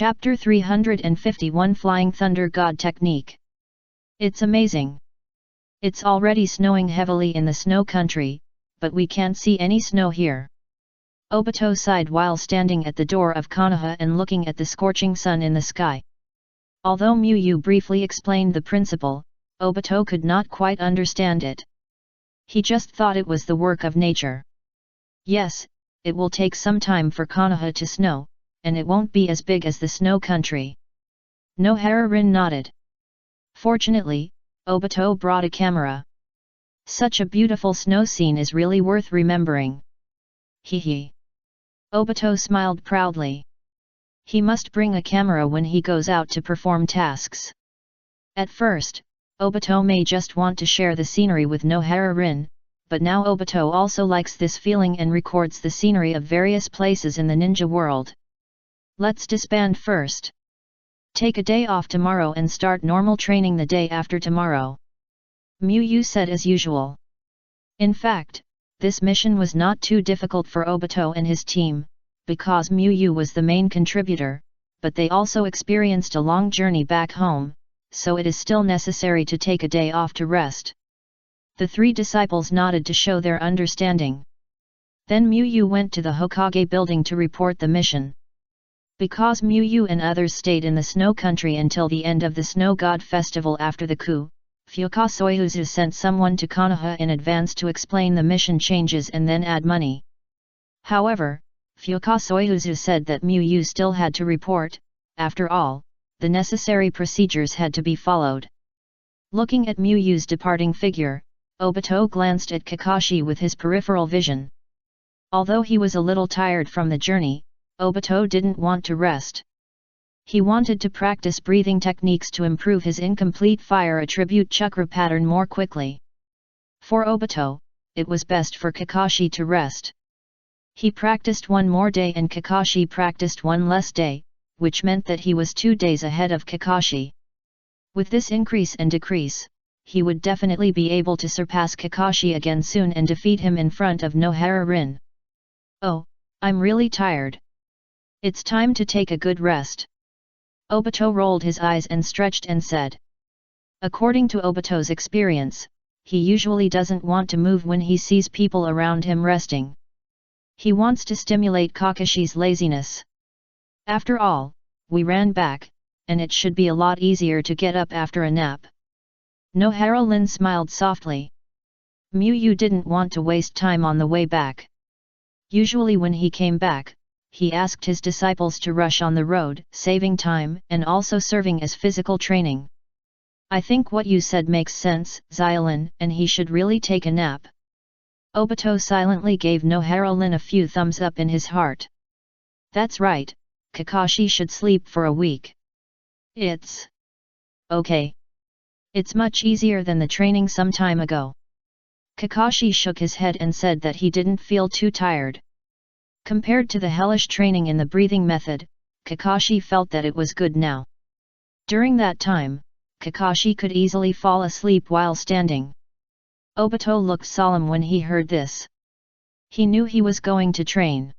Chapter 351 Flying Thunder God Technique. It's amazing. It's already snowing heavily in the snow country, but we can't see any snow here. Obito sighed while standing at the door of Konoha and looking at the scorching sun in the sky. Although Miyu briefly explained the principle, Obito could not quite understand it. He just thought it was the work of nature. Yes, it will take some time for Konoha to snow, and it won't be as big as the snow country. Nohara-rin nodded. Fortunately, Obito brought a camera. Such a beautiful snow scene is really worth remembering. Hee. Obito smiled proudly. He must bring a camera when he goes out to perform tasks. At first, Obito may just want to share the scenery with Nohara-rin, but now Obito also likes this feeling and records the scenery of various places in the ninja world. Let's disband first. Take a day off tomorrow and start normal training the day after tomorrow. Miyu said as usual. In fact, this mission was not too difficult for Obito and his team, because Miyu was the main contributor, but they also experienced a long journey back home, so it is still necessary to take a day off to rest. The three disciples nodded to show their understanding. Then Miyu went to the Hokage building to report the mission. Because Miyu and others stayed in the snow country until the end of the Snow God Festival after the coup, Fukasoyuzu sent someone to Konoha in advance to explain the mission changes and then add money. However, Fukasoyuzu said that Miyu still had to report. After all, the necessary procedures had to be followed. Looking at Miyu's departing figure, Obito glanced at Kakashi with his peripheral vision. Although he was a little tired from the journey, Obito didn't want to rest. He wanted to practice breathing techniques to improve his incomplete fire attribute chakra pattern more quickly. For Obito, it was best for Kakashi to rest. He practiced one more day and Kakashi practiced one less day, which meant that he was 2 days ahead of Kakashi. With this increase and decrease, he would definitely be able to surpass Kakashi again soon and defeat him in front of Nohara-rin. Oh, I'm really tired. It's time to take a good rest. Obito rolled his eyes and stretched and said. According to Obito's experience, he usually doesn't want to move when he sees people around him resting. He wants to stimulate Kakashi's laziness. After all, we ran back, and it should be a lot easier to get up after a nap. Nohara-rin smiled softly. Miyu didn't want to waste time on the way back. Usually when he came back, he asked his disciples to rush on the road, saving time and also serving as physical training. I think what you said makes sense, Xiaolin, and he should really take a nap. Obito silently gave Nohara-rin a few thumbs up in his heart. That's right, Kakashi should sleep for a week. It's okay. It's much easier than the training some time ago. Kakashi shook his head and said that he didn't feel too tired. Compared to the hellish training in the breathing method, Kakashi felt that it was good now. During that time, Kakashi could easily fall asleep while standing. Obito looked solemn when he heard this. He knew he was going to train.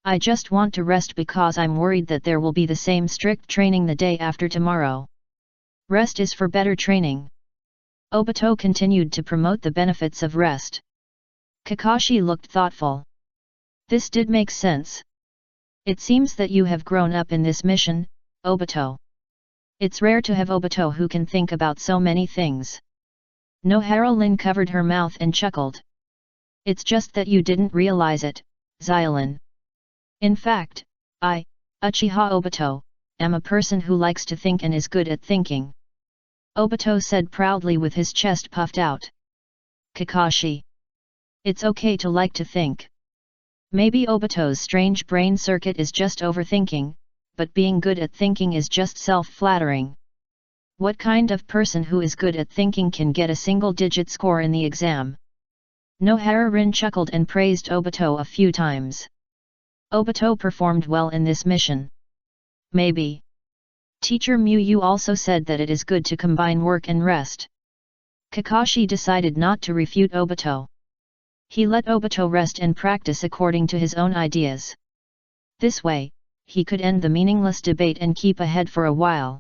I just want to rest because I'm worried that there will be the same strict training the day after tomorrow. Rest is for better training. Obito continued to promote the benefits of rest. Kakashi looked thoughtful. This did make sense. It seems that you have grown up in this mission, Obito. It's rare to have Obito who can think about so many things. Nohara-rin covered her mouth and chuckled. It's just that you didn't realize it, Xiaolin. In fact, I, Uchiha Obito, am a person who likes to think and is good at thinking. Obito said proudly with his chest puffed out. Kakashi. It's okay to like to think. Maybe Obito's strange brain circuit is just overthinking, but being good at thinking is just self-flattering. What kind of person who is good at thinking can get a single-digit score in the exam? Nohara-rin chuckled and praised Obito a few times. Obito performed well in this mission. Maybe. Teacher Miyu also said that it is good to combine work and rest. Kakashi decided not to refute Obito. He let Obito rest and practice according to his own ideas. This way, he could end the meaningless debate and keep ahead for a while.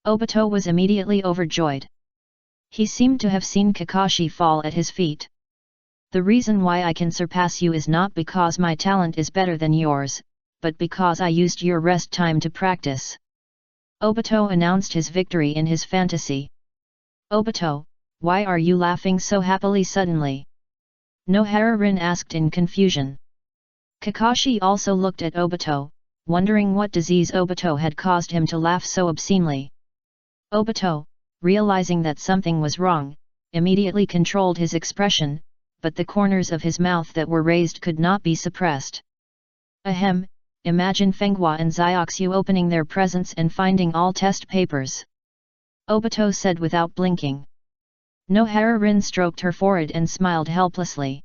Obito was immediately overjoyed. He seemed to have seen Kakashi fall at his feet. The reason why I can surpass you is not because my talent is better than yours, but because I used your rest time to practice. Obito announced his victory in his fantasy. Obito, why are you laughing so happily suddenly? Nohara-rin asked in confusion. Kakashi also looked at Obito, wondering what disease Obito had caused him to laugh so obscenely. Obito, realizing that something was wrong, immediately controlled his expression, but the corners of his mouth that were raised could not be suppressed. Ahem, imagine Fenghua and Zioxu opening their presents and finding all test papers. Obito said without blinking. Nohara-rin stroked her forehead and smiled helplessly.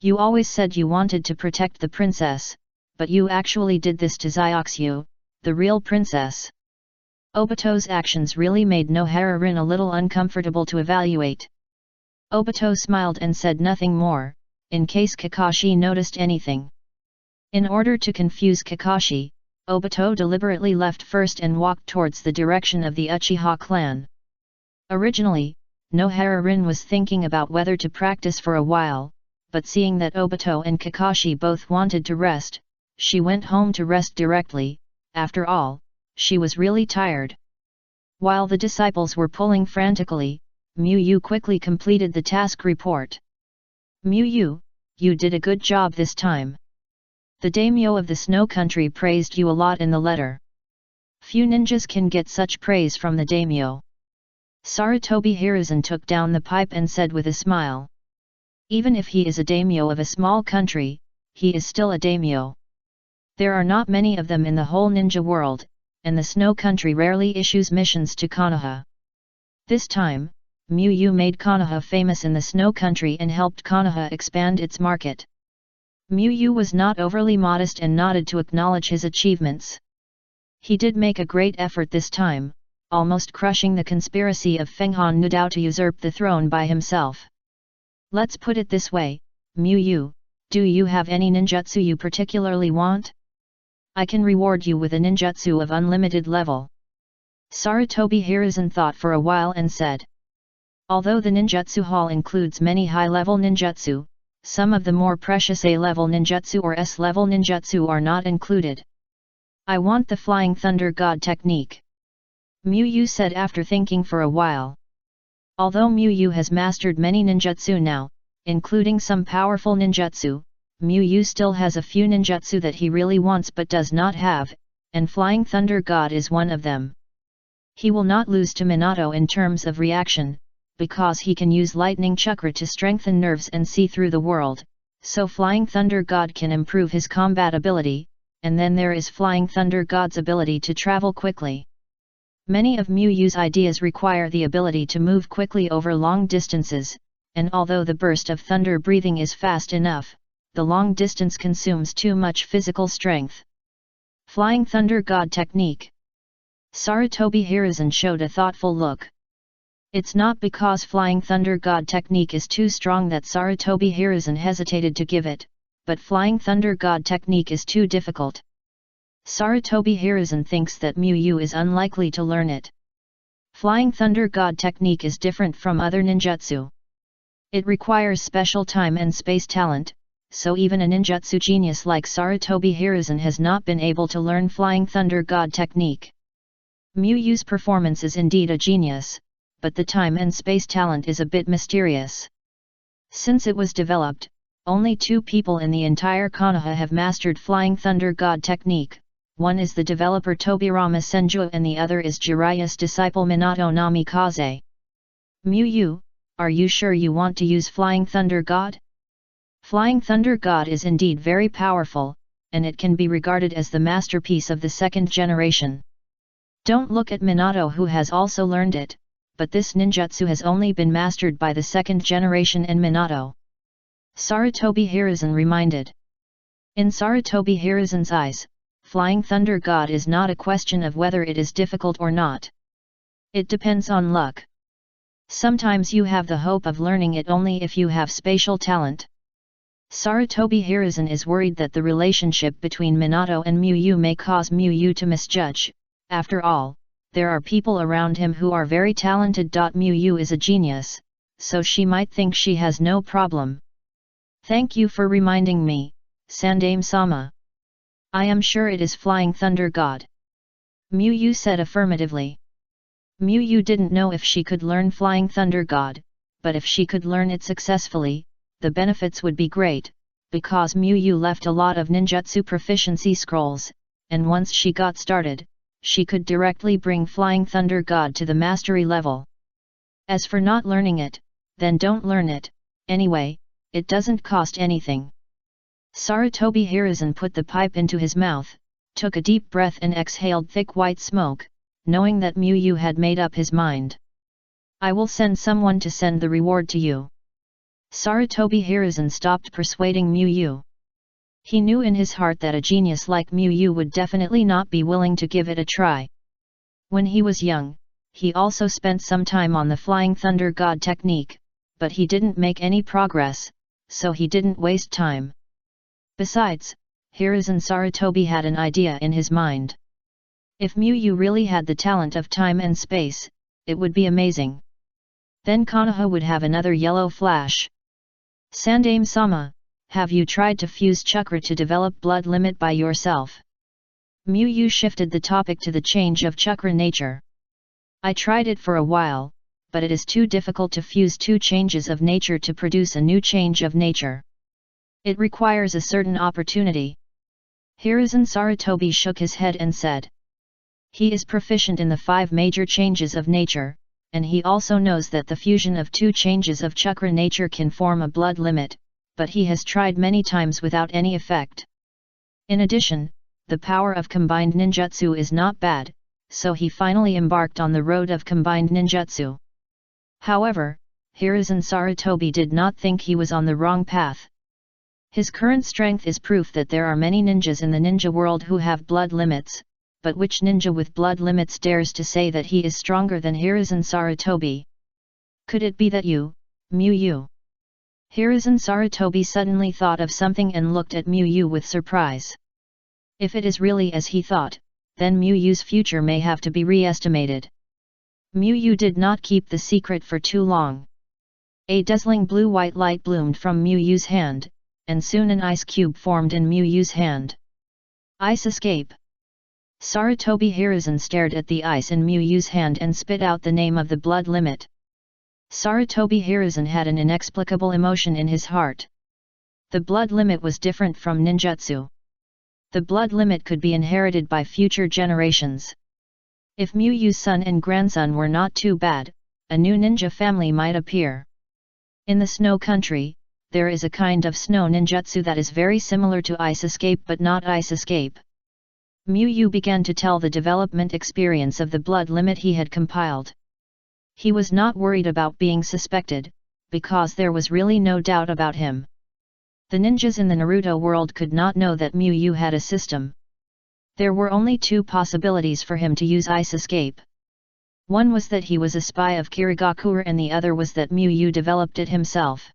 You always said you wanted to protect the princess, but you actually did this to Zioxu, the real princess. Obito's actions really made Nohara-rin a little uncomfortable to evaluate. Obito smiled and said nothing more, in case Kakashi noticed anything. In order to confuse Kakashi, Obito deliberately left first and walked towards the direction of the Uchiha clan. Originally, Nohara-rin was thinking about whether to practice for a while, but seeing that Obito and Kakashi both wanted to rest, she went home to rest directly. After all, she was really tired. While the disciples were pulling frantically, Mu-Yu quickly completed the task report. Mu-Yu, you did a good job this time. The daimyo of the Snow Country praised you a lot in the letter. Few ninjas can get such praise from the daimyo. Sarutobi Hiruzen took down the pipe and said with a smile. Even if he is a daimyo of a small country, he is still a daimyo. There are not many of them in the whole ninja world, and the Snow Country rarely issues missions to Konoha. This time, Mu-Yu made Konoha famous in the Snow Country and helped Konoha expand its market. Mu-Yu was not overly modest and nodded to acknowledge his achievements. He did make a great effort this time, almost crushing the conspiracy of Fenghan Nudao to usurp the throne by himself. Let's put it this way, Mu-Yu, do you have any ninjutsu you particularly want? I can reward you with a ninjutsu of unlimited level. Sarutobi Hiruzen thought for a while and said. Although the ninjutsu hall includes many high-level ninjutsu, some of the more precious A-level ninjutsu or S-level ninjutsu are not included. I want the Flying Thunder God technique. Mu-Yu said after thinking for a while. Although Mu-Yu has mastered many ninjutsu now, including some powerful ninjutsu, Mu-Yu still has a few ninjutsu that he really wants but does not have, and Flying Thunder God is one of them. He will not lose to Minato in terms of reaction, because he can use lightning chakra to strengthen nerves and see through the world, so Flying Thunder God can improve his combat ability, and then there is Flying Thunder God's ability to travel quickly. Many of Mu-Yu's ideas require the ability to move quickly over long distances, and although the burst of thunder breathing is fast enough, the long distance consumes too much physical strength. Flying Thunder God technique. Sarutobi Hiruzen showed a thoughtful look. It's not because Flying Thunder God technique is too strong that Sarutobi Hiruzen hesitated to give it, but Flying Thunder God technique is too difficult. Sarutobi Hiruzen thinks that Mu-Yu is unlikely to learn it. Flying Thunder God technique is different from other ninjutsu. It requires special time and space talent, so even a ninjutsu genius like Sarutobi Hiruzen has not been able to learn Flying Thunder God technique. Mu-Yu's performance is indeed a genius, but the time and space talent is a bit mysterious. Since it was developed, only 2 people in the entire Konoha have mastered Flying Thunder God technique. One is the developer Tobirama Senju and the other is Jiraiya's disciple Minato Namikaze. Mu-Yu, are you sure you want to use Flying Thunder God? Flying Thunder God is indeed very powerful, and it can be regarded as the masterpiece of the second generation. Don't look at Minato who has also learned it, but this ninjutsu has only been mastered by the second generation and Minato. Sarutobi Hiruzen reminded. In Sarutobi Hiruzen's eyes, Flying Thunder God is not a question of whether it is difficult or not. It depends on luck. Sometimes you have the hope of learning it only if you have spatial talent. Sarutobi Hiruzen is worried that the relationship between Minato and Miyu may cause Miyu to misjudge. After all, there are people around him who are very talented. Miyu is a genius, so she might think she has no problem. Thank you for reminding me, Sandaime-sama. I am sure it is Flying Thunder God. Miyu said affirmatively. Miyu didn't know if she could learn Flying Thunder God, but if she could learn it successfully, the benefits would be great, because Miyu left a lot of ninjutsu proficiency scrolls, and once she got started, she could directly bring Flying Thunder God to the mastery level. As for not learning it, then don't learn it, anyway, it doesn't cost anything. Sarutobi Hiruzen put the pipe into his mouth, took a deep breath and exhaled thick white smoke, knowing that Miyu had made up his mind. I will send someone to send the reward to you. Sarutobi Hiruzen stopped persuading Miyu. He knew in his heart that a genius like Miyu would definitely not be willing to give it a try. When he was young, he also spent some time on the Flying Thunder God technique, but he didn't make any progress, so he didn't waste time. Besides, Hiruzen Sarutobi had an idea in his mind. If Miyu really had the talent of time and space, it would be amazing. Then Konoha would have another yellow flash. Sandaime-sama, have you tried to fuse chakra to develop blood limit by yourself? Miyu shifted the topic to the change of chakra nature. I tried it for a while, but it is too difficult to fuse two changes of nature to produce a new change of nature. It requires a certain opportunity. Hiruzen Sarutobi shook his head and said. He is proficient in the 5 major changes of nature, and he also knows that the fusion of 2 changes of chakra nature can form a blood limit, but he has tried many times without any effect. In addition, the power of combined ninjutsu is not bad, so he finally embarked on the road of combined ninjutsu. However, Hiruzen Sarutobi did not think he was on the wrong path. His current strength is proof that there are many ninjas in the ninja world who have blood limits, but which ninja with blood limits dares to say that he is stronger than Hiruzen Sarutobi? Could it be that you, Miyu? Hiruzen Sarutobi suddenly thought of something and looked at Miyu with surprise. If it is really as he thought, then Miyu's future may have to be re-estimated. Miyu did not keep the secret for too long. A dazzling blue-white light bloomed from Miyu's hand, and soon an ice cube formed in Miyu's hand. Ice escape. Sarutobi Hiruzen stared at the ice in Miyu's hand and spit out the name of the blood limit. Sarutobi Hiruzen had an inexplicable emotion in his heart. The blood limit was different from ninjutsu. The blood limit could be inherited by future generations. If Miyu's son and grandson were not too bad, a new ninja family might appear. In the snow country, there is a kind of snow ninjutsu that is very similar to ice escape but not ice escape. Miyu began to tell the development experience of the blood limit he had compiled. He was not worried about being suspected, because there was really no doubt about him. The ninjas in the Naruto world could not know that Miyu had a system. There were only 2 possibilities for him to use ice escape. One was that he was a spy of Kirigakure and the other was that Miyu developed it himself.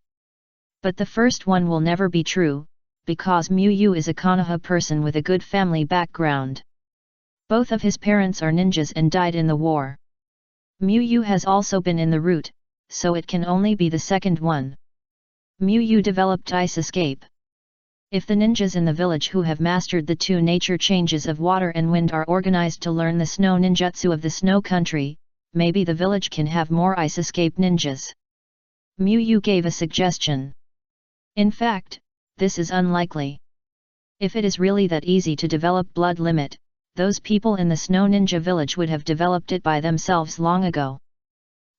But the first one will never be true, because Miyu is a Konoha person with a good family background. Both of his parents are ninjas and died in the war. Miyu has also been in the route, so it can only be the second one. Miyu developed ice escape. If the ninjas in the village who have mastered the 2 nature changes of water and wind are organized to learn the snow ninjutsu of the snow country, maybe the village can have more ice escape ninjas. Miyu gave a suggestion. In fact, this is unlikely. If it is really that easy to develop blood limit, those people in the snow ninja village would have developed it by themselves long ago.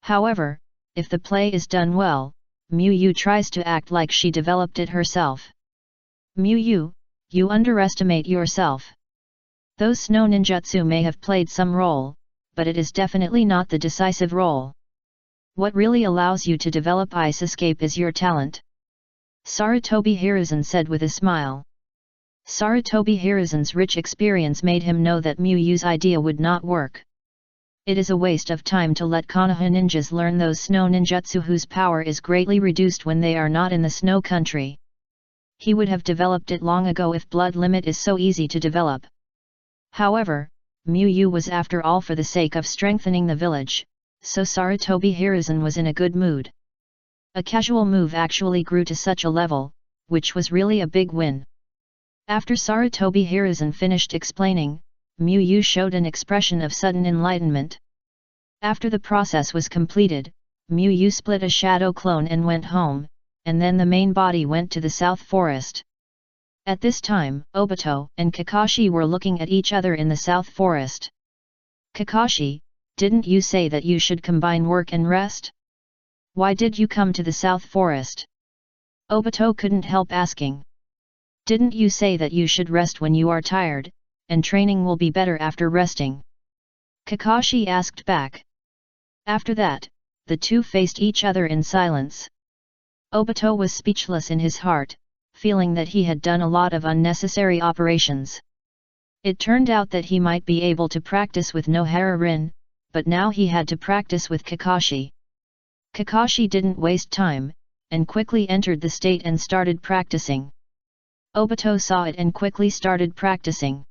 However, if the play is done well, Miyu tries to act like she developed it herself. Miyu, you underestimate yourself. Those snow ninjutsu may have played some role, but it is definitely not the decisive role. What really allows you to develop ice escape is your talent. Sarutobi Hiruzen said with a smile. Sarutobi Hiruzen's rich experience made him know that Miyu's idea would not work. It is a waste of time to let Konoha ninjas learn those snow ninjutsu whose power is greatly reduced when they are not in the snow country. He would have developed it long ago if blood limit is so easy to develop. However, Mu was after all for the sake of strengthening the village, so Sarutobi Hiruzen was in a good mood. A casual move actually grew to such a level, which was really a big win. After Sarutobi Hiruzen finished explaining, Mu showed an expression of sudden enlightenment. After the process was completed, Mu split a shadow clone and went home, and then the main body went to the south forest. At this time, Obito and Kakashi were looking at each other in the south forest. Kakashi, didn't you say that you should combine work and rest? Why did you come to the south forest? Obito couldn't help asking. Didn't you say that you should rest when you are tired, and training will be better after resting? Kakashi asked back. After that, the two faced each other in silence. Obito was speechless in his heart, feeling that he had done a lot of unnecessary operations. It turned out that he might be able to practice with Nohara Rin, but now he had to practice with Kakashi. Kakashi didn't waste time, and quickly entered the state and started practicing. Obito saw it and quickly started practicing.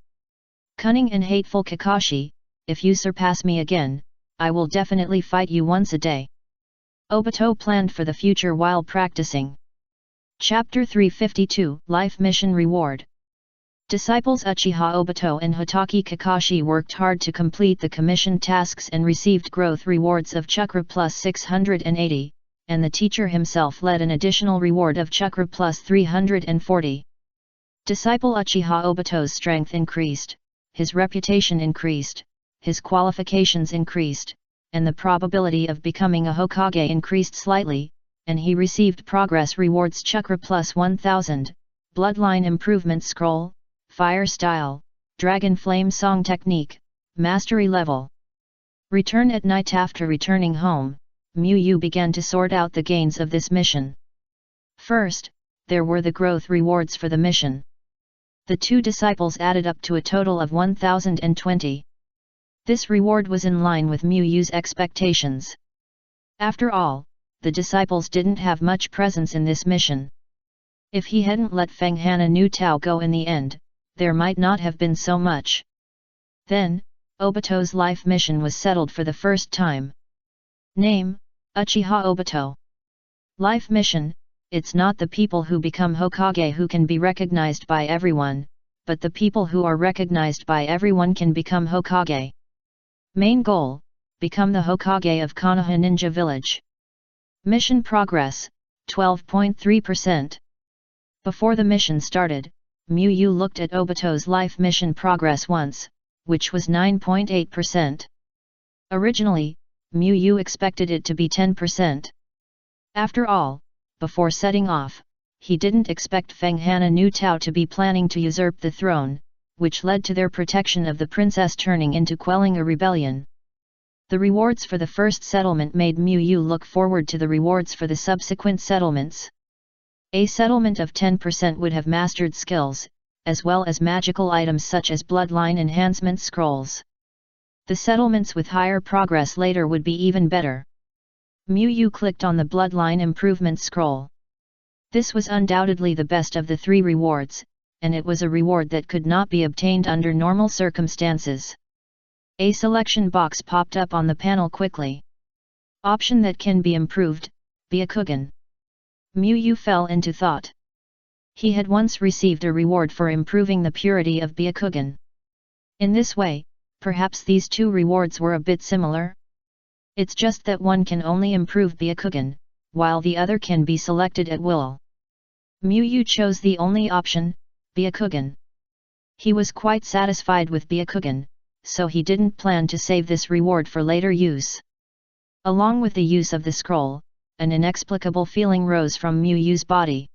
Cunning and hateful Kakashi, if you surpass me again, I will definitely fight you once a day. Obito planned for the future while practicing. Chapter 352 Life Mission Reward. Disciples Uchiha Obito and Hatake Kakashi worked hard to complete the commission tasks and received growth rewards of chakra plus 680, and the teacher himself led an additional reward of chakra plus 340. Disciple Uchiha Obito's strength increased, his reputation increased, his qualifications increased, and the probability of becoming a Hokage increased slightly, and he received progress rewards chakra plus 1000, bloodline improvement scroll, fire style, dragon flame song technique, mastery level. Return at night. After returning home, Mu began to sort out the gains of this mission. First, there were the growth rewards for the mission. The two disciples added up to a total of 1020. This reward was in line with Mu's expectations. After all, the disciples didn't have much presence in this mission. If he hadn't let Feng Hana Nu Tao go in the end, there might not have been so much. Then, Obito's life mission was settled for the first time. Name, Uchiha Obito. Life mission, it's not the people who become Hokage who can be recognized by everyone, but the people who are recognized by everyone can become Hokage. Main goal, become the Hokage of Konoha Ninja Village. Mission progress, 12.3%. Before the mission started, Mu looked at Obito's life mission progress once, which was 9.8%. Originally, Mu expected it to be 10%. After all, before setting off, he didn't expect Feng Hana Nu Tao to be planning to usurp the throne, which led to their protection of the princess turning into quelling a rebellion. The rewards for the first settlement made Mu look forward to the rewards for the subsequent settlements. A settlement of 10% would have mastered skills, as well as magical items such as bloodline enhancement scrolls. The settlements with higher progress later would be even better. Mu clicked on the bloodline improvement scroll. This was undoubtedly the best of the three rewards, and it was a reward that could not be obtained under normal circumstances. A selection box popped up on the panel quickly. Option that can be improved, Byakugan. Mu fell into thought. He had once received a reward for improving the purity of Byakugan. In this way, perhaps these two rewards were a bit similar. It's just that one can only improve Byakugan, while the other can be selected at will. Mu chose the only option, Byakugan. He was quite satisfied with Byakugan, so he didn't plan to save this reward for later use. Along with the use of the scroll, an inexplicable feeling rose from Mu's body.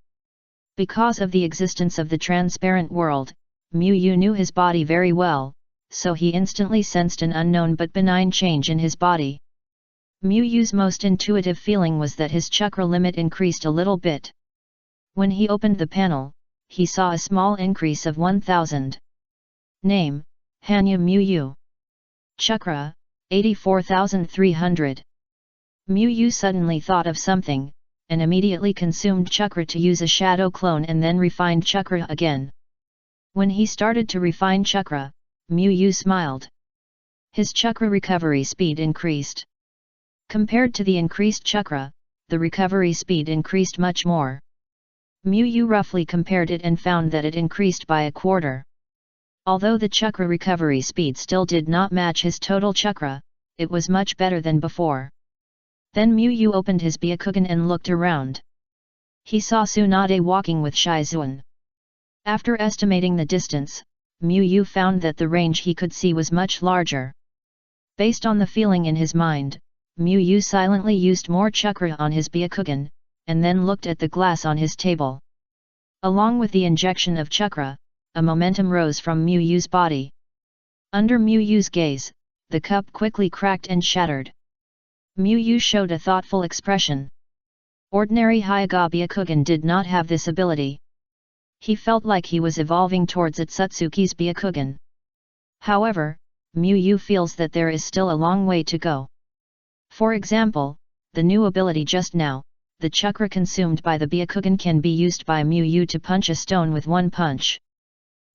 Because of the existence of the transparent world, Mu knew his body very well, so he instantly sensed an unknown but benign change in his body. Mu's most intuitive feeling was that his chakra limit increased a little bit. When he opened the panel, he saw a small increase of 1000. Name, Hanya Mu. Chakra, 84,300. Mu suddenly thought of something, and immediately consumed chakra to use a shadow clone and then refined chakra again. When he started to refine chakra, Mu smiled. His chakra recovery speed increased. Compared to the increased chakra, the recovery speed increased much more. Mu roughly compared it and found that it increased by a quarter. Although the chakra recovery speed still did not match his total chakra, it was much better than before. Then Mu opened his Byakugan and looked around. He saw Tsunade walking with Shizuan. After estimating the distance, Mu found that the range he could see was much larger. Based on the feeling in his mind, Mu silently used more chakra on his Byakugan, and then looked at the glass on his table. Along with the injection of chakra, a momentum rose from Mu's body. Under Mu's gaze, the cup quickly cracked and shattered. Mu showed a thoughtful expression. Ordinary Hyuga Byakugan did not have this ability. He felt like he was evolving towards Otsutsuki's Byakugan. However, Mu feels that there is still a long way to go. For example, the new ability just now, the chakra consumed by the Byakugan can be used by Mu to punch a stone with one punch.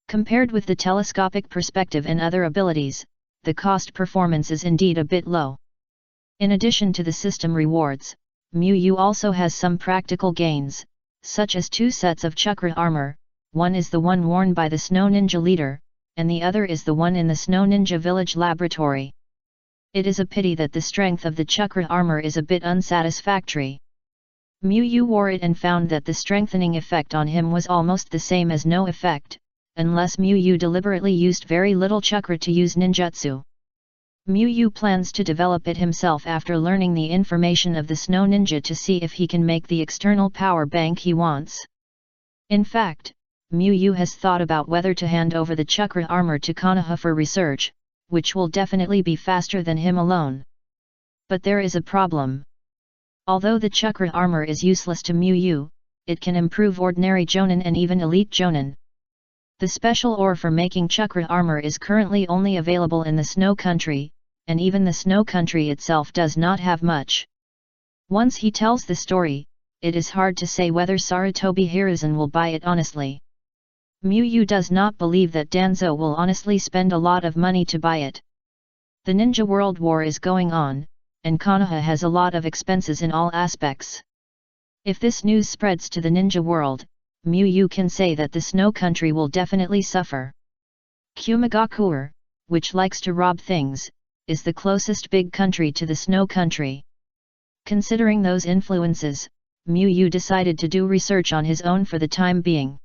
Compared with the telescopic perspective and other abilities, the cost performance is indeed a bit low. In addition to the system rewards, Mu also has some practical gains, such as 2 sets of chakra armor. One is the one worn by the Snow Ninja leader, and the other is the one in the Snow Ninja village laboratory. It is a pity that the strength of the chakra armor is a bit unsatisfactory. Mu wore it and found that the strengthening effect on him was almost the same as no effect, unless Mu deliberately used very little chakra to use ninjutsu. Mu plans to develop it himself after learning the information of the Snow Ninja to see if he can make the external power bank he wants. In fact, Mu has thought about whether to hand over the chakra armor to Konoha for research, which will definitely be faster than him alone. But there is a problem. Although the chakra armor is useless to Mu, it can improve ordinary Jonin and even elite Jonin. The special ore for making chakra armor is currently only available in the Snow Country, and even the Snow Country itself does not have much. Once he tells the story, it is hard to say whether Sarutobi Hiruzen will buy it honestly. Mu does not believe that Danzo will honestly spend a lot of money to buy it. The Ninja World War is going on, and Konoha has a lot of expenses in all aspects. If this news spreads to the ninja world, Mu can say that the Snow Country will definitely suffer. Kumagakuer, which likes to rob things, is the closest big country to the Snow Country. Considering those influences, Mu decided to do research on his own for the time being.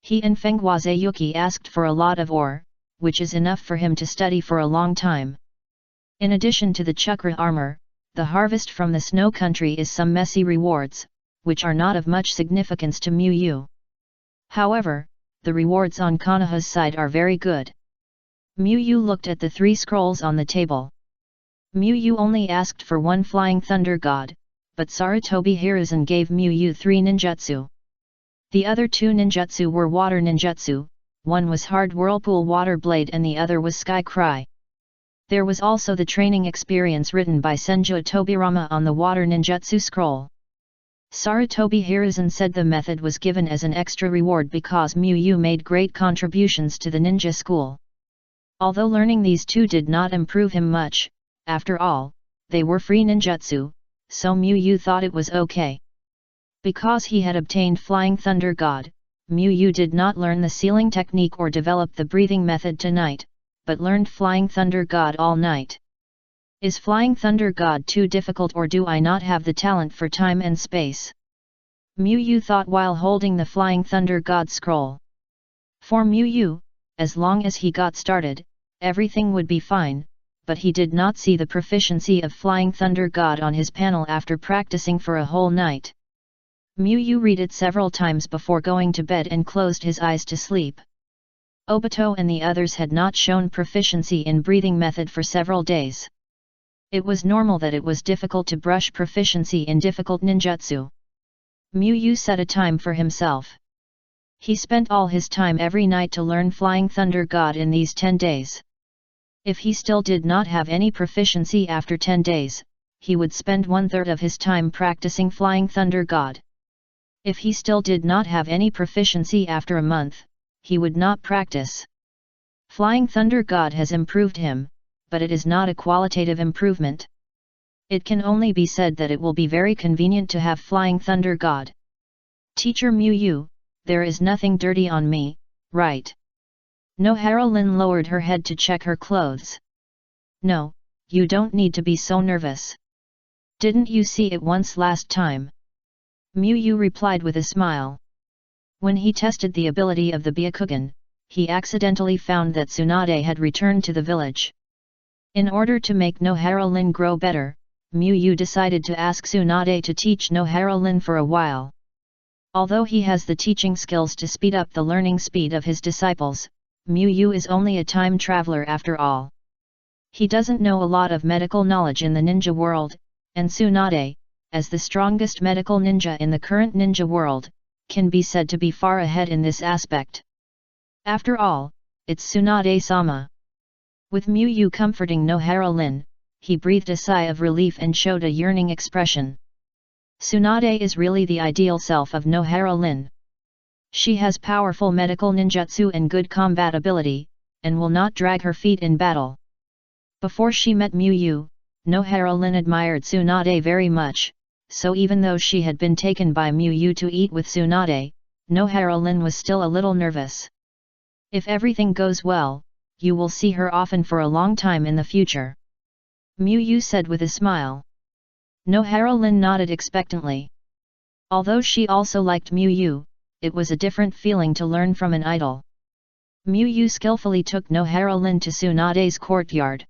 He and Fenghuazeyuki asked for a lot of ore, which is enough for him to study for a long time. In addition to the chakra armor, the harvest from the Snow Country is some messy rewards, which are not of much significance to Mu. However, the rewards on Konoha's side are very good. Mu looked at the 3 scrolls on the table. Mu only asked for 1 Flying Thunder God, but Sarutobi Hiruzen gave Mu 3 ninjutsu. The other 2 ninjutsu were water ninjutsu, one was Hard Whirlpool Water Blade and the other was Sky Cry. There was also the training experience written by Senju Tobirama on the water ninjutsu scroll. Sarutobi Hiruzen said the method was given as an extra reward because Mu made great contributions to the ninja school. Although learning these 2 did not improve him much, after all, they were free ninjutsu, so Mu thought it was okay. Because he had obtained Flying Thunder God, Mu did not learn the sealing technique or develop the breathing method tonight, but learned Flying Thunder God all night. Is Flying Thunder God too difficult, or do I not have the talent for time and space? Mu thought while holding the Flying Thunder God scroll. For Mu, as long as he got started, everything would be fine, but he did not see the proficiency of Flying Thunder God on his panel after practicing for a whole night. Mu read it several times before going to bed and closed his eyes to sleep. Obito and the others had not shown proficiency in breathing method for several days. It was normal that it was difficult to brush proficiency in difficult ninjutsu. Mu set a time for himself. He spent all his time every night to learn Flying Thunder God in these 10 days. If he still did not have any proficiency after 10 days, he would spend 1/3 of his time practicing Flying Thunder God. If he still did not have any proficiency after a month, he would not practice. Flying Thunder God has improved him, but it is not a qualitative improvement. It can only be said that it will be very convenient to have Flying Thunder God. Teacher Mu, there is nothing dirty on me, right? Nohara Lin lowered her head to check her clothes. No, you don't need to be so nervous. Didn't you see it once last time? Mu replied with a smile. When he tested the ability of the Byakugan, he accidentally found that Tsunade had returned to the village. In order to make Nohara Lin grow better, Mu decided to ask Tsunade to teach Nohara Lin for a while. Although he has the teaching skills to speed up the learning speed of his disciples, Mu is only a time traveler after all. He doesn't know a lot of medical knowledge in the ninja world, and Tsunade, as the strongest medical ninja in the current ninja world, can be said to be far ahead in this aspect. After all, it's Tsunade-sama. With Mu comforting Nohara Lin, he breathed a sigh of relief and showed a yearning expression. Tsunade is really the ideal self of Nohara Lin. She has powerful medical ninjutsu and good combat ability, and will not drag her feet in battle. Before she met Mu, Nohara Lin admired Tsunade very much, so even though she had been taken by Mu to eat with Tsunade, Nohara Lin was still a little nervous. If everything goes well, you will see her often for a long time in the future. Mu said with a smile. Nohara Lin nodded expectantly. Although she also liked Mu, it was a different feeling to learn from an idol. Mu skillfully took Nohara Lin to Tsunade's courtyard.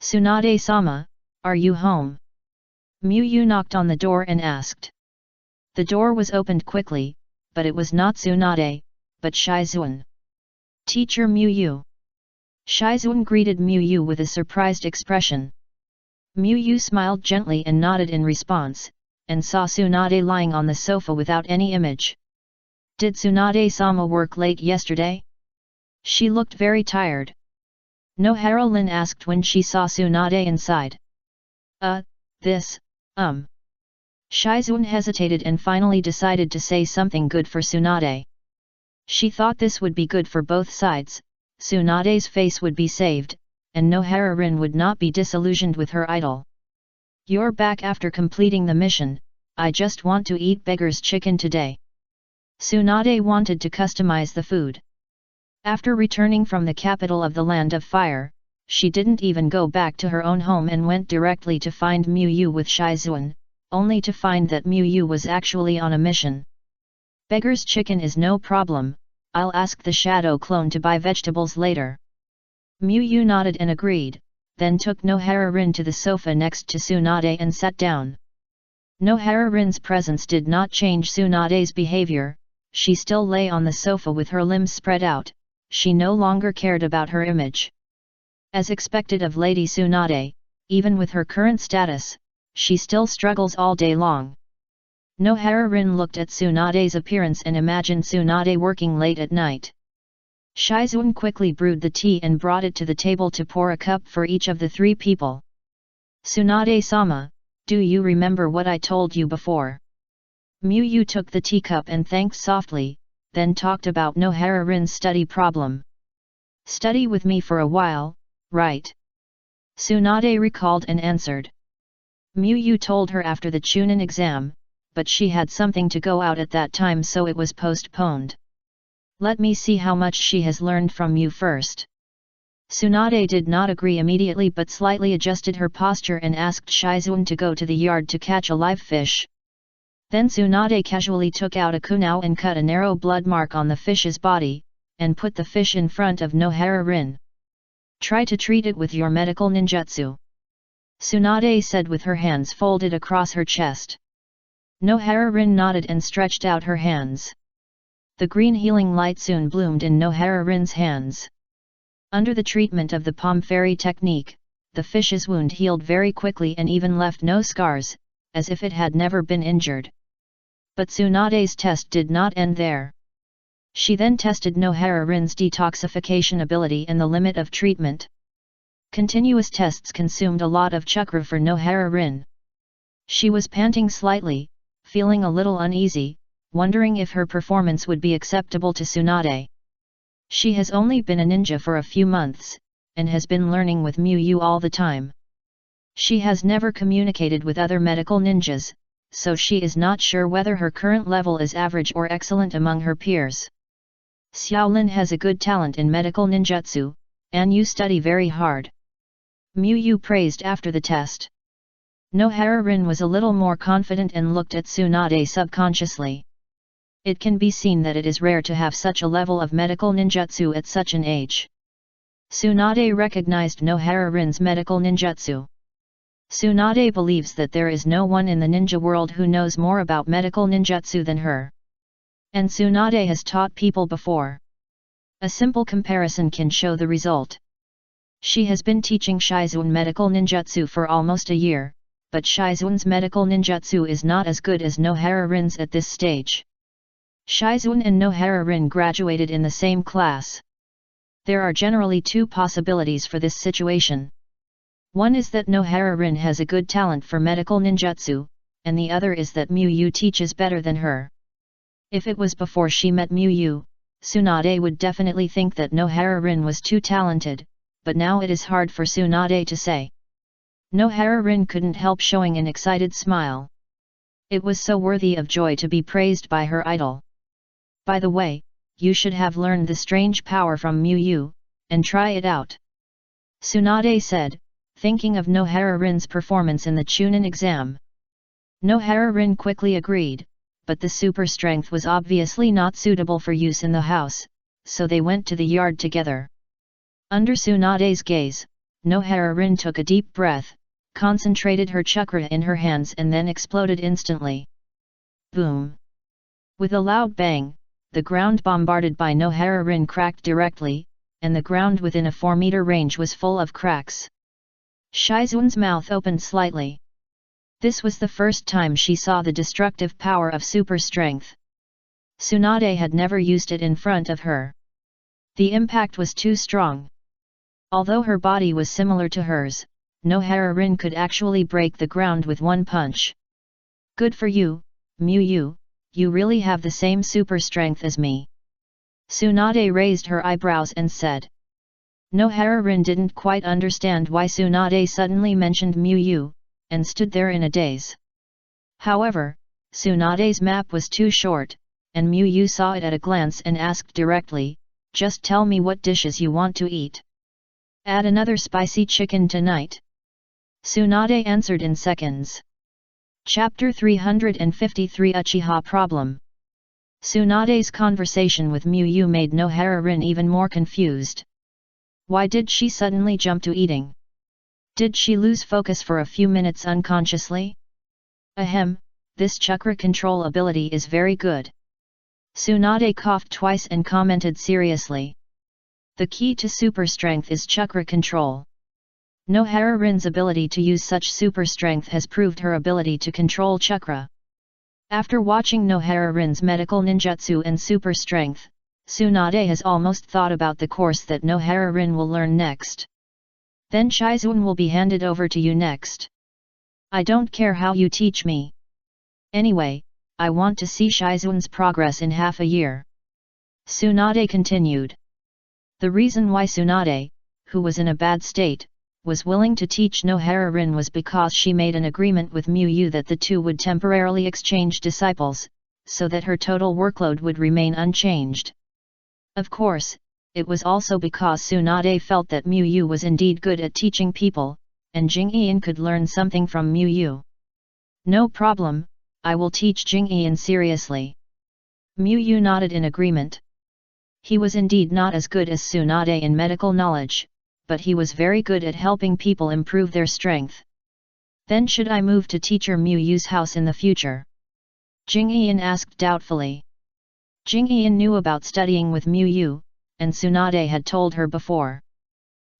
Tsunade-sama, are you home? Mu knocked on the door and asked. The door was opened quickly, but it was not Tsunade, but Shizuan. Teacher Mu. Shizuan greeted Mu with a surprised expression. Mu smiled gently and nodded in response, and saw Tsunade lying on the sofa without any image. Did Tsunade-sama work late yesterday? She looked very tired. Nohara Lin asked when she saw Tsunade inside. Shizuan hesitated and finally decided to say something good for Tsunade. She thought this would be good for both sides, Tsunade's face would be saved, and Nohara Lin would not be disillusioned with her idol. You're back after completing the mission, I just want to eat beggar's chicken today. Tsunade wanted to customize the food. After returning from the capital of the Land of Fire, she didn't even go back to her own home and went directly to find Mu with Shizuan, only to find that Mu was actually on a mission. Beggar's chicken is no problem, I'll ask the shadow clone to buy vegetables later. Mu nodded and agreed, then took Nohara Lin to the sofa next to Tsunade and sat down. Nohara Lin's presence did not change Tsunade's behavior, she still lay on the sofa with her limbs spread out, she no longer cared about her image. As expected of Lady Tsunade, even with her current status, she still struggles all day long. Nohara Lin looked at Tsunade's appearance and imagined Tsunade working late at night. Shizuan quickly brewed the tea and brought it to the table to pour a cup for each of the 3 people. Tsunade-sama, do you remember what I told you before? Mu took the teacup and thanked softly, then talked about Nohara Lin's study problem. Study with me for a while, right? Tsunade recalled and answered. Mu told her after the Chunin exam, but she had something to go out at that time so it was postponed. Let me see how much she has learned from you first. Tsunade did not agree immediately but slightly adjusted her posture and asked Shizuan to go to the yard to catch a live fish. Then Tsunade casually took out a kunao and cut a narrow blood mark on the fish's body, and put the fish in front of Nohara Lin. Try to treat it with your medical ninjutsu. Tsunade said with her hands folded across her chest. Nohara Lin nodded and stretched out her hands. The green healing light soon bloomed in Nohara Lin's hands. Under the treatment of the palm fairy technique, the fish's wound healed very quickly and even left no scars, as if it had never been injured. But Tsunade's test did not end there. She then tested Nohara Lin's detoxification ability and the limit of treatment. Continuous tests consumed a lot of chakra for Nohara Rin. She was panting slightly, feeling a little uneasy, wondering if her performance would be acceptable to Tsunade. She has only been a ninja for a few months, and has been learning with Miyu all the time. She has never communicated with other medical ninjas, so she is not sure whether her current level is average or excellent among her peers. Xiaolin has a good talent in medical ninjutsu, and you study very hard. Miyu praised after the test. Nohara Rin was a little more confident and looked at Tsunade subconsciously. It can be seen that it is rare to have such a level of medical ninjutsu at such an age. Tsunade recognized Nohara Rin's medical ninjutsu. Tsunade believes that there is no one in the ninja world who knows more about medical ninjutsu than her. And Tsunade has taught people before. A simple comparison can show the result. She has been teaching Shizun medical ninjutsu for almost a year, but Shizun's medical ninjutsu is not as good as Nohara Rin's at this stage. Shizun and Nohara Rin graduated in the same class. There are generally two possibilities for this situation. One is that Nohara Rin has a good talent for medical ninjutsu, and the other is that Miyu teaches better than her. If it was before she met Miyu, Tsunade would definitely think that Nohara Rin was too talented, but now it is hard for Tsunade to say. Nohara Rin couldn't help showing an excited smile. It was so worthy of joy to be praised by her idol. By the way, you should have learned the strange power from Miyu, and try it out. Tsunade said, thinking of Nohara Rin's performance in the Chunin exam. Nohara Rin quickly agreed, but the super strength was obviously not suitable for use in the house, so they went to the yard together. Under Tsunade's gaze, Nohara Rin took a deep breath, concentrated her chakra in her hands and then exploded instantly. Boom! With a loud bang, the ground bombarded by Nohara Rin cracked directly, and the ground within a 4-meter range was full of cracks. Shizun's mouth opened slightly. This was the first time she saw the destructive power of super strength. Tsunade had never used it in front of her. The impact was too strong. Although her body was similar to hers, Nohara Rin could actually break the ground with one punch. Good for you, Miyu, you really have the same super strength as me. Tsunade raised her eyebrows and said. Nohara Rin didn't quite understand why Tsunade suddenly mentioned Miyu, and stood there in a daze. However, Tsunade's map was too short, and Miyu saw it at a glance and asked directly, just tell me what dishes you want to eat. Add another spicy chicken tonight. Tsunade answered in seconds. Chapter 353 Uchiha Problem. Tsunade's conversation with Miyu made Nohara Rin even more confused. Why did she suddenly jump to eating? Did she lose focus for a few minutes unconsciously? Ahem, this chakra control ability is very good. Tsunade coughed twice and commented seriously. The key to super strength is chakra control. Nohara Rin's ability to use such super strength has proved her ability to control chakra. After watching Nohara Rin's medical ninjutsu and super strength, Tsunade has almost thought about the course that Nohara Rin will learn next. Then Shizun will be handed over to you next. I don't care how you teach me. Anyway, I want to see Shizun's progress in half a year. Tsunade continued. The reason why Tsunade, who was in a bad state, was willing to teach Nohara Rin was because she made an agreement with Miyu that the two would temporarily exchange disciples, so that her total workload would remain unchanged. Of course, it was also because Tsunade felt that Miyu was indeed good at teaching people, and Jingyan could learn something from Miyu. No problem, I will teach Jingyan seriously. Miyu nodded in agreement. He was indeed not as good as Tsunade in medical knowledge, but he was very good at helping people improve their strength. Then should I move to teacher Miyu's house in the future? Jingyan asked doubtfully. Jingyan knew about studying with Miyu, and Tsunade had told her before.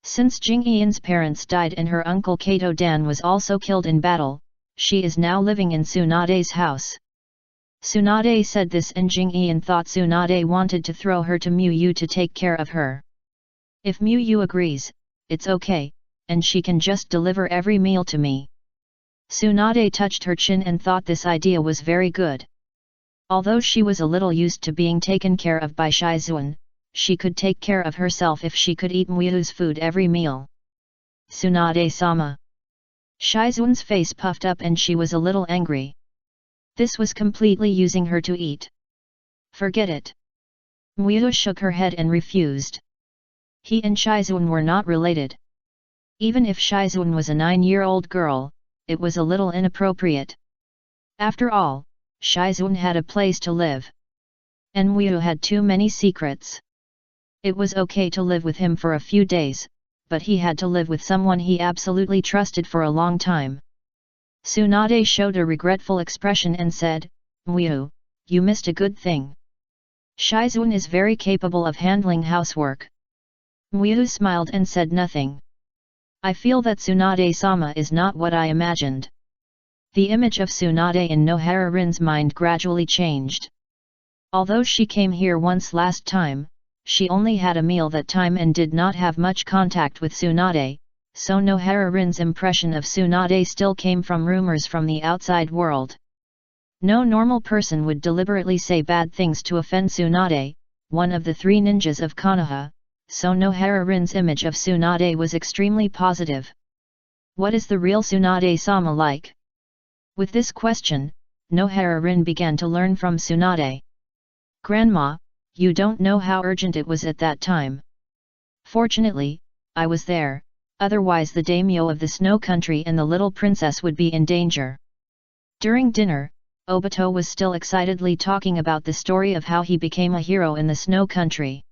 Since Jingyan's parents died and her uncle Kato Dan was also killed in battle, she is now living in Tsunade's house. Tsunade said this and Jingyan thought Tsunade wanted to throw her to Miyu to take care of her. If Miyu agrees, it's okay, and she can just deliver every meal to me. Tsunade touched her chin and thought this idea was very good. Although she was a little used to being taken care of by Shizuan, she could take care of herself if she could eat Muyu's food every meal. Tsunade-sama. Shizuan's face puffed up and she was a little angry. This was completely using her to eat. Forget it. Muyu shook her head and refused. He and Shizuan were not related. Even if Shizuan was a 9-year-old girl, it was a little inappropriate. After all, Shizuan had a place to live. And Muyu had too many secrets. It was okay to live with him for a few days, but he had to live with someone he absolutely trusted for a long time. Tsunade showed a regretful expression and said, Muyu, you missed a good thing. Shizuan is very capable of handling housework. Muyu smiled and said nothing. I feel that Tsunade-sama is not what I imagined. The image of Tsunade in Nohara-rin's mind gradually changed. Although she came here once last time, she only had a meal that time and did not have much contact with Tsunade, so Nohara-rin's impression of Tsunade still came from rumors from the outside world. No normal person would deliberately say bad things to offend Tsunade, one of the 3 ninjas of Konoha, so Nohara-rin's image of Tsunade was extremely positive. What is the real Tsunade-sama like? With this question, Nohara-rin began to learn from Tsunade. Grandma, you don't know how urgent it was at that time. Fortunately, I was there, otherwise the daimyo of the snow country and the little princess would be in danger. During dinner, Obito was still excitedly talking about the story of how he became a hero in the snow country.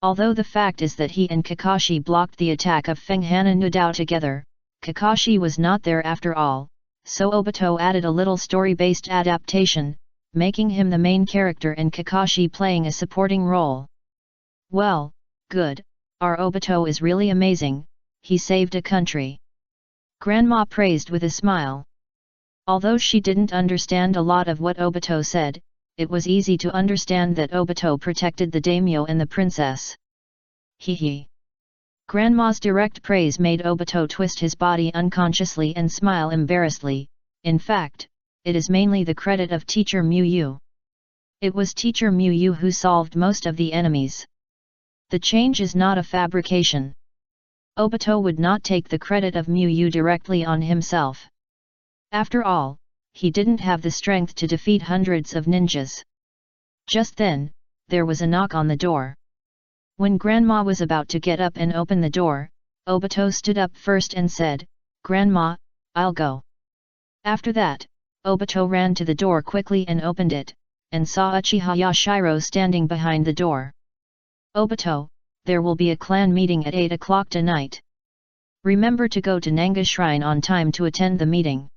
Although the fact is that he and Kakashi blocked the attack of Fenghana Nudao together, Kakashi was not there after all, so Obito added a little story-based adaptation, making him the main character and Kakashi playing a supporting role. Well, good, our Obito is really amazing, he saved a country. Grandma praised with a smile. Although she didn't understand a lot of what Obito said, it was easy to understand that Obito protected the daimyo and the princess. Hee. Grandma's direct praise made Obito twist his body unconsciously and smile embarrassedly. In fact, it is mainly the credit of Teacher Muyu. It was Teacher Muyu who solved most of the enemies. The change is not a fabrication. Obito would not take the credit of Muyu directly on himself. After all, he didn't have the strength to defeat hundreds of ninjas. Just then, there was a knock on the door. When Grandma was about to get up and open the door, Obito stood up first and said, Grandma, I'll go. After that, Obito ran to the door quickly and opened it, and saw Uchiha Yashiro standing behind the door. Obito, there will be a clan meeting at 8 o'clock tonight. Remember to go to Nanga Shrine on time to attend the meeting.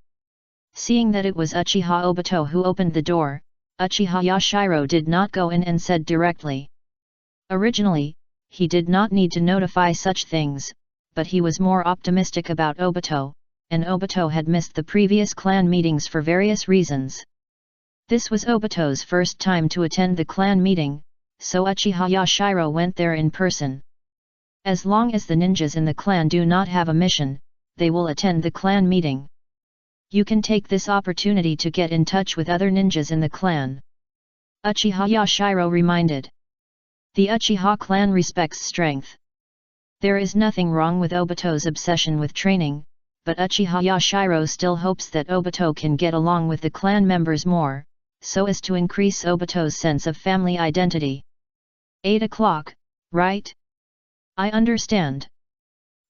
Seeing that it was Uchiha Obito who opened the door, Uchiha Yashiro did not go in and said directly. Originally, he did not need to notify such things, but he was more optimistic about Obito, and Obito had missed the previous clan meetings for various reasons. This was Obito's first time to attend the clan meeting, so Uchiha Yashiro went there in person. As long as the ninjas in the clan do not have a mission, they will attend the clan meeting. You can take this opportunity to get in touch with other ninjas in the clan. Uchiha Yashiro reminded. The Uchiha clan respects strength. There is nothing wrong with Obito's obsession with training, but Uchiha Yashiro still hopes that Obito can get along with the clan members more, so as to increase Obito's sense of family identity. 8 o'clock, right? I understand.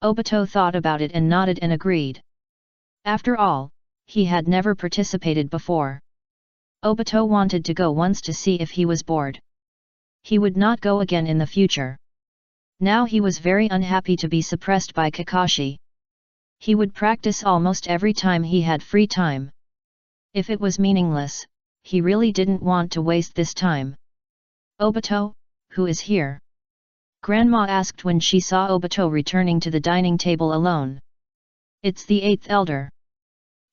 Obito thought about it and nodded and agreed. After all, he had never participated before. Obito wanted to go once to see if he was bored. He would not go again in the future. Now he was very unhappy to be suppressed by Kakashi. He would practice almost every time he had free time. If it was meaningless, he really didn't want to waste this time. Obito, who is here? Grandma asked when she saw Obito returning to the dining table alone. It's the 8th elder.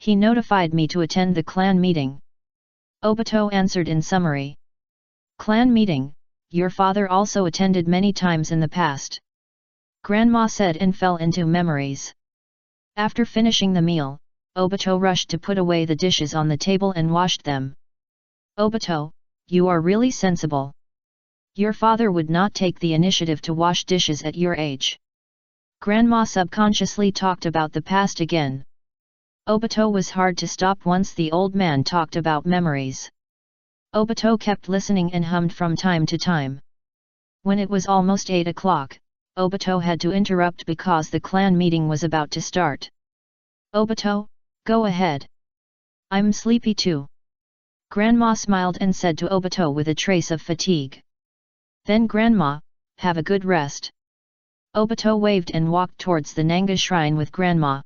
He notified me to attend the clan meeting. Obito answered in summary. Clan meeting, your father also attended many times in the past. Grandma said and fell into memories. After finishing the meal, Obito rushed to put away the dishes on the table and washed them. Obito, you are really sensible. Your father would not take the initiative to wash dishes at your age. Grandma subconsciously talked about the past again. Obito was hard to stop once the old man talked about memories. Obito kept listening and hummed from time to time. When it was almost 8 o'clock, Obito had to interrupt because the clan meeting was about to start. Obito, go ahead. I'm sleepy too. Grandma smiled and said to Obito with a trace of fatigue. Then Grandma, have a good rest. Obito waved and walked towards the Nanga shrine with Grandma.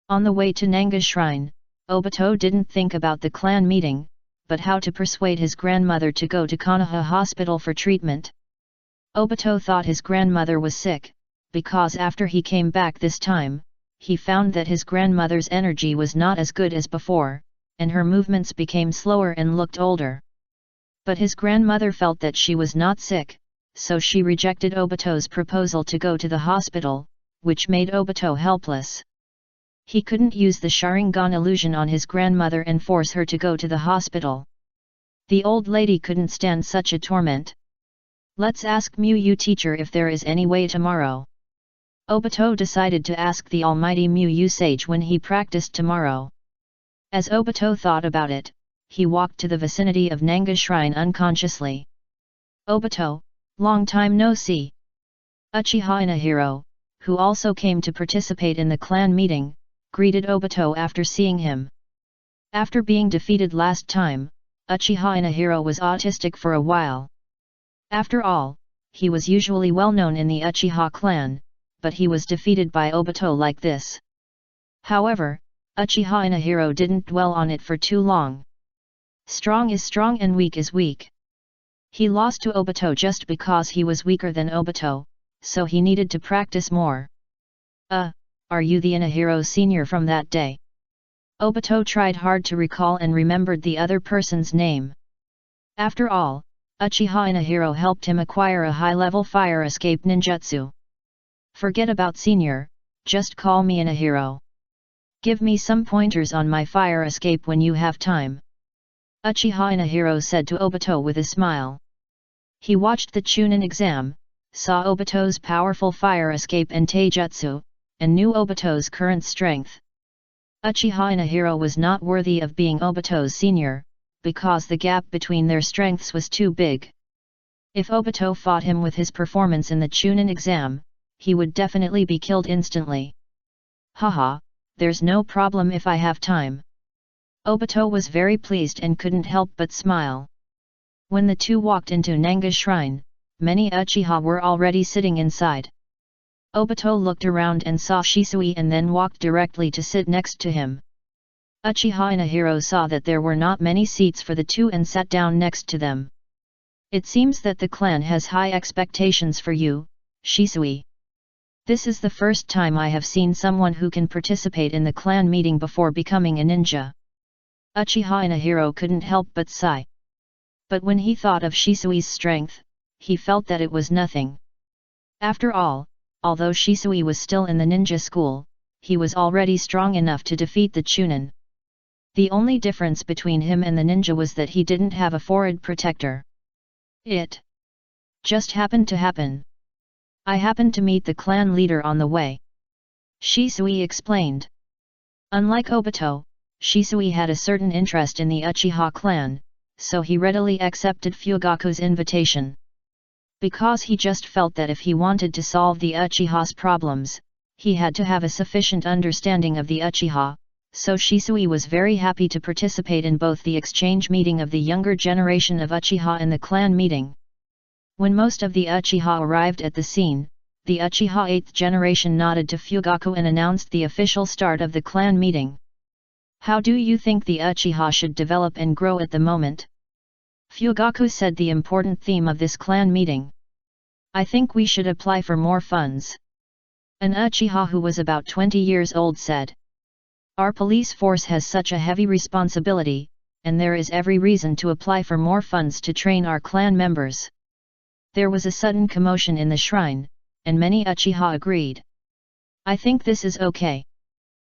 On the way to Nanga shrine, Obito didn't think about the clan meeting, but how to persuade his grandmother to go to Konoha hospital for treatment. Obito thought his grandmother was sick, because after he came back this time, he found that his grandmother's energy was not as good as before, and her movements became slower and looked older. But his grandmother felt that she was not sick, so she rejected Obito's proposal to go to the hospital, which made Obito helpless. He couldn't use the Sharingan illusion on his grandmother and force her to go to the hospital. The old lady couldn't stand such a torment. Let's ask Muyu teacher if there is any way tomorrow. Obito decided to ask the almighty Muyu sage when he practiced tomorrow. As Obito thought about it, he walked to the vicinity of Nanga shrine unconsciously. Obito, long time no see. Uchiha Inahiro, who also came to participate in the clan meeting, greeted Obito after seeing him. After being defeated last time, Uchiha Inahiro was autistic for a while. After all, he was usually well known in the Uchiha clan, but he was defeated by Obito like this. However, Uchiha Inahiro didn't dwell on it for too long. Strong is strong and weak is weak. He lost to Obito just because he was weaker than Obito, so he needed to practice more. Are you the Inahiro senior from that day? Obito tried hard to recall and remembered the other person's name. After all, Uchiha Inahiro helped him acquire a high-level fire escape ninjutsu. Forget about senior, just call me Inahiro. Give me some pointers on my fire escape when you have time. Uchiha Inahiro said to Obito with a smile. He watched the Chunin exam, saw Obito's powerful fire escape and taijutsu, and knew Obito's current strength. Uchiha Inahiro was not worthy of being Obito's senior, because the gap between their strengths was too big. If Obito fought him with his performance in the Chunin exam, he would definitely be killed instantly. Haha, there's no problem if I have time. Obito was very pleased and couldn't help but smile. When the two walked into Nanga shrine, many Uchiha were already sitting inside. Obito looked around and saw Shisui and then walked directly to sit next to him. Uchiha Inahiro saw that there were not many seats for the two and sat down next to them. It seems that the clan has high expectations for you, Shisui. This is the first time I have seen someone who can participate in the clan meeting before becoming a ninja. Uchiha Inahiro couldn't help but sigh. But when he thought of Shisui's strength, he felt that it was nothing. After all, although Shisui was still in the ninja school, he was already strong enough to defeat the Chunin. The only difference between him and the ninja was that he didn't have a forehead protector. It just happened to happen. I happened to meet the clan leader on the way. Shisui explained. Unlike Obito, Shisui had a certain interest in the Uchiha clan, so he readily accepted Fugaku's invitation. Because he just felt that if he wanted to solve the Uchiha's problems, he had to have a sufficient understanding of the Uchiha, so Shisui was very happy to participate in both the exchange meeting of the younger generation of Uchiha and the clan meeting. When most of the Uchiha arrived at the scene, the Uchiha 8th generation nodded to Fugaku and announced the official start of the clan meeting. How do you think the Uchiha should develop and grow at the moment? Fugaku said the important theme of this clan meeting. I think we should apply for more funds. An Uchiha who was about 20 years old said. Our police force has such a heavy responsibility, and there is every reason to apply for more funds to train our clan members. There was a sudden commotion in the shrine, and many Uchiha agreed. I think this is okay.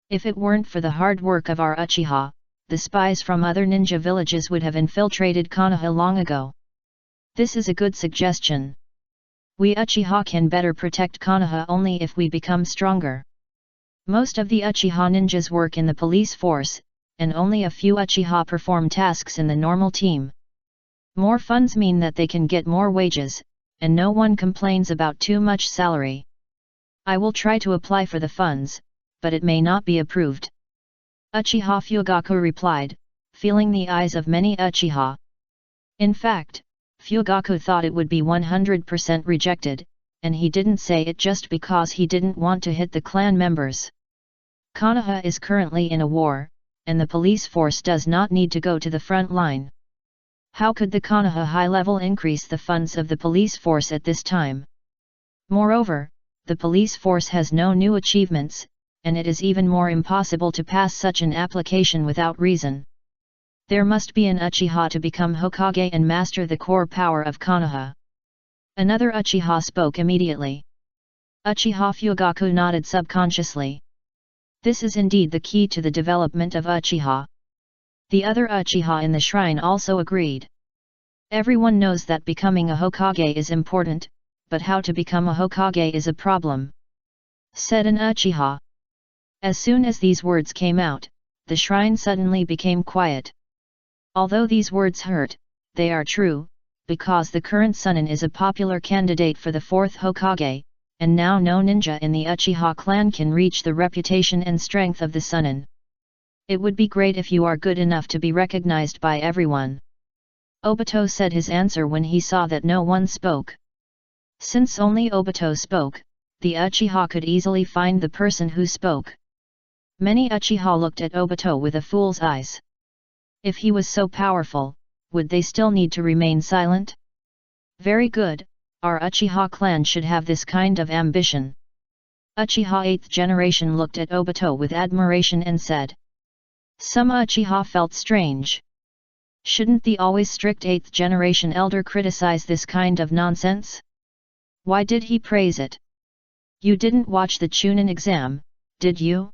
If it weren't for the hard work of our Uchiha, the spies from other ninja villages would have infiltrated Konoha long ago. This is a good suggestion. We Uchiha can better protect Konoha only if we become stronger. Most of the Uchiha ninjas work in the police force, and only a few Uchiha perform tasks in the normal team. More funds mean that they can get more wages, and no one complains about too much salary. I will try to apply for the funds, but it may not be approved. Uchiha Fugaku replied, feeling the eyes of many Uchiha. In fact, Fugaku thought it would be 100% rejected, and he didn't say it just because he didn't want to hit the clan members. Konoha is currently in a war, and the police force does not need to go to the front line. How could the Konoha high level increase the funds of the police force at this time? Moreover, the police force has no new achievements, and it is even more impossible to pass such an application without reason. There must be an Uchiha to become Hokage and master the core power of Konoha. Another Uchiha spoke immediately. Uchiha Fugaku nodded subconsciously. This is indeed the key to the development of Uchiha. The other Uchiha in the shrine also agreed. Everyone knows that becoming a Hokage is important, but how to become a Hokage is a problem, said an Uchiha. As soon as these words came out, the shrine suddenly became quiet. Although these words hurt, they are true, because the current Sunin is a popular candidate for the 4th Hokage, and now no ninja in the Uchiha clan can reach the reputation and strength of the Sunin. It would be great if you are good enough to be recognized by everyone. Obito said his answer when he saw that no one spoke. Since only Obito spoke, the Uchiha could easily find the person who spoke. Many Uchiha looked at Obito with a fool's eyes. If he was so powerful, would they still need to remain silent? Very good, our Uchiha clan should have this kind of ambition. Uchiha 8th generation looked at Obito with admiration and said. Some Uchiha felt strange. Shouldn't the always strict 8th generation elder criticize this kind of nonsense? Why did he praise it? You didn't watch the Chunin exam, did you?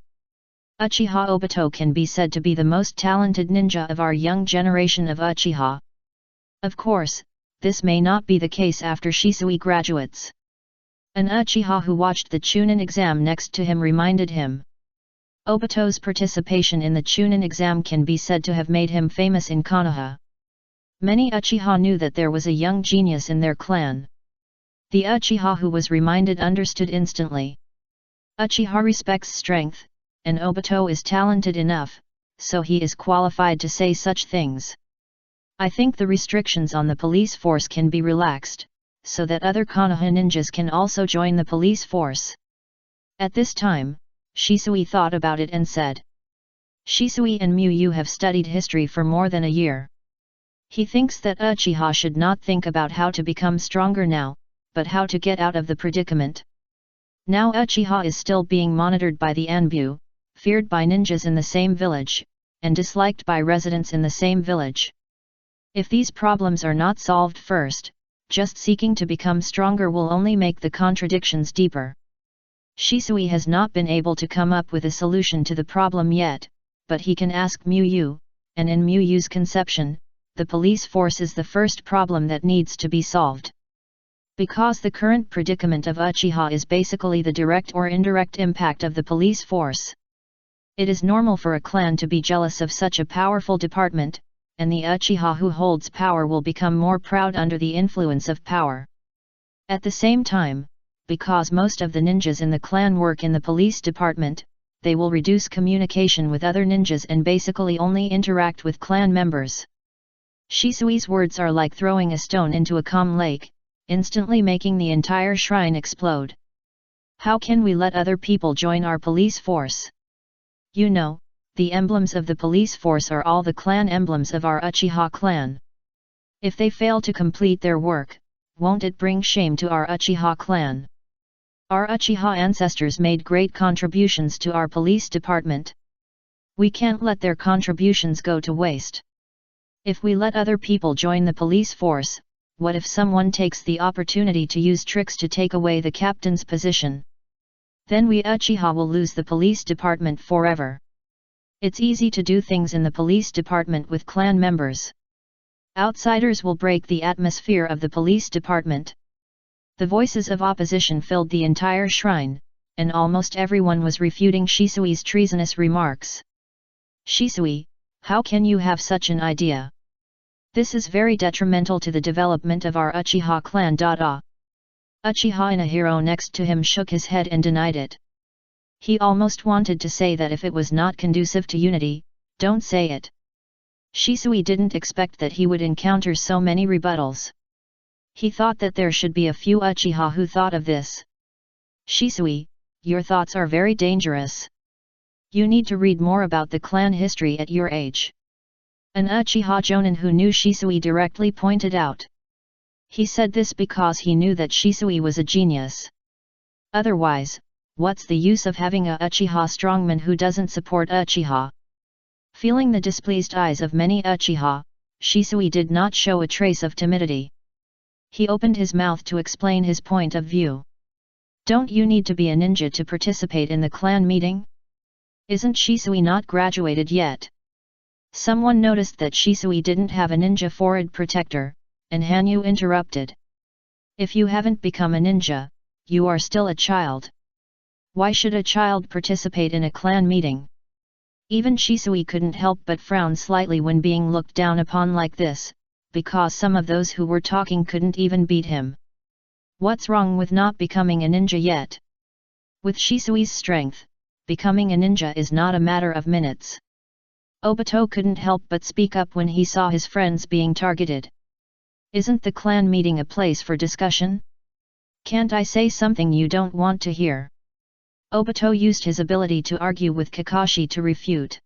Uchiha Obito can be said to be the most talented ninja of our young generation of Uchiha. Of course, this may not be the case after Shisui graduates. An Uchiha who watched the Chunin exam next to him reminded him. Obito's participation in the Chunin exam can be said to have made him famous in Konoha. Many Uchiha knew that there was a young genius in their clan. The Uchiha who was reminded understood instantly. Uchiha respects strength, and Obito is talented enough, so he is qualified to say such things. I think the restrictions on the police force can be relaxed, so that other Konoha ninjas can also join the police force. At this time, Shisui thought about it and said. Shisui and Muyu have studied history for more than a year. He thinks that Uchiha should not think about how to become stronger now, but how to get out of the predicament. Now Uchiha is still being monitored by the Anbu, feared by ninjas in the same village, and disliked by residents in the same village. If these problems are not solved first, just seeking to become stronger will only make the contradictions deeper. Shisui has not been able to come up with a solution to the problem yet, but he can ask Muyu, and in Muyu's conception, the police force is the first problem that needs to be solved. Because the current predicament of Uchiha is basically the direct or indirect impact of the police force. It is normal for a clan to be jealous of such a powerful department, and the Uchiha who holds power will become more proud under the influence of power. At the same time, because most of the ninjas in the clan work in the police department, they will reduce communication with other ninjas and basically only interact with clan members. Shisui's words are like throwing a stone into a calm lake, instantly making the entire shrine explode. How can we let other people join our police force? You know, the emblems of the police force are all the clan emblems of our Uchiha clan. If they fail to complete their work, won't it bring shame to our Uchiha clan? Our Uchiha ancestors made great contributions to our police department. We can't let their contributions go to waste. If we let other people join the police force, what if someone takes the opportunity to use tricks to take away the captain's position? Then we Uchiha will lose the police department forever. It's easy to do things in the police department with clan members. Outsiders will break the atmosphere of the police department. The voices of opposition filled the entire shrine, and almost everyone was refuting Shisui's treasonous remarks. Shisui, how can you have such an idea? This is very detrimental to the development of our Uchiha clan. Uchiha Inahiro next to him shook his head and denied it. He almost wanted to say that if it was not conducive to unity, don't say it. Shisui didn't expect that he would encounter so many rebuttals. He thought that there should be a few Uchiha who thought of this. Shisui, your thoughts are very dangerous. You need to read more about the clan history at your age. An Uchiha Jonin who knew Shisui directly pointed out. He said this because he knew that Shisui was a genius. Otherwise, what's the use of having a Uchiha strongman who doesn't support Uchiha? Feeling the displeased eyes of many Uchiha, Shisui did not show a trace of timidity. He opened his mouth to explain his point of view. Don't you need to be a ninja to participate in the clan meeting? Isn't Shisui not graduated yet? Someone noticed that Shisui didn't have a ninja forehead protector, and Hanyu interrupted. If you haven't become a ninja, you are still a child. Why should a child participate in a clan meeting? Even Shisui couldn't help but frown slightly when being looked down upon like this, because some of those who were talking couldn't even beat him. What's wrong with not becoming a ninja yet? With Shisui's strength, becoming a ninja is not a matter of minutes. Obito couldn't help but speak up when he saw his friends being targeted. Isn't the clan meeting a place for discussion? Can't I say something you don't want to hear? Obito used his ability to argue with Kakashi to refute.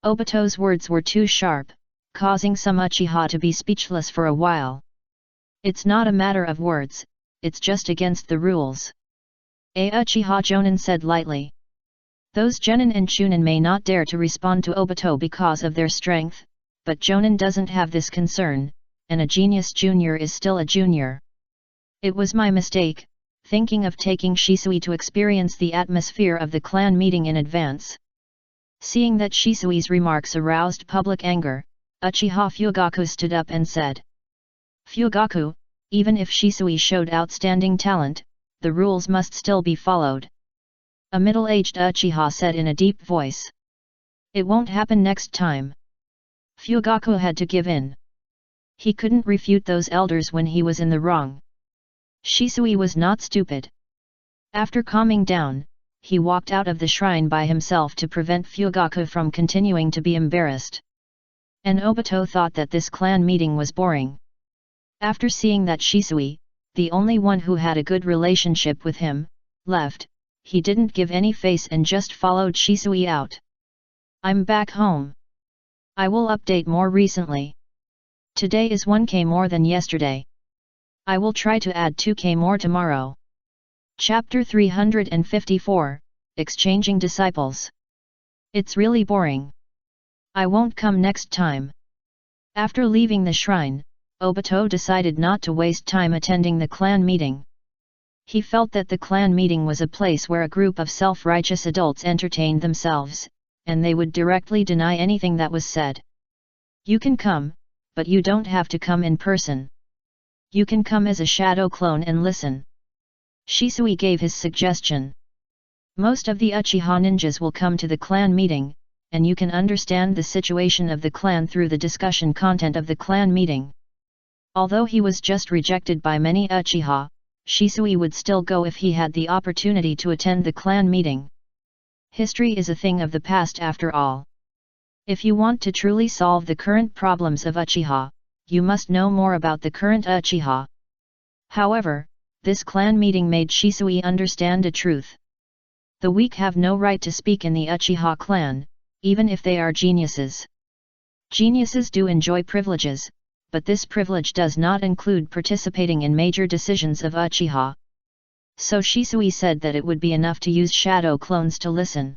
Obito's words were too sharp, causing some Uchiha to be speechless for a while. It's not a matter of words, it's just against the rules. A Uchiha Jonin said lightly. Those Genin and Chunin may not dare to respond to Obito because of their strength, but Jonin doesn't have this concern, and a genius junior is still a junior. It was my mistake, thinking of taking Shisui to experience the atmosphere of the clan meeting in advance. Seeing that Shisui's remarks aroused public anger, Uchiha Fugaku stood up and said. Fugaku, even if Shisui showed outstanding talent, the rules must still be followed. A middle-aged Uchiha said in a deep voice. It won't happen next time. Fugaku had to give in. He couldn't refute those elders when he was in the wrong. Shisui was not stupid. After calming down, he walked out of the shrine by himself to prevent Fugaku from continuing to be embarrassed. And Obito thought that this clan meeting was boring. After seeing that Shisui, the only one who had a good relationship with him, left, he didn't give any face and just followed Shisui out. I'm back home. I will update more recently. Today is 1K more than yesterday. I will try to add 2K more tomorrow. Chapter 354, Exchanging Disciples. It's really boring. I won't come next time. After leaving the shrine, Obito decided not to waste time attending the clan meeting. He felt that the clan meeting was a place where a group of self-righteous adults entertained themselves, and they would directly deny anything that was said. You can come, but you don't have to come in person. You can come as a shadow clone and listen. Shisui gave his suggestion. Most of the Uchiha ninjas will come to the clan meeting, and you can understand the situation of the clan through the discussion content of the clan meeting. Although he was just rejected by many Uchiha, Shisui would still go if he had the opportunity to attend the clan meeting. History is a thing of the past after all. If you want to truly solve the current problems of Uchiha, you must know more about the current Uchiha. However, this clan meeting made Shisui understand a truth. The weak have no right to speak in the Uchiha clan, even if they are geniuses. Geniuses do enjoy privileges, but this privilege does not include participating in major decisions of Uchiha. So Shisui said that it would be enough to use shadow clones to listen.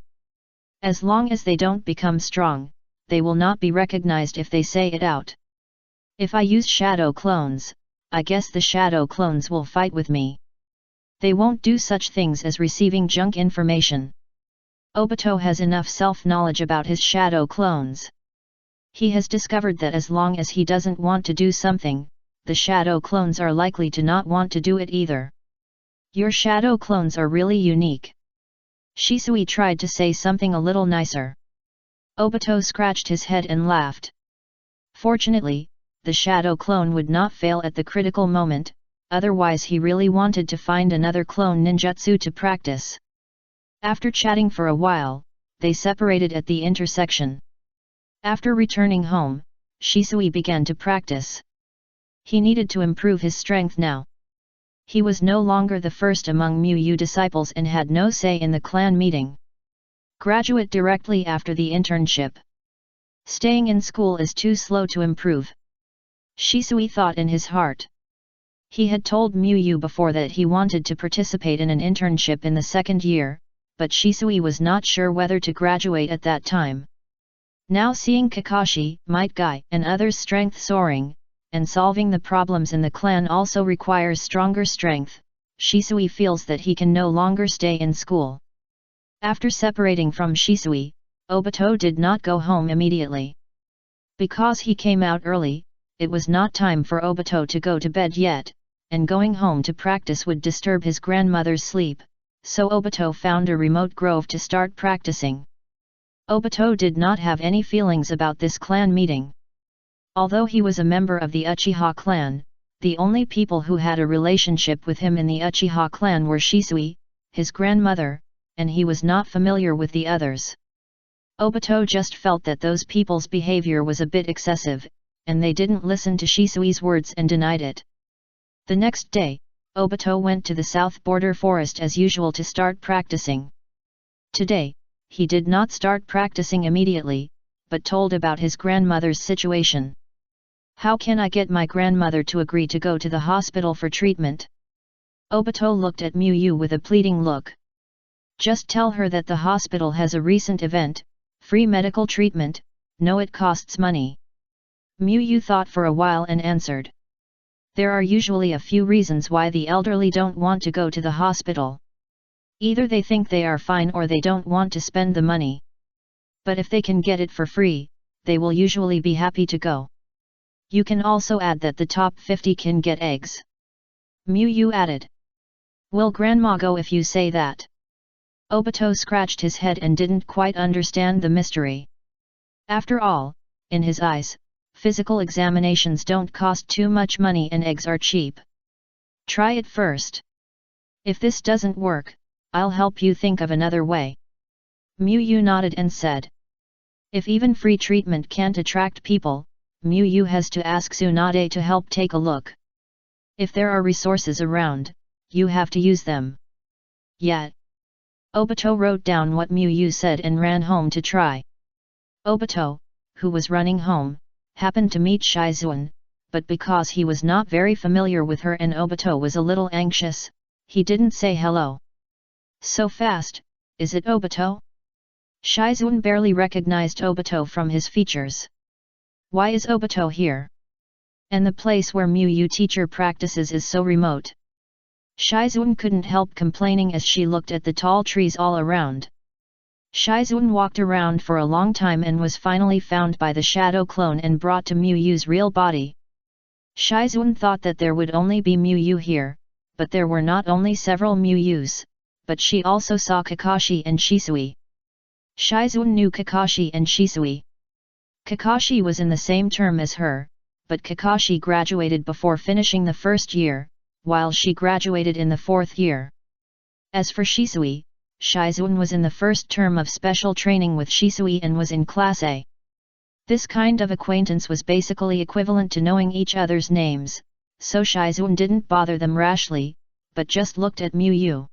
As long as they don't become strong, they will not be recognized if they say it out. If I use shadow clones, I guess the shadow clones will fight with me. They won't do such things as receiving junk information. Obito has enough self-knowledge about his shadow clones. He has discovered that as long as he doesn't want to do something, the shadow clones are likely to not want to do it either. Your shadow clones are really unique. Shisui tried to say something a little nicer. Obito scratched his head and laughed. Fortunately, the shadow clone would not fail at the critical moment, otherwise he really wanted to find another clone ninjutsu to practice. After chatting for a while, they separated at the intersection. After returning home, Shisui began to practice. He needed to improve his strength now. He was no longer the first among Mu disciples and had no say in the clan meeting. Graduate directly after the internship. Staying in school is too slow to improve. Shisui thought in his heart. He had told Mu before that he wanted to participate in an internship in the second year, but Shisui was not sure whether to graduate at that time. Now seeing Kakashi, Might Guy, and others' strength soaring, and solving the problems in the clan also requires stronger strength, Shisui feels that he can no longer stay in school. After separating from Shisui, Obito did not go home immediately. Because he came out early, it was not time for Obito to go to bed yet, and going home to practice would disturb his grandmother's sleep, so Obito found a remote grove to start practicing. Obito did not have any feelings about this clan meeting. Although he was a member of the Uchiha clan, the only people who had a relationship with him in the Uchiha clan were Shisui, his grandmother, and he was not familiar with the others. Obito just felt that those people's behavior was a bit excessive, and they didn't listen to Shisui's words and denied it. The next day, Obito went to the south border forest as usual to start practicing. Today, he did not start practicing immediately, but told about his grandmother's situation. How can I get my grandmother to agree to go to the hospital for treatment? Obito looked at Mu with a pleading look. Just tell her that the hospital has a recent event, free medical treatment, no it costs money. Mu thought for a while and answered. There are usually a few reasons why the elderly don't want to go to the hospital. Either they think they are fine or they don't want to spend the money. But if they can get it for free, they will usually be happy to go. You can also add that the top 50 can get eggs. Mu added. Will Grandma go if you say that? Obito scratched his head and didn't quite understand the mystery. After all, in his eyes, physical examinations don't cost too much money and eggs are cheap. Try it first. If this doesn't work, I'll help you think of another way. Mu nodded and said. If even free treatment can't attract people, Mu has to ask Tsunade to help take a look. If there are resources around, you have to use them. Yet. Obito wrote down what Mu said and ran home to try. Obito, who was running home, happened to meet Shizuan, but because he was not very familiar with her and Obito was a little anxious, he didn't say hello. So fast, is it Obito? Shizuan barely recognized Obito from his features. Why is Obito here? And the place where Mu teacher practices is so remote. Shizuan couldn't help complaining as she looked at the tall trees all around. Shizuan walked around for a long time and was finally found by the shadow clone and brought to Mu's real body. Shizuan thought that there would only be Mu here, but there were not only several Mu's, but she also saw Kakashi and Shisui. Shizuan knew Kakashi and Shisui. Kakashi was in the same term as her, but Kakashi graduated before finishing the first year, while she graduated in the fourth year. As for Shisui, Shizuan was in the first term of special training with Shisui and was in Class A. This kind of acquaintance was basically equivalent to knowing each other's names, so Shizuan didn't bother them rashly, but just looked at Mu.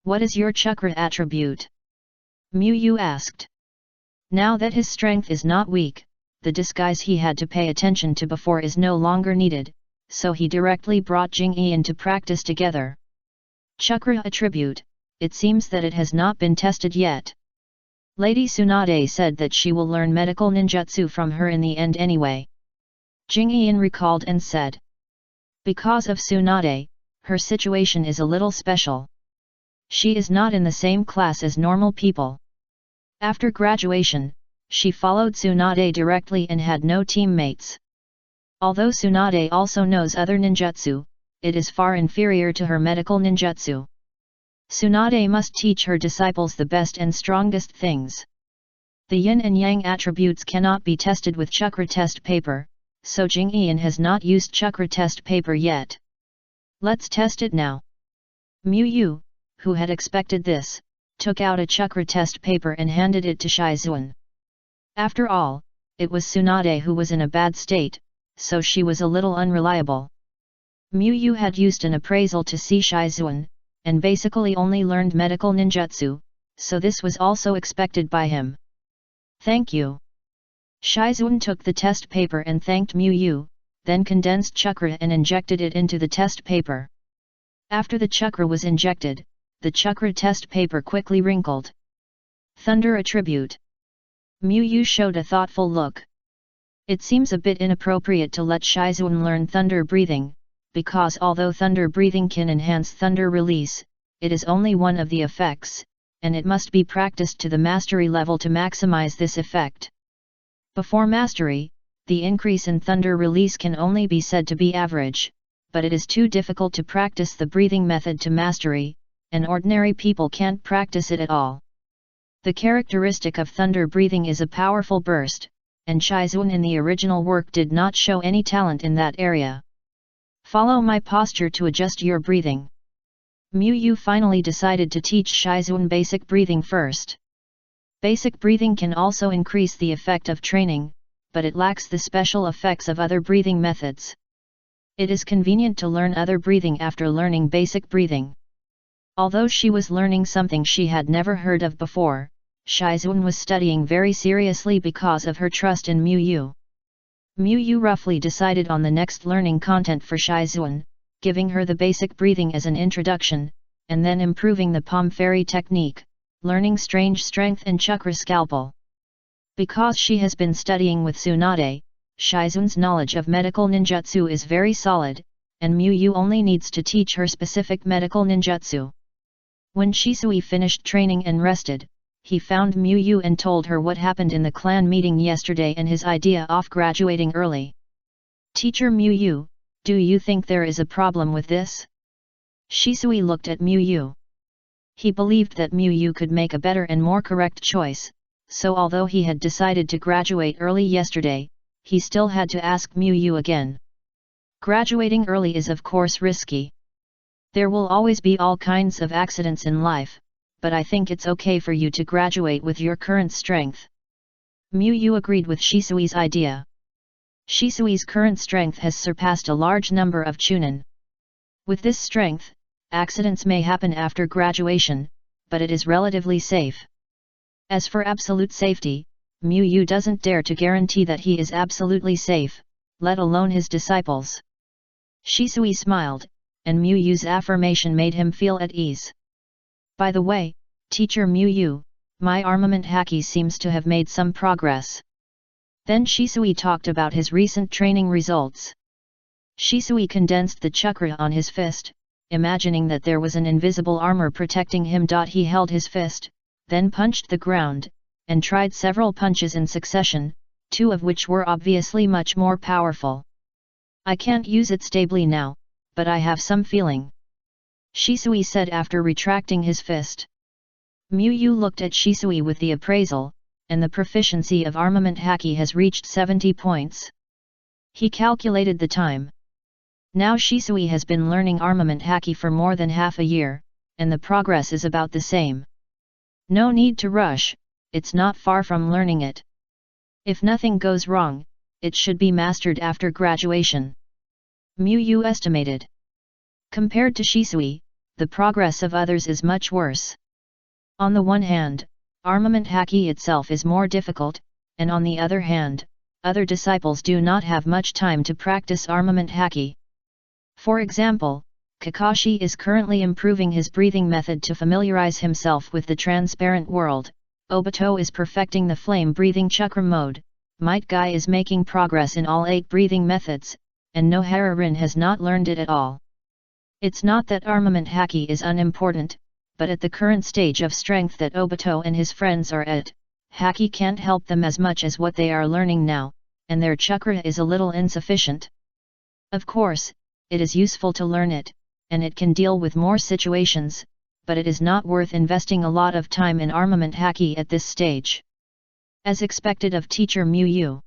What is your chakra attribute? Mu asked. Now that his strength is not weak, the disguise he had to pay attention to before is no longer needed, so he directly brought Jing-yi in to practice together. Chakra attribute, it seems that it has not been tested yet. Lady Tsunade said that she will learn medical ninjutsu from her in the end anyway. Jing-yi recalled and said. Because of Tsunade, her situation is a little special. She is not in the same class as normal people. After graduation, she followed Tsunade directly and had no teammates. Although Tsunade also knows other ninjutsu, it is far inferior to her medical ninjutsu. Tsunade must teach her disciples the best and strongest things. The yin and yang attributes cannot be tested with chakra test paper, so Jingyan has not used chakra test paper yet. Let's test it now. Mu, who had expected this, took out a chakra test paper and handed it to Shizuan. After all, it was Tsunade who was in a bad state, so she was a little unreliable. Mu had used an appraisal to see Shizuan, and basically only learned medical ninjutsu, so this was also expected by him. Thank you. Shizuan took the test paper and thanked Mu, then condensed chakra and injected it into the test paper. After the chakra was injected, the chakra test paper quickly wrinkled. Thunder attribute. Mu showed a thoughtful look. It seems a bit inappropriate to let Shizuan learn thunder breathing, because although thunder breathing can enhance thunder release, it is only one of the effects, and it must be practiced to the mastery level to maximize this effect. Before mastery, the increase in thunder release can only be said to be average, but it is too difficult to practice the breathing method to mastery, and ordinary people can't practice it at all. The characteristic of thunder breathing is a powerful burst, and Shizuan in the original work did not show any talent in that area. Follow my posture to adjust your breathing. Mu finally decided to teach Shizuan basic breathing first. Basic breathing can also increase the effect of training, but it lacks the special effects of other breathing methods. It is convenient to learn other breathing after learning basic breathing. Although she was learning something she had never heard of before, Shizuan was studying very seriously because of her trust in Mu. Mu roughly decided on the next learning content for Shizuan, giving her the basic breathing as an introduction, and then improving the palm fairy technique, learning strange strength and chakra scalpel. Because she has been studying with Tsunade, Shizuan's knowledge of medical ninjutsu is very solid, and Mu only needs to teach her specific medical ninjutsu. When Shisui finished training and rested, he found Mu and told her what happened in the clan meeting yesterday and his idea of graduating early. Teacher Mu, do you think there is a problem with this? Shisui looked at Mu. He believed that Mu could make a better and more correct choice, so although he had decided to graduate early yesterday, he still had to ask Mu again. Graduating early is of course risky. There will always be all kinds of accidents in life, but I think it's okay for you to graduate with your current strength. Mu agreed with Shisui's idea. Shisui's current strength has surpassed a large number of chunin. With this strength, accidents may happen after graduation, but it is relatively safe. As for absolute safety, Mu doesn't dare to guarantee that he is absolutely safe, let alone his disciples. Shisui smiled, and Mu's affirmation made him feel at ease. By the way, Teacher Mu, my armament haki seems to have made some progress. Then Shisui talked about his recent training results. Shisui condensed the chakra on his fist, imagining that there was an invisible armor protecting him. He held his fist, then punched the ground, and tried several punches in succession, two of which were obviously much more powerful. I can't use it stably now, but I have some feeling. Shisui said after retracting his fist. Mu looked at Shisui with the appraisal, and the proficiency of armament haki has reached 70 points. He calculated the time. Now Shisui has been learning armament haki for more than half a year, and the progress is about the same. No need to rush, it's not far from learning it. If nothing goes wrong, it should be mastered after graduation. Mu estimated. Compared to Shisui, the progress of others is much worse. On the one hand, armament haki itself is more difficult, and on the other hand, other disciples do not have much time to practice armament haki. For example, Kakashi is currently improving his breathing method to familiarize himself with the transparent world, Obito is perfecting the flame breathing chakra mode, Might Guy is making progress in all 8 breathing methods, and Nohara-rin has not learned it at all. It's not that armament haki is unimportant, but at the current stage of strength that Obito and his friends are at, haki can't help them as much as what they are learning now, and their chakra is a little insufficient. Of course, it is useful to learn it, and it can deal with more situations, but it is not worth investing a lot of time in armament haki at this stage. As expected of teacher Muyu.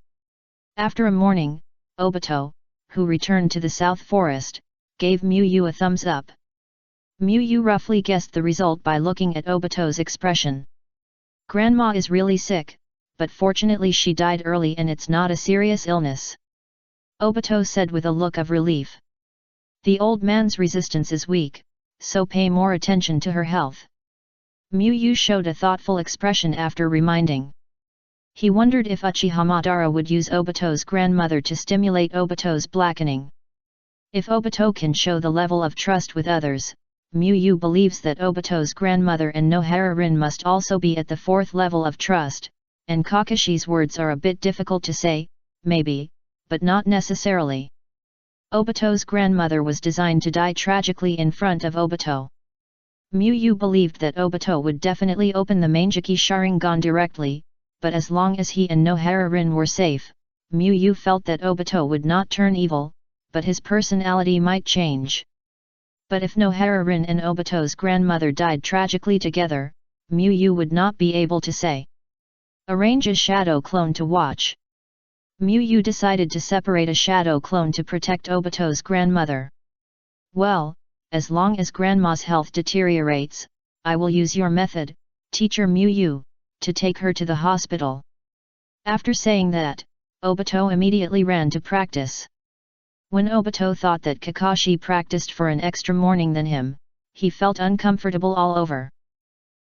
After a morning, Obito, who returned to the South Forest, gave Muyu a thumbs up. Muyu roughly guessed the result by looking at Obito's expression. Grandma is really sick, but fortunately she died early and it's not a serious illness. Obito said with a look of relief. The old man's resistance is weak, so pay more attention to her health. Muyu showed a thoughtful expression after reminding. He wondered if Uchiha Madara would use Obito's grandmother to stimulate Obito's blackening. If Obito can show the level of trust with others, Muyu believes that Obito's grandmother and Nohara-rin must also be at the fourth level of trust, and Kakashi's words are a bit difficult to say, maybe, but not necessarily. Obito's grandmother was designed to die tragically in front of Obito. Muyu believed that Obito would definitely open the Mangeki Sharingan directly, but as long as he and Nohara-rin were safe, Muyu felt that Obito would not turn evil, but his personality might change. But if Nohara-rin and Obito's grandmother died tragically together, Muyu would not be able to say. Arrange a shadow clone to watch. Muyu decided to separate a shadow clone to protect Obito's grandmother. Well, as long as grandma's health deteriorates, I will use your method, teacher Muyu, to take her to the hospital. After saying that, Obito immediately ran to practice. When Obito thought that Kakashi practiced for an extra morning than him, he felt uncomfortable all over.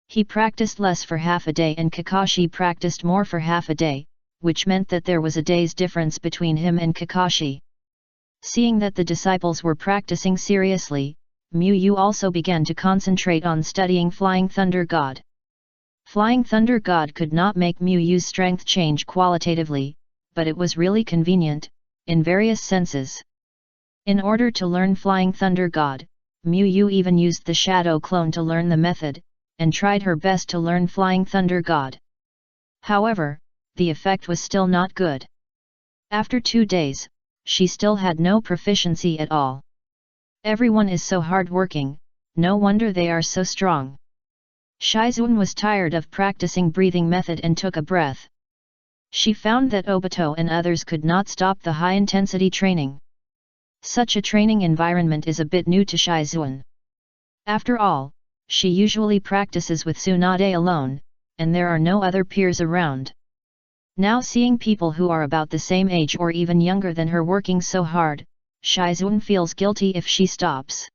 He practiced less for half a day and Kakashi practiced more for half a day, which meant that there was a day's difference between him and Kakashi. Seeing that the disciples were practicing seriously, Muyu also began to concentrate on studying Flying Thunder God. Flying Thunder God could not make Muyu's strength change qualitatively, but it was really convenient, in various senses. In order to learn Flying Thunder God, Muyu even used the Shadow Clone to learn the method, and tried her best to learn Flying Thunder God. However, the effect was still not good. After 2 days, she still had no proficiency at all. Everyone is so hard-working, no wonder they are so strong. Shizuan was tired of practicing breathing method and took a breath. She found that Obito and others could not stop the high-intensity training. Such a training environment is a bit new to Shizuan. After all, she usually practices with Tsunade alone, and there are no other peers around. Now seeing people who are about the same age or even younger than her working so hard, Shizuan feels guilty if she stops.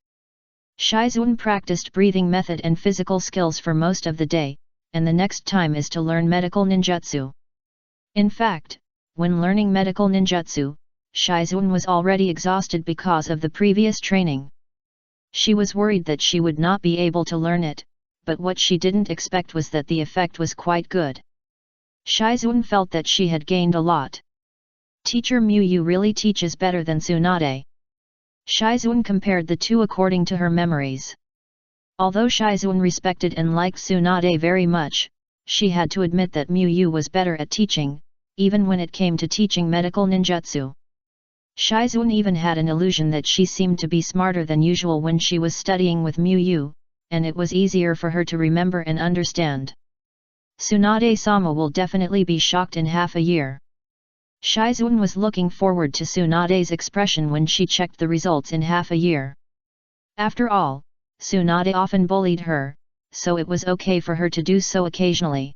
Shizuan practiced breathing method and physical skills for most of the day, and the next time is to learn medical ninjutsu. In fact, when learning medical ninjutsu, Shizuan was already exhausted because of the previous training. She was worried that she would not be able to learn it, but what she didn't expect was that the effect was quite good. Shizuan felt that she had gained a lot. Teacher Muyu really teaches better than Tsunade. Shizuan compared the two according to her memories. Although Shizuan respected and liked Tsunade very much, she had to admit that Muyu was better at teaching, even when it came to teaching medical ninjutsu. Shizuan even had an illusion that she seemed to be smarter than usual when she was studying with Muyu, and it was easier for her to remember and understand. Tsunade-sama will definitely be shocked in half a year. Shizuan was looking forward to Tsunade's expression when she checked the results in half a year. After all, Tsunade often bullied her, so it was okay for her to do so occasionally.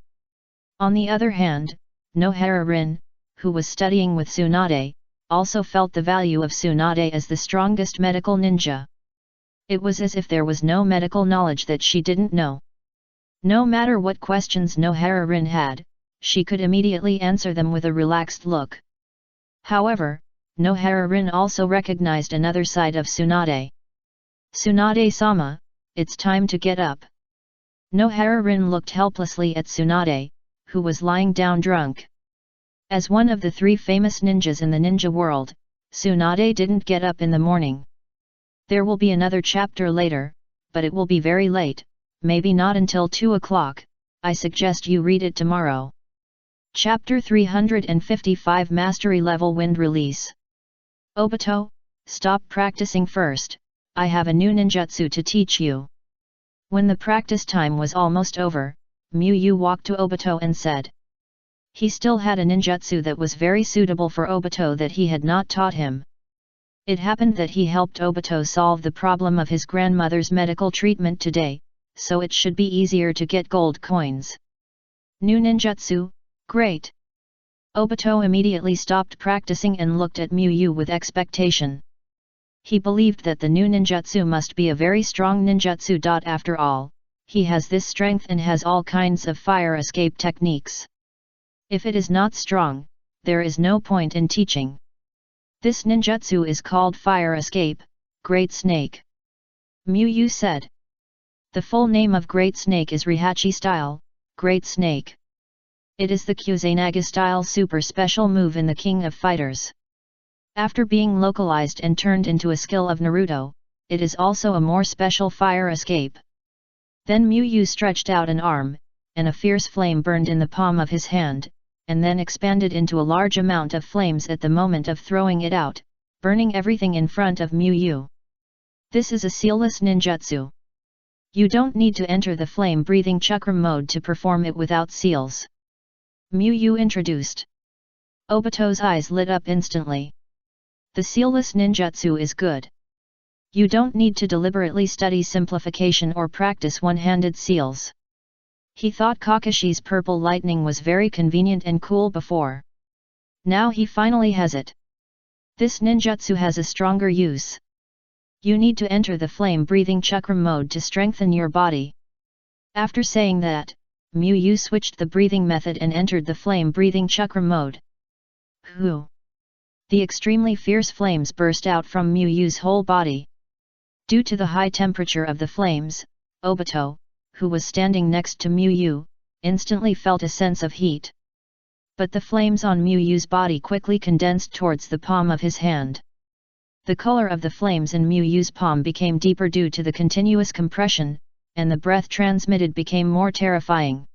On the other hand, Nohara-rin, who was studying with Tsunade, also felt the value of Tsunade as the strongest medical ninja. It was as if there was no medical knowledge that she didn't know. No matter what questions Nohara-rin had, she could immediately answer them with a relaxed look. However, Nohara-rin also recognized another side of Tsunade. Tsunade-sama, it's time to get up. Nohara-rin looked helplessly at Tsunade, who was lying down drunk. As one of the 3 famous ninjas in the ninja world, Tsunade didn't get up in the morning. There will be another chapter later, but it will be very late, maybe not until 2 o'clock, I suggest you read it tomorrow. Chapter 355 Mastery Level Wind Release. Obito, stop practicing first, I have a new ninjutsu to teach you. When the practice time was almost over, Miyu walked to Obito and said. He still had a ninjutsu that was very suitable for Obito that he had not taught him. It happened that he helped Obito solve the problem of his grandmother's medical treatment today, so it should be easier to get gold coins. New ninjutsu, great! Obito immediately stopped practicing and looked at Miyu with expectation. He believed that the new ninjutsu must be a very strong ninjutsu. After all, he has this strength and has all kinds of fire escape techniques. If it is not strong, there is no point in teaching. This ninjutsu is called Fire Escape, Great Snake. Miyu said. The full name of Great Snake is Rihachi Style, Great Snake. It is the Kusanagi style super special move in the King of Fighters. After being localized and turned into a skill of Naruto, it is also a more special fire escape. Then Miyu stretched out an arm, and a fierce flame burned in the palm of his hand, and then expanded into a large amount of flames at the moment of throwing it out, burning everything in front of Miyu. This is a sealless ninjutsu. You don't need to enter the flame-breathing chakra mode to perform it without seals. Miyu introduced. Obito's eyes lit up instantly. The sealless ninjutsu is good. You don't need to deliberately study simplification or practice one-handed seals. He thought Kakashi's purple lightning was very convenient and cool before. Now he finally has it. This ninjutsu has a stronger use. You need to enter the flame-breathing chakra mode to strengthen your body. After saying that, Miyu switched the breathing method and entered the flame-breathing chakra mode. Hoo! The extremely fierce flames burst out from Miyu's whole body. Due to the high temperature of the flames, Obito, who was standing next to Miyu, instantly felt a sense of heat. But the flames on Miyu's body quickly condensed towards the palm of his hand. The color of the flames in Miyu's palm became deeper due to the continuous compression, and the breath transmitted became more terrifying.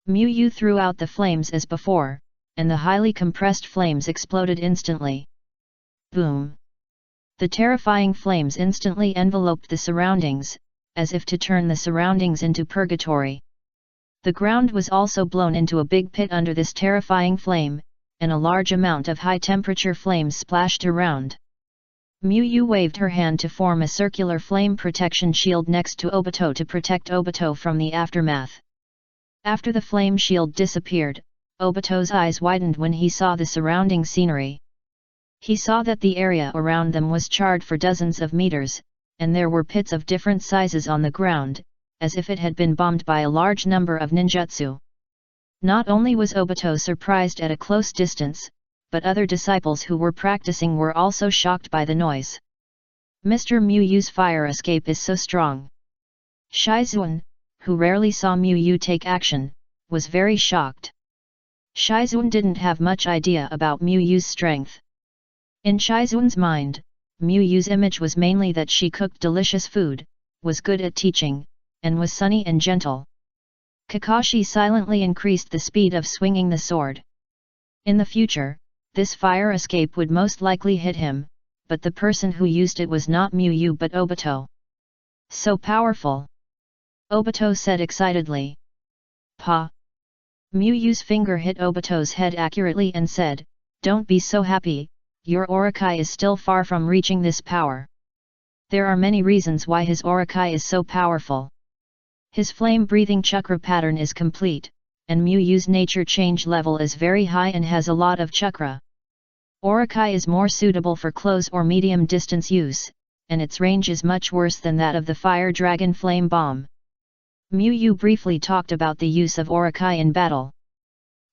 Miyu threw out the flames as before, and the highly compressed flames exploded instantly. Boom! The terrifying flames instantly enveloped the surroundings, as if to turn the surroundings into purgatory. The ground was also blown into a big pit under this terrifying flame, and a large amount of high-temperature flames splashed around. Miyu waved her hand to form a circular flame protection shield next to Obito to protect Obito from the aftermath. After the flame shield disappeared, Obito's eyes widened when he saw the surrounding scenery. He saw that the area around them was charred for dozens of meters, and there were pits of different sizes on the ground, as if it had been bombed by a large number of ninjutsu. Not only was Obito surprised at a close distance, but other disciples who were practicing were also shocked by the noise. Mr. Miyu's fire escape is so strong. Shizuan, who rarely saw Miyu take action, was very shocked. Shizuan didn't have much idea about Miyu's strength. In Shizuan's mind, Miyu's image was mainly that she cooked delicious food, was good at teaching, and was sunny and gentle. Kakashi silently increased the speed of swinging the sword. In the future, this fire escape would most likely hit him, but the person who used it was not Miyu but Obito. So powerful! Obito said excitedly. Pa! Miyu's finger hit Obito's head accurately and said, "Don't be so happy, your Orokai is still far from reaching this power. There are many reasons why his Orokai is so powerful. His flame-breathing chakra pattern is complete, and Miyu's nature change level is very high and has a lot of chakra. Orokai is more suitable for close or medium distance use, and its range is much worse than that of the Fire Dragon Flame Bomb." Miyu briefly talked about the use of Orokai in battle.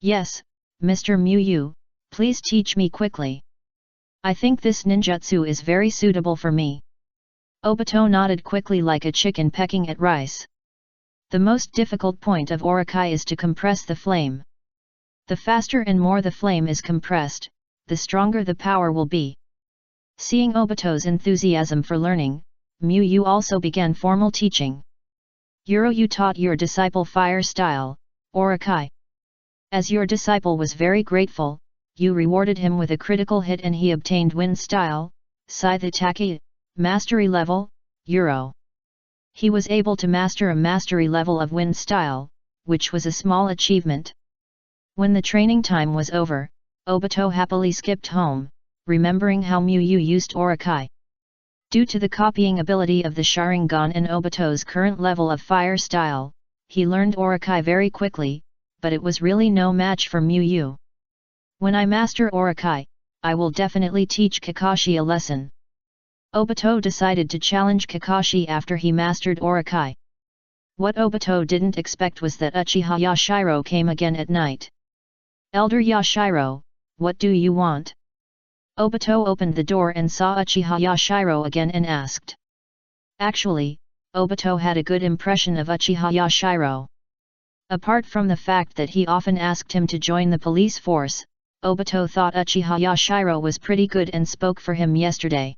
"Yes, Mr. Miyu, please teach me quickly. I think this ninjutsu is very suitable for me." Obito nodded quickly like a chicken pecking at rice. The most difficult point of Orokai is to compress the flame. The faster and more the flame is compressed, the stronger the power will be. Seeing Obito's enthusiasm for learning, Mu also began formal teaching. You taught your disciple fire style, Orakai. As your disciple was very grateful, you rewarded him with a critical hit and he obtained wind style, Scythe Ataki, mastery level, Euro. He was able to master a mastery level of wind style, which was a small achievement. When the training time was over, Obito happily skipped home, remembering how Mu used Orakai. Due to the copying ability of the Sharingan and Obito's current level of fire style, he learned Orakai very quickly, but it was really no match for Mu. When I master Orakai, I will definitely teach Kakashi a lesson. Obito decided to challenge Kakashi after he mastered Orakai. What Obito didn't expect was that Uchiha Yashiro came again at night. Elder Yashiro, what do you want? Obito opened the door and saw Uchiha Yashiro again and asked. Actually, Obito had a good impression of Uchiha Yashiro. Apart from the fact that he often asked him to join the police force, Obito thought Uchiha Yashiro was pretty good and spoke for him yesterday.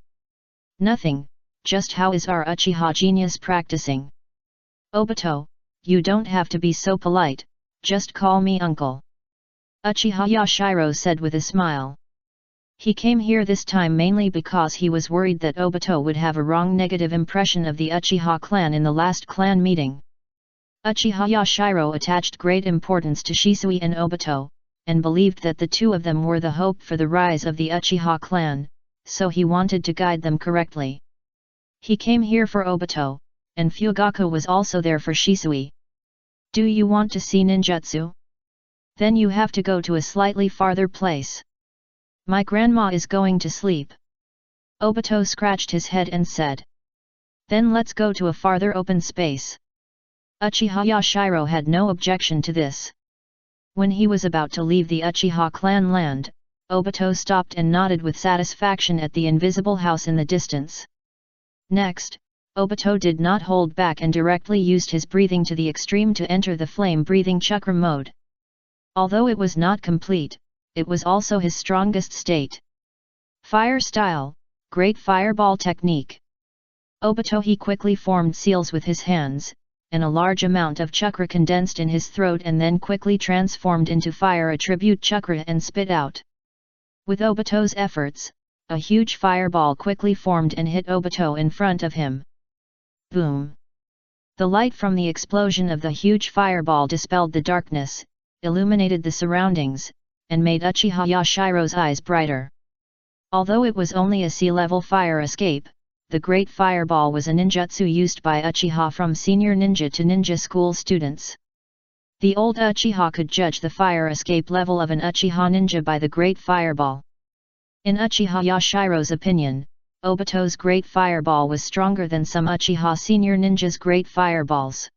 Nothing, just how is our Uchiha genius practicing? Obito, you don't have to be so polite, just call me uncle. Uchiha Yashiro said with a smile. He came here this time mainly because he was worried that Obito would have a wrong negative impression of the Uchiha clan in the last clan meeting. Uchiha Yashiro attached great importance to Shisui and Obito, and believed that the two of them were the hope for the rise of the Uchiha clan, so he wanted to guide them correctly. He came here for Obito, and Fugaku was also there for Shisui. Do you want to see ninjutsu? Then you have to go to a slightly farther place. My grandma is going to sleep. Obito scratched his head and said. Then let's go to a farther open space. Uchiha Yashiro had no objection to this. When he was about to leave the Uchiha clan land, Obito stopped and nodded with satisfaction at the invisible house in the distance. Next, Obito did not hold back and directly used his breathing to the extreme to enter the flame-breathing chakra mode. Although it was not complete, it was also his strongest state. Fire style, great fireball technique. Obito he quickly formed seals with his hands, and a large amount of chakra condensed in his throat and then quickly transformed into fire attribute chakra and spit out. With Obito's efforts, a huge fireball quickly formed and hit Obito in front of him. Boom! The light from the explosion of the huge fireball dispelled the darkness, illuminated the surroundings, and made Uchiha Yashiro's eyes brighter. Although it was only a sea-level fire escape, the Great Fireball was a ninjutsu used by Uchiha from senior ninja to ninja school students. The old Uchiha could judge the fire escape level of an Uchiha ninja by the Great Fireball. In Uchiha Yashiro's opinion, Obito's Great Fireball was stronger than some Uchiha senior ninjas' Great Fireballs.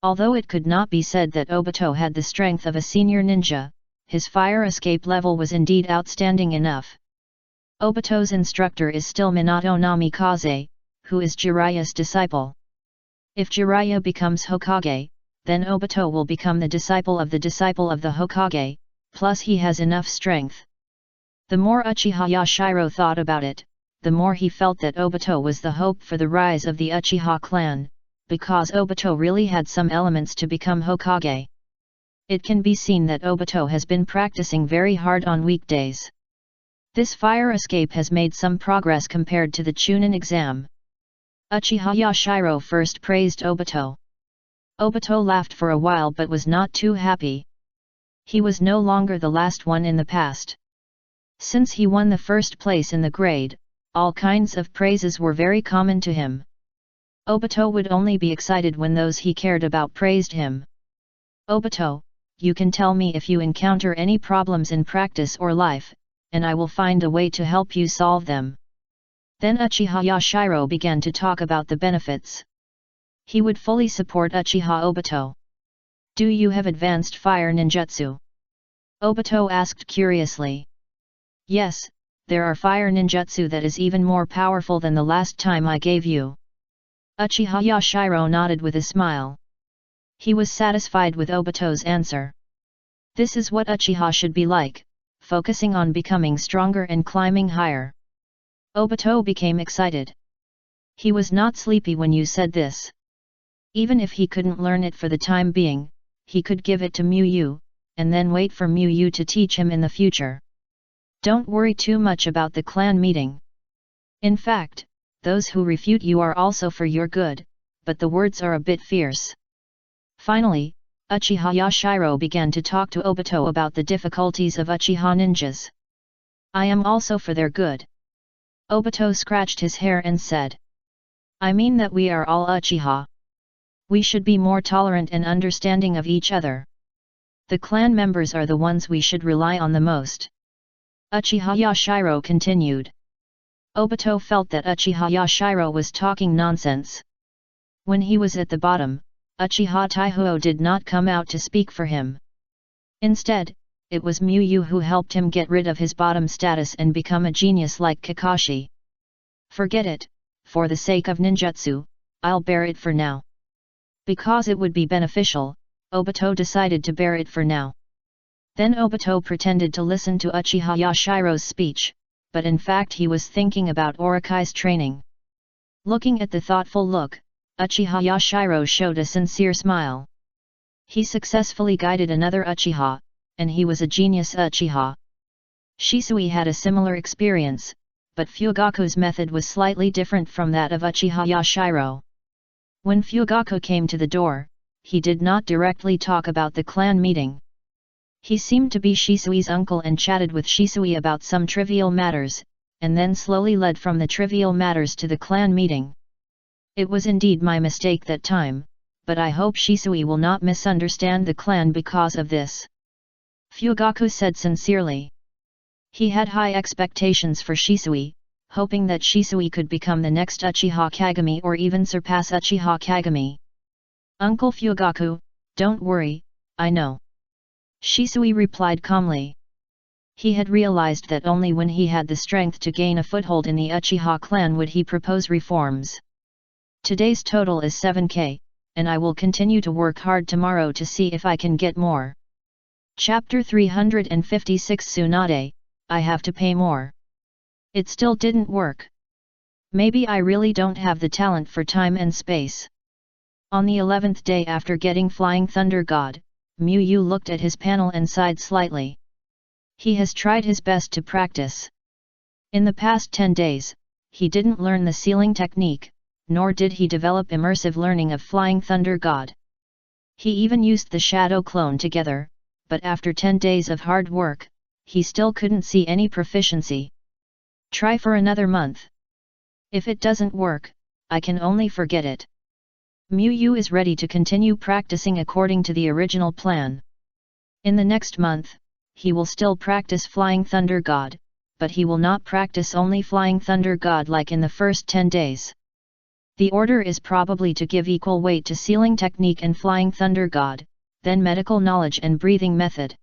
Although it could not be said that Obito had the strength of a senior ninja, his fire escape level was indeed outstanding enough. Obito's instructor is still Minato Namikaze, who is Jiraiya's disciple. If Jiraiya becomes Hokage, then Obito will become the disciple of the Hokage, plus he has enough strength. The more Uchiha Yashiro thought about it, the more he felt that Obito was the hope for the rise of the Uchiha clan, because Obito really had some elements to become Hokage. It can be seen that Obito has been practicing very hard on weekdays. This fire escape has made some progress compared to the Chunin exam. Uchiha Yashiro first praised Obito. Obito laughed for a while but was not too happy. He was no longer the last one in the past. Since he won the first place in the grade, all kinds of praises were very common to him. Obito would only be excited when those he cared about praised him. Obito, you can tell me if you encounter any problems in practice or life, and I will find a way to help you solve them. Then Uchiha Yashiro began to talk about the benefits. He would fully support Uchiha Obito. Do you have advanced fire ninjutsu? Obito asked curiously. Yes, there are fire ninjutsu that is even more powerful than the last time I gave you. Uchiha Yashiro nodded with a smile. He was satisfied with Obito's answer. This is what Uchiha should be like, focusing on becoming stronger and climbing higher. Obito became excited. He was not sleepy when you said this. Even if he couldn't learn it for the time being, he could give it to Miyu, and then wait for Miyu to teach him in the future. Don't worry too much about the clan meeting. In fact, those who refute you are also for your good, but the words are a bit fierce. Finally, Uchiha Yashiro began to talk to Obito about the difficulties of Uchiha ninjas. I am also for their good. Obito scratched his hair and said. I mean that we are all Uchiha. We should be more tolerant and understanding of each other. The clan members are the ones we should rely on the most. Uchiha Yashiro continued. Obito felt that Uchiha Yashiro was talking nonsense. When he was at the bottom, Uchiha Taihuo did not come out to speak for him. Instead, it was Miyu who helped him get rid of his bottom status and become a genius like Kakashi. Forget it, for the sake of ninjutsu, I'll bear it for now. Because it would be beneficial, Obito decided to bear it for now. Then Obito pretended to listen to Uchiha Yashiro's speech, but in fact he was thinking about Orikai's training. Looking at the thoughtful look, Uchiha Yashiro showed a sincere smile. He successfully guided another Uchiha, and he was a genius Uchiha. Shisui had a similar experience, but Fugaku's method was slightly different from that of Uchiha Yashiro. When Fugaku came to the door, he did not directly talk about the clan meeting. He seemed to be Shisui's uncle and chatted with Shisui about some trivial matters, and then slowly led from the trivial matters to the clan meeting. It was indeed my mistake that time, but I hope Shisui will not misunderstand the clan because of this. Fugaku said sincerely. He had high expectations for Shisui, hoping that Shisui could become the next Uchiha Kagami or even surpass Uchiha Kagami. Uncle Fugaku, don't worry, I know. Shisui replied calmly. He had realized that only when he had the strength to gain a foothold in the Uchiha clan would he propose reforms. Today's total is 7k, and I will continue to work hard tomorrow to see if I can get more. Chapter 356 Tsunade, I have to pay more. It still didn't work. Maybe I really don't have the talent for time and space. On the 11th day after getting Flying Thunder God, Miyu looked at his panel and sighed slightly. He has tried his best to practice. In the past 10 days, he didn't learn the sealing technique, nor did he develop immersive learning of Flying Thunder God. He even used the shadow clone together, but after 10 days of hard work, he still couldn't see any proficiency. Try for another month. If it doesn't work, I can only forget it. Miyu is ready to continue practicing according to the original plan. In the next month, he will still practice Flying Thunder God, but he will not practice only Flying Thunder God like in the first 10 days. The order is probably to give equal weight to sealing technique and Flying Thunder God, then medical knowledge and breathing method.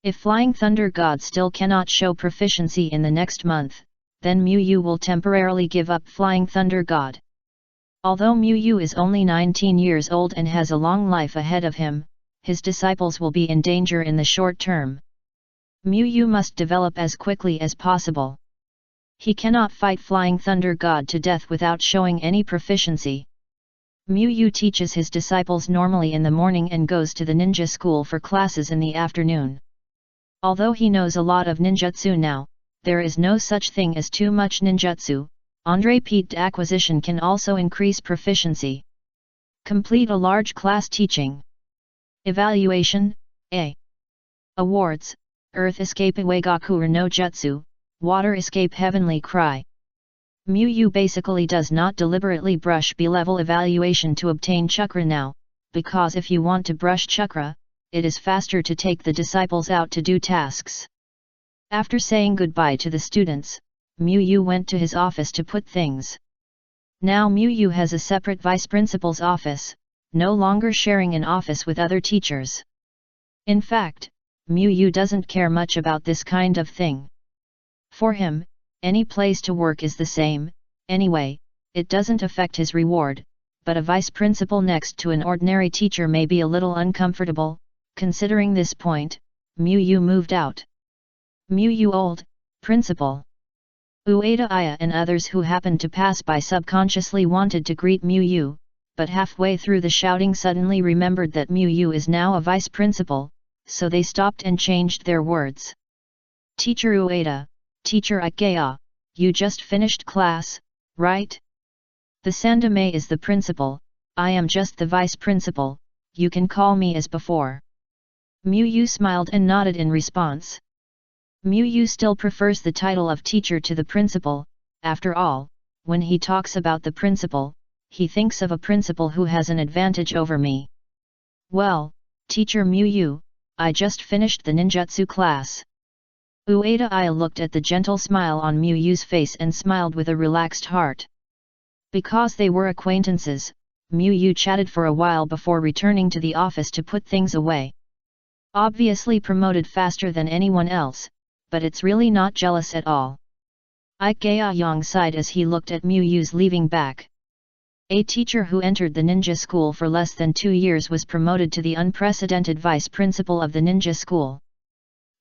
If Flying Thunder God still cannot show proficiency in the next month, then Miyu will temporarily give up Flying Thunder God. Although Miyu is only 19 years old and has a long life ahead of him, his disciples will be in danger in the short term. Miyu must develop as quickly as possible. He cannot fight Flying Thunder God to death without showing any proficiency. Miyu teaches his disciples normally in the morning and goes to the ninja school for classes in the afternoon. Although he knows a lot of ninjutsu now, there is no such thing as too much ninjutsu. Repeat acquisition can also increase proficiency. Complete a large class teaching. Evaluation, A. Awards, Earth Escape Iwagaku no Jutsu, Water Escape Heavenly Cry. Miyu basically does not deliberately brush B-level evaluation to obtain chakra now, because if you want to brush chakra, it is faster to take the disciples out to do tasks. After saying goodbye to the students, Miyu went to his office to put things. Now Miyu has a separate vice principal's office, no longer sharing an office with other teachers. In fact, Miyu doesn't care much about this kind of thing. For him, any place to work is the same, anyway, it doesn't affect his reward, but a vice principal next to an ordinary teacher may be a little uncomfortable. Considering this point, Miyu moved out. Miyu old, principal. Ueda Aya and others who happened to pass by subconsciously wanted to greet Mu, but halfway through the shouting suddenly remembered that Mu is now a vice principal, so they stopped and changed their words. Teacher Ueda, Teacher Ikea, you just finished class, right? The Sandame is the principal, I am just the vice principal, you can call me as before. Mu smiled and nodded in response. Mu still prefers the title of teacher to the principal. After all, when he talks about the principal, he thinks of a principal who has an advantage over me. Well, Teacher Mu, I just finished the ninjutsu class. Ueda Aya looked at the gentle smile on Mu's face and smiled with a relaxed heart. Because they were acquaintances, Mu chatted for a while before returning to the office to put things away. Obviously promoted faster than anyone else, but it's really not jealous at all. Ikea sighed as he looked at Mu's leaving back. A teacher who entered the ninja school for less than 2 years was promoted to the unprecedented vice principal of the ninja school.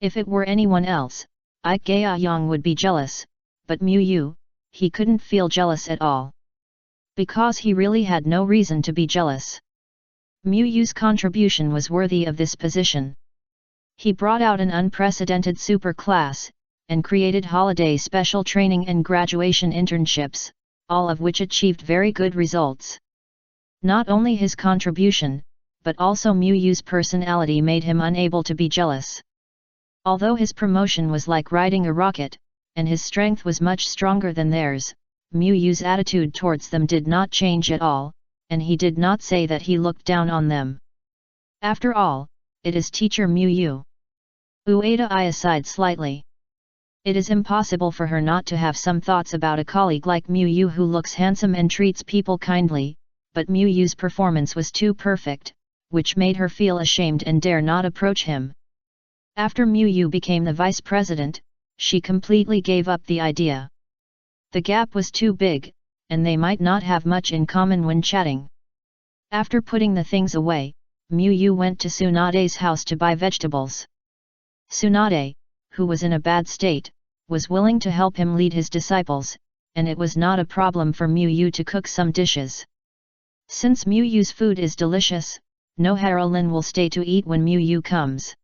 If it were anyone else, Ikea would be jealous, but Mu, he couldn't feel jealous at all. Because he really had no reason to be jealous. Mu's contribution was worthy of this position. He brought out an unprecedented super class, and created holiday special training and graduation internships, all of which achieved very good results. Not only his contribution, but also Mu's personality made him unable to be jealous. Although his promotion was like riding a rocket, and his strength was much stronger than theirs, Mu's attitude towards them did not change at all, and he did not say that he looked down on them. After all, it is Teacher Mu. Ueda Aya sighed slightly. It is impossible for her not to have some thoughts about a colleague like Mu who looks handsome and treats people kindly, but Mu's performance was too perfect, which made her feel ashamed and dare not approach him. After Mu became the vice president, she completely gave up the idea. The gap was too big, and they might not have much in common when chatting. After putting the things away, Mu went to Tsunade's house to buy vegetables. Tsunade, who was in a bad state, was willing to help him lead his disciples, and it was not a problem for Mu to cook some dishes. Since Mu's food is delicious, Noharolin will stay to eat when Mu comes.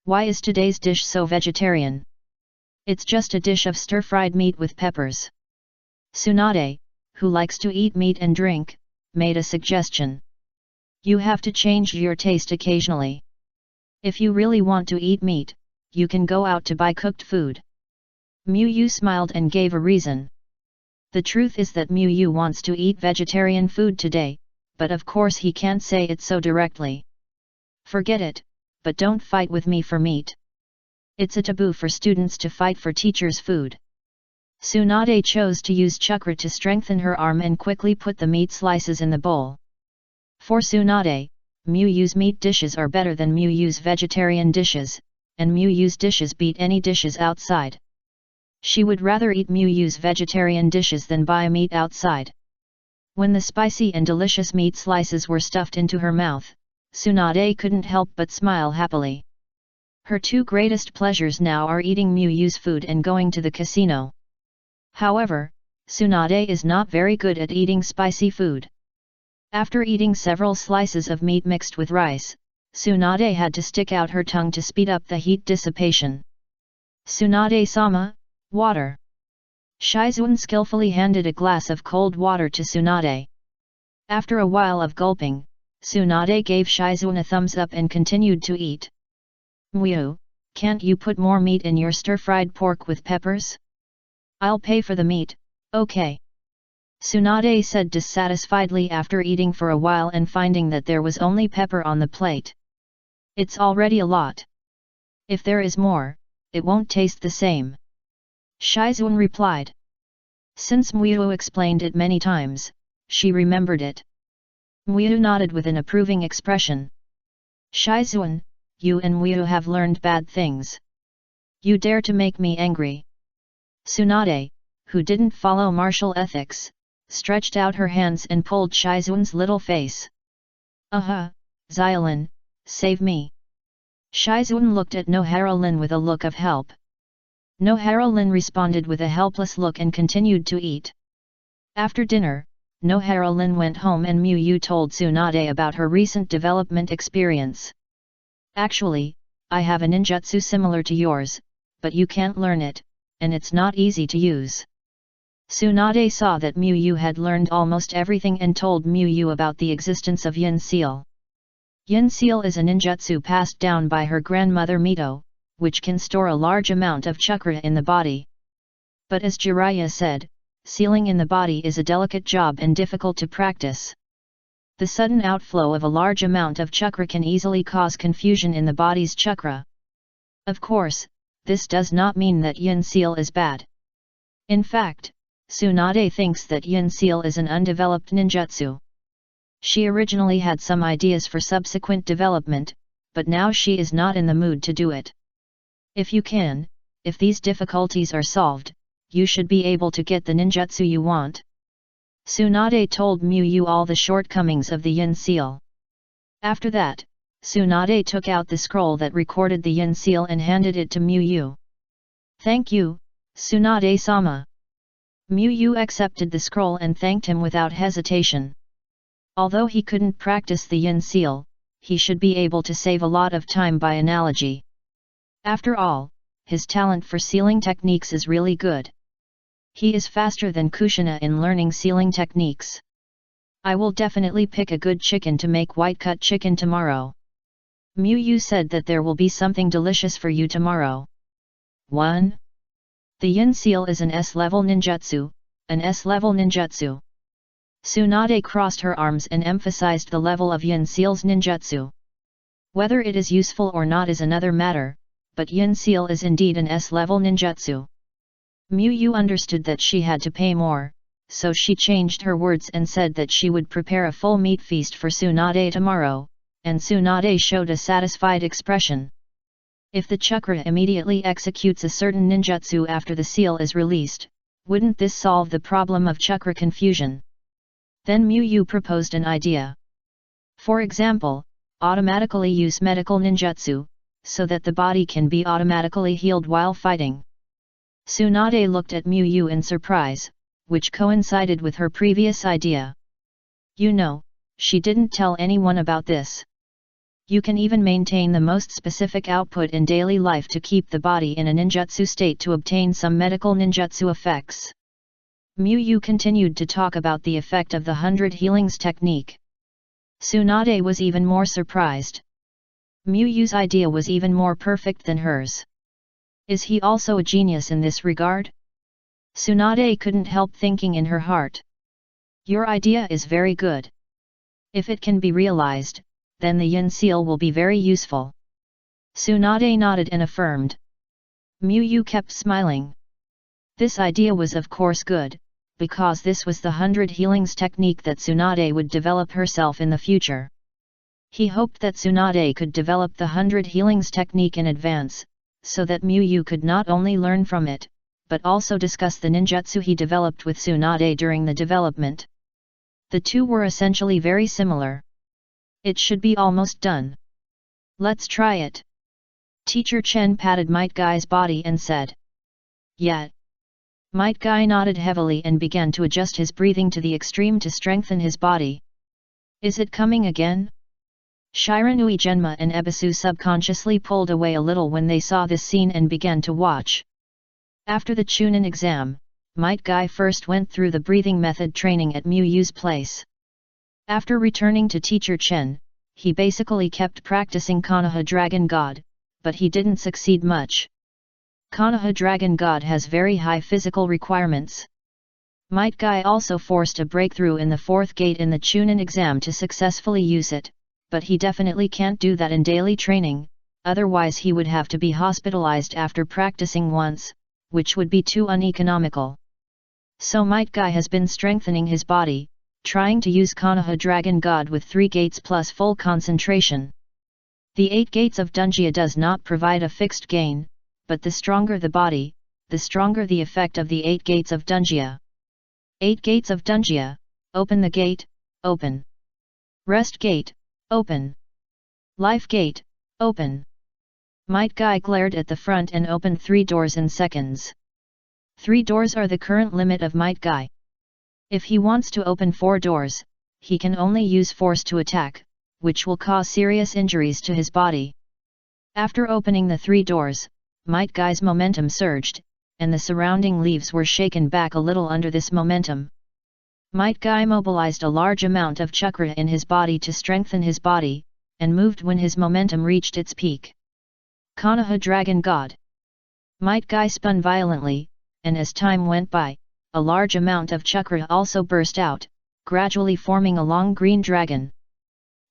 Why is today's dish so vegetarian? It's just a dish of stir-fried meat with peppers. Tsunade, who likes to eat meat and drink, made a suggestion. You have to change your taste occasionally. If you really want to eat meat, you can go out to buy cooked food. Mu smiled and gave a reason. The truth is that Mu wants to eat vegetarian food today, but of course he can't say it so directly. Forget it, but don't fight with me for meat. It's a taboo for students to fight for teachers' food. Tsunade chose to use chakra to strengthen her arm and quickly put the meat slices in the bowl. For Tsunade, Mu's meat dishes are better than Mu's vegetarian dishes, and Mu's dishes beat any dishes outside. She would rather eat Mu's vegetarian dishes than buy meat outside. When the spicy and delicious meat slices were stuffed into her mouth, Tsunade couldn't help but smile happily. Her two greatest pleasures now are eating Mu's food and going to the casino. However, Tsunade is not very good at eating spicy food. After eating several slices of meat mixed with rice, Tsunade had to stick out her tongue to speed up the heat dissipation. Tsunade-sama, water. Shizuan skillfully handed a glass of cold water to Tsunade. After a while of gulping, Tsunade gave Shizuan a thumbs up and continued to eat. Mu, can't you put more meat in your stir-fried pork with peppers? I'll pay for the meat, okay. Tsunade said dissatisfiedly after eating for a while and finding that there was only pepper on the plate. It's already a lot. If there is more, it won't taste the same. Shizuan replied. Since Mu explained it many times, she remembered it. Mu nodded with an approving expression. Shizuan, you and Mu have learned bad things. You dare to make me angry. Tsunade, who didn't follow martial ethics, stretched out her hands and pulled Shizuan's little face. Xiaolin, save me. Shizuan looked at Noharolin with a look of help. Nohara-Lin responded with a helpless look and continued to eat. After dinner, Nohara-Lin went home and Miyu told Tsunade about her recent development experience. Actually, I have a ninjutsu similar to yours, but you can't learn it, and it's not easy to use. Tsunade saw that Miyu had learned almost everything and told Miyu about the existence of Yin Seal. Yin Seal is a ninjutsu passed down by her grandmother Mito, which can store a large amount of chakra in the body. But as Jiraiya said, sealing in the body is a delicate job and difficult to practice. The sudden outflow of a large amount of chakra can easily cause confusion in the body's chakra. Of course, this does not mean that Yin Seal is bad. In fact, Tsunade thinks that Yin Seal is an undeveloped ninjutsu. She originally had some ideas for subsequent development, but now she is not in the mood to do it. If these difficulties are solved, you should be able to get the ninjutsu you want. Tsunade told Miyu all the shortcomings of the Yin Seal. After that, Tsunade took out the scroll that recorded the Yin Seal and handed it to Miyu. Thank you, Tsunade-sama. Miyu accepted the scroll and thanked him without hesitation. Although he couldn't practice the Yin Seal, he should be able to save a lot of time by analogy. After all, his talent for sealing techniques is really good. He is faster than Kushina in learning sealing techniques. I will definitely pick a good chicken to make white-cut chicken tomorrow. Miyu said that there will be something delicious for you tomorrow. 1. The Yin Seal is an S-level ninjutsu, an S-level ninjutsu. Tsunade crossed her arms and emphasized the level of Yin Seal's ninjutsu. Whether it is useful or not is another matter, but Yin Seal is indeed an S-level ninjutsu. Miyu understood that she had to pay more, so she changed her words and said that she would prepare a full meat feast for Tsunade tomorrow, and Tsunade showed a satisfied expression. If the chakra immediately executes a certain ninjutsu after the seal is released, wouldn't this solve the problem of chakra confusion? Then Miyu proposed an idea. For example, automatically use medical ninjutsu, so that the body can be automatically healed while fighting. Tsunade looked at Miyu in surprise, which coincided with her previous idea. You know, she didn't tell anyone about this. You can even maintain the most specific output in daily life to keep the body in a ninjutsu state to obtain some medical ninjutsu effects. Miyu continued to talk about the effect of the 100 healings technique. Tsunade was even more surprised. Miyu's idea was even more perfect than hers. Is he also a genius in this regard? Tsunade couldn't help thinking in her heart. Your idea is very good. If it can be realized, then the Yin Seal will be very useful. Tsunade nodded and affirmed. Miyu kept smiling. This idea was of course good, because this was the 100 healings technique that Tsunade would develop herself in the future. He hoped that Tsunade could develop the 100 healings technique in advance, so that Miyu could not only learn from it, but also discuss the ninjutsu he developed with Tsunade during the development. The two were essentially very similar. It should be almost done. Let's try it. Teacher Chen patted Might Guy's body and said. Yeah. Might Guy nodded heavily and began to adjust his breathing to the extreme to strengthen his body. Is it coming again? Shiranui Genma and Ebisu subconsciously pulled away a little when they saw this scene and began to watch. After the Chunin exam, Might Guy first went through the breathing method training at Miyu's place. After returning to Teacher Chen, he basically kept practicing Konoha Dragon God, but he didn't succeed much. Konoha Dragon God has very high physical requirements. Might Guy also forced a breakthrough in the fourth gate in the Chunin exam to successfully use it, but he definitely can't do that in daily training, otherwise he would have to be hospitalized after practicing once, which would be too uneconomical. So Might Guy has been strengthening his body, trying to use Konoha Dragon God with 3 gates plus full concentration. The 8 gates of Dunjia does not provide a fixed gain, but the stronger the body, the stronger the effect of the 8 gates of Dunjia. 8 gates of Dunjia, open the gate, open. Rest gate, open. Life gate, open. Might Guy glared at the front and opened 3 doors in seconds. 3 doors are the current limit of Might Guy. If he wants to open 4 doors, he can only use force to attack, which will cause serious injuries to his body. After opening the 3 doors, Might Guy's momentum surged, and the surrounding leaves were shaken back a little under this momentum. Might Guy mobilized a large amount of chakra in his body to strengthen his body, and moved when his momentum reached its peak. Konoha Dragon God. Might Guy spun violently, and as time went by, a large amount of chakra also burst out, gradually forming a long green dragon.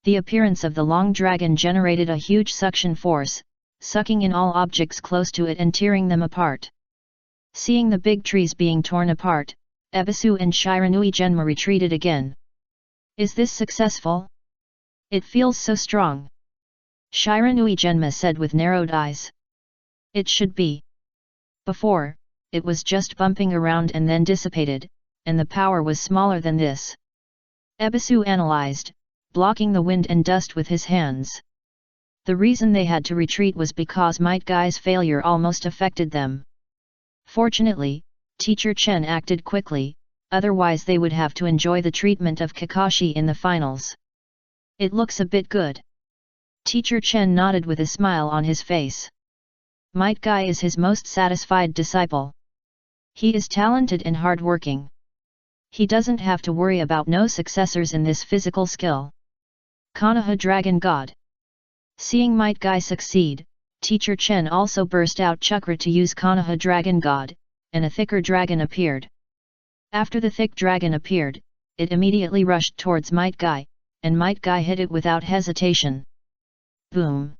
The appearance of the long dragon generated a huge suction force, sucking in all objects close to it and tearing them apart. Seeing the big trees being torn apart, Ebisu and Shiranui Genma retreated again. Is this successful? It feels so strong. Shiranui Genma said with narrowed eyes. It should be. Before, it was just bumping around and then dissipated, and the power was smaller than this. Ebisu analyzed, blocking the wind and dust with his hands. The reason they had to retreat was because Might Guy's failure almost affected them. Fortunately, Teacher Chen acted quickly, otherwise they would have to enjoy the treatment of Kakashi in the finals. It looks a bit good. Teacher Chen nodded with a smile on his face. Might Guy is his most satisfied disciple. He is talented and hard-working. He doesn't have to worry about no successors in this physical skill. Konoha Dragon God. Seeing Might Guy succeed, Teacher Chen also burst out chakra to use Konoha Dragon God, and a thicker dragon appeared. After the thick dragon appeared, it immediately rushed towards Might Guy, and Might Guy hit it without hesitation. Boom!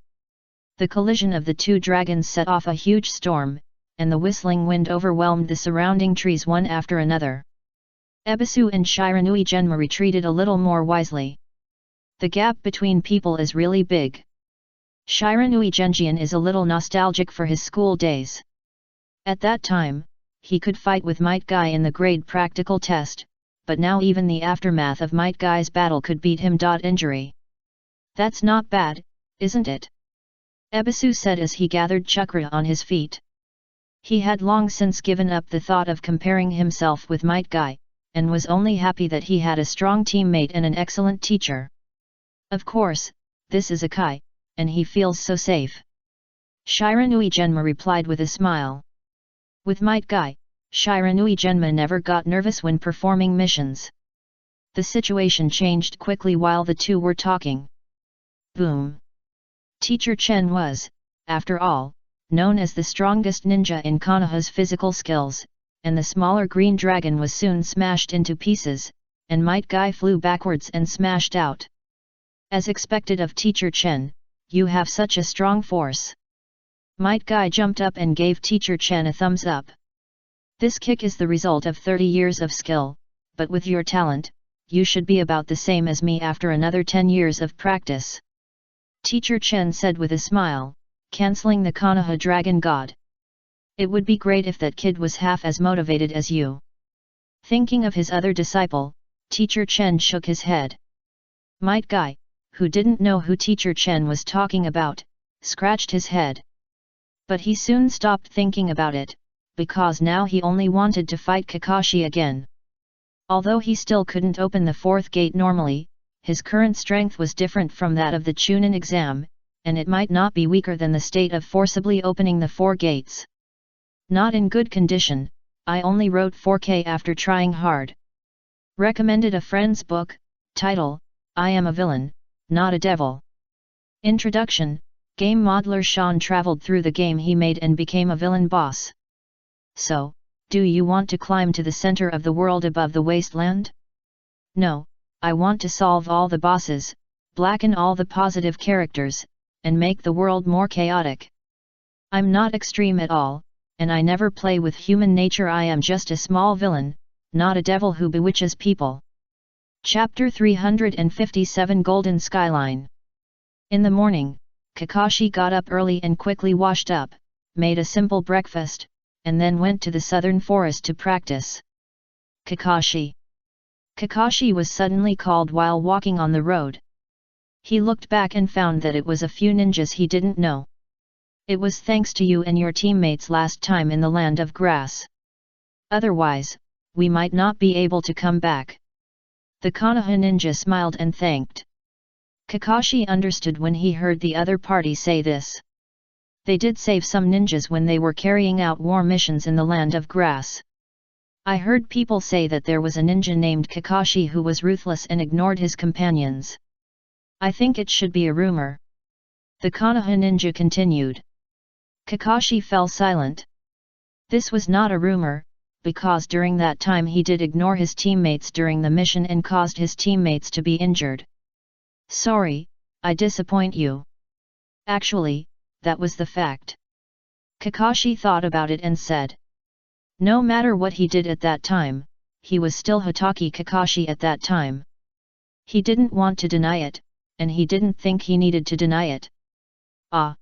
The collision of the 2 dragons set off a huge storm, and the whistling wind overwhelmed the surrounding trees one after another. Ebisu and Shiranui Genma retreated a little more wisely. The gap between people is really big. Shiranui Genjian is a little nostalgic for his school days. At that time, he could fight with Might Guy in the grade practical test, but now even the aftermath of Might Guy's battle could beat him. Injury. That's not bad, isn't it? Ebisu said as he gathered chakra on his feet. He had long since given up the thought of comparing himself with Might Guy, and was only happy that he had a strong teammate and an excellent teacher. Of course, this is a Kai, and he feels so safe. Shiranui Genma replied with a smile. With Might Guy, Shiranui Genma never got nervous when performing missions. The situation changed quickly while the two were talking. Boom! Teacher Chen was, after all, known as the strongest ninja in Konoha's physical skills, and the smaller green dragon was soon smashed into pieces, and Might Guy flew backwards and smashed out. As expected of Teacher Chen, you have such a strong force. Might Guy jumped up and gave Teacher Chen a thumbs up. This kick is the result of 30 years of skill, but with your talent, you should be about the same as me after another 10 years of practice. Teacher Chen said with a smile, cancelling the Konoha Dragon God. It would be great if that kid was half as motivated as you. Thinking of his other disciple, Teacher Chen shook his head. Might Guy, who didn't know who Teacher Chen was talking about, scratched his head. But he soon stopped thinking about it, because now he only wanted to fight Kakashi again. Although he still couldn't open the 4th gate normally, his current strength was different from that of the Chunin exam, and it might not be weaker than the state of forcibly opening the 4 gates. Not in good condition, I only wrote 4K after trying hard. Recommended a friend's book, title, I Am a Villain, Not a Devil. Introduction, game modeler Sean traveled through the game he made and became a villain boss. So, do you want to climb to the center of the world above the wasteland? No, I want to solve all the bosses, blacken all the positive characters, and make the world more chaotic. I'm not extreme at all, and I never play with human nature. I am just a small villain, not a devil who bewitches people. Chapter 357 Golden Skyline. In the morning, Kakashi got up early and quickly washed up, made a simple breakfast, and then went to the southern forest to practice. Kakashi. Kakashi was suddenly called while walking on the road. He looked back and found that it was a few ninjas he didn't know. It was thanks to you and your teammates last time in the land of grass. Otherwise, we might not be able to come back. The Konoha ninja smiled and thanked. Kakashi understood when he heard the other party say this. They did save some ninjas when they were carrying out war missions in the land of grass. I heard people say that there was a ninja named Kakashi who was ruthless and ignored his companions. I think it should be a rumor. The Konoha ninja continued. Kakashi fell silent. This was not a rumor, because during that time he did ignore his teammates during the mission and caused his teammates to be injured. Sorry, I disappoint you. Actually, that was the fact. Kakashi thought about it and said. No matter what he did at that time, he was still Hatake Kakashi at that time. He didn't want to deny it, and he didn't think he needed to deny it. Ah!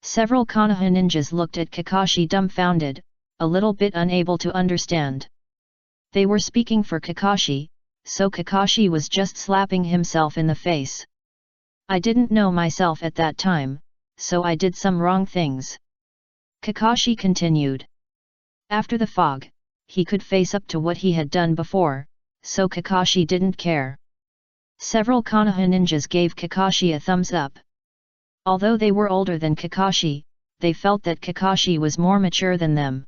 Several Konoha ninjas looked at Kakashi dumbfounded, a little bit unable to understand. They were speaking for Kakashi, so Kakashi was just slapping himself in the face. I didn't know myself at that time, so I did some wrong things. Kakashi continued. After the fog, he could face up to what he had done before, so Kakashi didn't care. Several Konoha ninjas gave Kakashi a thumbs up. Although they were older than Kakashi, they felt that Kakashi was more mature than them.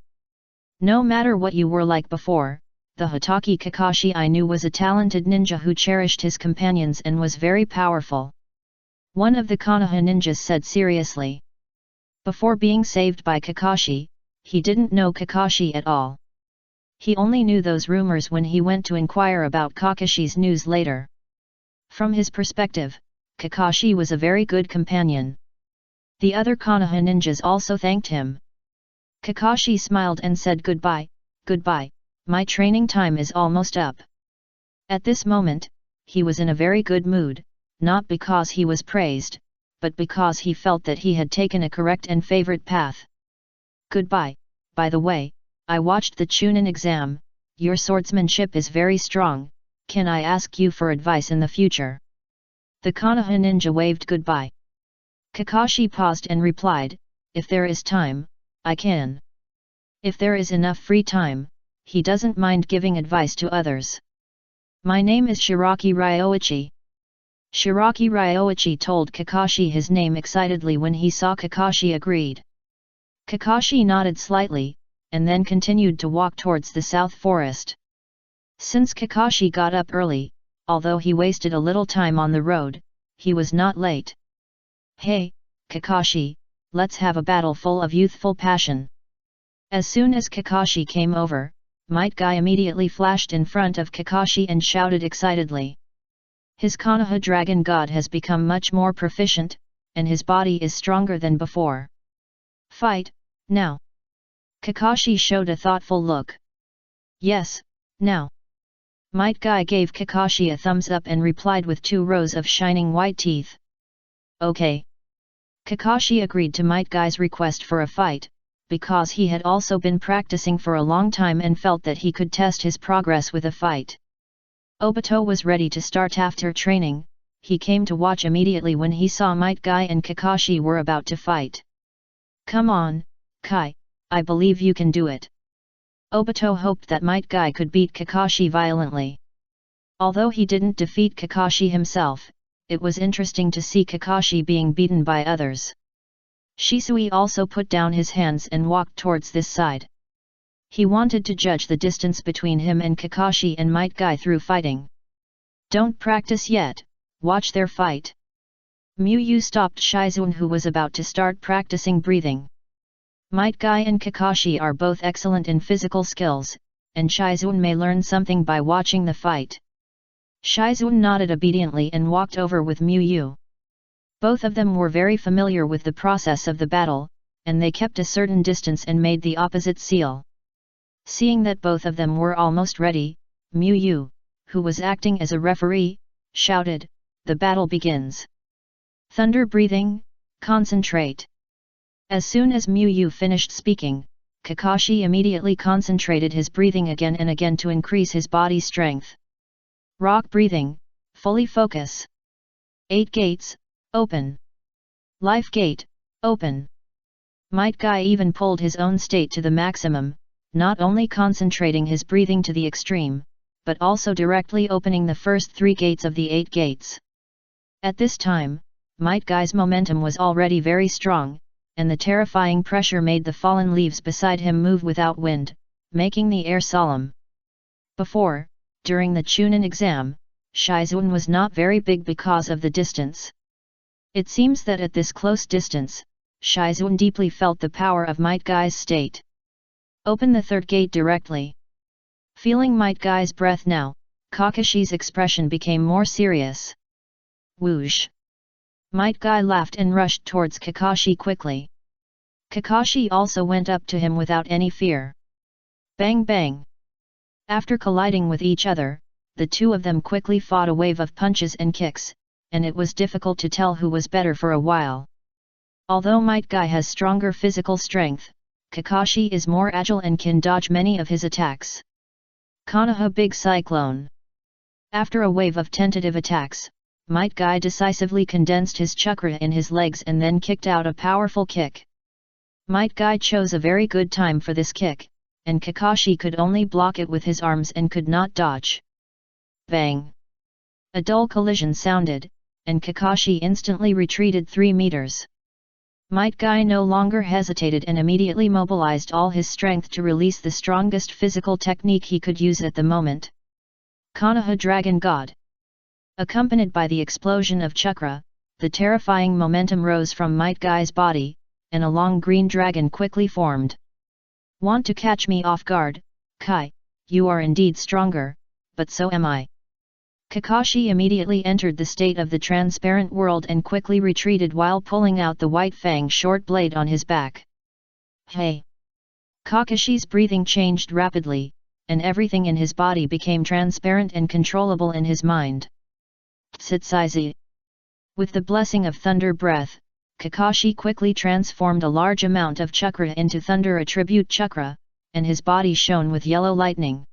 No matter what you were like before, the Hatake Kakashi I knew was a talented ninja who cherished his companions and was very powerful. One of the Konoha ninjas said seriously. Before being saved by Kakashi, he didn't know Kakashi at all. He only knew those rumors when he went to inquire about Kakashi's news later. From his perspective, Kakashi was a very good companion. The other Konoha ninjas also thanked him. Kakashi smiled and said goodbye, goodbye, my training time is almost up. At this moment, he was in a very good mood, not because he was praised, but because he felt that he had taken a correct and favorite path. Goodbye, by the way, I watched the Chunin exam, your swordsmanship is very strong, can I ask you for advice in the future? The Konoha ninja waved goodbye. Kakashi paused and replied, if there is time, I can. If there is enough free time, he doesn't mind giving advice to others. My name is Shiraki Ryoichi. Shiraki Ryoichi told Kakashi his name excitedly when he saw Kakashi agreed. Kakashi nodded slightly, and then continued to walk towards the South Forest. Since Kakashi got up early, although he wasted a little time on the road, he was not late. Hey, Kakashi, let's have a battle full of youthful passion. As soon as Kakashi came over, Might Guy immediately flashed in front of Kakashi and shouted excitedly. His Konoha dragon god has become much more proficient, and his body is stronger than before. Fight, now! Kakashi showed a thoughtful look. Yes, now! Might Guy gave Kakashi a thumbs up and replied with 2 rows of shining white teeth. Okay. Kakashi agreed to Might Guy's request for a fight, because he had also been practicing for a long time and felt that he could test his progress with a fight. Obito was ready to start after training, he came to watch immediately when he saw Might Guy and Kakashi were about to fight. Come on, Kai, I believe you can do it. Obito hoped that Might Guy could beat Kakashi violently. Although he didn't defeat Kakashi himself, it was interesting to see Kakashi being beaten by others. Shisui also put down his hands and walked towards this side. He wanted to judge the distance between him and Kakashi and Might Guy through fighting. Don't practice yet, watch their fight. Miyu stopped Shizune who was about to start practicing breathing. Might Guy and Kakashi are both excellent in physical skills, and Shizune may learn something by watching the fight. Shizune nodded obediently and walked over with Miyu. Both of them were very familiar with the process of the battle, and they kept a certain distance and made the opposite seal. Seeing that both of them were almost ready, Miyu, who was acting as a referee, shouted, "The battle begins! Thunder breathing, concentrate!" As soon as Miyu finished speaking, Kakashi immediately concentrated his breathing again and again to increase his body strength. Rock breathing, fully focus. 8 gates, open. Life gate, open. Might Guy even pulled his own state to the maximum, not only concentrating his breathing to the extreme, but also directly opening the first 3 gates of the 8 gates. At this time, Might Guy's momentum was already very strong, and the terrifying pressure made the fallen leaves beside him move without wind, making the air solemn. Before, during the Chunin exam, Shizuan was not very big because of the distance. It seems that at this close distance, Shizuan deeply felt the power of Might Guy's state. Open the 3rd gate directly. Feeling Might Guy's breath now, Kakashi's expression became more serious. Whoosh! Might Guy laughed and rushed towards Kakashi quickly. Kakashi also went up to him without any fear. Bang bang! After colliding with each other, the two of them quickly fought a wave of punches and kicks, and it was difficult to tell who was better for a while. Although Might Guy has stronger physical strength, Kakashi is more agile and can dodge many of his attacks. Konoha Big Cyclone. After a wave of tentative attacks, Might Guy decisively condensed his chakra in his legs and then kicked out a powerful kick. Might Guy chose a very good time for this kick, and Kakashi could only block it with his arms and could not dodge. Bang! A dull collision sounded, and Kakashi instantly retreated 3 meters. Might Guy no longer hesitated and immediately mobilized all his strength to release the strongest physical technique he could use at the moment. Konoha Dragon God. Accompanied by the explosion of chakra, the terrifying momentum rose from Might Guy's body, and a long green dragon quickly formed. Want to catch me off guard, Kai? You are indeed stronger, but so am I. Kakashi immediately entered the state of the transparent world and quickly retreated while pulling out the white fang short blade on his back. Hey! Kakashi's breathing changed rapidly, and everything in his body became transparent and controllable in his mind. Tsitsaizi. With the blessing of thunder breath, Kakashi quickly transformed a large amount of chakra into thunder attribute chakra, and his body shone with yellow lightning.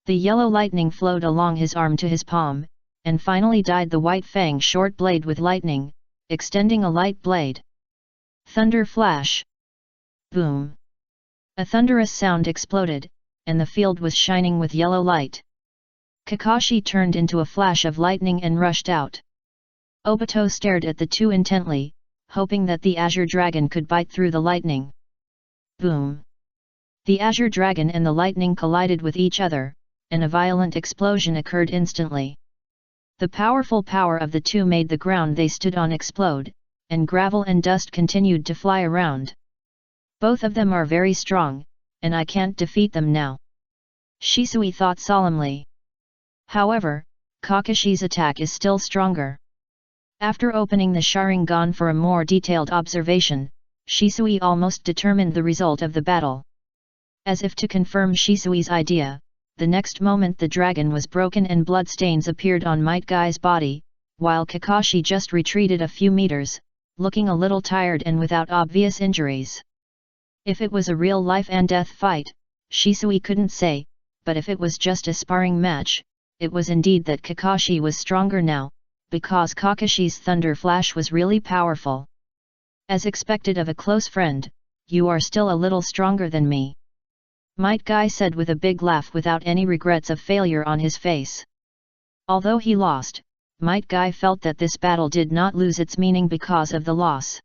The yellow lightning flowed along his arm to his palm, and finally dyed the white fang short blade with lightning, extending a light blade. Thunder flash! Boom! A thunderous sound exploded, and the field was shining with yellow light. Kakashi turned into a flash of lightning and rushed out. Obito stared at the two intently, hoping that the Azure Dragon could bite through the lightning. Boom! The Azure Dragon and the lightning collided with each other, and a violent explosion occurred instantly. The powerful power of the two made the ground they stood on explode, and gravel and dust continued to fly around. Both of them are very strong, and I can't defeat them now. Shisui thought solemnly. However, Kakashi's attack is still stronger. After opening the Sharingan for a more detailed observation, Shisui almost determined the result of the battle. As if to confirm Shisui's idea, the next moment the dragon was broken and bloodstains appeared on Might Guy's body, while Kakashi just retreated a few meters, looking a little tired and without obvious injuries. If it was a real life-and-death fight, Shisui couldn't say, but if it was just a sparring match, it was indeed that Kakashi was stronger now, because Kakashi's thunder flash was really powerful. As expected of a close friend, you are still a little stronger than me. Might Guy said with a big laugh without any regrets of failure on his face. Although he lost, Might Guy felt that this battle did not lose its meaning because of the loss.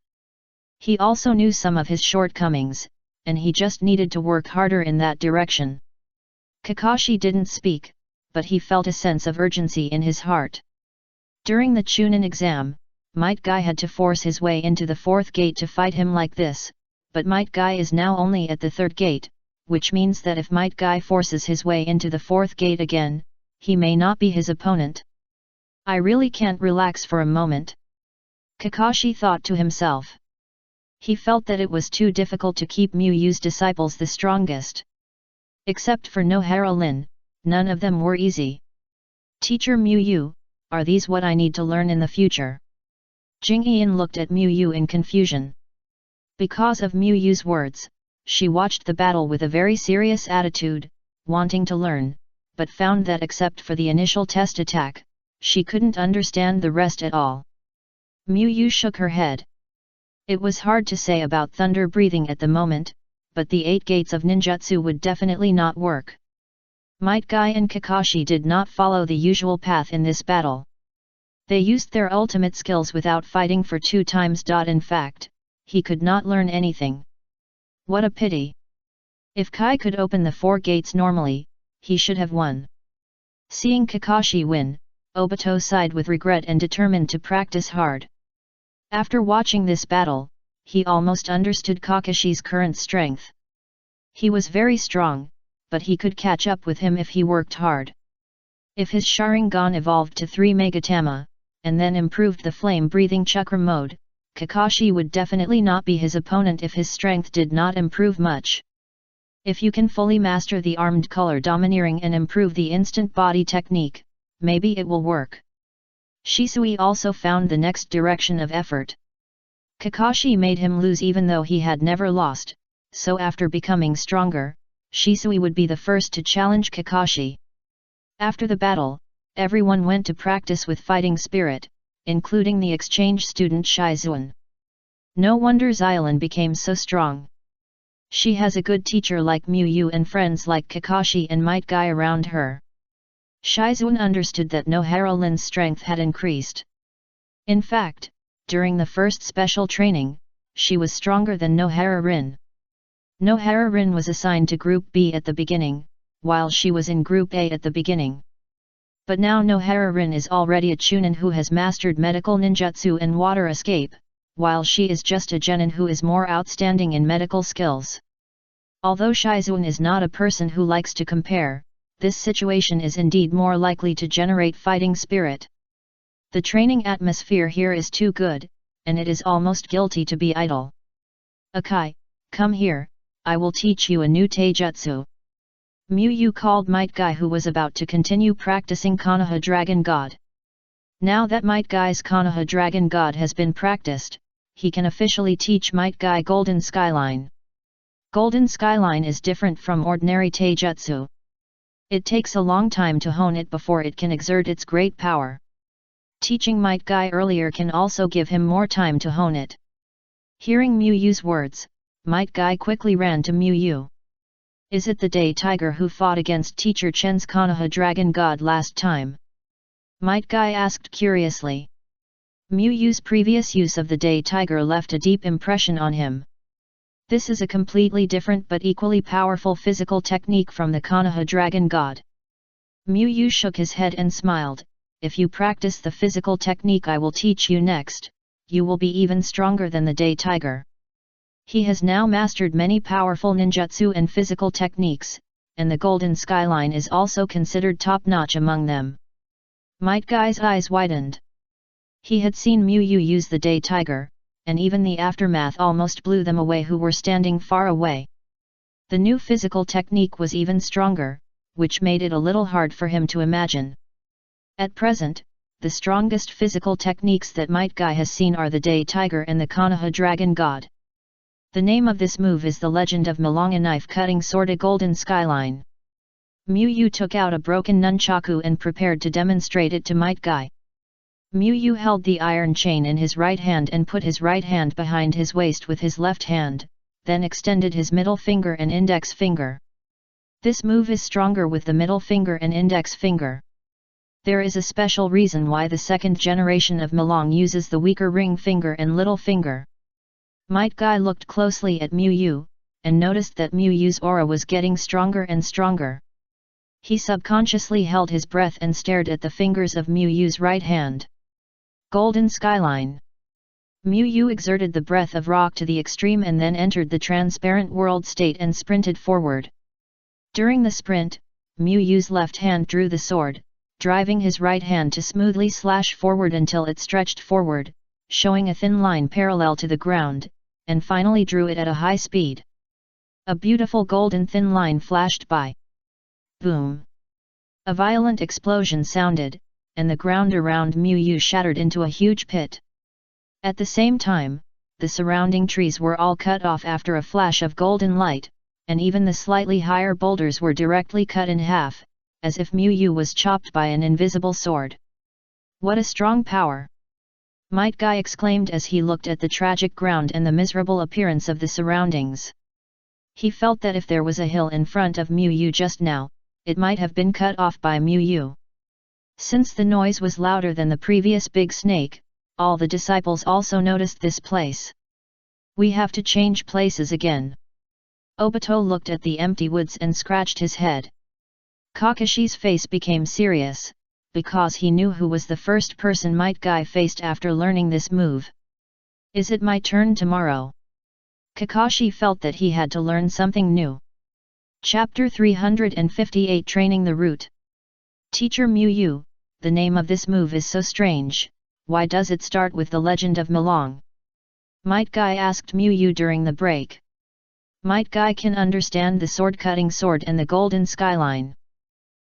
He also knew some of his shortcomings, and he just needed to work harder in that direction. Kakashi didn't speak, but he felt a sense of urgency in his heart. During the Chunin exam, Might Guy had to force his way into the 4th gate to fight him like this, but Might Guy is now only at the 3rd gate, which means that if Might Guy forces his way into the 4th gate again, he may not be his opponent. I really can't relax for a moment. Kakashi thought to himself. He felt that it was too difficult to keep Muyu's disciples the strongest. Except for Nohara Lin, none of them were easy. Teacher Muyu, are these what I need to learn in the future? Jingyan looked at Muyu in confusion. Because of Muyu's words, she watched the battle with a very serious attitude, wanting to learn, but found that except for the initial test attack, she couldn't understand the rest at all. Muyu shook her head. It was hard to say about thunder breathing at the moment, but the 8 gates of ninjutsu would definitely not work. Might Guy and Kakashi did not follow the usual path in this battle. They used their ultimate skills without fighting for 2 times. In fact, he could not learn anything. What a pity! If Kai could open the 4 gates normally, he should have won. Seeing Kakashi win, Obito sighed with regret and determined to practice hard. After watching this battle, he almost understood Kakashi's current strength. He was very strong, but he could catch up with him if he worked hard. If his Sharingan evolved to 3 Megatama, and then improved the flame-breathing chakra mode, Kakashi would definitely not be his opponent if his strength did not improve much. If you can fully master the armed color domineering and improve the instant body technique, maybe it will work. Shisui also found the next direction of effort. Kakashi made him lose even though he had never lost, so after becoming stronger, Shisui would be the first to challenge Kakashi. After the battle, everyone went to practice with fighting spirit, including the exchange student Shizuan. No wonder Xylan became so strong. She has a good teacher like Miyu and friends like Kakashi and Might Guy around her. Shizuan understood that Nohara Rin's strength had increased. In fact, during the first special training, she was stronger than Nohara Rin. Nohara Rin was assigned to Group B at the beginning, while she was in Group A at the beginning. But now Nohara Rin is already a Chunin who has mastered medical ninjutsu and water escape, while she is just a genin who is more outstanding in medical skills. Although Shizuan is not a person who likes to compare, this situation is indeed more likely to generate fighting spirit. The training atmosphere here is too good, and it is almost guilty to be idle. Akai, come here, I will teach you a new taijutsu. Miyu called Might Guy who was about to continue practicing Konoha Dragon God. Now that Might Guy's Konoha Dragon God has been practiced, he can officially teach Might Guy Golden Skyline. Golden Skyline is different from ordinary taijutsu. It takes a long time to hone it before it can exert its great power. Teaching Might Guy earlier can also give him more time to hone it. Hearing Miyu's words, Might Guy quickly ran to Miyu. Is it the Day Tiger who fought against Teacher Chen's Konoha Dragon God last time? Might Guy asked curiously. Miyu's previous use of the Day Tiger left a deep impression on him. This is a completely different but equally powerful physical technique from the Konoha Dragon God. Miyu shook his head and smiled. If you practice the physical technique I will teach you next, you will be even stronger than the Day Tiger. He has now mastered many powerful ninjutsu and physical techniques, and the Golden Skyline is also considered top-notch among them. Might Guy's eyes widened. He had seen Miyu use the Day Tiger, and even the aftermath almost blew them away who were standing far away. The new physical technique was even stronger, which made it a little hard for him to imagine. At present, the strongest physical techniques that Might Guy has seen are the Day Tiger and the Konoha Dragon God. The name of this move is the Legend of Malonga Knife-Cutting Sword a Golden Skyline. Miyu took out a broken nunchaku and prepared to demonstrate it to Might Guy. Miyu held the iron chain in his right hand and put his right hand behind his waist with his left hand, then extended his middle finger and index finger. This move is stronger with the middle finger and index finger. There is a special reason why the second generation of Malong uses the weaker ring finger and little finger. Might Guy looked closely at Miyu, and noticed that Miyu's aura was getting stronger and stronger. He subconsciously held his breath and stared at the fingers of Miyu's right hand. Golden Skyline. Miyu exerted the breath of rock to the extreme and then entered the transparent world state and sprinted forward. During the sprint, Miyu's left hand drew the sword, driving his right hand to smoothly slash forward until it stretched forward, showing a thin line parallel to the ground, and finally drew it at a high speed. A beautiful golden thin line flashed by. Boom! A violent explosion sounded, and the ground around Miyu shattered into a huge pit. At the same time, the surrounding trees were all cut off after a flash of golden light, and even the slightly higher boulders were directly cut in half, as if Miyu was chopped by an invisible sword. What a strong power! Might Guy exclaimed as he looked at the tragic ground and the miserable appearance of the surroundings. He felt that if there was a hill in front of Mu Yu just now, it might have been cut off by Mu Yu. Since the noise was louder than the previous big snake, all the disciples also noticed this place. We have to change places again. Obito looked at the empty woods and scratched his head. Kakashi's face became serious, because he knew who was the first person Might Guy faced after learning this move. Is it my turn tomorrow? Kakashi felt that he had to learn something new. Chapter 358 Training the Root. Teacher Mu Yu, the name of this move is so strange, why does it start with the legend of Melong? Might Guy asked Mu Yu during the break. Might Guy can understand the sword-cutting sword and the golden skyline.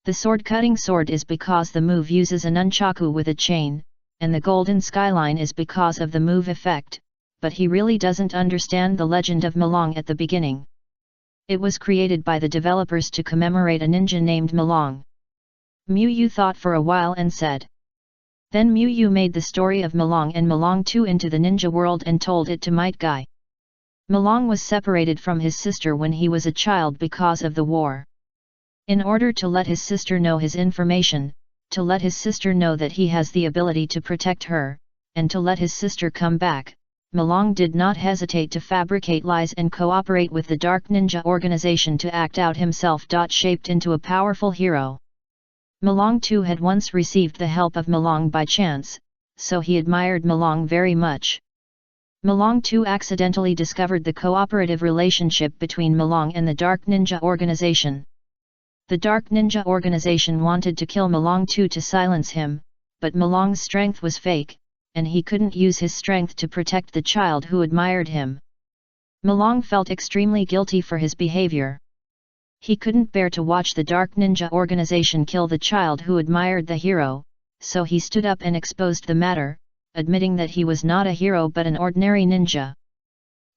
The sword-cutting sword is because the move uses a nunchaku with a chain, and the golden skyline is because of the move effect, but he really doesn't understand the legend of Melong at the beginning. It was created by the developers to commemorate a ninja named Melong. Mu Yu thought for a while and said. Then Mu Yu made the story of Melong and Melong 2 into the ninja world and told it to Might Guy. Melong was separated from his sister when he was a child because of the war. In order to let his sister know his information, to let his sister know that he has the ability to protect her, and to let his sister come back, Melong did not hesitate to fabricate lies and cooperate with the Dark Ninja organization to act out himself. Shaped into a powerful hero. Melong too had once received the help of Melong by chance, so he admired Melong very much. Melong too accidentally discovered the cooperative relationship between Melong and the Dark Ninja organization. The Dark Ninja organization wanted to kill Melong too to silence him, but Melong's strength was fake, and he couldn't use his strength to protect the child who admired him. Melong felt extremely guilty for his behavior. He couldn't bear to watch the Dark Ninja organization kill the child who admired the hero, so he stood up and exposed the matter, admitting that he was not a hero but an ordinary ninja.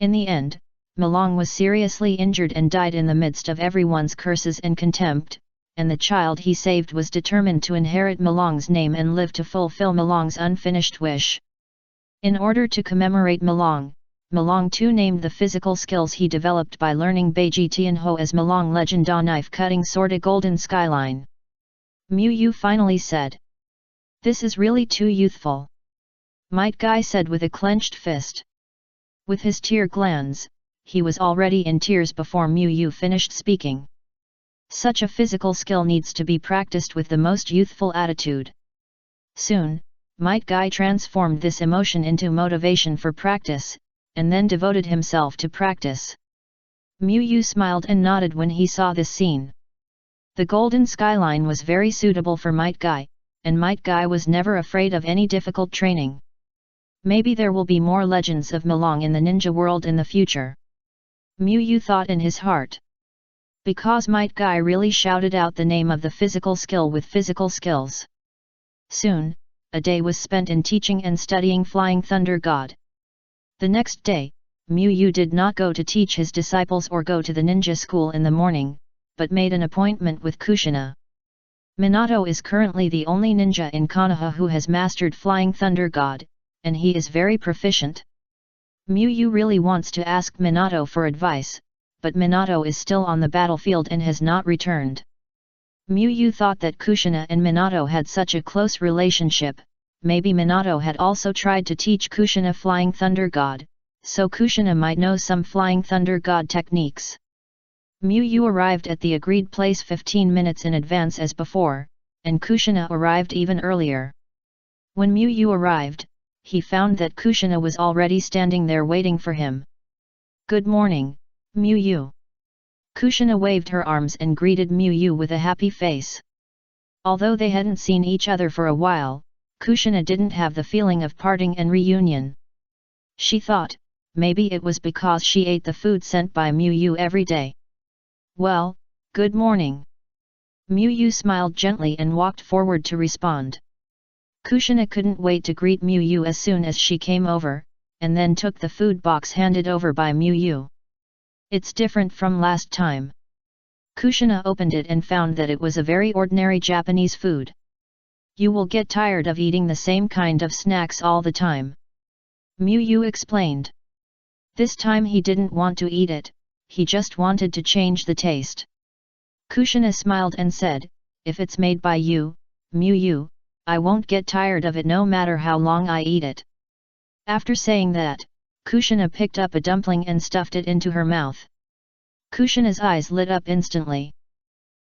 In the end, Melong was seriously injured and died in the midst of everyone's curses and contempt, and the child he saved was determined to inherit Melong's name and live to fulfill Melong's unfinished wish. In order to commemorate Melong, Melong too named the physical skills he developed by learning Beiji Tianho as Melong Legend Knife Cutting Sword a Golden Skyline. Mu Yu finally said. This is really too youthful. Might Guy said with a clenched fist. With his tear glands, he was already in tears before Mu Yu finished speaking. Such a physical skill needs to be practiced with the most youthful attitude. Soon, Might Guy transformed this emotion into motivation for practice, and then devoted himself to practice. Mu Yu smiled and nodded when he saw this scene. The golden skyline was very suitable for Might Guy, and Might Guy was never afraid of any difficult training. Maybe there will be more legends of Melong in the ninja world in the future. Mu Yu thought in his heart. Because Might Guy really shouted out the name of the physical skill with physical skills. Soon, a day was spent in teaching and studying Flying Thunder God. The next day, Mu Yu did not go to teach his disciples or go to the ninja school in the morning, but made an appointment with Kushina. Minato is currently the only ninja in Konoha who has mastered Flying Thunder God, and he is very proficient. Mu Yu really wants to ask Minato for advice, but Minato is still on the battlefield and has not returned. Mu Yu thought that Kushina and Minato had such a close relationship. Maybe Minato had also tried to teach Kushina Flying Thunder God, so Kushina might know some Flying Thunder God techniques. Mu Yu arrived at the agreed place 15 minutes in advance as before, and Kushina arrived even earlier. When Mu Yu arrived, he found that Kushina was already standing there waiting for him. Good morning, Mu Yu. Kushina waved her arms and greeted Mu Yu with a happy face. Although they hadn't seen each other for a while, Kushina didn't have the feeling of parting and reunion. She thought, maybe it was because she ate the food sent by Mu Yu every day. Well, good morning. Mu Yu smiled gently and walked forward to respond. Kushina couldn't wait to greet Mu Yu as soon as she came over, and then took the food box handed over by Mu Yu. It's different from last time. Kushina opened it and found that it was a very ordinary Japanese food. You will get tired of eating the same kind of snacks all the time. Mu Yu explained. This time he didn't want to eat it, he just wanted to change the taste. Kushina smiled and said, if it's made by you, Mu Yu, I won't get tired of it no matter how long I eat it. After saying that, Kushina picked up a dumpling and stuffed it into her mouth. Kushina's eyes lit up instantly.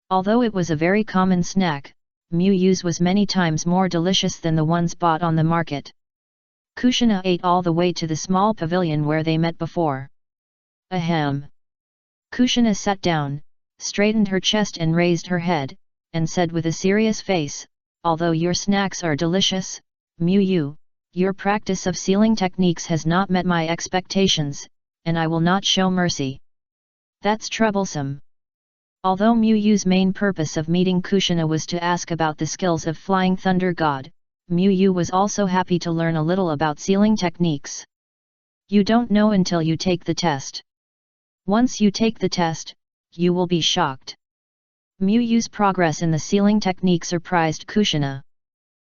Although it was a very common snack, Mu Yu's was many times more delicious than the ones bought on the market. Kushina ate all the way to the small pavilion where they met before. Ahem. Kushina sat down, straightened her chest and raised her head, and said with a serious face, although your snacks are delicious, Mu Yu, your practice of sealing techniques has not met my expectations, and I will not show mercy. That's troublesome. Although Mu Yu's main purpose of meeting Kushina was to ask about the skills of Flying Thunder God, Mu Yu was also happy to learn a little about sealing techniques. You don't know until you take the test. Once you take the test, you will be shocked. Mu Yu's progress in the sealing technique surprised Kushina.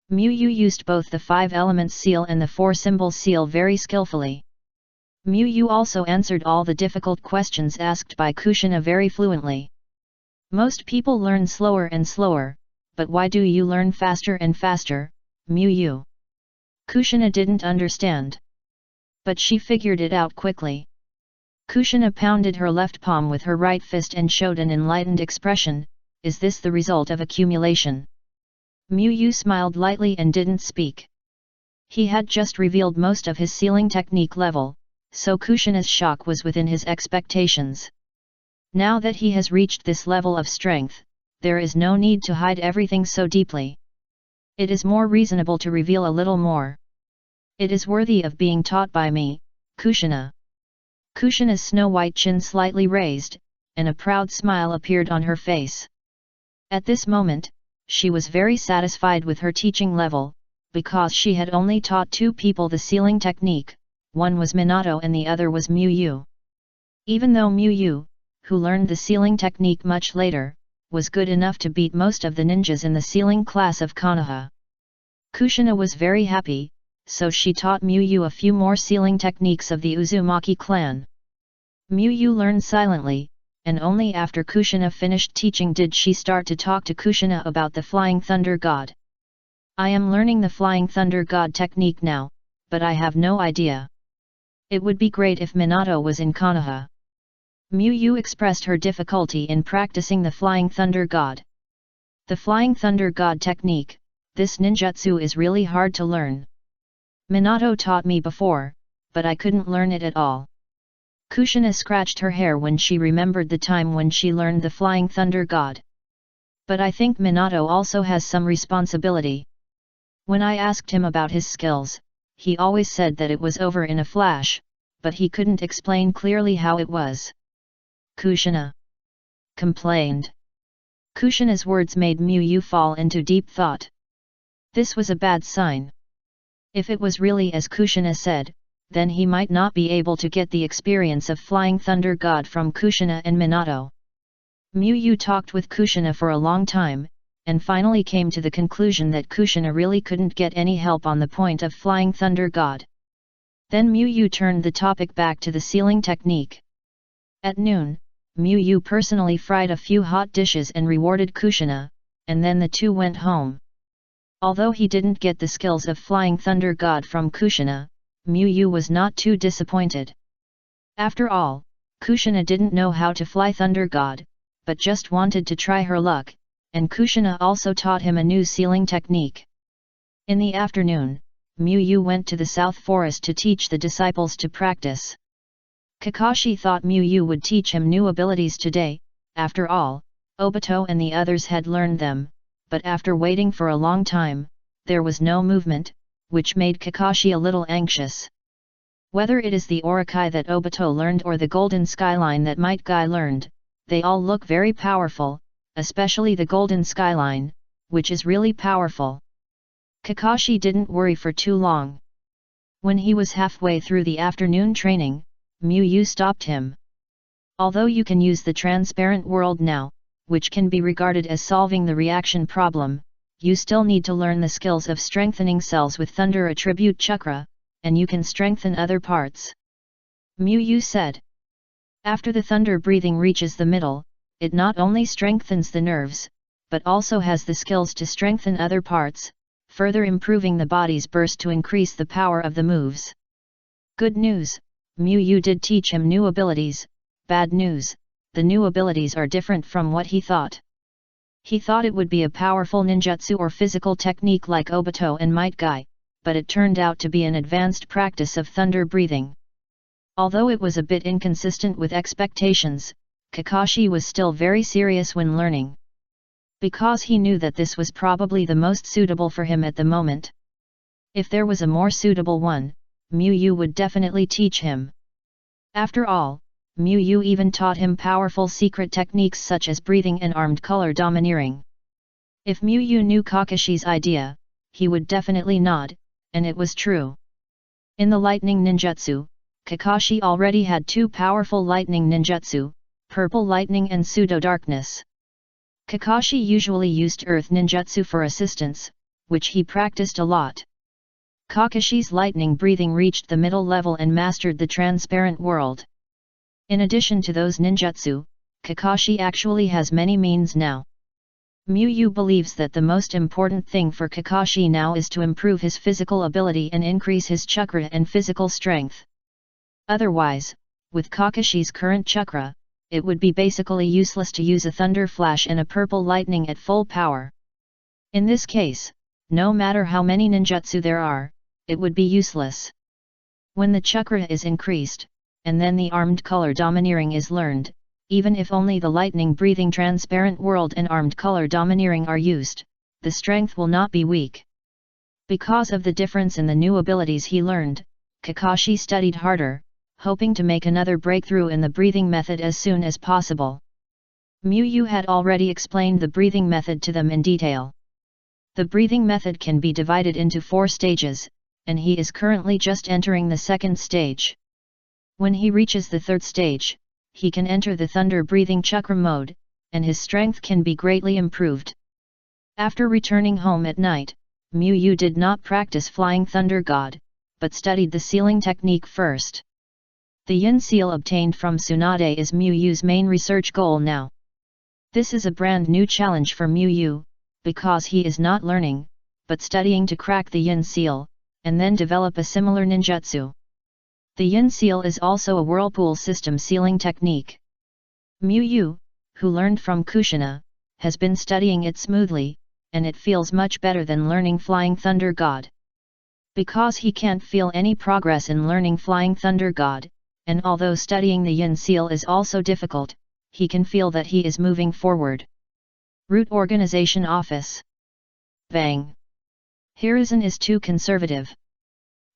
Mu Yu used both the 5-element seal and the 4-symbol seal very skillfully. Mu Yu also answered all the difficult questions asked by Kushina very fluently. Most people learn slower and slower, but why do you learn faster and faster, Mu Yu? Kushina didn't understand. But she figured it out quickly. Kushina pounded her left palm with her right fist and showed an enlightened expression, is this the result of accumulation? Mu Yu smiled lightly and didn't speak. He had just revealed most of his sealing technique level, so Kushina's shock was within his expectations. Now that he has reached this level of strength, there is no need to hide everything so deeply. It is more reasonable to reveal a little more. It is worthy of being taught by me, Kushina. Kushina's snow-white chin slightly raised, and a proud smile appeared on her face. At this moment, she was very satisfied with her teaching level, because she had only taught 2 people the sealing technique, one was Minato and the other was Mu Yu. Even though Mu Yu, who learned the sealing technique much later, was good enough to beat most of the ninjas in the sealing class of Konoha. Kushina was very happy, so she taught Mu Yu a few more sealing techniques of the Uzumaki clan. Mu Yu learned silently, and only after Kushina finished teaching did she start to talk to Kushina about the Flying Thunder God. I am learning the Flying Thunder God technique now, but I have no idea. It would be great if Minato was in Konoha. Mu Yu expressed her difficulty in practicing the Flying Thunder God. The Flying Thunder God technique, this ninjutsu is really hard to learn. Minato taught me before, but I couldn't learn it at all. Kushina scratched her hair when she remembered the time when she learned the Flying Thunder God. But I think Minato also has some responsibility. When I asked him about his skills, he always said that it was over in a flash, but he couldn't explain clearly how it was. Kushina complained. Kushina's words made Mu Yu fall into deep thought. This was a bad sign. If it was really as Kushina said, then he might not be able to get the experience of Flying Thunder God from Kushina and Minato. Mu Yu talked with Kushina for a long time, and finally came to the conclusion that Kushina really couldn't get any help on the point of Flying Thunder God. Then Mu Yu turned the topic back to the sealing technique. At noon, Mu Yu personally fried a few hot dishes and rewarded Kushina, and then the two went home. Although he didn't get the skills of Flying Thunder God from Kushina, Mu Yu was not too disappointed. After all, Kushina didn't know how to fly Thunder God, but just wanted to try her luck, and Kushina also taught him a new sealing technique. In the afternoon, Mu Yu went to the South Forest to teach the disciples to practice. Kakashi thought Mu Yu would teach him new abilities today. After all, Obito and the others had learned them, but after waiting for a long time, there was no movement, which made Kakashi a little anxious. Whether it is the Orokai that Obito learned or the Golden Skyline that Might Guy learned, they all look very powerful, especially the Golden Skyline, which is really powerful. Kakashi didn't worry for too long. When he was halfway through the afternoon training, Mu Yu stopped him. Although you can use the transparent world now, which can be regarded as solving the reaction problem, you still need to learn the skills of strengthening cells with Thunder Attribute Chakra, and you can strengthen other parts. Mu Yu said. After the thunder breathing reaches the middle, it not only strengthens the nerves, but also has the skills to strengthen other parts, further improving the body's burst to increase the power of the moves. Good news, Mu Yu did teach him new abilities. Bad news, the new abilities are different from what he thought. He thought it would be a powerful ninjutsu or physical technique like Obito and Might Guy, but it turned out to be an advanced practice of thunder breathing. Although it was a bit inconsistent with expectations, Kakashi was still very serious when learning. Because he knew that this was probably the most suitable for him at the moment. If there was a more suitable one, Mu Yu would definitely teach him. After all, Mu Yu even taught him powerful secret techniques such as breathing and armed color domineering. If Mu Yu knew Kakashi's idea, he would definitely nod, and it was true. In the lightning ninjutsu, Kakashi already had two powerful lightning ninjutsu, Purple Lightning and Pseudo Darkness. Kakashi usually used Earth ninjutsu for assistance, which he practiced a lot. Kakashi's lightning breathing reached the middle level and mastered the transparent world. In addition to those ninjutsu, Kakashi actually has many means now. Mu Yu believes that the most important thing for Kakashi now is to improve his physical ability and increase his chakra and physical strength. Otherwise, with Kakashi's current chakra, it would be basically useless to use a thunder flash and a purple lightning at full power. In this case, no matter how many ninjutsu there are, it would be useless. When the chakra is increased, and then the armed color domineering is learned, even if only the lightning breathing transparent world and armed color domineering are used, the strength will not be weak. Because of the difference in the new abilities he learned, Kakashi studied harder, hoping to make another breakthrough in the breathing method as soon as possible. Mu Yu had already explained the breathing method to them in detail. The breathing method can be divided into 4 stages, and he is currently just entering the second stage. When he reaches the third stage, he can enter the thunder breathing chakra mode, and his strength can be greatly improved. After returning home at night, Mu Yu did not practice Flying Thunder God, but studied the sealing technique first. The Yin seal obtained from Tsunade is Mu Yu's main research goal now. This is a brand new challenge for Mu Yu, because he is not learning, but studying to crack the Yin seal, and then develop a similar ninjutsu. The Yin seal is also a whirlpool system sealing technique. Mu Yu, who learned from Kushina, has been studying it smoothly, and it feels much better than learning Flying Thunder God. Because he can't feel any progress in learning Flying Thunder God, and although studying the Yin seal is also difficult, he can feel that he is moving forward. Root Organization Office. Bang! Hiruzen is too conservative.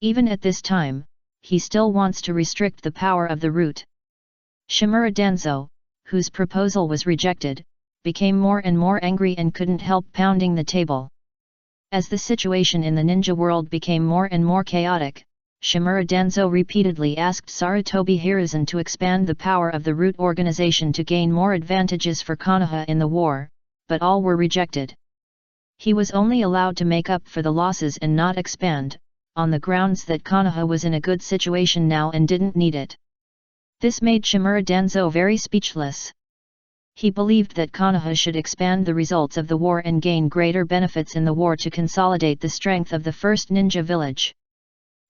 Even at this time, he still wants to restrict the power of the root. Shimura Danzo, whose proposal was rejected, became more and more angry and couldn't help pounding the table. As the situation in the ninja world became more and more chaotic, Shimura Danzo repeatedly asked Sarutobi Hiruzen to expand the power of the root organization to gain more advantages for Konoha in the war, but all were rejected. He was only allowed to make up for the losses and not expand, on the grounds that Konoha was in a good situation now and didn't need it. This made Shimura Danzo very speechless. He believed that Konoha should expand the results of the war and gain greater benefits in the war to consolidate the strength of the first ninja village.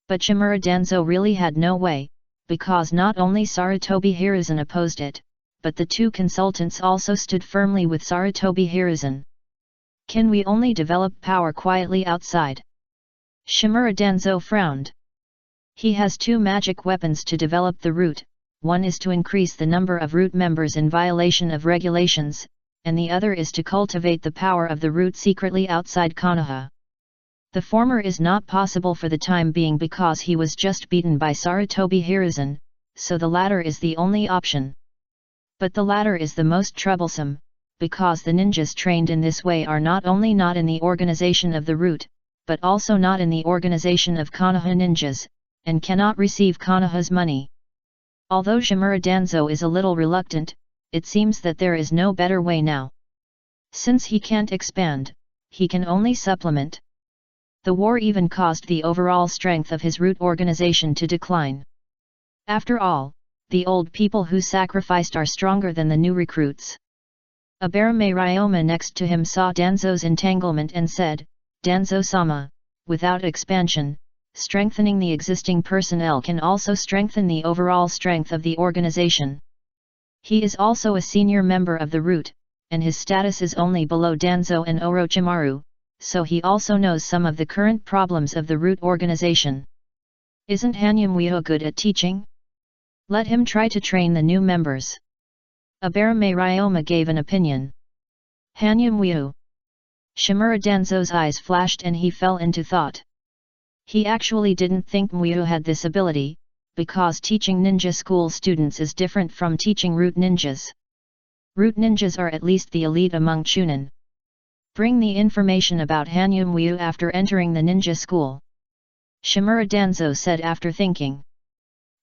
But Shimura Danzo really had no way, because not only Sarutobi Hiruzen opposed it, but the 2 consultants also stood firmly with Sarutobi Hiruzen. Can we only develop power quietly outside? Shimura Danzo frowned. He has 2 magic weapons to develop the root, one is to increase the number of root members in violation of regulations, and the other is to cultivate the power of the root secretly outside Konoha. The former is not possible for the time being because he was just beaten by Sarutobi Hiruzen, so the latter is the only option. But the latter is the most troublesome, because the ninjas trained in this way are not only not in the organization of the root, but also not in the organization of Konoha ninjas, and cannot receive Konoha's money. Although Shimura Danzo is a little reluctant, it seems that there is no better way now. Since he can't expand, he can only supplement. The war even caused the overall strength of his root organization to decline. After all, the old people who sacrificed are stronger than the new recruits. Abarame Ryoma next to him saw Danzo's entanglement and said, Danzo-sama, without expansion, strengthening the existing personnel can also strengthen the overall strength of the organization. He is also a senior member of the root, and his status is only below Danzo and Orochimaru, so he also knows some of the current problems of the root organization. Isn't Hanyumiya good at teaching? Let him try to train the new members. Abarame Ryoma gave an opinion. Hanyumiya. Shimura Danzo's eyes flashed and he fell into thought. He actually didn't think Muyu had this ability, because teaching ninja school students is different from teaching root ninjas. Root ninjas are at least the elite among Chunin. Bring the information about Hanyu Muyu after entering the ninja school. Shimura Danzo said after thinking.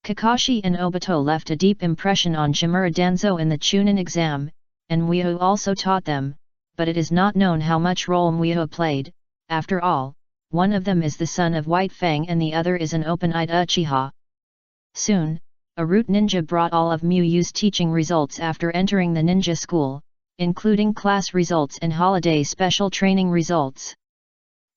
Kakashi and Obito left a deep impression on Shimura Danzo in the Chunin exam, and Muyu also taught them, but it is not known how much role Muyu played. After all, one of them is the son of White Fang and the other is an open-eyed Uchiha. Soon, a root ninja brought all of Muyu's teaching results after entering the ninja school, including class results and holiday special training results.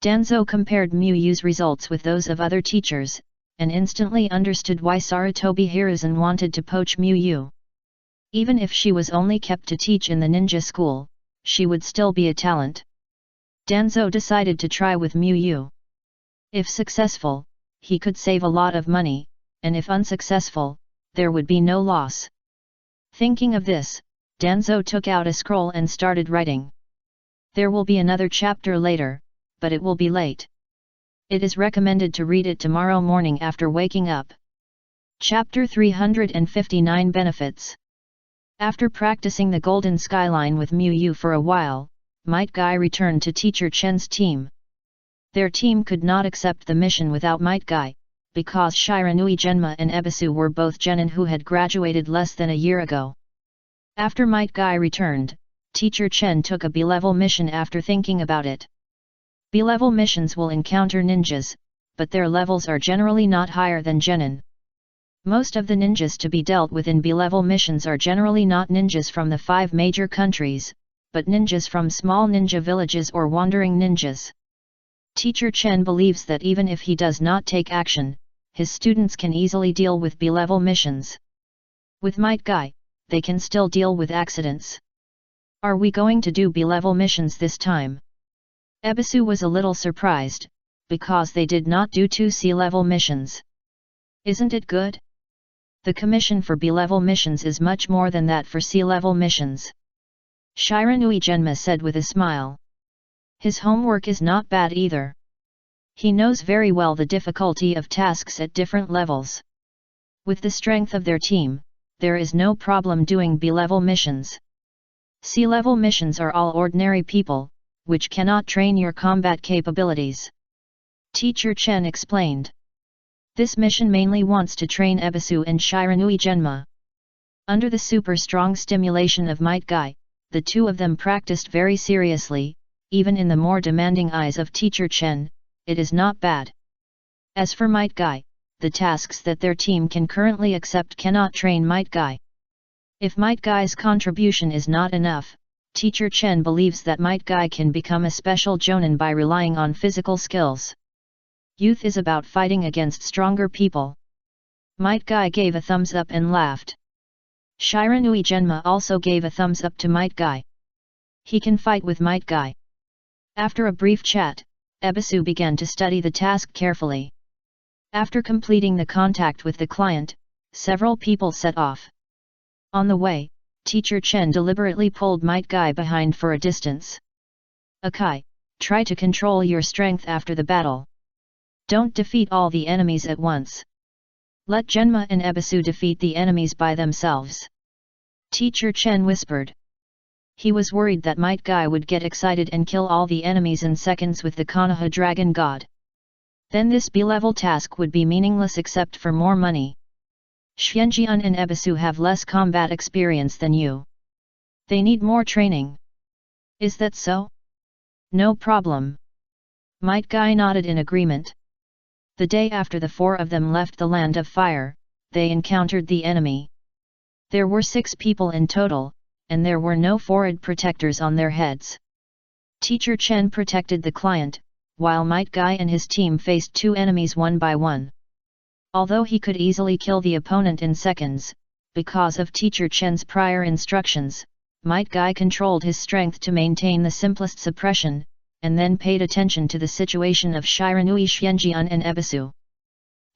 Danzo compared Muyu's results with those of other teachers, and instantly understood why Sarutobi Hiruzen wanted to poach Muyu. Even if she was only kept to teach in the ninja school, she would still be a talent. Danzo decided to try with Muyu. If successful, he could save a lot of money, and if unsuccessful, there would be no loss. Thinking of this, Danzo took out a scroll and started writing. There will be another chapter later, but it will be late. It is recommended to read it tomorrow morning after waking up. Chapter 359 Benefits. After practicing the Golden Skyline with Muyu for a while, Might Guy returned to Teacher Chen's team. Their team could not accept the mission without Might Guy, because Shiranui Genma and Ebisu were both genin who had graduated less than a year ago. After Might Guy returned, Teacher Chen took a B-level mission after thinking about it. B-level missions will encounter ninjas, but their levels are generally not higher than genin. Most of the ninjas to be dealt with in B-level missions are generally not ninjas from the 5 major countries, but ninjas from small ninja villages or wandering ninjas. Teacher Chen believes that even if he does not take action, his students can easily deal with B-level missions. With Might Guy, they can still deal with accidents. Are we going to do B-level missions this time? Ebisu was a little surprised, because they did not do 2 C-level missions. Isn't it good? The commission for B-level missions is much more than that for C-level missions. Shiranui Genma said with a smile. His homework is not bad either. He knows very well the difficulty of tasks at different levels. With the strength of their team, there is no problem doing B-level missions. C-level missions are all ordinary people, which cannot train your combat capabilities. Teacher Chen explained. This mission mainly wants to train Ebisu and Shiranui Genma. Under the super strong stimulation of Might Guy, the two of them practiced very seriously, even in the more demanding eyes of Teacher Chen, it is not bad. As for Might Guy, the tasks that their team can currently accept cannot train Might Guy. If Might Guy's contribution is not enough, Teacher Chen believes that Might Guy can become a special jonin by relying on physical skills. Youth is about fighting against stronger people. Might Guy gave a thumbs up and laughed. Shiranui Genma also gave a thumbs up to Might Guy. He can fight with Might Guy. After a brief chat, Ebisu began to study the task carefully. After completing the contact with the client, several people set off. On the way, Teacher Chen deliberately pulled Might Guy behind for a distance. Akai, try to control your strength after the battle. Don't defeat all the enemies at once. Let Genma and Ebisu defeat the enemies by themselves. Teacher Chen whispered. He was worried that Might Guy would get excited and kill all the enemies in seconds with the Konoha Dragon God. Then this B-level task would be meaningless except for more money. Xianjian and Ebisu have less combat experience than you. They need more training. Is that so? No problem. Might Guy nodded in agreement. The day after the four of them left the Land of Fire, they encountered the enemy. There were 6 people in total, and there were no forehead protectors on their heads. Teacher Chen protected the client, while Might Guy and his team faced 2 enemies one by one. Although he could easily kill the opponent in seconds, because of Teacher Chen's prior instructions, Might Guy controlled his strength to maintain the simplest suppression, and then paid attention to the situation of Shiranui Xianjian and Ebisu.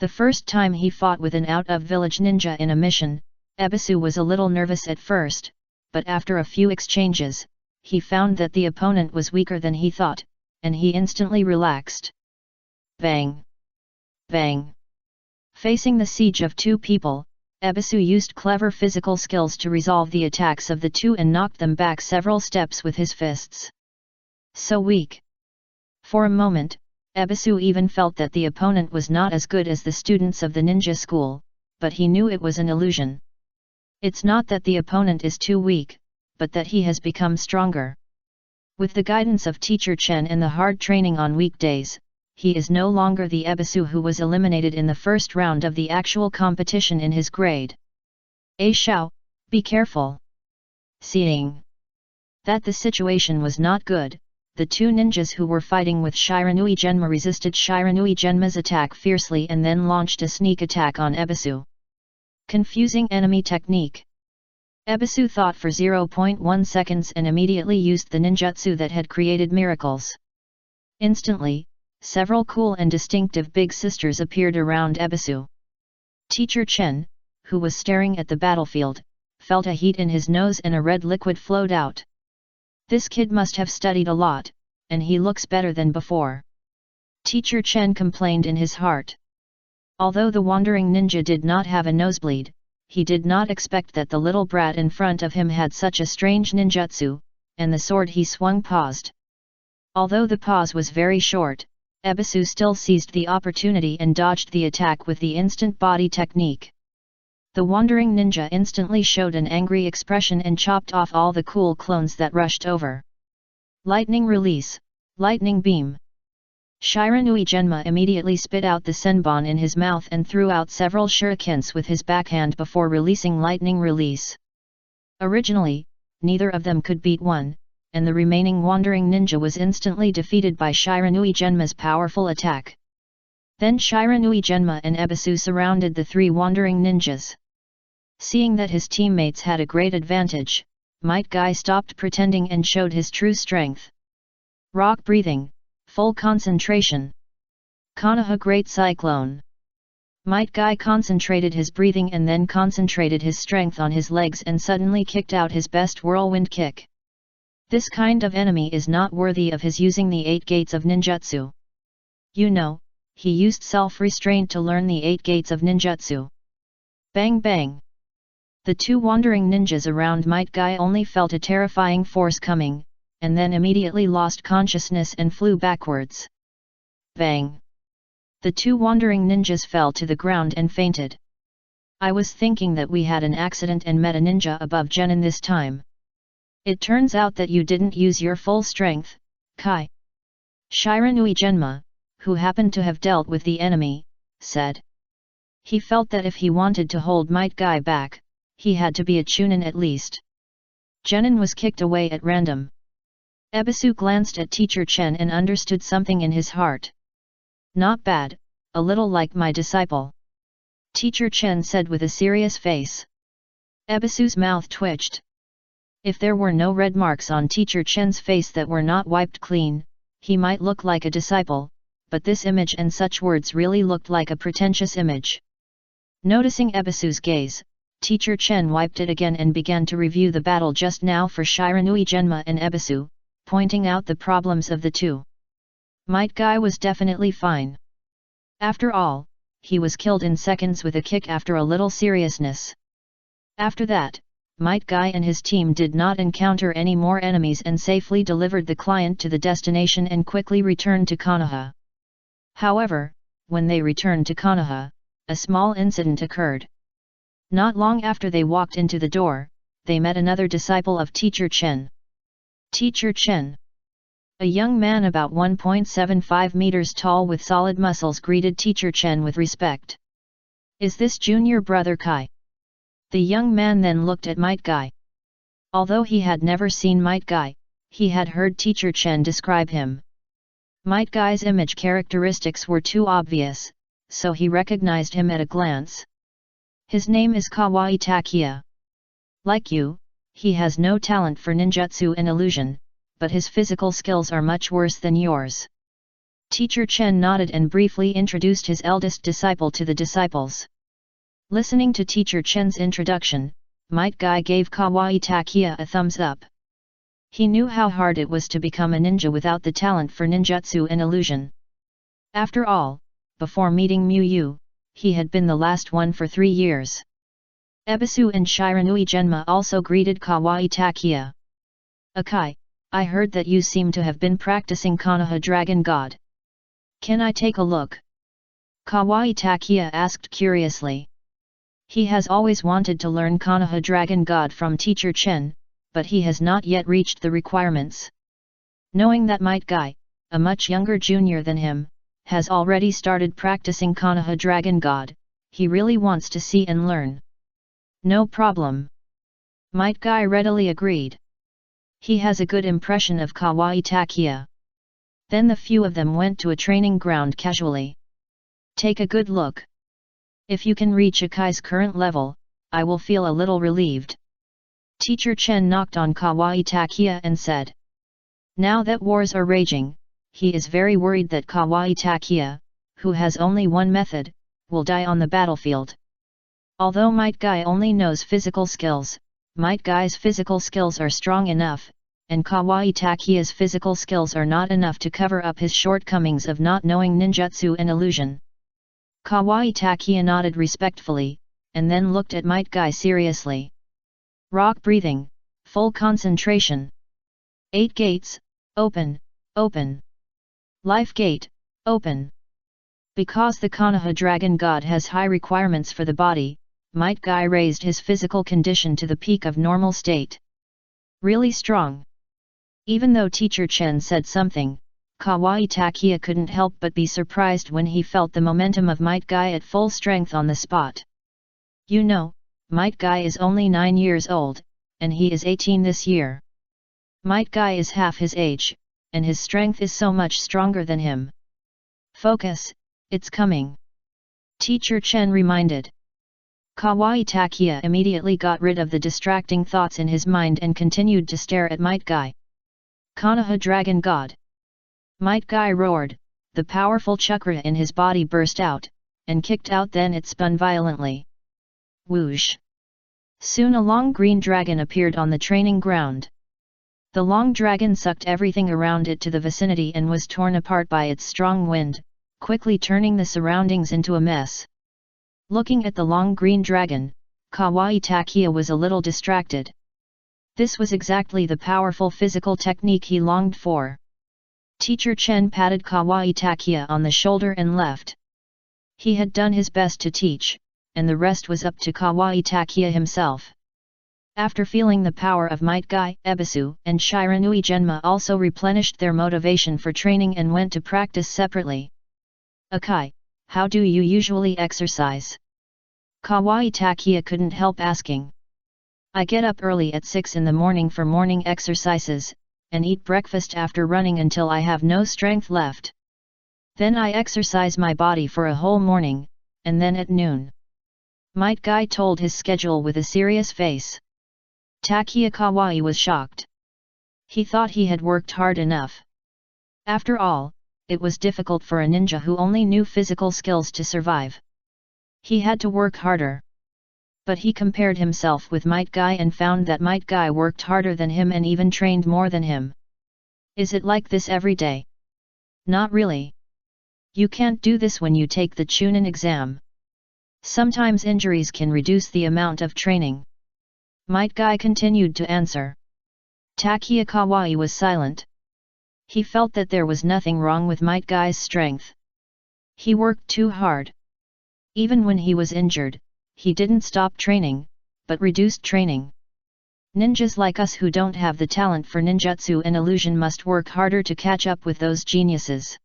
The first time he fought with an out-of-village ninja in a mission, Ebisu was a little nervous at first, but after a few exchanges, he found that the opponent was weaker than he thought, and he instantly relaxed. Bang! Bang! Facing the siege of 2 people, Ebisu used clever physical skills to resolve the attacks of the 2 and knocked them back several steps with his fists. So weak. For a moment, Ebisu even felt that the opponent was not as good as the students of the ninja school, but he knew it was an illusion. It's not that the opponent is too weak, but that he has become stronger. With the guidance of Teacher Chen and the hard training on weekdays, he is no longer the Ebisu who was eliminated in the first round of the actual competition in his grade. A Xiao, be careful. Seeing that the situation was not good, the 2 ninjas who were fighting with Shiranui Genma resisted Shiranui Genma's attack fiercely and then launched a sneak attack on Ebisu. Confusing enemy technique. Ebisu thought for 0.1 seconds and immediately used the ninjutsu that had created miracles. Instantly, several cool and distinctive big sisters appeared around Ebisu. Teacher Chen, who was staring at the battlefield, felt a heat in his nose and a red liquid flowed out. This kid must have studied a lot, and he looks better than before. Teacher Chen complained in his heart. Although the wandering ninja did not have a nosebleed, he did not expect that the little brat in front of him had such a strange ninjutsu, and the sword he swung paused. Although the pause was very short, Ebisu still seized the opportunity and dodged the attack with the instant body technique. The wandering ninja instantly showed an angry expression and chopped off all the cool clones that rushed over. Lightning release, lightning beam. Shiranui Genma immediately spit out the senbon in his mouth and threw out several shurikens with his backhand before releasing lightning release. Originally, neither of them could beat one, and the remaining wandering ninja was instantly defeated by Shiranui Genma's powerful attack. Then Shiranui Genma and Ebisu surrounded the 3 wandering ninjas. Seeing that his teammates had a great advantage, Might Guy stopped pretending and showed his true strength. Rock breathing, full concentration. Konoha Great Cyclone. Might Guy concentrated his breathing and then concentrated his strength on his legs and suddenly kicked out his best whirlwind kick. This kind of enemy is not worthy of his using the 8 gates of ninjutsu. You know, he used self-restraint to learn the 8 gates of ninjutsu. Bang bang! The 2 wandering ninjas around Might Guy only felt a terrifying force coming, and then immediately lost consciousness and flew backwards. Bang! The 2 wandering ninjas fell to the ground and fainted. I was thinking that we had an accident and met a ninja above Genin this time. It turns out that you didn't use your full strength, Kai. Shiranui Genma, who happened to have dealt with the enemy, said. He felt that if he wanted to hold Might Guy back, he had to be a Chunin at least. Genin was kicked away at random. Ebisu glanced at Teacher Chen and understood something in his heart. Not bad, a little like my disciple. Teacher Chen said with a serious face. Ebisu's mouth twitched. If there were no red marks on Teacher Chen's face that were not wiped clean, he might look like a disciple, but this image and such words really looked like a pretentious image. Noticing Ebisu's gaze, Teacher Chen wiped it again and began to review the battle just now for Shiranui Genma and Ebisu, pointing out the problems of the 2. Might Guy was definitely fine. After all, he was killed in seconds with a kick after a little seriousness. After that, Might Guy and his team did not encounter any more enemies and safely delivered the client to the destination and quickly returned to Konoha. However, when they returned to Konoha, a small incident occurred. Not long after they walked into the door, they met another disciple of Teacher Chen. Teacher Chen. A young man about 1.75 meters tall with solid muscles greeted Teacher Chen with respect. Is this junior brother Kai? The young man then looked at Might Guy. Although he had never seen Might Guy, he had heard Teacher Chen describe him. Might Guy's image characteristics were too obvious, so he recognized him at a glance. His name is Kawaii Takia. Like you, he has no talent for ninjutsu and illusion, but his physical skills are much worse than yours. Teacher Chen nodded and briefly introduced his eldest disciple to the disciples. Listening to Teacher Chen's introduction, Might Guy gave Kawaii Takia a thumbs up. He knew how hard it was to become a ninja without the talent for ninjutsu and illusion. After all, before meeting Miyu, he had been the last one for 3 years. Ebisu and Shiranui Genma also greeted Kawaii Takia. Akai, I heard that you seem to have been practicing Konoha Dragon God. Can I take a look? Kawaii Takia asked curiously. He has always wanted to learn Konoha Dragon God from Teacher Chen, but he has not yet reached the requirements. Knowing that Might Guy, a much younger junior than him, has already started practicing Konoha Dragon God, he really wants to see and learn. No problem. Might Guy readily agreed. He has a good impression of Kawaii Takia. Then the few of them went to a training ground casually. Take a good look. If you can reach Akai's current level, I will feel a little relieved. Teacher Chen knocked on Kawaii Takia and said. Now that wars are raging, he is very worried that Kawaii Takia, who has only one method, will die on the battlefield. Although Might Guy only knows physical skills, Might Guy's physical skills are strong enough, and Kawaii Takia's physical skills are not enough to cover up his shortcomings of not knowing ninjutsu and illusion. Kawaii Takia nodded respectfully, and then looked at Might Guy seriously. Rock breathing, full concentration. 8 gates, open, open. Life gate, open. Because the Konoha Dragon God has high requirements for the body, Might Guy raised his physical condition to the peak of normal state. Really strong. Even though Teacher Chen said something, Kawaii Takia couldn't help but be surprised when he felt the momentum of Might Guy at full strength on the spot. You know, Might Guy is only 9 years old, and he is 18 this year. Might Guy is half his age, and his strength is so much stronger than him. Focus, it's coming. Teacher Chen reminded. Kawaii Takia immediately got rid of the distracting thoughts in his mind and continued to stare at Might Guy. Konoha Dragon God. Might Guy roared, the powerful chakra in his body burst out, and kicked out, then it spun violently. Whoosh! Soon a long green dragon appeared on the training ground. The long dragon sucked everything around it to the vicinity and was torn apart by its strong wind, quickly turning the surroundings into a mess. Looking at the long green dragon, Kawaii Takia was a little distracted. This was exactly the powerful physical technique he longed for. Teacher Chen patted Kawaii Takia on the shoulder and left. He had done his best to teach, and the rest was up to Kawaii Takia himself. After feeling the power of Might Guy, Ebisu and Shiranui Genma also replenished their motivation for training and went to practice separately. Akai, how do you usually exercise? Kawaii Takia couldn't help asking. I get up early at 6 in the morning for morning exercises, and eat breakfast after running until I have no strength left. Then I exercise my body for a whole morning, and then at noon. Might Guy told his schedule with a serious face. Takia Kawaii was shocked. He thought he had worked hard enough. After all, it was difficult for a ninja who only knew physical skills to survive. He had to work harder. But he compared himself with Might Guy and found that Might Guy worked harder than him and even trained more than him. Is it like this every day? Not really. You can't do this when you take the Chunin exam. Sometimes injuries can reduce the amount of training. Might Guy continued to answer. Takia Kawaii was silent. He felt that there was nothing wrong with Might Guy's strength. He worked too hard. Even when he was injured, he didn't stop training, but reduced training. Ninjas like us who don't have the talent for ninjutsu and illusion must work harder to catch up with those geniuses.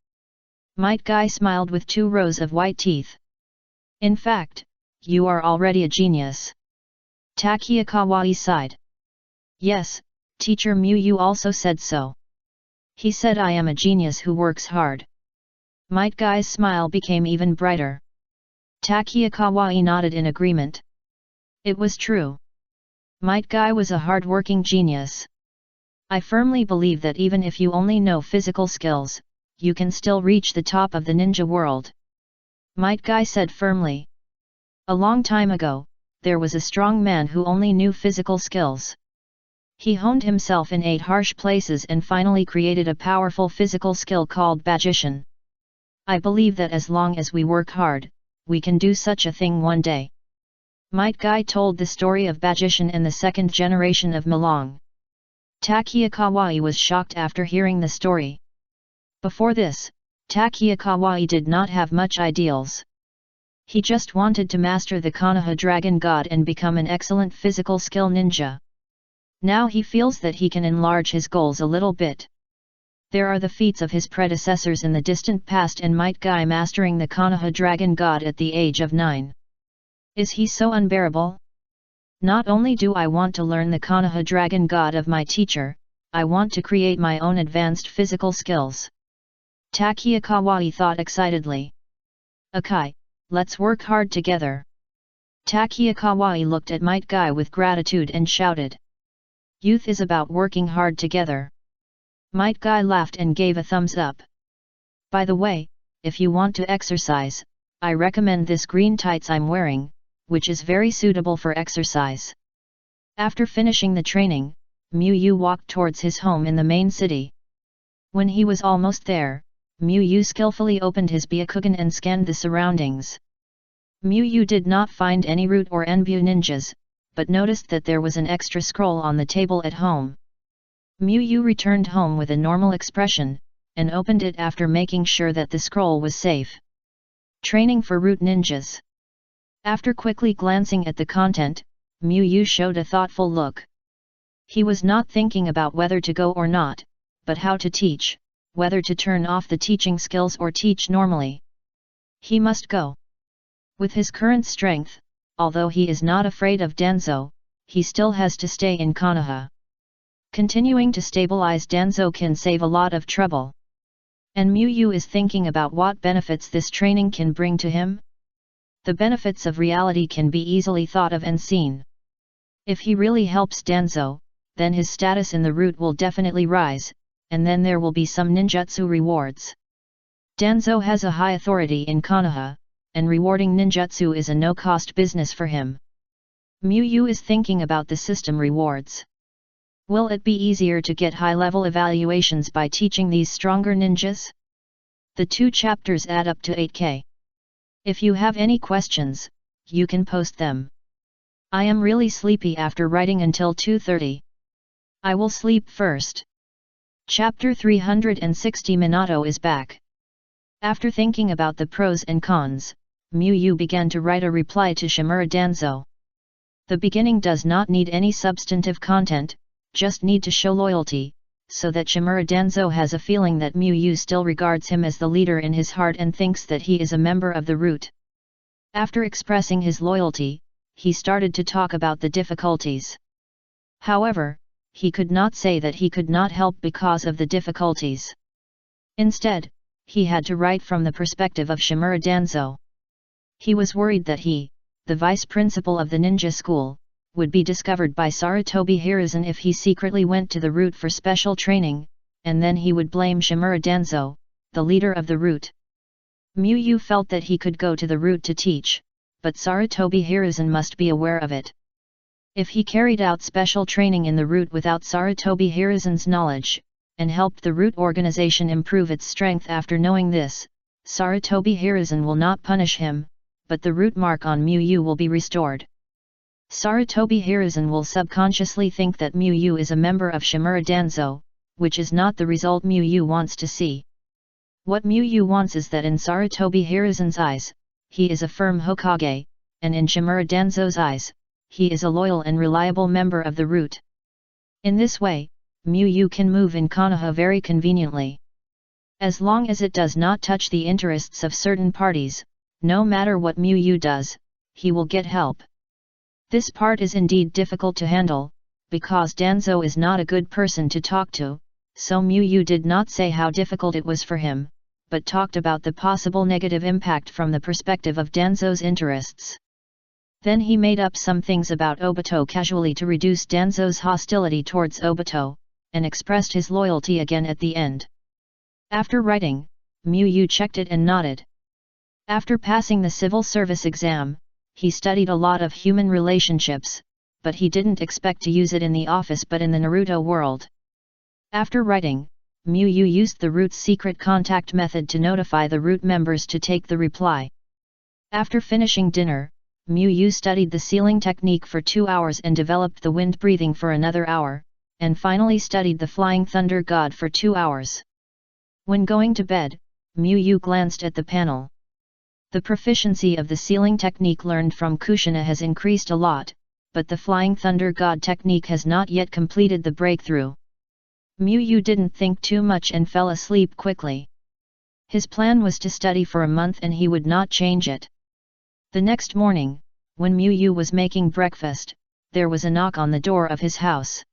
Might Guy smiled with 2 rows of white teeth. In fact, you are already a genius. Takia Kawaii sighed. Yes, Teacher Mu also said so. He said I am a genius who works hard. Might Guy's smile became even brighter. Takia Kawaii nodded in agreement. It was true. Might Guy was a hard-working genius. I firmly believe that even if you only know physical skills, you can still reach the top of the ninja world. Might Guy said firmly. A long time ago, there was a strong man who only knew physical skills. He honed himself in 8 harsh places and finally created a powerful physical skill called magician. I believe that as long as we work hard, we can do such a thing one day. Might Guy told the story of magician and the 2nd generation of Malong. Takia Kawaii was shocked after hearing the story. Before this, Takia Kawaii did not have much ideals. He just wanted to master the Konoha dragon god and become an excellent physical skill ninja. Now he feels that he can enlarge his goals a little bit. There are the feats of his predecessors in the distant past and Might Guy mastering the Konoha dragon god at the age of 9. Is he so unbearable? Not only do I want to learn the Konoha dragon god of my teacher, I want to create my own advanced physical skills. Takia Kawaii thought excitedly. Akai, let's work hard together. Takia Kawaii looked at Might Guy with gratitude and shouted. Youth is about working hard together. Might Guy laughed and gave a thumbs up. By the way, if you want to exercise, I recommend this green tights I'm wearing, which is very suitable for exercise. After finishing the training, Mu walked towards his home in the main city. When he was almost there, Mu skillfully opened his Byakugan and scanned the surroundings. Mu did not find any root or Enbu ninjas, but noticed that there was an extra scroll on the table at home. Mu returned home with a normal expression, and opened it after making sure that the scroll was safe. Training for root ninjas. After quickly glancing at the content, Mu showed a thoughtful look. He was not thinking about whether to go or not, but how to teach, whether to turn off the teaching skills or teach normally. He must go. With his current strength, although he is not afraid of Danzo, he still has to stay in Konoha. Continuing to stabilize Danzo can save a lot of trouble. And Mu is thinking about what benefits this training can bring to him. The benefits of reality can be easily thought of and seen. If he really helps Danzo, then his status in the root will definitely rise, and then there will be some ninjutsu rewards. Danzo has a high authority in Konoha, and rewarding ninjutsu is a no-cost business for him. Mu is thinking about the system rewards. Will it be easier to get high-level evaluations by teaching these stronger ninjas? The 2 chapters add up to 8K. If you have any questions, you can post them. I am really sleepy after writing until 2:30. I will sleep first. Chapter 360 Minato is back. After thinking about the pros and cons, Mu began to write a reply to Shimura Danzo. The beginning does not need any substantive content, just need to show loyalty, so that Shimura Danzo has a feeling that Mu still regards him as the leader in his heart and thinks that he is a member of the root. After expressing his loyalty, he started to talk about the difficulties. However, he could not say that he could not help because of the difficulties. Instead, he had to write from the perspective of Shimura Danzo. He was worried that he, the vice principal of the ninja school, would be discovered by Sarutobi Hiruzen if he secretly went to the root for special training, and then he would blame Shimura Danzo, the leader of the root. Mu felt that he could go to the root to teach, but Sarutobi Hiruzen must be aware of it. If he carried out special training in the root without Sarutobi Hiruzen's knowledge, and helped the root organization improve its strength after knowing this, Sarutobi Hiruzen will not punish him, but the root mark on Mu will be restored. Sarutobi Hiruzen will subconsciously think that Mu is a member of Shimura Danzo, which is not the result Mu wants to see. What Mu wants is that in Sarutobi Hiruzen's eyes, he is a firm Hokage, and in Shimura Danzo's eyes, he is a loyal and reliable member of the root. In this way, Mu can move in Konoha very conveniently. As long as it does not touch the interests of certain parties, no matter what Mu does, he will get help. This part is indeed difficult to handle, because Danzo is not a good person to talk to, so Mu did not say how difficult it was for him, but talked about the possible negative impact from the perspective of Danzo's interests. Then he made up some things about Obito casually to reduce Danzo's hostility towards Obito, and expressed his loyalty again at the end. After writing, Mu checked it and nodded. After passing the civil service exam, he studied a lot of human relationships, but he didn't expect to use it in the office but in the Naruto world. After writing, Mu used the root's secret contact method to notify the root members to take the reply. After finishing dinner, Mu studied the sealing technique for 2 hours and developed the wind breathing for another hour, and finally studied the flying thunder god for 2 hours. When going to bed, Mu glanced at the panel. The proficiency of the sealing technique learned from Kushina has increased a lot, but the flying thunder god technique has not yet completed the breakthrough. Mu didn't think too much and fell asleep quickly. His plan was to study for a month and he would not change it. The next morning, when Mu was making breakfast, there was a knock on the door of his house.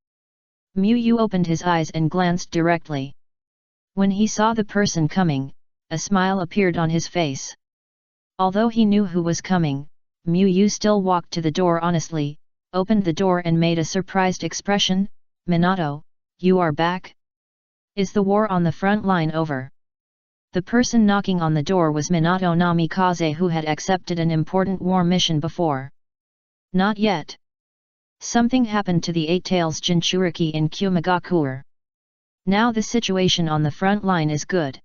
Mu opened his eyes and glanced directly. When he saw the person coming, a smile appeared on his face. Although he knew who was coming, Mu still walked to the door honestly, opened the door and made a surprised expression. "Minato, you are back? Is the war on the front line over?" The person knocking on the door was Minato Namikaze, who had accepted an important war mission before. "Not yet. Something happened to the Eight Tails Jinchuriki in Kumagakure. Now the situation on the front line is good.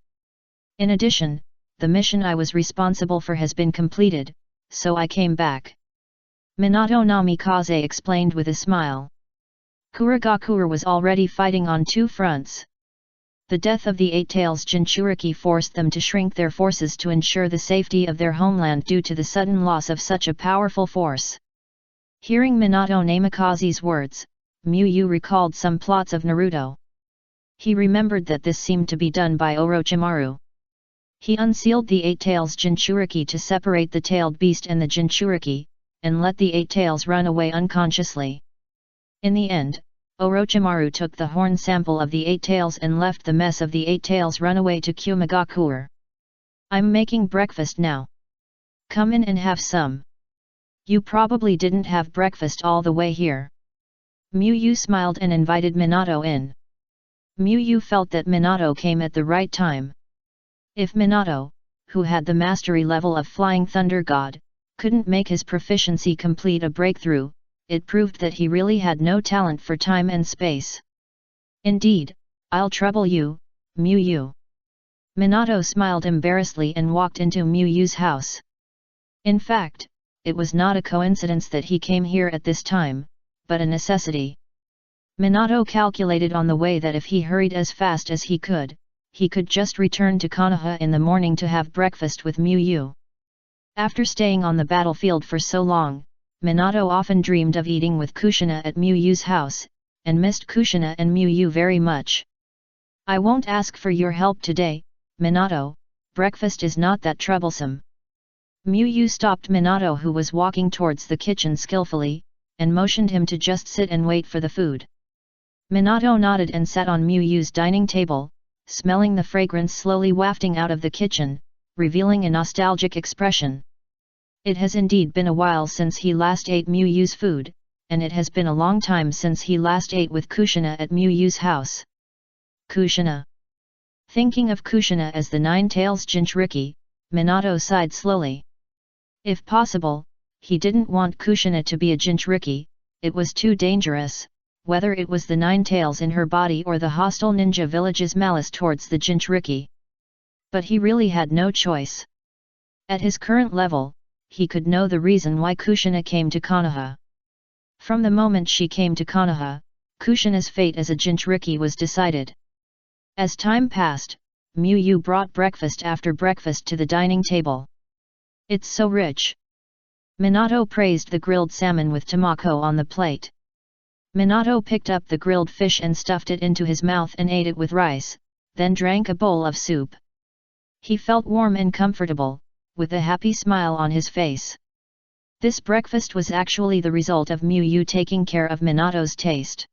In addition, the mission I was responsible for has been completed, so I came back." Minato Namikaze explained with a smile. Kuragakure was already fighting on 2 fronts. The death of the Eight Tails Jinchuriki forced them to shrink their forces to ensure the safety of their homeland due to the sudden loss of such a powerful force. Hearing Minato Namikaze's words, Mu recalled some plots of Naruto. He remembered that this seemed to be done by Orochimaru. He unsealed the Eight Tails Jinchuriki to separate the tailed beast and the Jinchuriki, and let the Eight Tails run away unconsciously. In the end, Orochimaru took the horn sample of the Eight Tails and left the mess of the Eight Tails run away to Kumagakure. "I'm making breakfast now. Come in and have some. You probably didn't have breakfast all the way here." Mu smiled and invited Minato in. Mu felt that Minato came at the right time. If Minato, who had the mastery level of Flying Thunder God, couldn't make his proficiency complete a breakthrough, it proved that he really had no talent for time and space. "Indeed, I'll trouble you, Mu." Minato smiled embarrassedly and walked into Mu's house. In fact, it was not a coincidence that he came here at this time, but a necessity. Minato calculated on the way that if he hurried as fast as he could just return to Konoha in the morning to have breakfast with Mu. After staying on the battlefield for so long, Minato often dreamed of eating with Kushina at Mu's house, and missed Kushina and Mu very much. "I won't ask for your help today, Minato, breakfast is not that troublesome." Mu stopped Minato, who was walking towards the kitchen skillfully, and motioned him to just sit and wait for the food. Minato nodded and sat on Mu's dining table, smelling the fragrance slowly wafting out of the kitchen, revealing a nostalgic expression. It has indeed been a while since he last ate Mu's food, and it has been a long time since he last ate with Kushina at Mu's house. Kushina. Thinking of Kushina as the Nine Tails Jinchuriki, Minato sighed slowly. If possible, he didn't want Kushina to be a Jinchuriki, it was too dangerous, whether it was the Nine Tails in her body or the hostile ninja village's malice towards the Jinchuriki. But he really had no choice. At his current level, he could know the reason why Kushina came to Konoha. From the moment she came to Konoha, Kushina's fate as a Jinchuriki was decided. As time passed, Mu brought breakfast after breakfast to the dining table. "It's so rich." Minato praised the grilled salmon with tomako on the plate. Minato picked up the grilled fish and stuffed it into his mouth and ate it with rice, then drank a bowl of soup. He felt warm and comfortable, with a happy smile on his face. This breakfast was actually the result of Miyu taking care of Minato's taste.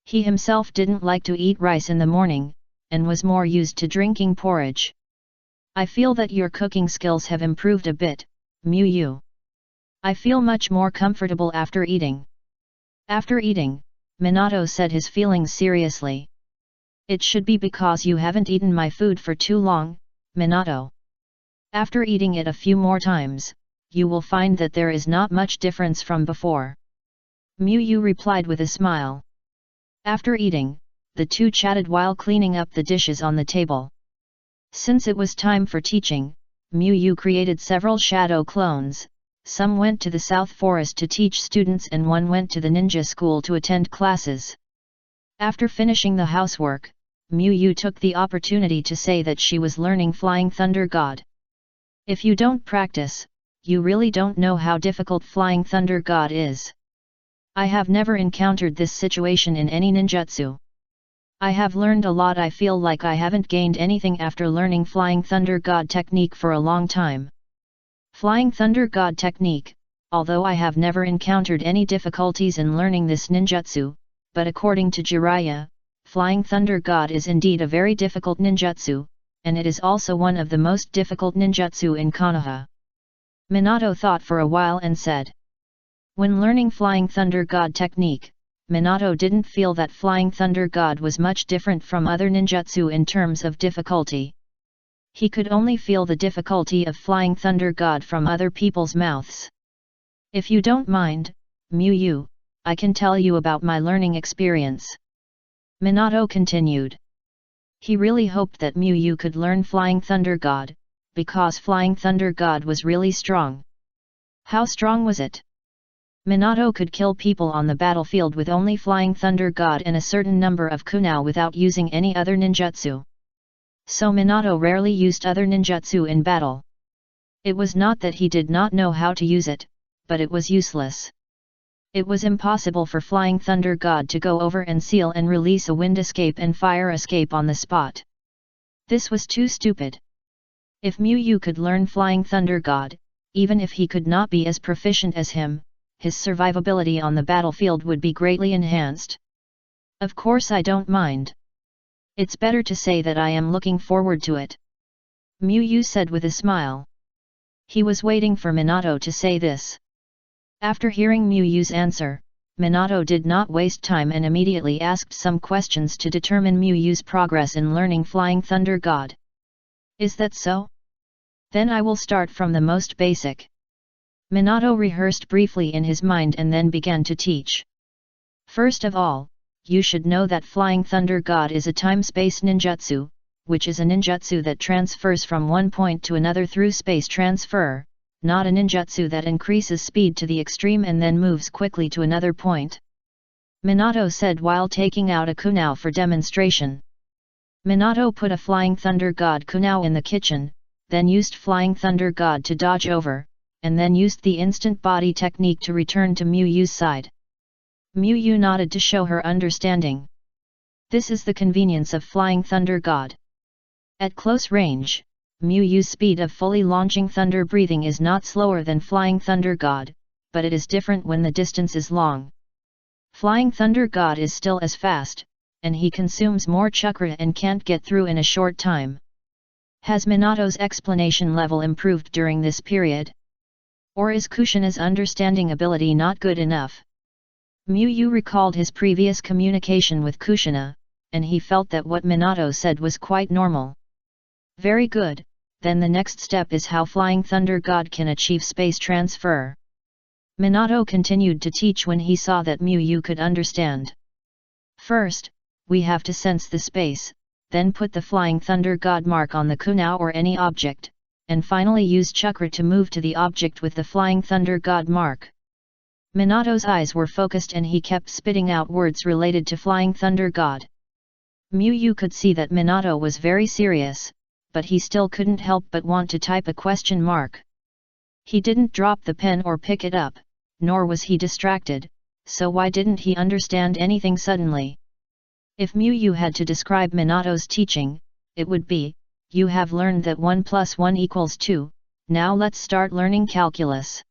He himself didn't like to eat rice in the morning, and was more used to drinking porridge. I feel that your cooking skills have improved a bit, Miyu. I feel much more comfortable after eating. After eating, Minato said his feelings seriously. It should be because you haven't eaten my food for too long, Minato. After eating it a few more times, you will find that there is not much difference from before. Miyu replied with a smile. After eating, the two chatted while cleaning up the dishes on the table. Since it was time for teaching, Miyu created several shadow clones. Some went to the South Forest to teach students and one went to the ninja school to attend classes. After finishing the housework, Miyu took the opportunity to say that she was learning Flying Thunder God. If you don't practice, you really don't know how difficult Flying Thunder God is. I have never encountered this situation in any ninjutsu. I have learned a lot. I feel like I haven't gained anything after learning Flying Thunder God technique for a long time. Flying Thunder God technique, although I have never encountered any difficulties in learning this ninjutsu, but according to Jiraiya, Flying Thunder God is indeed a very difficult ninjutsu, and it is also one of the most difficult ninjutsu in Konoha. Minato thought for a while and said. When learning Flying Thunder God technique, Minato didn't feel that Flying Thunder God was much different from other ninjutsu in terms of difficulty. He could only feel the difficulty of Flying Thunder God from other people's mouths. If you don't mind, Miyu, I can tell you about my learning experience. Minato continued. He really hoped that Miyu could learn Flying Thunder God, because Flying Thunder God was really strong. How strong was it? Minato could kill people on the battlefield with only Flying Thunder God and a certain number of kunai without using any other ninjutsu. So Minato rarely used other ninjutsu in battle. It was not that he did not know how to use it, but it was useless. It was impossible for Flying Thunder God to go over and seal and release a wind escape and fire escape on the spot. This was too stupid. If Miyu could learn Flying Thunder God, even if he could not be as proficient as him, his survivability on the battlefield would be greatly enhanced. Of course I don't mind. It's better to say that I am looking forward to it. Miyu said with a smile. He was waiting for Minato to say this. After hearing Miyu's answer, Minato did not waste time and immediately asked some questions to determine Miyu's progress in learning Flying Thunder God. Is that so? Then I will start from the most basic. Minato rehearsed briefly in his mind and then began to teach. First of all, you should know that Flying Thunder God is a time-space ninjutsu, which is a ninjutsu that transfers from one point to another through space transfer, not a ninjutsu that increases speed to the extreme and then moves quickly to another point. Minato said while taking out a kunai for demonstration. Minato put a Flying Thunder God kunai in the kitchen, then used Flying Thunder God to dodge over, and then used the instant body technique to return to Miyu's side. Miyu nodded to show her understanding. This is the convenience of Flying Thunder God. At close range, Miyu's speed of fully launching thunder breathing is not slower than Flying Thunder God, but it is different when the distance is long. Flying Thunder God is still as fast, and he consumes more chakra and can't get through in a short time. Has Minato's explanation level improved during this period? Or is Kushina's understanding ability not good enough? Miyu recalled his previous communication with Kushina, and he felt that what Minato said was quite normal. Very good, then the next step is how Flying Thunder God can achieve space transfer. Minato continued to teach when he saw that Miyu could understand. First, we have to sense the space, then put the Flying Thunder God mark on the kunai or any object, and finally use chakra to move to the object with the Flying Thunder God mark. Minato's eyes were focused and he kept spitting out words related to Flying Thunder God. Miyu could see that Minato was very serious, but he still couldn't help but want to type a question mark. He didn't drop the pen or pick it up, nor was he distracted, so why didn't he understand anything suddenly? If Miyu had to describe Minato's teaching, it would be, "You have learned that 1 plus 1 equals 2, now let's start learning calculus."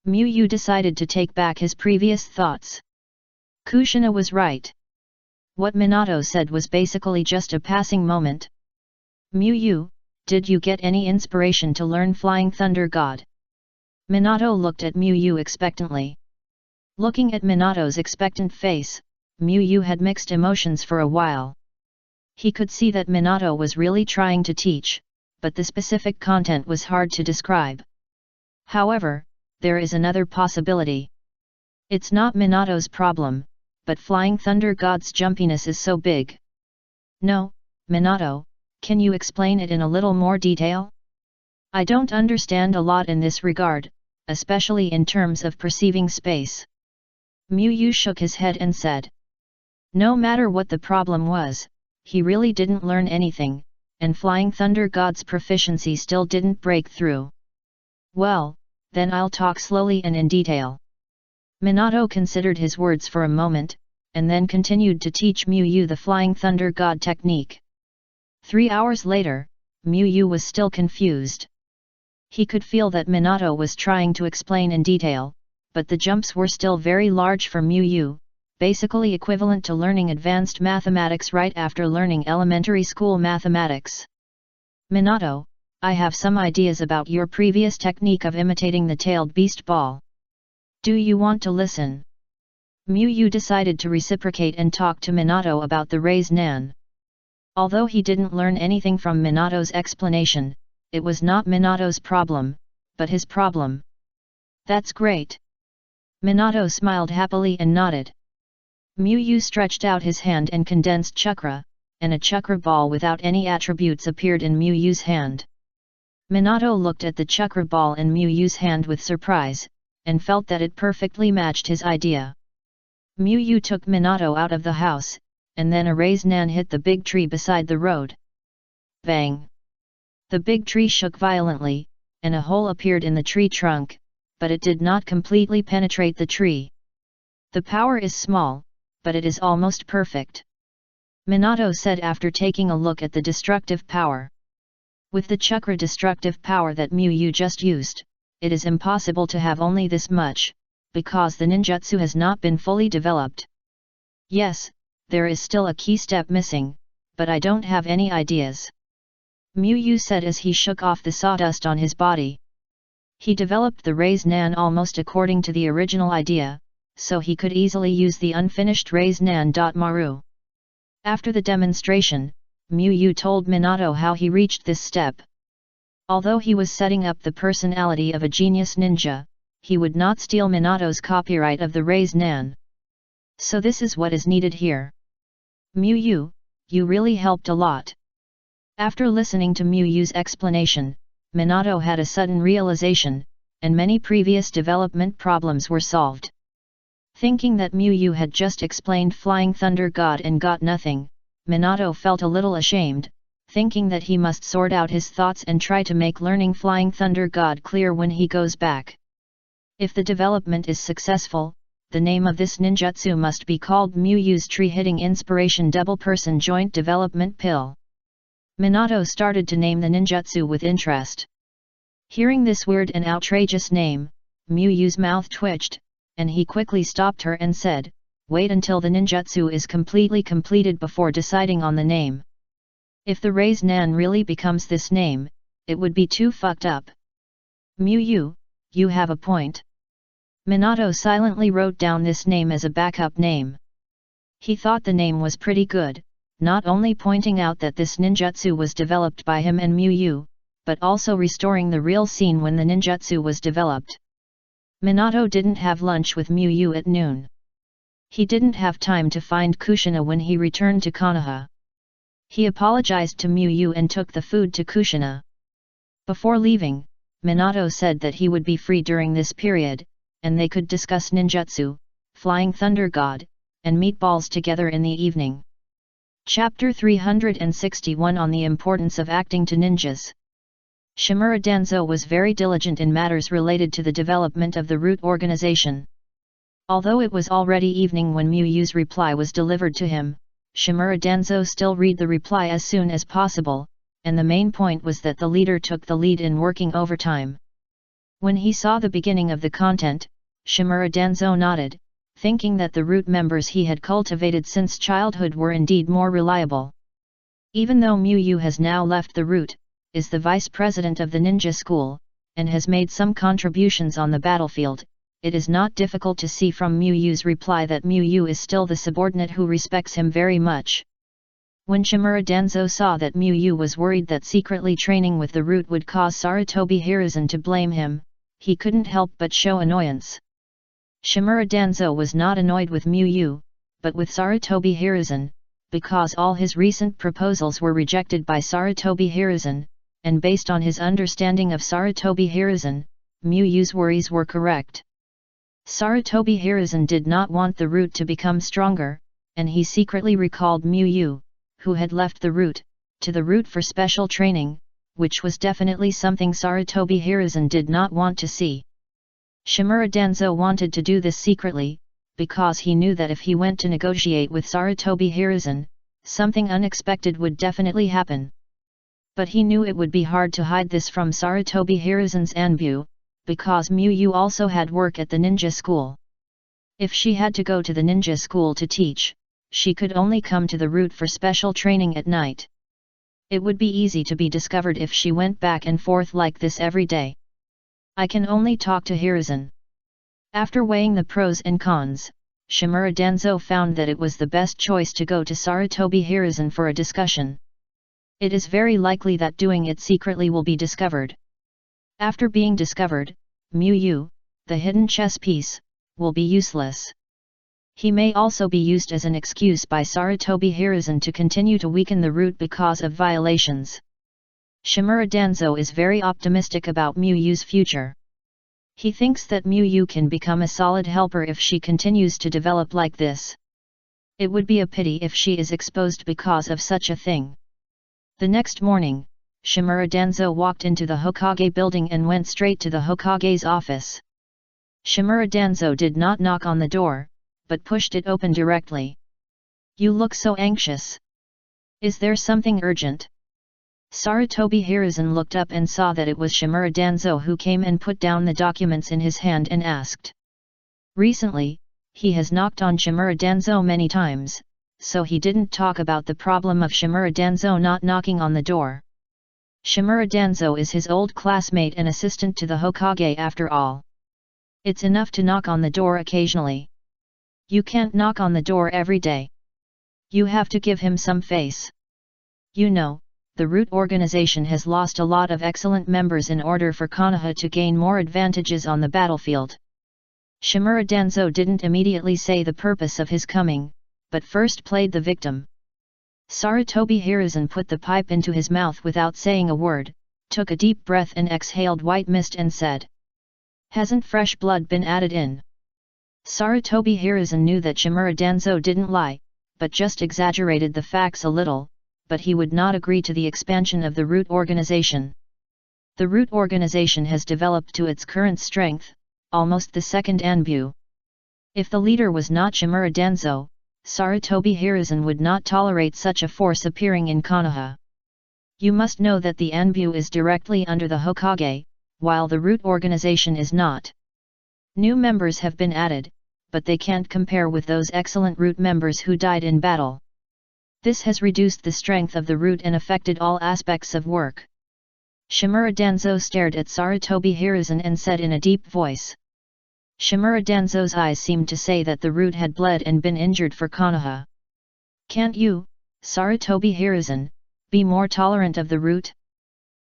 Miyu decided to take back his previous thoughts. Kushina was right. What Minato said was basically just a passing moment. "Miyu, did you get any inspiration to learn Flying Thunder God?" Minato looked at Miyu expectantly. Looking at Minato's expectant face, Miyu had mixed emotions for a while. He could see that Minato was really trying to teach, but the specific content was hard to describe. However, there is another possibility. It's not Minato's problem, but Flying Thunder God's jumpiness is so big. "No, Minato, can you explain it in a little more detail? I don't understand a lot in this regard, especially in terms of perceiving space." Miyu shook his head and said. No matter what the problem was, he really didn't learn anything, and Flying Thunder God's proficiency still didn't break through. "Well, then I'll talk slowly and in detail." Minato considered his words for a moment, and then continued to teach Miyu the Flying Thunder God technique. 3 hours later, Miyu was still confused. He could feel that Minato was trying to explain in detail, but the jumps were still very large for Miyu, basically equivalent to learning advanced mathematics right after learning elementary school mathematics. "Minato, I have some ideas about your previous technique of imitating the tailed beast ball. Do you want to listen?" Miyu decided to reciprocate and talk to Minato about the Raise Nan. Although he didn't learn anything from Minato's explanation, it was not Minato's problem, but his problem. "That's great." Minato smiled happily and nodded. Miyu stretched out his hand and condensed chakra, and a chakra ball without any attributes appeared in Miyu's hand. Minato looked at the chakra ball in Miyu's hand with surprise, and felt that it perfectly matched his idea. Miyu took Minato out of the house, and then a Raise Nan hit the big tree beside the road. Bang! The big tree shook violently, and a hole appeared in the tree trunk, but it did not completely penetrate the tree. "The power is small, but it is almost perfect," Minato said after taking a look at the destructive power. With the chakra destructive power that Miyu just used, it is impossible to have only this much, because the ninjutsu has not been fully developed. "Yes, there is still a key step missing, but I don't have any ideas," Miyu said as he shook off the sawdust on his body. He developed the Raise Nan almost according to the original idea, so he could easily use the unfinished Raise Nan. Maru. After the demonstration, Miyu told Minato how he reached this step. Although he was setting up the personality of a genius ninja, he would not steal Minato's copyright of the Raise Nan. "So this is what is needed here. Miyu, you really helped a lot." After listening to Miyu's explanation, Minato had a sudden realization, and many previous development problems were solved. Thinking that Miyu had just explained Flying Thunder God and got nothing, Minato felt a little ashamed, thinking that he must sort out his thoughts and try to make learning Flying Thunder God clear when he goes back. If the development is successful, the name of this ninjutsu must be called Miyu's Tree-Hitting Inspiration Double Person Joint Development Pill. Minato started to name the ninjutsu with interest. Hearing this weird and outrageous name, Miyu's mouth twitched, and he quickly stopped her and said, "Wait until the ninjutsu is completely completed before deciding on the name. If the Raise Nan really becomes this name, it would be too fucked up." "Miyu, you have a point." Minato silently wrote down this name as a backup name. He thought the name was pretty good, not only pointing out that this ninjutsu was developed by him and Miyu, but also restoring the real scene when the ninjutsu was developed. Minato didn't have lunch with Miyu at noon. He didn't have time to find Kushina when he returned to Konoha. He apologized to Miyu and took the food to Kushina. Before leaving, Minato said that he would be free during this period, and they could discuss ninjutsu, Flying Thunder God, and meatballs together in the evening. Chapter 361 on the importance of acting to ninjas. Shimura Danzo was very diligent in matters related to the development of the root organization. Although it was already evening when Muyu's reply was delivered to him, Shimura Danzo still read the reply as soon as possible, and the main point was that the leader took the lead in working overtime. When he saw the beginning of the content, Shimura Danzo nodded, thinking that the root members he had cultivated since childhood were indeed more reliable. Even though Muyu has now left the root, is the vice president of the ninja school, and has made some contributions on the battlefield, it is not difficult to see from Muyu's reply that Muyu is still the subordinate who respects him very much. When Shimura Danzo saw that Muyu was worried that secretly training with the root would cause Sarutobi Hiruzen to blame him, he couldn't help but show annoyance. Shimura Danzo was not annoyed with Muyu, but with Sarutobi Hiruzen, because all his recent proposals were rejected by Sarutobi Hiruzen, and based on his understanding of Sarutobi Hiruzen, Muyu's worries were correct. Sarutobi Hiruzen did not want the root to become stronger, and he secretly recalled Muyu, who had left the root, to the root for special training, which was definitely something Sarutobi Hiruzen did not want to see. Shimura Danzo wanted to do this secretly, because he knew that if he went to negotiate with Sarutobi Hiruzen, something unexpected would definitely happen. But he knew it would be hard to hide this from Sarutobi Hiruzen's Anbu, because Muyu also had work at the ninja school. If she had to go to the ninja school to teach, she could only come to the root for special training at night. It would be easy to be discovered if she went back and forth like this every day. I can only talk to Hiruzen. After weighing the pros and cons, Shimura Danzo found that it was the best choice to go to Sarutobi Hiruzen for a discussion. It is very likely that doing it secretly will be discovered. After being discovered, Muyu, the hidden chess piece, will be useless. He may also be used as an excuse by Sarutobi Hiruzen to continue to weaken the root because of violations. Shimura Danzo is very optimistic about Muyu's future. He thinks that Muyu can become a solid helper if she continues to develop like this. It would be a pity if she is exposed because of such a thing. The next morning, Shimura Danzo walked into the Hokage building and went straight to the Hokage's office. Shimura Danzo did not knock on the door, but pushed it open directly. "You look so anxious. Is there something urgent?" Sarutobi Hiruzen looked up and saw that it was Shimura Danzo who came and put down the documents in his hand and asked. Recently, he has knocked on Shimura Danzo many times, so he didn't talk about the problem of Shimura Danzo not knocking on the door. Shimura Danzo is his old classmate and assistant to the Hokage after all. It's enough to knock on the door occasionally. You can't knock on the door every day. You have to give him some face. You know, the root organization has lost a lot of excellent members in order for Konoha to gain more advantages on the battlefield. Shimura Danzo didn't immediately say the purpose of his coming, but first played the victim. Sarutobi Hiruzen put the pipe into his mouth without saying a word, took a deep breath and exhaled white mist and said, "Hasn't fresh blood been added in?" Sarutobi Hiruzen knew that Shimura Danzo didn't lie, but just exaggerated the facts a little, but he would not agree to the expansion of the root organization. The root organization has developed to its current strength, almost the second Anbu. If the leader was not Shimura Danzo, Sarutobi Hiruzen would not tolerate such a force appearing in Konoha. You must know that the Anbu is directly under the Hokage, while the root organization is not. New members have been added, but they can't compare with those excellent root members who died in battle. This has reduced the strength of the root and affected all aspects of work. Shimura Danzo stared at Sarutobi Hiruzen and said in a deep voice. Shimura Danzo's eyes seemed to say that the root had bled and been injured for Konoha. Can't you, Sarutobi Hiruzen, be more tolerant of the root?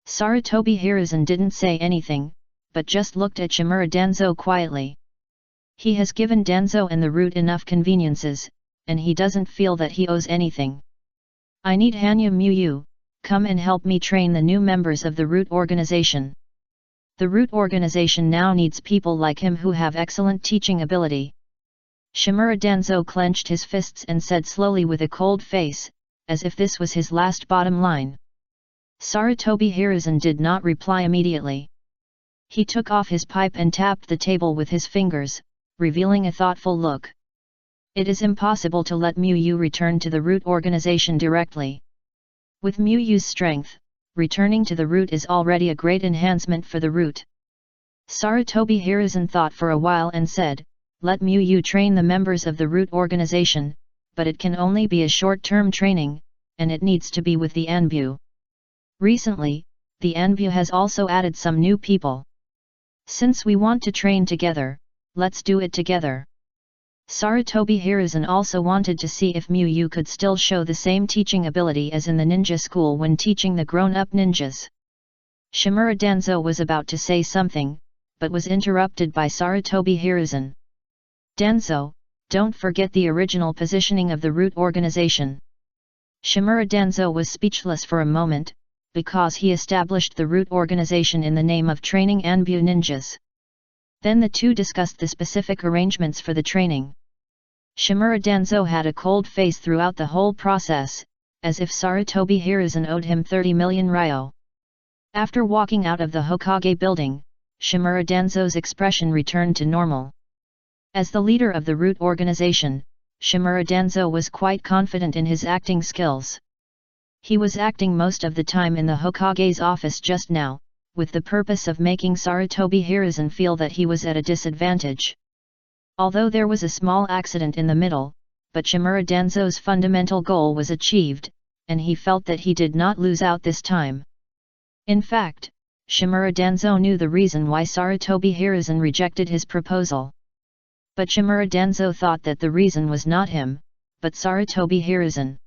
Sarutobi Hiruzen didn't say anything, but just looked at Shimura Danzo quietly. He has given Danzo and the root enough conveniences, and he doesn't feel that he owes anything. I need Hanya Muyu, come and help me train the new members of the root organization. The root organization now needs people like him who have excellent teaching ability. Shimura Danzo clenched his fists and said slowly with a cold face, as if this was his last bottom line. Sarutobi Hiruzen did not reply immediately. He took off his pipe and tapped the table with his fingers, revealing a thoughtful look. It is impossible to let Mu Yu return to the root organization directly. With Mu Yu's strength, returning to the root is already a great enhancement for the root. Sarutobi Hiruzen thought for a while and said, "Let Mu Yu train the members of the root organization, but it can only be a short-term training, and it needs to be with the Anbu. Recently, the Anbu has also added some new people. Since we want to train together, let's do it together." Sarutobi Hiruzen also wanted to see if Mu Yu could still show the same teaching ability as in the ninja school when teaching the grown-up ninjas. Shimura Danzo was about to say something, but was interrupted by Sarutobi Hiruzen. "Danzo, don't forget the original positioning of the root organization." Shimura Danzo was speechless for a moment, because he established the root organization in the name of training Anbu ninjas. Then the two discussed the specific arrangements for the training. Shimura Danzo had a cold face throughout the whole process, as if Sarutobi Hiruzen owed him 30 million ryo. After walking out of the Hokage building, Shimura Danzo's expression returned to normal. As the leader of the root organization, Shimura Danzo was quite confident in his acting skills. He was acting most of the time in the Hokage's office just now, with the purpose of making Sarutobi Hiruzen feel that he was at a disadvantage. Although there was a small accident in the middle, but Shimura Danzo's fundamental goal was achieved, and he felt that he did not lose out this time. In fact, Shimura Danzo knew the reason why Sarutobi Hiruzen rejected his proposal. But Shimura Danzo thought that the reason was not him, but Sarutobi Hiruzen.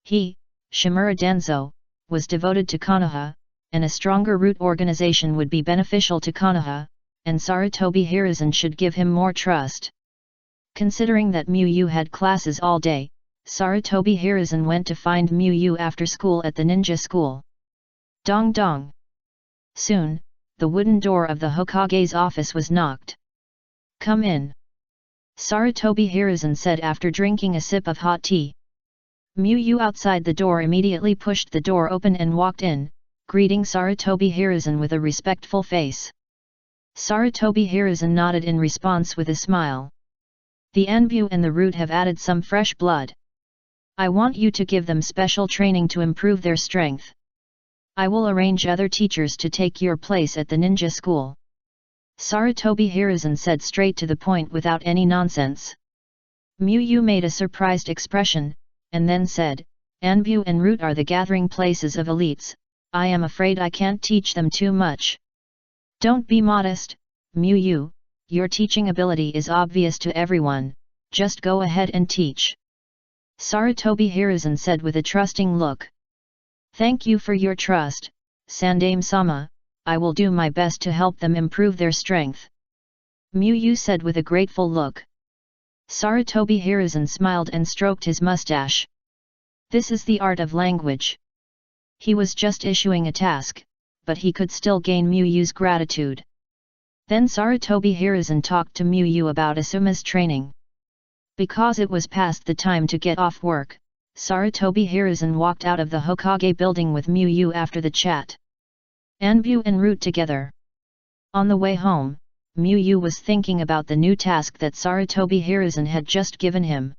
He, Shimura Danzo, was devoted to Konoha, and a stronger root organization would be beneficial to Konoha, and Sarutobi Hiruzen should give him more trust. Considering that Mu Yu had classes all day, Sarutobi Hiruzen went to find Mu Yu after school at the ninja school. Dong dong. Soon, the wooden door of the Hokage's office was knocked. "Come in," Sarutobi Hiruzen said after drinking a sip of hot tea. Mu Yu outside the door immediately pushed the door open and walked in, greeting Sarutobi Hiruzen with a respectful face. Sarutobi Hiruzen nodded in response with a smile. "The Anbu and the root have added some fresh blood. I want you to give them special training to improve their strength. I will arrange other teachers to take your place at the ninja school." Sarutobi Hiruzen said straight to the point without any nonsense. Mu Yu made a surprised expression, and then said, "Anbu and root are the gathering places of elites. I am afraid I can't teach them too much." "Don't be modest, Mu Yu, your teaching ability is obvious to everyone, just go ahead and teach," Sarutobi Hiruzen said with a trusting look. "Thank you for your trust, Sandaime-sama, I will do my best to help them improve their strength," Mu Yu said with a grateful look. Sarutobi Hiruzen smiled and stroked his mustache. This is the art of language. He was just issuing a task, but he could still gain Mu Yu's gratitude. Then Sarutobi Hiruzen talked to Mu Yu about Asuma's training. Because it was past the time to get off work, Sarutobi Hiruzen walked out of the Hokage building with Mu Yu after the chat. Anbu and root together. On the way home, Mu Yu was thinking about the new task that Sarutobi Hiruzen had just given him.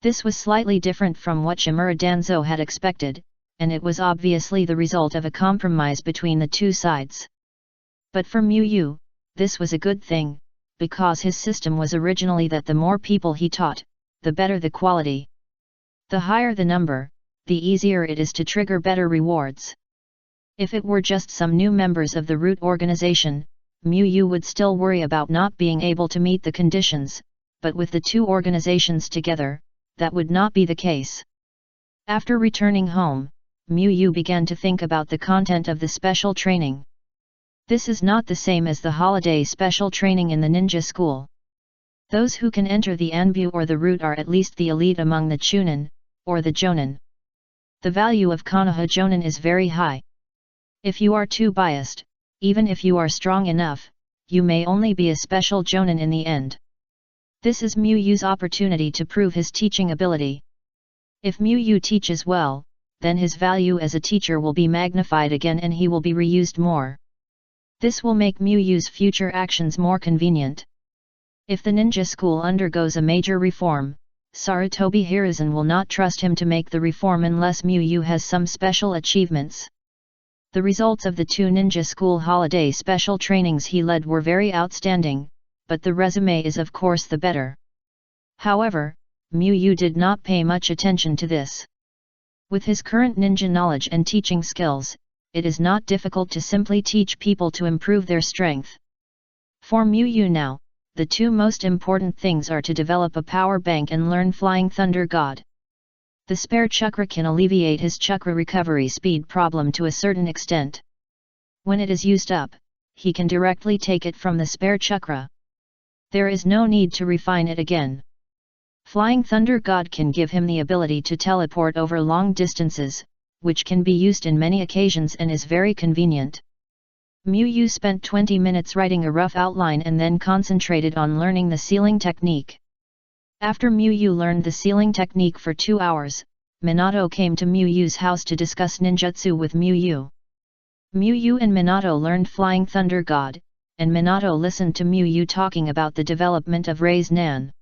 This was slightly different from what Shimura Danzo had expected, and it was obviously the result of a compromise between the two sides. But for Mu Yu, this was a good thing, because his system was originally that the more people he taught, the better the quality. The higher the number, the easier it is to trigger better rewards. If it were just some new members of the root organization, Mu Yu would still worry about not being able to meet the conditions, but with the two organizations together, that would not be the case. After returning home, Mu Yu began to think about the content of the special training. This is not the same as the holiday special training in the ninja school. Those who can enter the Anbu or the root are at least the elite among the Chunin, or the Jonin. The value of Konoha Jonin is very high. If you are too biased, even if you are strong enough, you may only be a special Jonin in the end. This is Mu Yu's opportunity to prove his teaching ability. If Mu Yu teaches well, then his value as a teacher will be magnified again and he will be reused more. This will make Mu Yu's future actions more convenient. If the ninja school undergoes a major reform, Sarutobi Hiruzen will not trust him to make the reform unless Miyu has some special achievements. The results of the 2 ninja school holiday special trainings he led were very outstanding, but the resume is of course the better. However, Miyu did not pay much attention to this. With his current ninja knowledge and teaching skills, it is not difficult to simply teach people to improve their strength. For Miyu now, the 2 most important things are to develop a power bank and learn Flying Thunder God. The spare chakra can alleviate his chakra recovery speed problem to a certain extent. When it is used up, he can directly take it from the spare chakra. There is no need to refine it again. Flying Thunder God can give him the ability to teleport over long distances, which can be used in many occasions and is very convenient. Miyu spent 20 minutes writing a rough outline and then concentrated on learning the sealing technique. After Miyu learned the sealing technique for 2 hours, Minato came to Miyu's house to discuss ninjutsu with Miyu. Miyu and Minato learned Flying Thunder God, and Minato listened to Miyu talking about the development of Rei's Nan.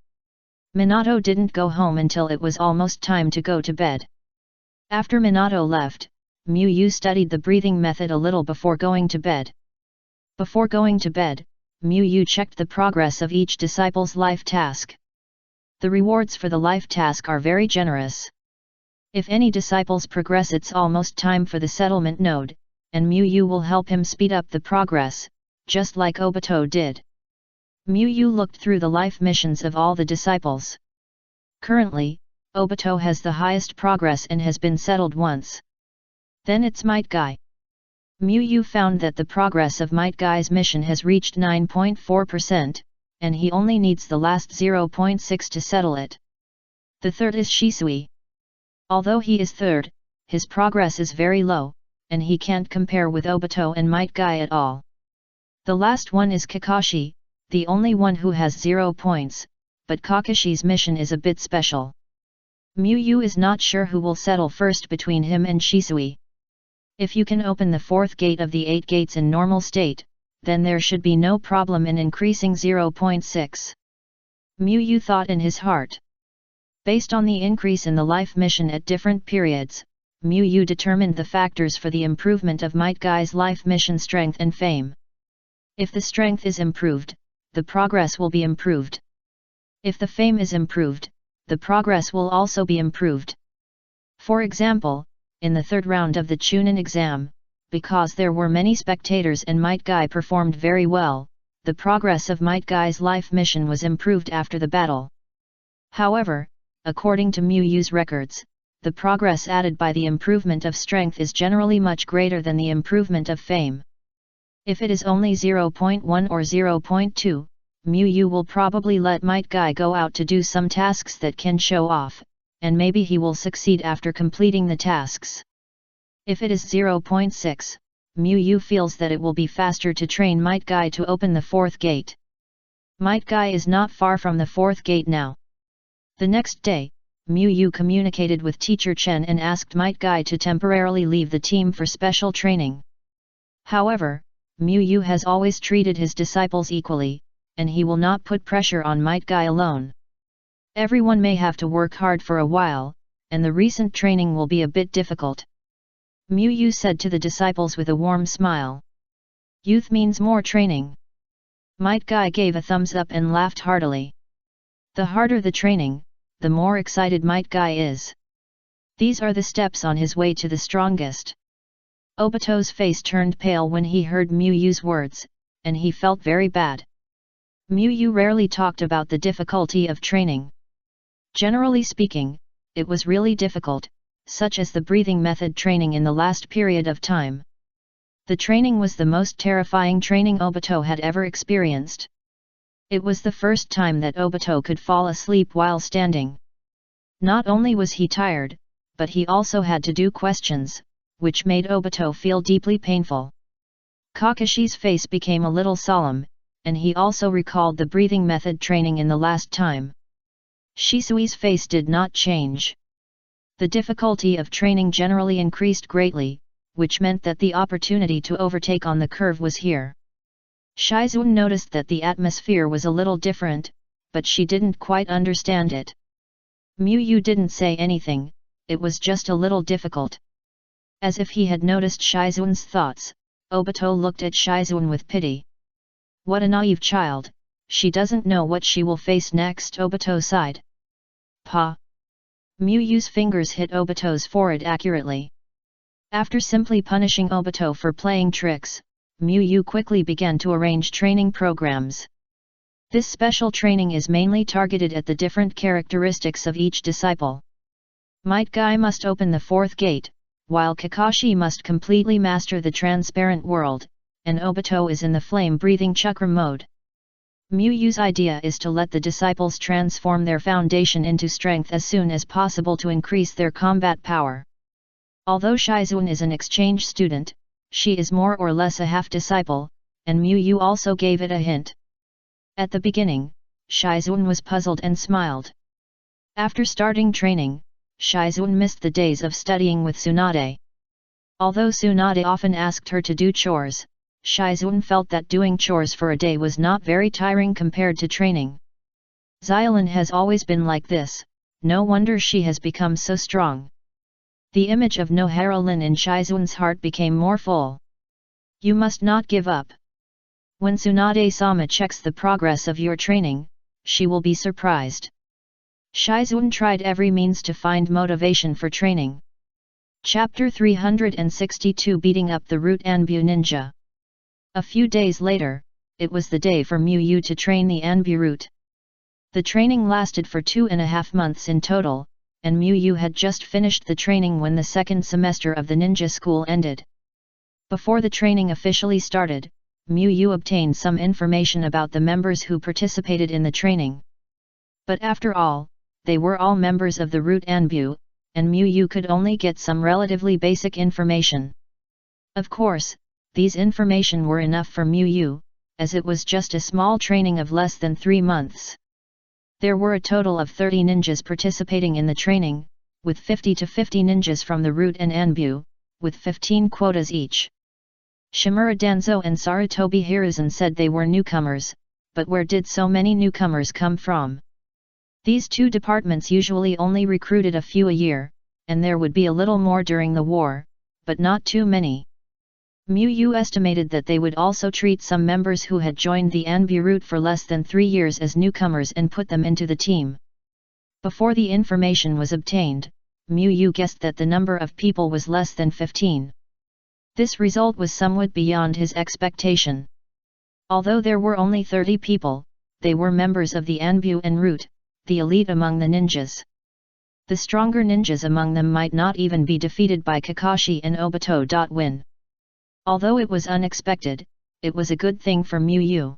Minato didn't go home until it was almost time to go to bed. After Minato left, Miyu studied the breathing method a little before going to bed. Before going to bed, Miyu checked the progress of each disciple's life task. The rewards for the life task are very generous. If any disciples progress, it's almost time for the settlement node, and Miyu will help him speed up the progress, just like Obito did. Miyu looked through the life missions of all the disciples. Currently, Obito has the highest progress and has been settled once. Then it's Might Guy. Miyu found that the progress of Might Guy's mission has reached 9.4%, and he only needs the last 0.6 to settle it. The third is Shisui. Although he is third, his progress is very low, and he can't compare with Obito and Might Guy at all. The last one is Kakashi, the only one who has 0 points, but Kakashi's mission is a bit special. Miyu is not sure who will settle first between him and Shisui. If you can open the 4th gate of the 8 gates in normal state, then there should be no problem in increasing 0.6. Miyu thought in his heart. Based on the increase in the life mission at different periods, Miyu determined the factors for the improvement of Might Guy's life mission strength and fame. If the strength is improved, the progress will be improved. If the fame is improved, the progress will also be improved. For example, in the 3rd round of the Chunin exam, because there were many spectators and Might Guy performed very well, the progress of Might Guy's life mission was improved after the battle. However, according to Miyu's records, the progress added by the improvement of strength is generally much greater than the improvement of fame. If it is only 0.1 or 0.2, Miyu will probably let Might Guy go out to do some tasks that can show off, and maybe he will succeed after completing the tasks. If it is 0.6, Miyu feels that it will be faster to train Might Guy to open the 4th gate. Might Guy is not far from the 4th gate now. The next day, Miyu communicated with Teacher Chen and asked Might Guy to temporarily leave the team for special training. However, Miyu has always treated his disciples equally, and he will not put pressure on Might Guy alone. Everyone may have to work hard for a while, and the recent training will be a bit difficult. Miyu said to the disciples with a warm smile. Youth means more training. Might Guy gave a thumbs up and laughed heartily. The harder the training, the more excited Might Guy is. These are the steps on his way to the strongest. Obito's face turned pale when he heard Miyu's words, and he felt very bad. Miyu rarely talked about the difficulty of training. Generally speaking, it was really difficult, such as the breathing method training in the last period of time. The training was the most terrifying training Obito had ever experienced. It was the first time that Obito could fall asleep while standing. Not only was he tired, but he also had to do questions, which made Obito feel deeply painful. Kakashi's face became a little solemn, and he also recalled the breathing method training in the last time. Shisui's face did not change. The difficulty of training generally increased greatly, which meant that the opportunity to overtake on the curve was here. Shizune noticed that the atmosphere was a little different, but she didn't quite understand it. Miyu didn't say anything, it was just a little difficult. As if he had noticed Shizun's thoughts, Obito looked at Shizun with pity. What a naive child, she doesn't know what she will face next. Obito sighed. Pa! Miyu's fingers hit Obito's forehead accurately. After simply punishing Obito for playing tricks, Miyu quickly began to arrange training programs. This special training is mainly targeted at the different characteristics of each disciple. Might Guy must open the fourth gate, while Kakashi must completely master the transparent world, and Obito is in the flame-breathing chakra mode. Miyu's idea is to let the disciples transform their foundation into strength as soon as possible to increase their combat power. Although Shizun is an exchange student, she is more or less a half-disciple, and Miyu also gave it a hint. At the beginning, Shizun was puzzled and smiled. After starting training, Shizun missed the days of studying with Tsunade. Although Tsunade often asked her to do chores, Shizun felt that doing chores for a day was not very tiring compared to training. Xiaolin has always been like this, no wonder she has become so strong. The image of Noharalin in Shizun's heart became more full. You must not give up. When Tsunade-sama checks the progress of your training, she will be surprised. Shizun tried every means to find motivation for training. Chapter 362 Beating Up the Root Anbu Ninja. A few days later, it was the day for Miyu to train the Anbu root. The training lasted for 2.5 months in total, and Miyu had just finished the training when the second semester of the ninja school ended. Before the training officially started, Miyu obtained some information about the members who participated in the training. But after all, they were all members of the root Anbu, and Miyu could only get some relatively basic information. Of course, these information were enough for Miyu, as it was just a small training of less than 3 months. There were a total of 30 ninjas participating in the training, with 50 to 50 ninjas from the root and Anbu, with 15 quotas each. Shimura Danzo and Sarutobi Hiruzen said they were newcomers, but where did so many newcomers come from? These two departments usually only recruited a few a year, and there would be a little more during the war, but not too many. Miyu estimated that they would also treat some members who had joined the Anbu route for less than 3 years as newcomers and put them into the team. Before the information was obtained, Miyu guessed that the number of people was less than 15. This result was somewhat beyond his expectation. Although there were only 30 people, they were members of the Anbu and route, the elite among the ninjas. The stronger ninjas among them might not even be defeated by Kakashi and Obito. Win. Although it was unexpected, it was a good thing for Miyu.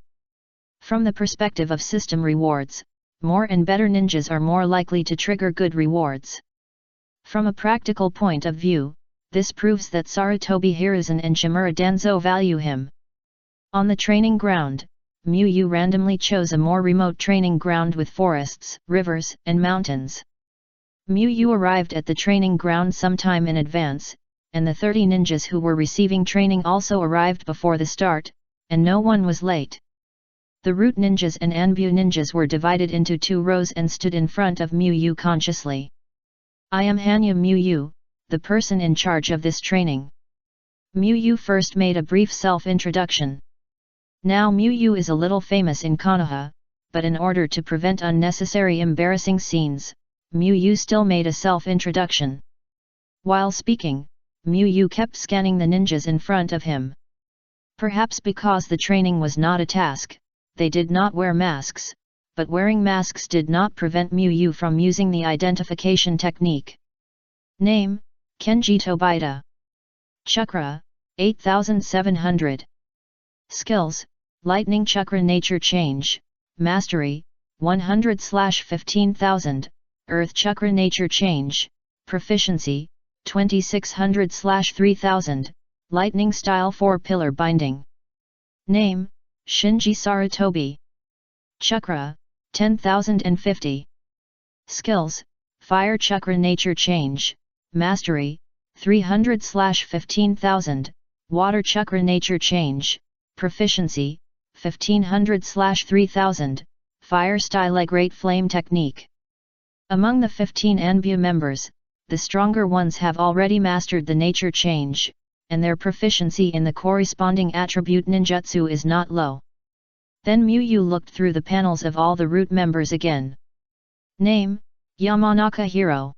From the perspective of system rewards, more and better ninjas are more likely to trigger good rewards. From a practical point of view, this proves that Sarutobi Hiruzen and Shimura Danzo value him. On the training ground, Miyu randomly chose a more remote training ground with forests, rivers, and mountains. Miyu arrived at the training ground sometime in advance, and the 30 ninjas who were receiving training also arrived before the start, and no one was late. The root ninjas and Anbu ninjas were divided into 2 rows and stood in front of Miyu consciously. I am Hanya Miyu, the person in charge of this training. Miyu first made a brief self-introduction. Now Miyu is a little famous in Konoha, but in order to prevent unnecessary embarrassing scenes, Miyu still made a self-introduction. While speaking, Miyu kept scanning the ninjas in front of him. Perhaps because the training was not a task, they did not wear masks, but wearing masks did not prevent Miyu from using the identification technique. Name, Kenji Tobita. Chakra, 8700. Skills, Lightning Chakra Nature Change, Mastery, 100/15,000, Earth Chakra Nature Change, Proficiency, 2600/3000, Lightning Style 4-Pillar Binding. Name, Shinji Sarutobi. Chakra, 10,050. Skills, Fire Chakra Nature Change, Mastery, 300/15,000, Water Chakra Nature Change, Proficiency, 1500/3000, fire style great flame technique. Among the 15 Anbu members, the stronger ones have already mastered the nature change, and their proficiency in the corresponding attribute ninjutsu is not low. Then Muyu looked through the panels of all the root members again. Name, Yamanaka Hiro.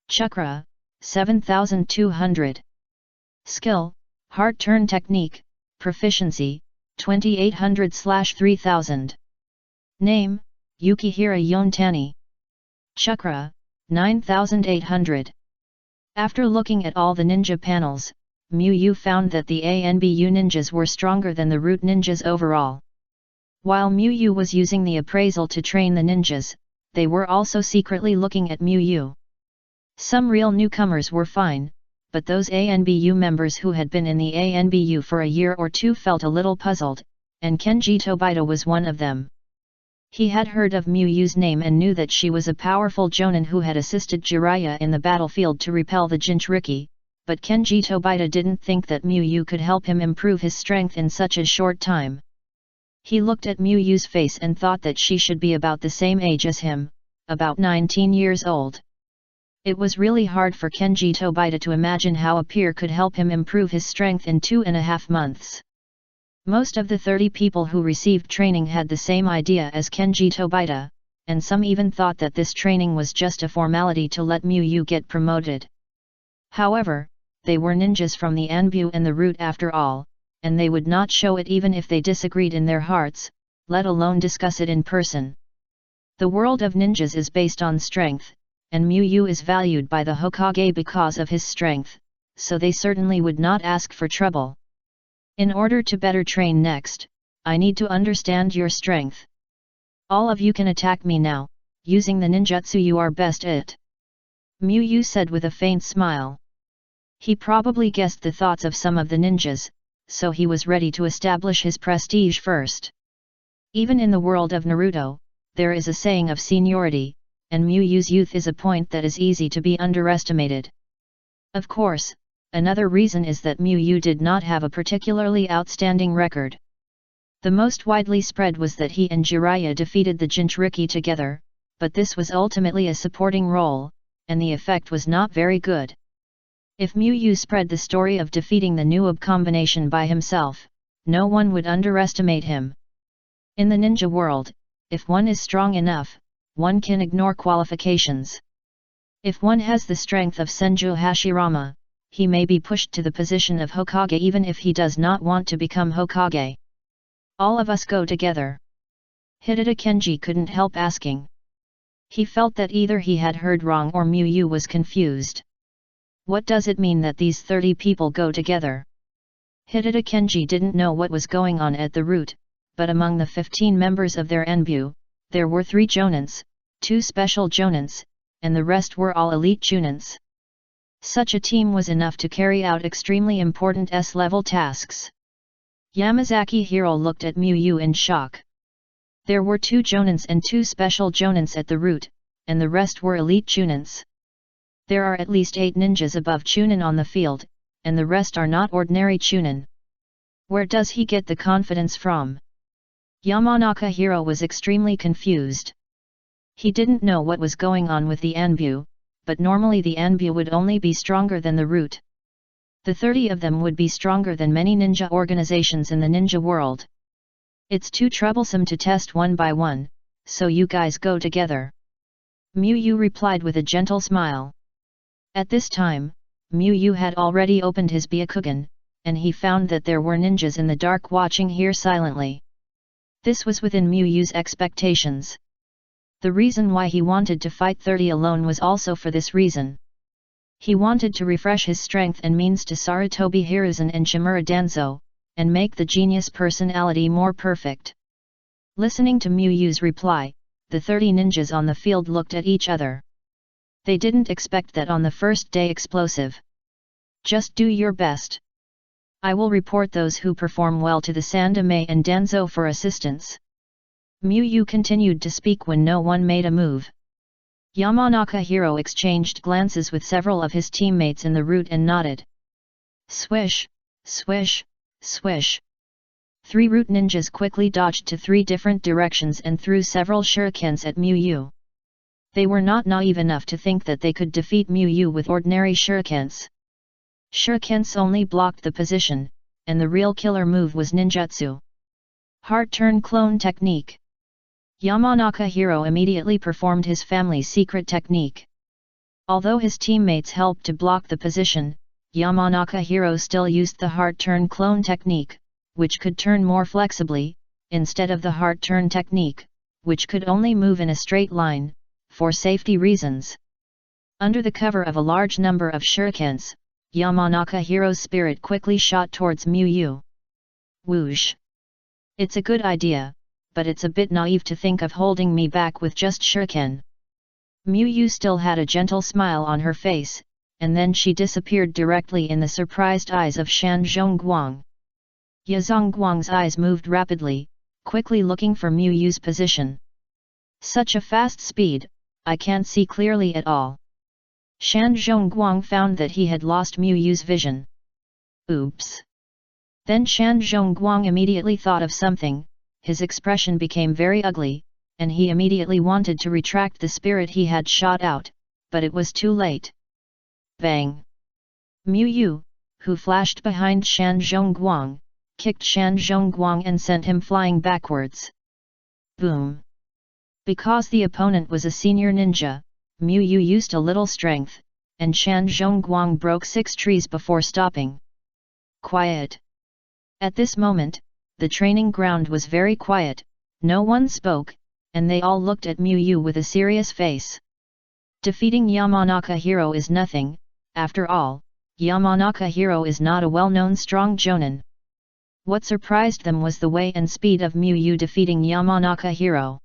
Chakra, 7200. Skill, Heart Turn Technique, Proficiency, 2800/3000. Name, Yukihira Yontani. Chakra, 9800. After looking at all the ninja panels, Muyu found that the ANBU ninjas were stronger than the root ninjas overall. While Muyu was using the appraisal to train the ninjas, they were also secretly looking at Muyu. Some real newcomers were fine, but those ANBU members who had been in the ANBU for a year or two felt a little puzzled, and Kenji Tobita was one of them. He had heard of Muyu's name and knew that she was a powerful jonin who had assisted Jiraiya in the battlefield to repel the Jinchuriki, but Kenji Tobita didn't think that Muyu could help him improve his strength in such a short time. He looked at Muyu's face and thought that she should be about the same age as him, about 19 years old. It was really hard for Kenji Tobita to imagine how a peer could help him improve his strength in 2.5 months. Most of the 30 people who received training had the same idea as Kenji Tobita, and some even thought that this training was just a formality to let Muyu get promoted. However, they were ninjas from the Anbu and the root after all, and they would not show it even if they disagreed in their hearts, let alone discuss it in person. The world of ninjas is based on strength, and Muyu is valued by the Hokage because of his strength, so they certainly would not ask for trouble. In order to better train next, I need to understand your strength. All of you can attack me now, using the ninjutsu you are best at. Muyu said with a faint smile. He probably guessed the thoughts of some of the ninjas, so he was ready to establish his prestige first. Even in the world of Naruto, there is a saying of seniority, and Muyu's youth is a point that is easy to be underestimated. Of course, another reason is that Muyu did not have a particularly outstanding record. The most widely spread was that he and Jiraiya defeated the Jinchuriki together, but this was ultimately a supporting role, and the effect was not very good. If Muyu spread the story of defeating the Noob combination by himself, no one would underestimate him. In the ninja world, if one is strong enough, one can ignore qualifications. If one has the strength of Senju Hashirama, he may be pushed to the position of Hokage even if he does not want to become Hokage. All of us go together. Hideta Kenji couldn't help asking. He felt that either he had heard wrong or Muyu was confused. What does it mean that these 30 people go together? Hideta Kenji didn't know what was going on at the root, but among the 15 members of their Anbu, there were 3 jonins, 2 special jonins, and the rest were all elite junins. Such a team was enough to carry out extremely important S-level tasks. Yamazaki Hiro looked at Muyu in shock. There were 2 jonins and 2 special jonins at the root, and the rest were elite junins. There are at least 8 ninjas above chunin on the field, and the rest are not ordinary chunin. Where does he get the confidence from? Yamanaka Hiro was extremely confused. He didn't know what was going on with the Anbu, but normally the Anbu would only be stronger than the root. The 30 of them would be stronger than many ninja organizations in the ninja world. It's too troublesome to test one by one, so you guys go together. Muyu replied with a gentle smile. At this time, Muyu had already opened his Byakugan, and he found that there were ninjas in the dark watching here silently. This was within Muyu's expectations. The reason why he wanted to fight 30 alone was also for this reason. He wanted to refresh his strength and means to Sarutobi Hiruzen and Shimura Danzo, and make the genius personality more perfect. Listening to Muyu's reply, the 30 ninjas on the field looked at each other. They didn't expect that on the first day explosive. Just do your best. I will report those who perform well to the Sandame and Danzo for assistance. Muyu continued to speak when no one made a move. Yamanaka Hiro exchanged glances with several of his teammates in the root and nodded. Swish, swish, swish. 3 root ninjas quickly dodged to 3 different directions and threw several shurikens at Mu. They were not naive enough to think that they could defeat Mu with ordinary shurikens. Shurikens only blocked the position, and the real killer move was ninjutsu. Heart turn clone technique. Yamanaka Hiro immediately performed his family's secret technique. Although his teammates helped to block the position, Yamanaka Hiro still used the heart turn clone technique, which could turn more flexibly, instead of the heart turn technique, which could only move in a straight line, for safety reasons. Under the cover of a large number of shurikens, Yamanaka Hiro's spirit quickly shot towards Mu. Whoosh! It's a good idea, but it's a bit naive to think of holding me back with just shuriken. Mu still had a gentle smile on her face, and then she disappeared directly in the surprised eyes of Shan Zhongguang. Ye Zhongguang's eyes moved rapidly, quickly looking for Mu's position. Such a fast speed, I can't see clearly at all. Shan Zhongguang found that he had lost Mu's vision. Oops! Then Shan Zhongguang immediately thought of something, his expression became very ugly, and he immediately wanted to retract the spirit he had shot out, but it was too late. Bang! Mu, who flashed behind Shan Zhongguang, kicked Shan Zhongguang and sent him flying backwards. Boom! Because the opponent was a senior ninja, Mu used a little strength, and Shan Zhongguang broke 6 trees before stopping. Quiet! At this moment, the training ground was very quiet, no one spoke, and they all looked at Mu with a serious face. Defeating Yamanaka Hiro is nothing, after all, Yamanaka Hiro is not a well-known strong jonin. What surprised them was the way and speed of Mu defeating Yamanaka Hiro.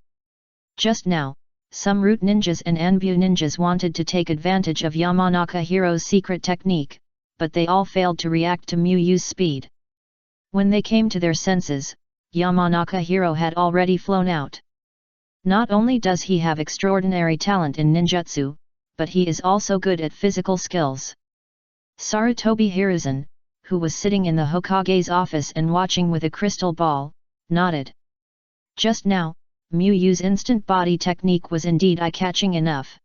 Just now, some root ninjas and Anbu ninjas wanted to take advantage of Yamanaka Hiro's secret technique, but they all failed to react to Mu's speed. When they came to their senses, Yamanaka Hiro had already flown out. Not only does he have extraordinary talent in ninjutsu, but he is also good at physical skills. Sarutobi Hiruzen, who was sitting in the Hokage's office and watching with a crystal ball, nodded. Just now, Mu's instant body technique was indeed eye-catching enough.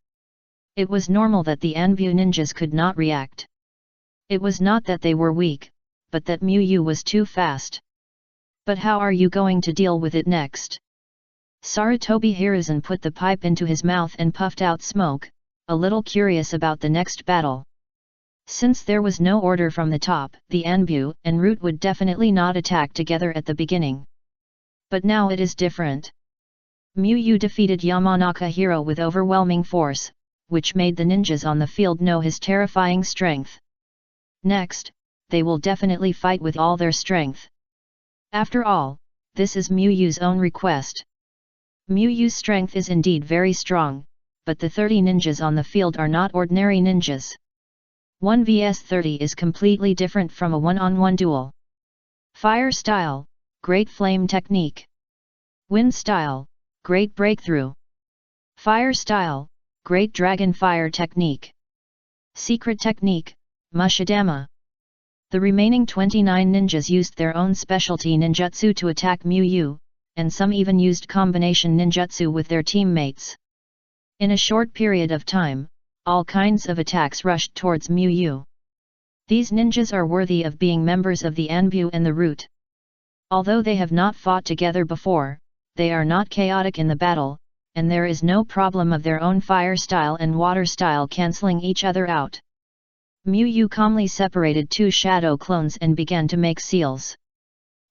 It was normal that the Anbu ninjas could not react. It was not that they were weak, but that Mu was too fast. But how are you going to deal with it next? Sarutobi Hiruzen put the pipe into his mouth and puffed out smoke, a little curious about the next battle. Since there was no order from the top, the Anbu and Root would definitely not attack together at the beginning. But now it is different. Mu defeated Yamanaka Hiro with overwhelming force, which made the ninjas on the field know his terrifying strength. Next, they will definitely fight with all their strength. After all, this is Mu's own request. Mu's strength is indeed very strong, but the 30 ninjas on the field are not ordinary ninjas. 1 vs 30 is completely different from a one-on-one duel. Fire style, great flame technique. Wind style, great breakthrough. Fire style, great dragon fire technique. Secret technique, Mushidama. The remaining 29 ninjas used their own specialty ninjutsu to attack Mu, and some even used combination ninjutsu with their teammates. In a short period of time, all kinds of attacks rushed towards Mu. These ninjas are worthy of being members of the Anbu and the Root. Although they have not fought together before, they are not chaotic in the battle, and there is no problem of their own fire style and water style cancelling each other out. Mu calmly separated 2 shadow clones and began to make seals.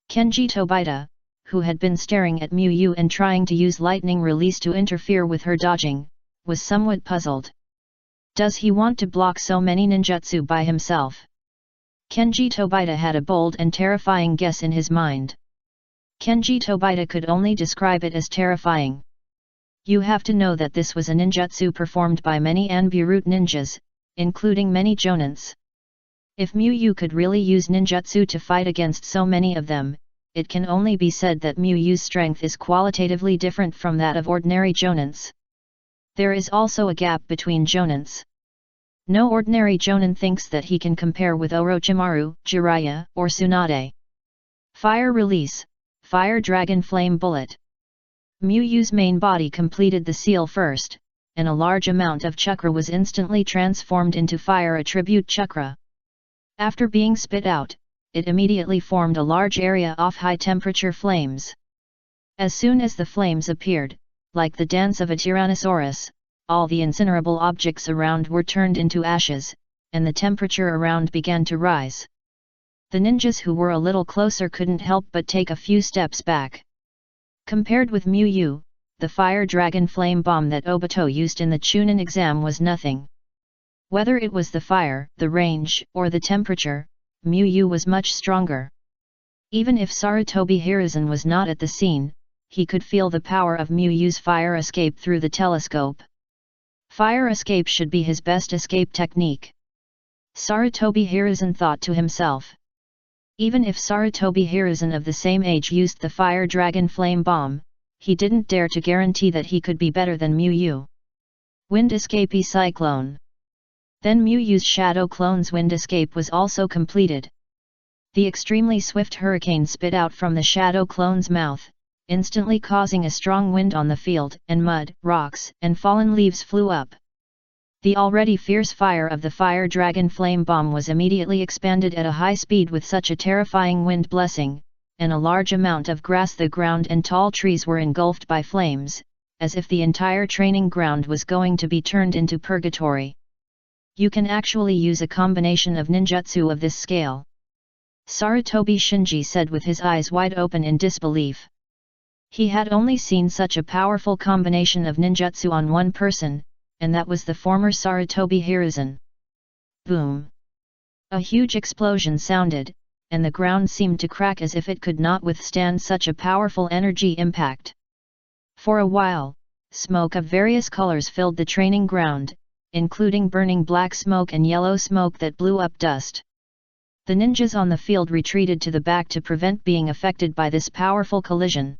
Kenji Tobita, who had been staring at Mu and trying to use lightning release to interfere with her dodging, was somewhat puzzled. Does he want to block so many ninjutsu by himself? Kenji Tobita had a bold and terrifying guess in his mind. Kenji Tobita could only describe it as terrifying. You have to know that this was a ninjutsu performed by many Anbu Root ninjas, including many jonins. If Mu could really use ninjutsu to fight against so many of them, it can only be said that Mu's strength is qualitatively different from that of ordinary jonins. There is also a gap between jonins. No ordinary jonin thinks that he can compare with Orochimaru, Jiraiya, or Tsunade. Fire release, Fire Dragon Flame Bullet. Miyu's main body completed the seal first, and a large amount of chakra was instantly transformed into fire attribute chakra. After being spit out, it immediately formed a large area of high-temperature flames. As soon as the flames appeared, like the dance of a Tyrannosaurus, all the incinerable objects around were turned into ashes, and the temperature around began to rise. The ninjas who were a little closer couldn't help but take a few steps back. Compared with Miyu, the Fire Dragon Flame Bomb that Obito used in the Chunin exam was nothing. Whether it was the fire, the range, or the temperature, Miyu was much stronger. Even if Sarutobi Hiruzen was not at the scene, he could feel the power of Miyu's fire escape through the telescope. Fire escape should be his best escape technique. Sarutobi Hiruzen thought to himself. Even if Sarutobi Hiruzen of the same age used the Fire Dragon Flame Bomb, he didn't dare to guarantee that he could be better than Miyu. Wind Escapee Cyclone. Then Miyu's Shadow Clone's wind escape was also completed. The extremely swift hurricane spit out from the Shadow Clone's mouth, instantly causing a strong wind on the field, and mud, rocks, and fallen leaves flew up. The already fierce fire of the Fire Dragon Flame Bomb was immediately expanded at a high speed with such a terrifying wind blessing, and a large amount of grass, the ground and tall trees were engulfed by flames, as if the entire training ground was going to be turned into purgatory. You can actually use a combination of ninjutsu of this scale. Sarutobi Shinji said with his eyes wide open in disbelief. He had only seen such a powerful combination of ninjutsu on one person, and that was the former Sarutobi Hiruzen. Boom! A huge explosion sounded, and the ground seemed to crack as if it could not withstand such a powerful energy impact. For a while, smoke of various colors filled the training ground, including burning black smoke and yellow smoke that blew up dust. The ninjas on the field retreated to the back to prevent being affected by this powerful collision.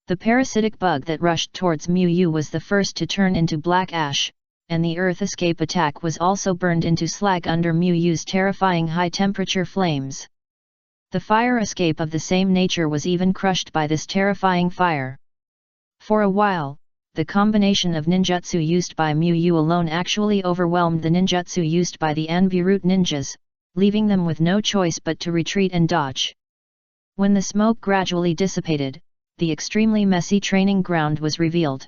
The parasitic bug that rushed towards Miyu was the first to turn into black ash, and the earth escape attack was also burned into slag under Miyu's terrifying high-temperature flames. The fire escape of the same nature was even crushed by this terrifying fire. For a while, the combination of ninjutsu used by Miyu alone actually overwhelmed the ninjutsu used by the Anbi-root ninjas, leaving them with no choice but to retreat and dodge. When the smoke gradually dissipated, the extremely messy training ground was revealed.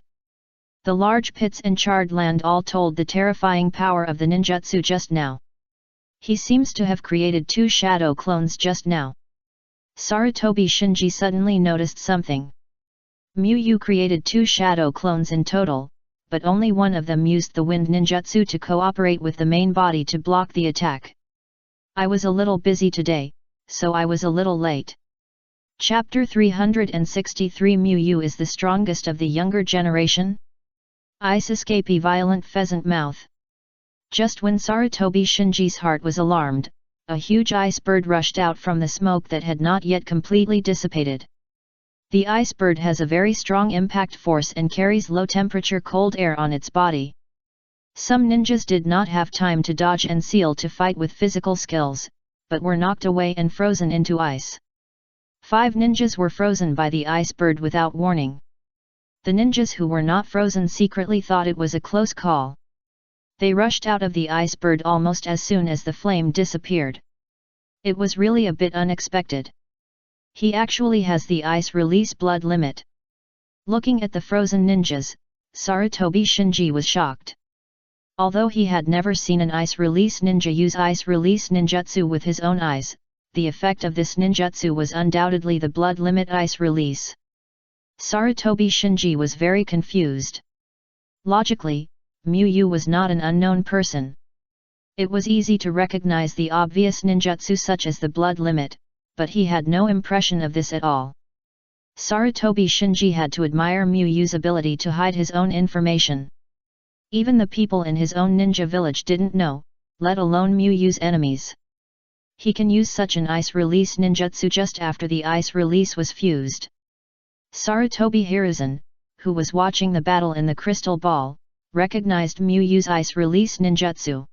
The large pits and charred land all told the terrifying power of the ninjutsu just now. He seems to have created 2 shadow clones just now. Sarutobi Shinji suddenly noticed something. Miyu created 2 shadow clones in total, but only one of them used the wind ninjutsu to cooperate with the main body to block the attack. I was a little busy today, so I was a little late. Chapter 363 Miyu is the strongest of the younger generation? Ice Escapee Violent Pheasant Mouth. Just when Sarutobi Shinji's heart was alarmed, a huge ice bird rushed out from the smoke that had not yet completely dissipated. The ice bird has a very strong impact force and carries low-temperature cold air on its body. Some ninjas did not have time to dodge and seal to fight with physical skills, but were knocked away and frozen into ice. 5 ninjas were frozen by the ice bird without warning. The ninjas who were not frozen secretly thought it was a close call. They rushed out of the ice bird almost as soon as the flame disappeared. It was really a bit unexpected. He actually has the ice release blood limit. Looking at the frozen ninjas, Sarutobi Shinji was shocked. Although he had never seen an ice release ninja use ice release ninjutsu with his own eyes, the effect of this ninjutsu was undoubtedly the blood limit ice release. Sarutobi Shinji was very confused. Logically, Miyu was not an unknown person. It was easy to recognize the obvious ninjutsu such as the blood limit, but he had no impression of this at all. Sarutobi Shinji had to admire Miyu's ability to hide his own information. Even the people in his own ninja village didn't know, let alone Miyu's enemies. He can use such an ice release ninjutsu just after the ice release was fused. Sarutobi Hiruzen, who was watching the battle in the crystal ball, recognized Miyu's ice release ninjutsu.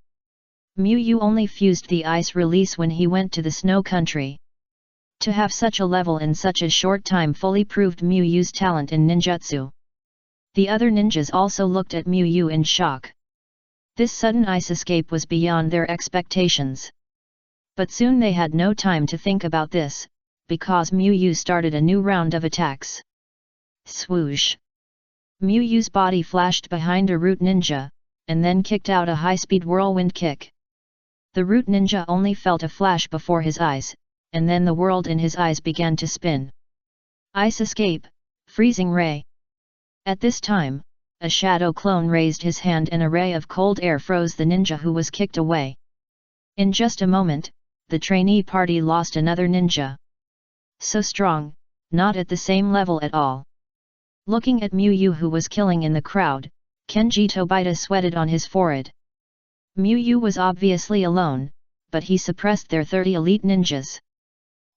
Miyu only fused the ice release when he went to the snow country. To have such a level in such a short time fully proved Miu Yu's talent in ninjutsu. The other ninjas also looked at Miu Yu in shock. This sudden ice escape was beyond their expectations. But soon they had no time to think about this, because Miu Yu started a new round of attacks. Swoosh! Miu Yu's body flashed behind a root ninja, and then kicked out a high-speed whirlwind kick. The root ninja only felt a flash before his eyes, and then the world in his eyes began to spin. Ice escape, freezing ray. At this time, a shadow clone raised his hand and a ray of cold air froze the ninja who was kicked away. In just a moment, the trainee party lost another ninja. So strong, not at the same level at all. Looking at Miu Yu who was killing in the crowd, Kenji Tobita sweated on his forehead. Miu Yu was obviously alone, but he suppressed their 30 elite ninjas.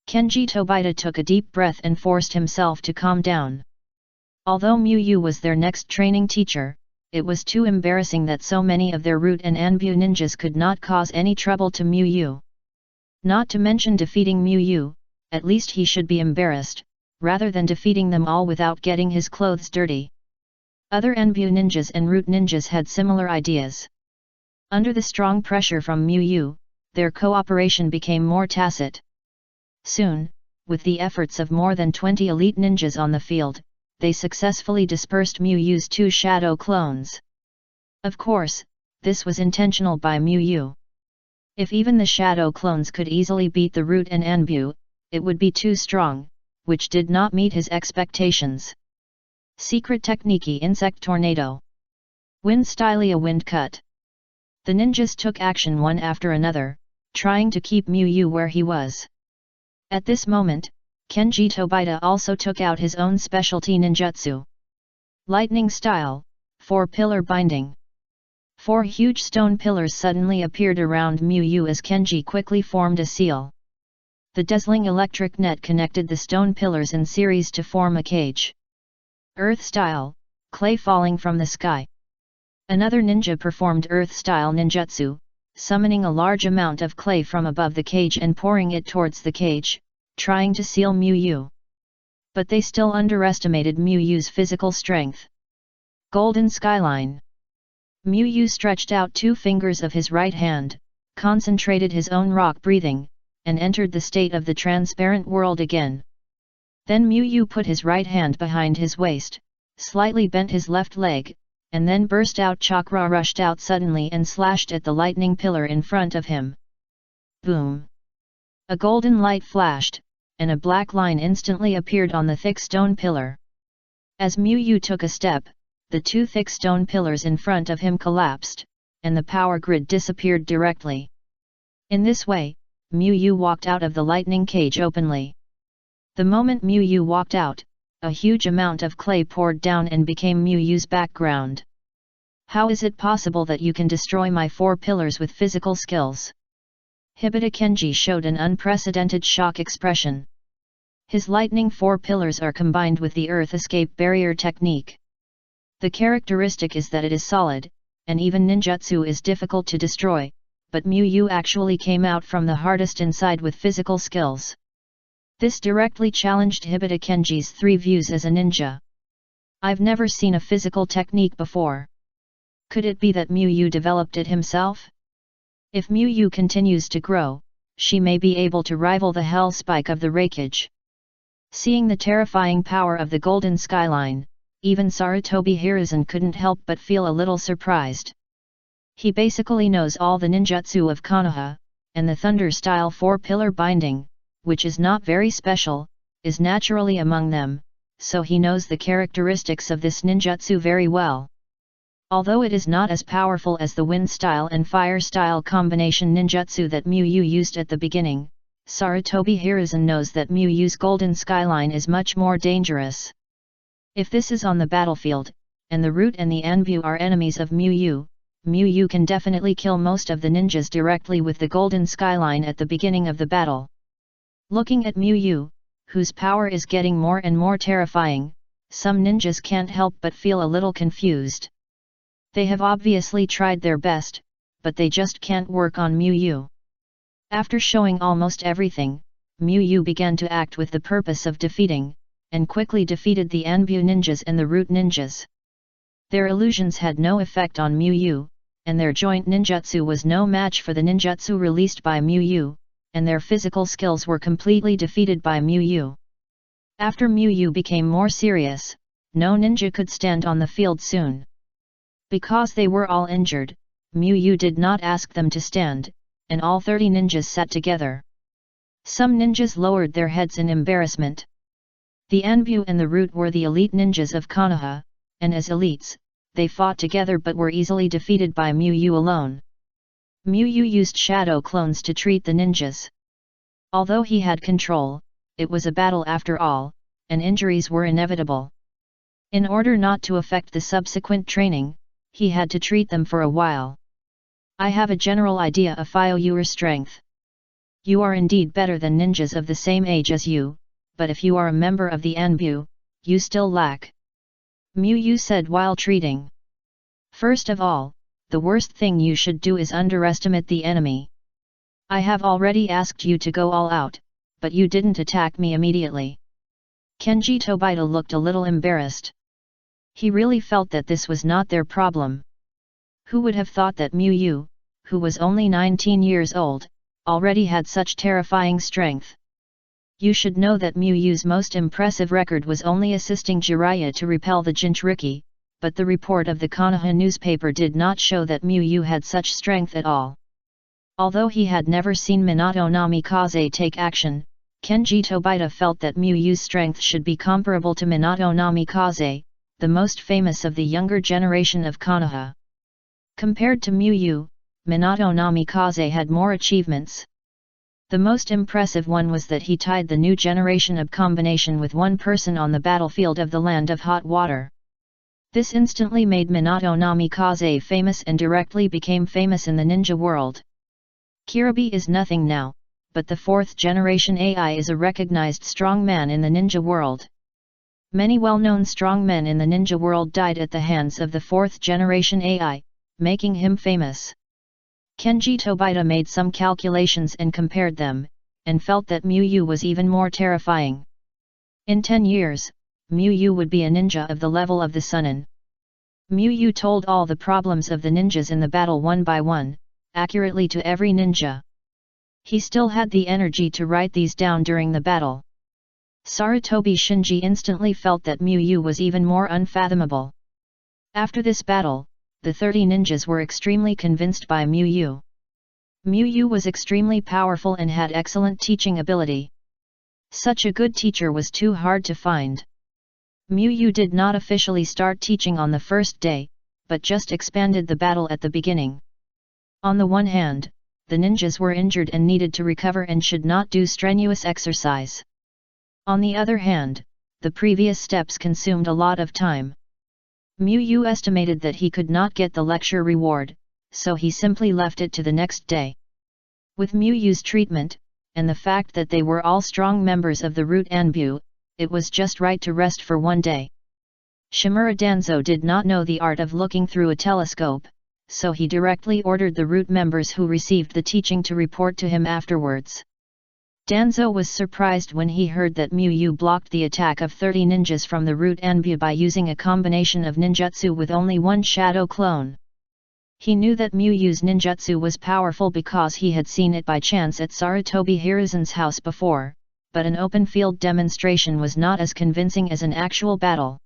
Kenji Tobita took a deep breath and forced himself to calm down. Although Miu Yu was their next training teacher, it was too embarrassing that so many of their root and Anbu ninjas could not cause any trouble to Miu Yu. Not to mention defeating Miu Yu, at least he should be embarrassed, rather than defeating them all without getting his clothes dirty. Other Anbu ninjas and root ninjas had similar ideas. Under the strong pressure from Miu Yu, their cooperation became more tacit. Soon, with the efforts of more than 20 elite ninjas on the field, they successfully dispersed Miu Yu's 2 shadow clones. Of course, this was intentional by Miu Yu. If even the shadow clones could easily beat the root and Anbu, it would be too strong, which did not meet his expectations. Secret Technique Insect Tornado. Wind Stylia Wind Cut. The ninjas took action one after another, trying to keep Miu Yu where he was. At this moment, Kenji Tobita also took out his own specialty ninjutsu. Lightning Style, 4-Pillar Binding. 4 huge stone pillars suddenly appeared around Miu Yu as Kenji quickly formed a seal. The dazzling electric net connected the stone pillars in series to form a cage. Earth Style, Clay Falling from the Sky. Another ninja performed Earth-style ninjutsu, summoning a large amount of clay from above the cage and pouring it towards the cage, trying to seal Miu Yu. But they still underestimated Miu Yu's physical strength. Golden Skyline. Miu Yu stretched out 2 fingers of his right hand, concentrated his own rock breathing, and entered the state of the transparent world again. Then Miu Yu put his right hand behind his waist, slightly bent his left leg, and then burst out chakra rushed out suddenly and slashed at the lightning pillar in front of him. Boom! A golden light flashed, and a black line instantly appeared on the thick stone pillar. As Miu Yu took a step, the 2 thick stone pillars in front of him collapsed, and the power grid disappeared directly. In this way, Miu Yu walked out of the lightning cage openly. The moment Miu Yu walked out, a huge amount of clay poured down and became Miu Yu's background. How is it possible that you can destroy my 4 pillars with physical skills? Hibita Kenji showed an unprecedented shock expression. His lightning 4 pillars are combined with the earth escape barrier technique. The characteristic is that it is solid, and even ninjutsu is difficult to destroy, but Miu Yu actually came out from the hardest inside with physical skills. This directly challenged Hibita Kenji's 3 views as a ninja. I've never seen a physical technique before. Could it be that Miu Yu developed it himself? If Miu Yu continues to grow, she may be able to rival the hell spike of the Raikage. Seeing the terrifying power of the Golden Skyline, even Sarutobi Hiruzen couldn't help but feel a little surprised. He basically knows all the ninjutsu of Konoha, and the Thunder-style 4-pillar binding, which is not very special, is naturally among them, so he knows the characteristics of this ninjutsu very well. Although it is not as powerful as the wind-style and fire-style combination ninjutsu that Miu Yu used at the beginning, Sarutobi Hiruzen knows that Miu Yu's Golden Skyline is much more dangerous. If this is on the battlefield, and the Root and the Anbu are enemies of Miu Yu can definitely kill most of the ninjas directly with the Golden Skyline at the beginning of the battle. Looking at Miu Yu, whose power is getting more and more terrifying, some ninjas can't help but feel a little confused. They have obviously tried their best, but they just can't work on Miu Yu. After showing almost everything, Yu began to act with the purpose of defeating, and quickly defeated the Anbu ninjas and the root ninjas. Their illusions had no effect on Yu, and their joint ninjutsu was no match for the ninjutsu released by Yu, and their physical skills were completely defeated by Yu. After Yu became more serious, no ninja could stand on the field soon. Because they were all injured, Yu did not ask them to stand, and all 30 ninjas sat together. Some ninjas lowered their heads in embarrassment. The Anbu and the Root were the elite ninjas of Konoha, and as elites, they fought together but were easily defeated by Yu alone. Yu used shadow clones to treat the ninjas. Although he had control, it was a battle after all, and injuries were inevitable. In order not to affect the subsequent training, he had to treat them for a while. I have a general idea of your strength. You are indeed better than ninjas of the same age as you, but if you are a member of the Anbu, you still lack. Yu said while treating. First of all, the worst thing you should do is underestimate the enemy. I have already asked you to go all out, but you didn't attack me immediately. Kenji Tobita looked a little embarrassed. He really felt that this was not their problem. Who would have thought that Yu, who was only 19 years old, already had such terrifying strength? You should know that Yu's most impressive record was only assisting Jiraiya to repel the Jinchuriki, but the report of the Konoha newspaper did not show that Yu had such strength at all. Although he had never seen Minato Namikaze take action, Kenji Tobita felt that Yu's strength should be comparable to Minato Namikaze, the most famous of the younger generation of Konoha. Compared to Yu, Minato Namikaze had more achievements. The most impressive one was that he tied the new generation of combination with one person on the battlefield of the Land of Hot Water. This instantly made Minato Namikaze famous and directly became famous in the ninja world. Kiribi is nothing now, but the 4th generation AI is a recognized strongman in the ninja world. Many well-known strongmen in the ninja world died at the hands of the 4th generation AI, making him famous. Kenji Tobita made some calculations and compared them, and felt that Yu was even more terrifying. In 10 years, Yu would be a ninja of the level of the Sunin. Yu told all the problems of the ninjas in the battle one by one, accurately to every ninja. He still had the energy to write these down during the battle. Sarutobi Shinji instantly felt that Yu was even more unfathomable. After this battle, the 30 ninjas were extremely convinced by Yu. Yu was extremely powerful and had excellent teaching ability. Such a good teacher was too hard to find. Yu did not officially start teaching on the first day, but just expanded the battle at the beginning. On the one hand, the ninjas were injured and needed to recover and should not do strenuous exercise. On the other hand, the previous steps consumed a lot of time. Yu estimated that he could not get the lecture reward, so he simply left it to the next day. With Yu's treatment, and the fact that they were all strong members of the Root Anbu, it was just right to rest for one day. Shimura Danzo did not know the art of looking through a telescope, so he directly ordered the Root members who received the teaching to report to him afterwards. Danzo was surprised when he heard that Yu blocked the attack of 30 ninjas from the Root Anbu by using a combination of ninjutsu with only one shadow clone. He knew that Yu's ninjutsu was powerful because he had seen it by chance at Sarutobi Hiruzen's house before, but an open field demonstration was not as convincing as an actual battle.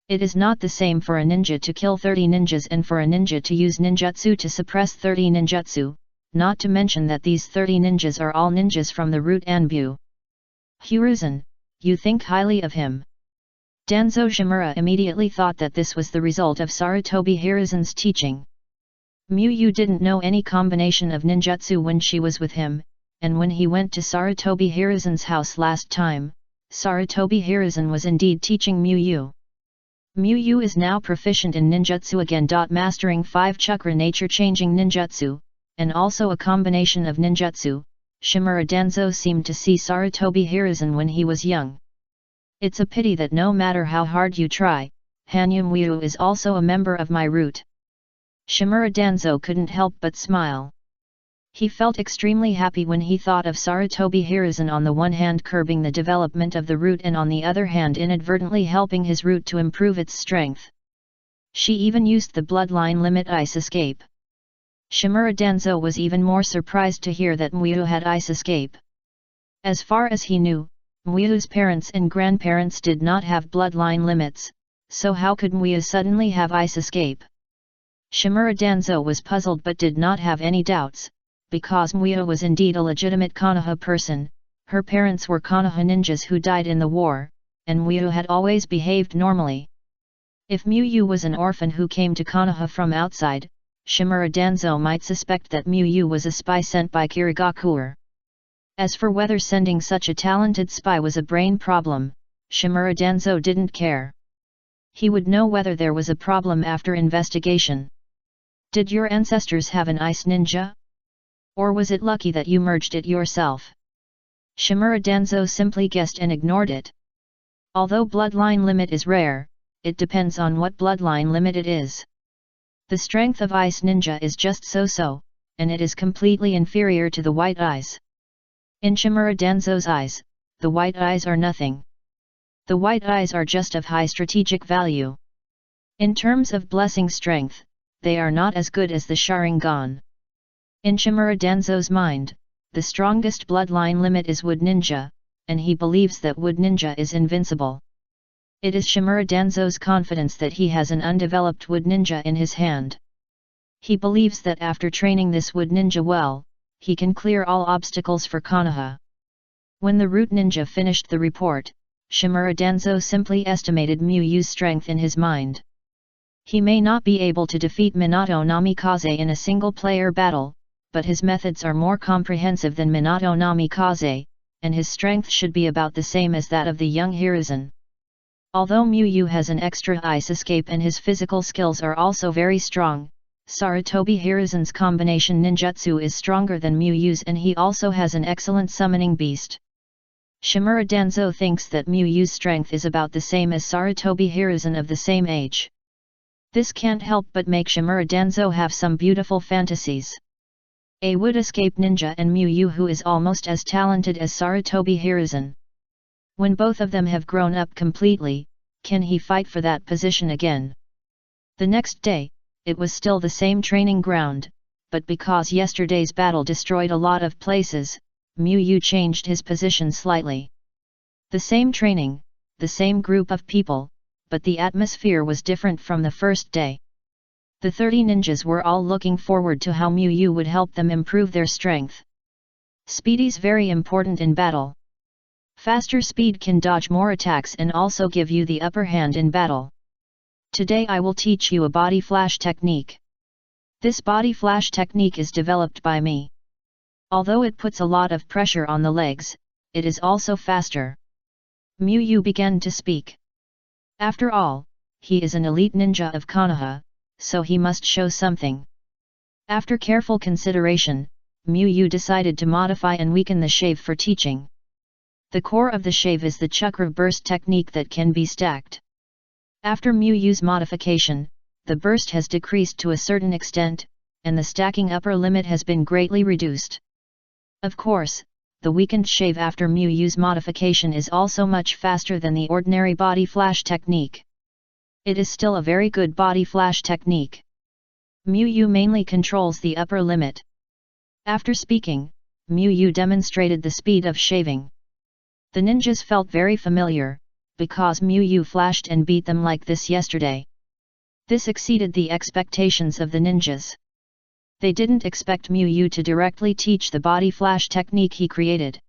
It is not the same for a ninja to kill 30 ninjas and for a ninja to use ninjutsu to suppress 30 ninjutsu. Not to mention that these 30 ninjas are all ninjas from the Root Anbu. Hiruzen, you think highly of him. Danzo Shimura immediately thought that this was the result of Sarutobi Hiruzen's teaching. Yu didn't know any combination of ninjutsu when she was with him, and when he went to Sarutobi Hiruzen's house last time, Sarutobi Hiruzen was indeed teaching Yu. Yu is now proficient in ninjutsu again. Mastering 5 chakra nature-changing ninjutsu, and also a combination of ninjutsu, Shimura Danzo seemed to see Sarutobi Hiruzen when he was young. It's a pity that no matter how hard you try, Hanyum is also a member of my root. Shimura Danzo couldn't help but smile. He felt extremely happy when he thought of Sarutobi Hiruzen on the one hand curbing the development of the root and on the other hand inadvertently helping his root to improve its strength. She even used the bloodline limit ice escape. Shimura Danzo was even more surprised to hear that Muyu had ice escape. As far as he knew, Muyu's parents and grandparents did not have bloodline limits, so how could Muyu suddenly have ice escape? Shimura Danzo was puzzled but did not have any doubts, because Muyu was indeed a legitimate Konoha person. Her parents were Konoha ninjas who died in the war, and Muyu had always behaved normally. If Muyu was an orphan who came to Konoha from outside, Shimura Danzo might suspect that Muyu was a spy sent by Kirigakuer. As for whether sending such a talented spy was a brain problem, Shimura Danzo didn't care. He would know whether there was a problem after investigation. Did your ancestors have an ice ninja? Or was it lucky that you merged it yourself? Shimura Danzo simply guessed and ignored it. Although bloodline limit is rare, it depends on what bloodline limit it is. The strength of Ice Ninja is just so-so, and it is completely inferior to the White Eyes. In Shimura Danzo's eyes, the White Eyes are nothing. The White Eyes are just of high strategic value. In terms of blessing strength, they are not as good as the Sharingan. In Shimura Danzo's mind, the strongest bloodline limit is Wood Ninja, and he believes that Wood Ninja is invincible. It is Shimura Danzo's confidence that he has an undeveloped Wood Ninja in his hand. He believes that after training this Wood Ninja well, he can clear all obstacles for Konoha. When the Root Ninja finished the report, Shimura Danzo simply estimated Muyu's strength in his mind. He may not be able to defeat Minato Namikaze in a single-player battle, but his methods are more comprehensive than Minato Namikaze, and his strength should be about the same as that of the young Hiruzen. Although Muyu has an extra ice escape and his physical skills are also very strong, Sarutobi Hiruzen's combination ninjutsu is stronger than Muyu's and he also has an excellent summoning beast. Shimura Danzo thinks that Muyu's strength is about the same as Sarutobi Hiruzen of the same age. This can't help but make Shimura Danzo have some beautiful fantasies. A would escape ninja and Muyu who is almost as talented as Sarutobi Hiruzen. When both of them have grown up completely, can he fight for that position again? The next day, it was still the same training ground, but because yesterday's battle destroyed a lot of places, Muyu changed his position slightly. The same training, the same group of people, but the atmosphere was different from the first day. The 30 ninjas were all looking forward to how Muyu would help them improve their strength. Speed is very important in battle. Faster speed can dodge more attacks and also give you the upper hand in battle. Today I will teach you a body flash technique. This body flash technique is developed by me. Although it puts a lot of pressure on the legs, it is also faster. Muyu began to speak. After all, he is an elite ninja of Konoha, so he must show something. After careful consideration, Muyu decided to modify and weaken the shave for teaching. The core of the shave is the chakra burst technique that can be stacked. After Muyu's modification, the burst has decreased to a certain extent, and the stacking upper limit has been greatly reduced. Of course, the weakened shave after Muyu's modification is also much faster than the ordinary body flash technique. It is still a very good body flash technique. Muyu mainly controls the upper limit. After speaking, Muyu demonstrated the speed of shaving. The ninjas felt very familiar, because Muyu flashed and beat them like this yesterday. This exceeded the expectations of the ninjas. They didn't expect Muyu to directly teach the body flash technique he created.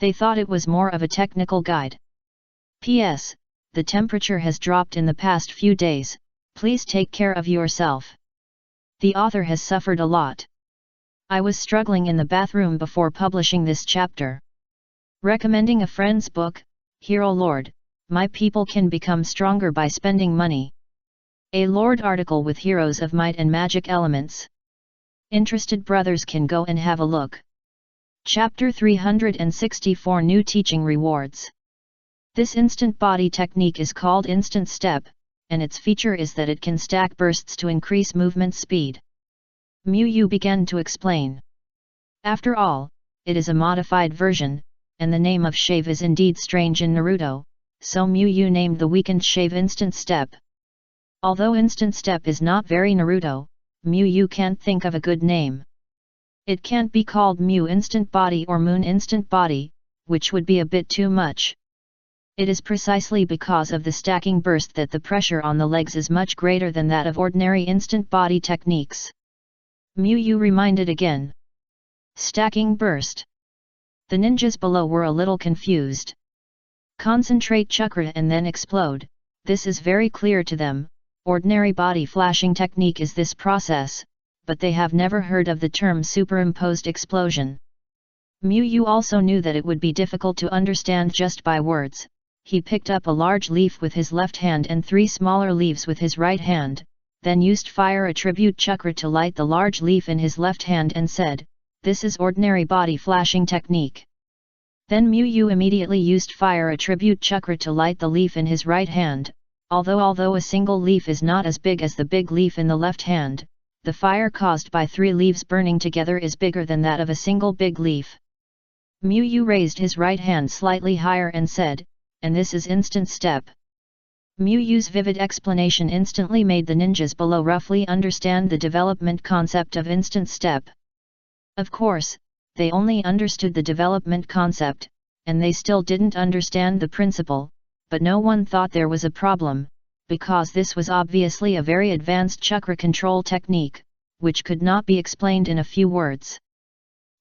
They thought it was more of a technical guide. P.S. The temperature has dropped in the past few days, please take care of yourself. The author has suffered a lot. I was struggling in the bathroom before publishing this chapter. Recommending a friend's book, Hero Lord, My People Can Become Stronger by Spending Money. A Lord article with heroes of might and magic elements. Interested brothers can go and have a look. Chapter 364 New Teaching Rewards. This instant body technique is called instant step, and its feature is that it can stack bursts to increase movement speed. Muyu began to explain. After all, it is a modified version, and the name of Shave is indeed strange in Naruto, so Mu named the weakened Shave Instant Step. Although Instant Step is not very Naruto, Mu can't think of a good name. It can't be called Mu Instant Body or Moon Instant Body, which would be a bit too much. It is precisely because of the stacking burst that the pressure on the legs is much greater than that of ordinary instant body techniques. Mu reminded again. Stacking burst. The ninjas below were a little confused. Concentrate chakra and then explode, this is very clear to them. Ordinary body flashing technique is this process, but they have never heard of the term superimposed explosion. Mu also knew that it would be difficult to understand just by words. He picked up a large leaf with his left hand and 3 smaller leaves with his right hand, then used fire attribute chakra to light the large leaf in his left hand and said, "This is ordinary body flashing technique." Then Mu immediately used fire attribute chakra to light the leaf in his right hand. Although a single leaf is not as big as the big leaf in the left hand, the fire caused by 3 leaves burning together is bigger than that of a single big leaf. Mu raised his right hand slightly higher and said, "And this is instant step." Mu's vivid explanation instantly made the ninjas below roughly understand the development concept of instant step. Of course, they only understood the development concept, and they still didn't understand the principle, but no one thought there was a problem, because this was obviously a very advanced chakra control technique, which could not be explained in a few words.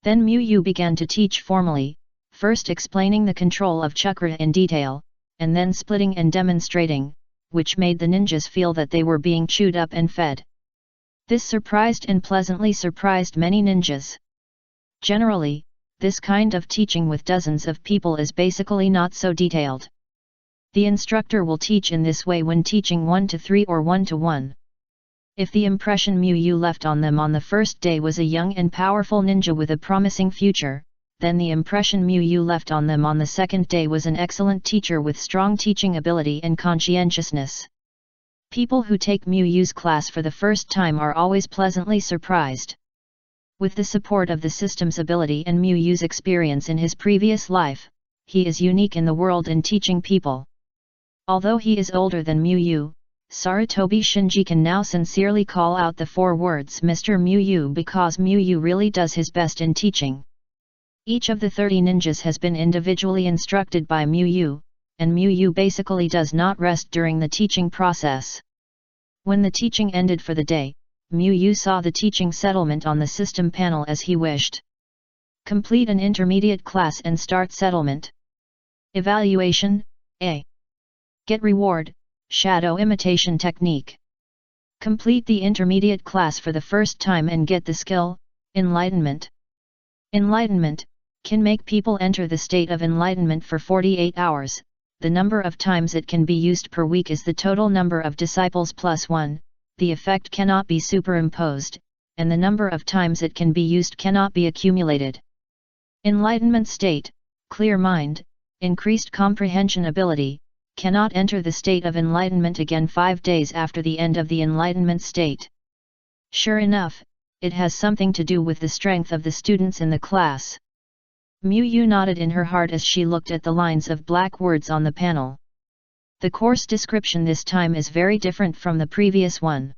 Then Mu began to teach formally, first explaining the control of chakra in detail, and then splitting and demonstrating, which made the ninjas feel that they were being chewed up and fed. This surprised and pleasantly surprised many ninjas. Generally, this kind of teaching with dozens of people is basically not so detailed. The instructor will teach in this way when teaching 1 to 3 or 1 to 1. If the impression Mu left on them on the first day was a young and powerful ninja with a promising future, then the impression Mu left on them on the second day was an excellent teacher with strong teaching ability and conscientiousness. People who take Mu's class for the first time are always pleasantly surprised. With the support of the system's ability and Mu's experience in his previous life, he is unique in the world in teaching people. Although he is older than Mu, Sarutobi Shinji can now sincerely call out the 4 words Mr. Mu because Mu really does his best in teaching. Each of the 30 ninjas has been individually instructed by Mu, and Mu basically does not rest during the teaching process. When the teaching ended for the day, Mu saw the teaching settlement on the system panel as he wished. Complete an intermediate class and start settlement. Evaluation, A. Get reward, shadow imitation technique. Complete the intermediate class for the first time and get the skill, enlightenment. Enlightenment can make people enter the state of enlightenment for 48 hours. The number of times it can be used per week is the total number of disciples plus 1, the effect cannot be superimposed, and the number of times it can be used cannot be accumulated. Enlightenment state, clear mind, increased comprehension ability, cannot enter the state of enlightenment again 5 days after the end of the enlightenment state. Sure enough, it has something to do with the strength of the students in the class. Mu nodded in her heart as she looked at the lines of black words on the panel. The course description this time is very different from the previous one.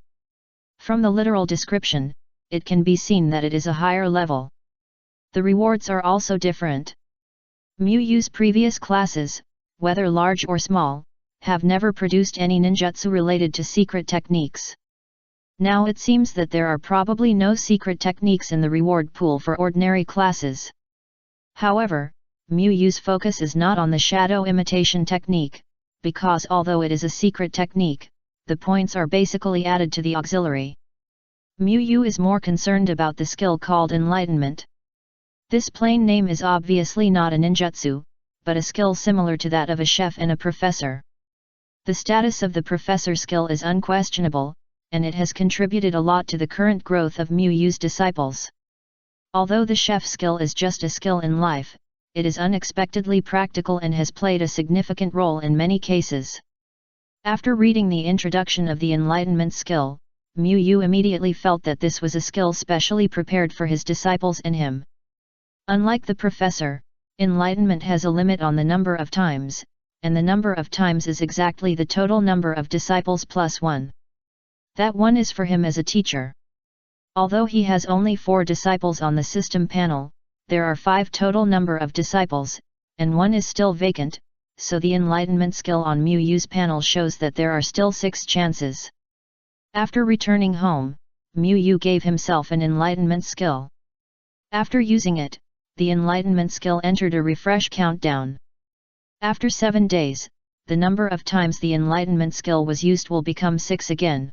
From the literal description, it can be seen that it is a higher level. The rewards are also different. Mu's previous classes, whether large or small, have never produced any ninjutsu related to secret techniques. Now it seems that there are probably no secret techniques in the reward pool for ordinary classes. However, Mu's focus is not on the shadow imitation technique, because although it is a secret technique, the points are basically added to the auxiliary. Mu is more concerned about the skill called enlightenment. This plain name is obviously not a ninjutsu, but a skill similar to that of a chef and a professor. The status of the professor skill is unquestionable, and it has contributed a lot to the current growth of Mu's disciples. Although the chef skill is just a skill in life, it is unexpectedly practical and has played a significant role in many cases. After reading the introduction of the enlightenment skill, Mu immediately felt that this was a skill specially prepared for his disciples and him. Unlike the professor, enlightenment has a limit on the number of times, and the number of times is exactly the total number of disciples plus 1. That 1 is for him as a teacher. Although he has only 4 disciples on the system panel, there are 5 total number of disciples, and 1 is still vacant, so the enlightenment skill on Mu Yu's panel shows that there are still 6 chances. After returning home, Mu Yu gave himself an enlightenment skill. After using it, the enlightenment skill entered a refresh countdown. After 7 days, the number of times the enlightenment skill was used will become 6 again.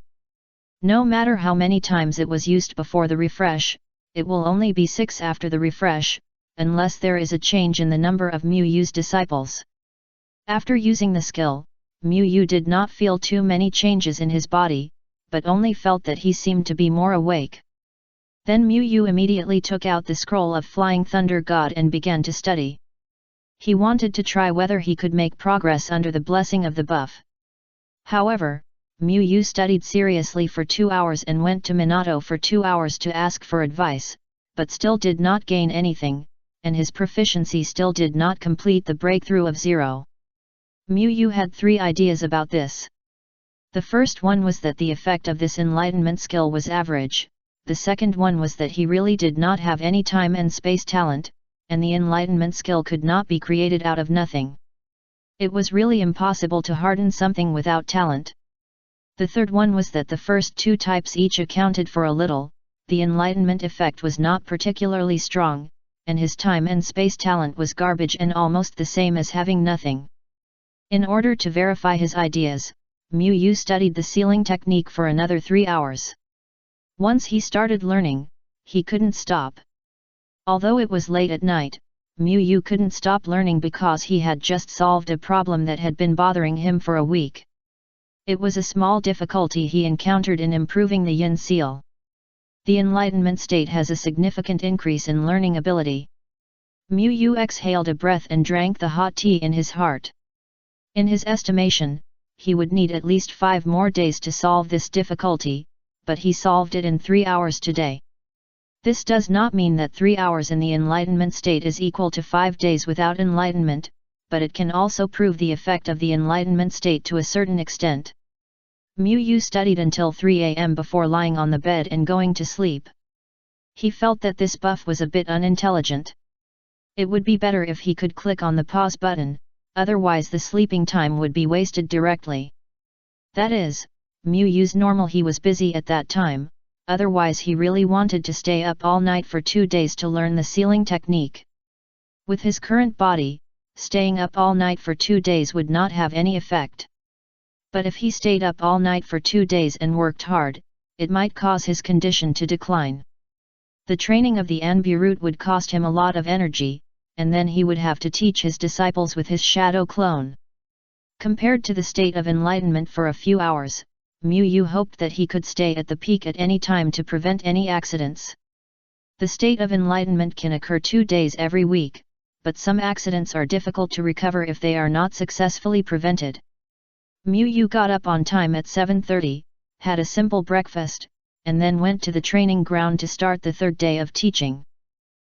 No matter how many times it was used before the refresh, it will only be 6 after the refresh, unless there is a change in the number of Mu Yu's disciples. After using the skill, Mu Yu did not feel too many changes in his body, but only felt that he seemed to be more awake. Then Mu Yu immediately took out the scroll of Flying Thunder God and began to study. He wanted to try whether he could make progress under the blessing of the buff. However, Mu Yu studied seriously for 2 hours and went to Minato for 2 hours to ask for advice, but still did not gain anything, and his proficiency still did not complete the breakthrough of 0. Mu Yu had 3 ideas about this. The first one was that the effect of this enlightenment skill was average, the second one was that he really did not have any time and space talent, and the enlightenment skill could not be created out of nothing. It was really impossible to harden something without talent. The third one was that the first 2 types each accounted for a little, the enlightenment effect was not particularly strong, and his time and space talent was garbage and almost the same as having nothing. In order to verify his ideas, Mu Yu studied the sealing technique for another 3 hours. Once he started learning, he couldn't stop. Although it was late at night, Mu Yu couldn't stop learning because he had just solved a problem that had been bothering him for a week. It was a small difficulty he encountered in improving the yin seal. The enlightenment state has a significant increase in learning ability. Mu Yu exhaled a breath and drank the hot tea in his heart. In his estimation, he would need at least 5 more days to solve this difficulty, but he solved it in 3 hours today. This does not mean that 3 hours in the enlightenment state is equal to 5 days without enlightenment, but it can also prove the effect of the enlightenment state to a certain extent. Mu Yu studied until 3 a.m. before lying on the bed and going to sleep. He felt that this buff was a bit unintelligent. It would be better if he could click on the pause button, otherwise the sleeping time would be wasted directly. That is, Mu Yu's normal he was busy at that time, otherwise he really wanted to stay up all night for 2 days to learn the sealing technique. With his current body, staying up all night for 2 days would not have any effect. But if he stayed up all night for 2 days and worked hard, it might cause his condition to decline. The training of the Anbu root would cost him a lot of energy, and then he would have to teach his disciples with his shadow clone. Compared to the state of enlightenment for a few hours, Mu Yu hoped that he could stay at the peak at any time to prevent any accidents. The state of enlightenment can occur 2 days every week, but some accidents are difficult to recover if they are not successfully prevented. Mu Yu got up on time at 7:30, had a simple breakfast, and then went to the training ground to start the 3rd day of teaching.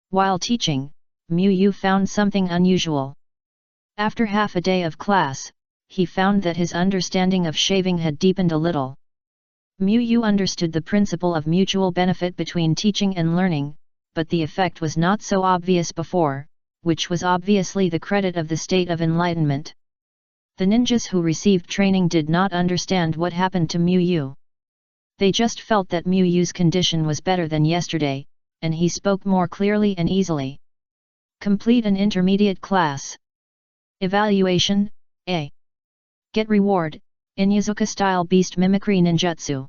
While teaching, Mu Yu found something unusual. After half a day of class, he found that his understanding of shaving had deepened a little. Mu Yu understood the principle of mutual benefit between teaching and learning, but the effect was not so obvious before, which was obviously the credit of the state of enlightenment. The ninjas who received training did not understand what happened to Mu Yu. They just felt that Mu Yu's condition was better than yesterday, and he spoke more clearly and easily. Complete an intermediate class. Evaluation, A. Get reward, Inyazuka-style beast mimicry ninjutsu.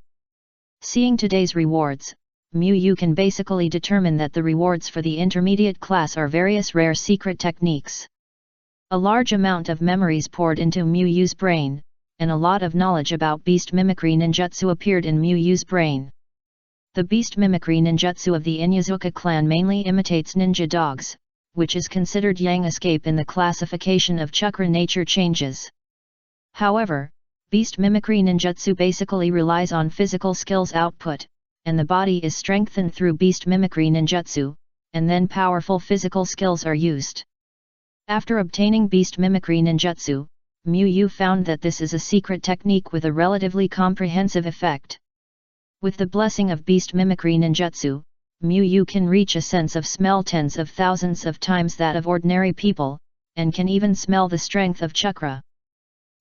Seeing today's rewards, Mu Yu can basically determine that the rewards for the intermediate class are various rare secret techniques. A large amount of memories poured into Mu Yu's brain, and a lot of knowledge about beast mimicry ninjutsu appeared in Mu Yu's brain. The beast mimicry ninjutsu of the Inyazuka clan mainly imitates ninja dogs, which is considered yang escape in the classification of chakra nature changes. However, beast mimicry ninjutsu basically relies on physical skills output, and the body is strengthened through beast mimicry ninjutsu, and then powerful physical skills are used. After obtaining beast mimicry ninjutsu, Mu found that this is a secret technique with a relatively comprehensive effect. With the blessing of beast mimicry ninjutsu, Mu can reach a sense of smell tens of thousands of times that of ordinary people, and can even smell the strength of chakra.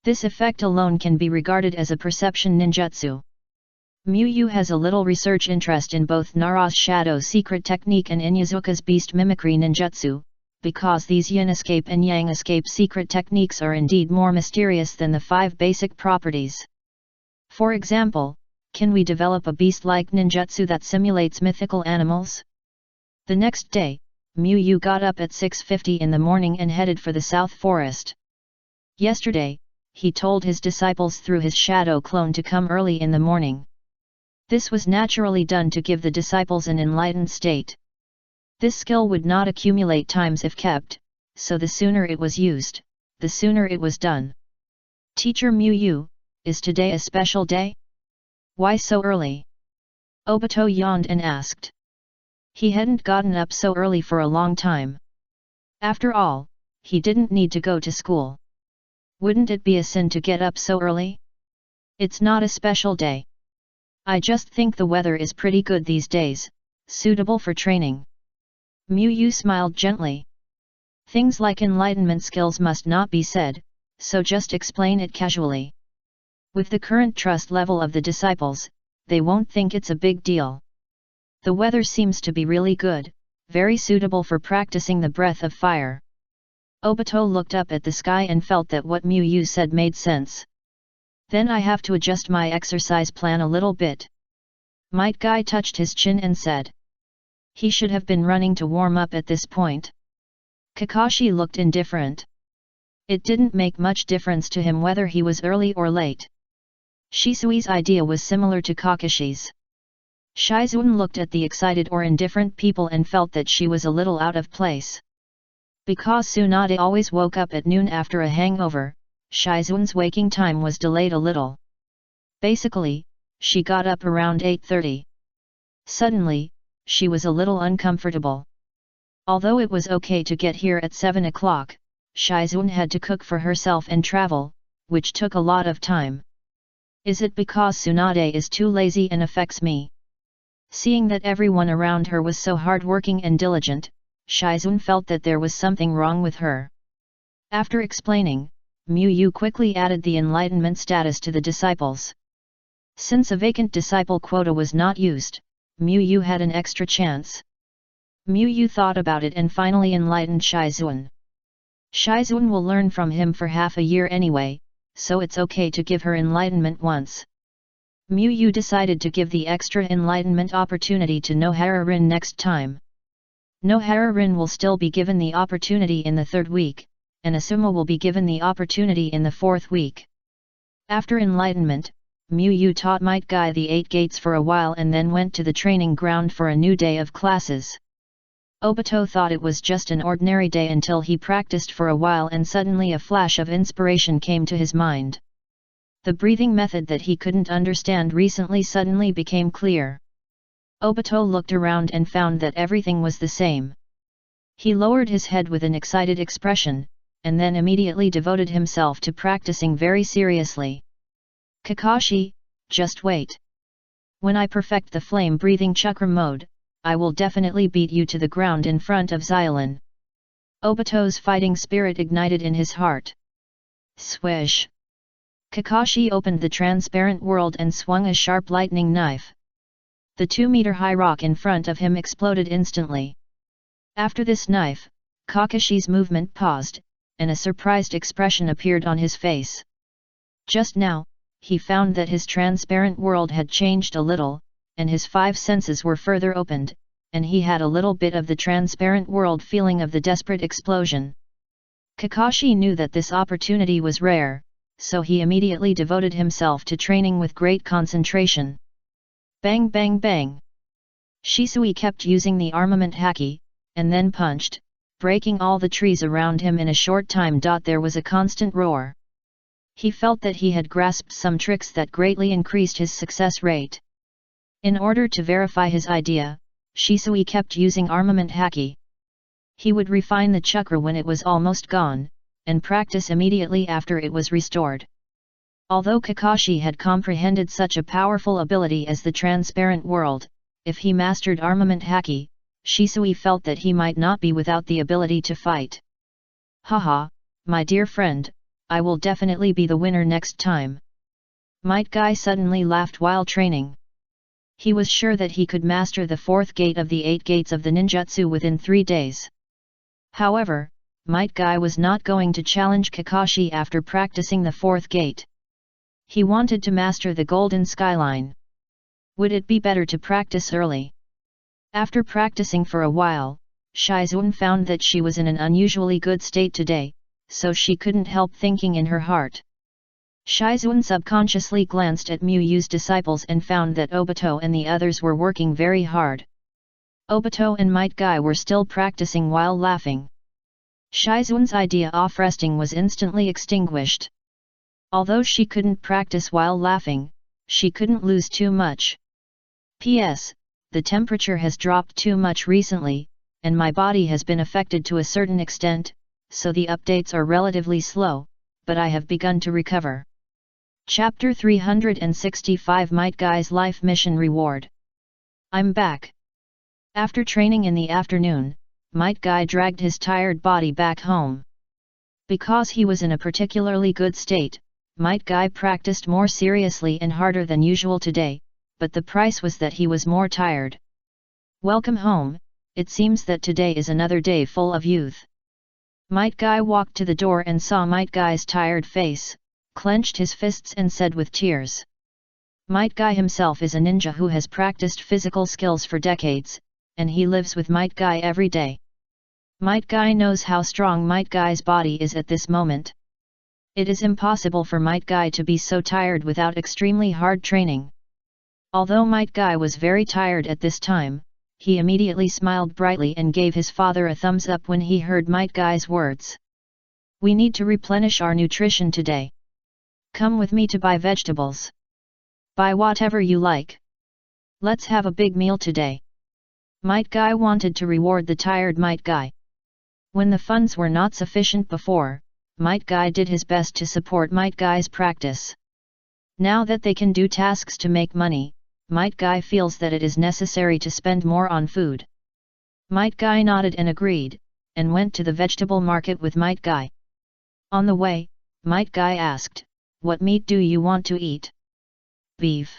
This effect alone can be regarded as a perception ninjutsu. Mu has a little research interest in both Nara's shadow secret technique and Inyazuka's beast mimicry ninjutsu, because these yin escape and yang escape secret techniques are indeed more mysterious than the 5 basic properties. For example, can we develop a beast-like ninjutsu that simulates mythical animals? The next day, Mu got up at 6:50 in the morning and headed for the South Forest. Yesterday, he told his disciples through his shadow clone to come early in the morning. This was naturally done to give the disciples an enlightened state. This skill would not accumulate times if kept, so the sooner it was used, the sooner it was done. Teacher Mu, is today a special day? Why so early? Obito yawned and asked. He hadn't gotten up so early for a long time. After all, he didn't need to go to school. Wouldn't it be a sin to get up so early? It's not a special day. I just think the weather is pretty good these days, suitable for training. Mu smiled gently. Things like enlightenment skills must not be said, so just explain it casually. With the current trust level of the disciples, they won't think it's a big deal. The weather seems to be really good, very suitable for practicing the breath of fire. Obito looked up at the sky and felt that what Mu said made sense. Then I have to adjust my exercise plan a little bit. Might Guy touched his chin and said. He should have been running to warm up at this point. Kakashi looked indifferent. It didn't make much difference to him whether he was early or late. Shisui's idea was similar to Kakashi's. Shizuan looked at the excited or indifferent people and felt that she was a little out of place. Because Tsunade always woke up at noon after a hangover, Shizuan's waking time was delayed a little. Basically, she got up around 8:30. Suddenly, she was a little uncomfortable. Although it was okay to get here at 7 o'clock, Shizuan had to cook for herself and travel, which took a lot of time. Is it because Tsunade is too lazy and affects me? Seeing that everyone around her was so hardworking and diligent, Shizuan felt that there was something wrong with her. After explaining, Mu quickly added the enlightenment status to the disciples. Since a vacant disciple quota was not used, Mu had an extra chance. Mu thought about it and finally enlightened Shizuan. Shizuan will learn from him for half a year anyway, so it's okay to give her enlightenment once. Mu decided to give the extra enlightenment opportunity to Nohara-rin next time. Nohara-rin will still be given the opportunity in the 3rd week, and Asuma will be given the opportunity in the 4th week. After enlightenment, Mu taught Might Guy the 8 gates for a while and then went to the training ground for a new day of classes. Obito thought it was just an ordinary day until he practiced for a while and suddenly a flash of inspiration came to his mind. The breathing method that he couldn't understand recently suddenly became clear. Obito looked around and found that everything was the same. He lowered his head with an excited expression, and then immediately devoted himself to practicing very seriously. Kakashi, just wait. When I perfect the flame-breathing chakra mode, I will definitely beat you to the ground in front of Xylan. Obito's fighting spirit ignited in his heart. Swish! Kakashi opened the transparent world and swung a sharp lightning knife. The 2-meter-high rock in front of him exploded instantly. After this knife, Kakashi's movement paused, and a surprised expression appeared on his face. Just now, he found that his transparent world had changed a little, and his 5 senses were further opened, and he had a little bit of the transparent world feeling of the desperate explosion. Kakashi knew that this opportunity was rare, so he immediately devoted himself to training with great concentration. Bang bang bang! Shisui kept using the armament haki, and then punched, breaking all the trees around him in a short time. There was a constant roar. He felt that he had grasped some tricks that greatly increased his success rate. In order to verify his idea, Shisui kept using armament haki. He would refine the chakra when it was almost gone, and practice immediately after it was restored. Although Kakashi had comprehended such a powerful ability as the transparent world, if he mastered armament haki, Shisui felt that he might not be without the ability to fight. Haha, my dear friend, I will definitely be the winner next time. Might Guy suddenly laughed while training. He was sure that he could master the 4th gate of the 8 gates of the ninjutsu within 3 days. However, Might Guy was not going to challenge Kakashi after practicing the 4th gate. He wanted to master the Golden Skyline. Would it be better to practice early? After practicing for a while, Shizun found that she was in an unusually good state today, so she couldn't help thinking in her heart. Shizun subconsciously glanced at Muyu's disciples and found that Obito and the others were working very hard. Obito and Might Guy were still practicing while laughing. Shizun's idea of resting was instantly extinguished. Although she couldn't practice while laughing, she couldn't lose too much. P.S. The temperature has dropped too much recently, and my body has been affected to a certain extent, so the updates are relatively slow, but I have begun to recover. Chapter 365 Might Guy's Life Mission Reward. I'm back. After training in the afternoon, Might Guy dragged his tired body back home. Because he was in a particularly good state, Might Guy practiced more seriously and harder than usual today, but the price was that he was more tired. Welcome home, it seems that today is another day full of youth. Might Guy walked to the door and saw Might Guy's tired face, clenched his fists and said with tears. Might Guy himself is a ninja who has practiced physical skills for decades, and he lives with Might Guy every day. Might Guy knows how strong Might Guy's body is at this moment. It is impossible for Might Guy to be so tired without extremely hard training. Although Might Guy was very tired at this time, he immediately smiled brightly and gave his father a thumbs up when he heard Might Guy's words. We need to replenish our nutrition today. Come with me to buy vegetables. Buy whatever you like. Let's have a big meal today. Might Guy wanted to reward the tired Might Guy. When the funds were not sufficient before, Might Guy did his best to support Might Guy's practice. Now that they can do tasks to make money, Might Guy feels that it is necessary to spend more on food. Might Guy nodded and agreed, and went to the vegetable market with Might Guy. On the way, Might Guy asked, "What meat do you want to eat?" "Beef."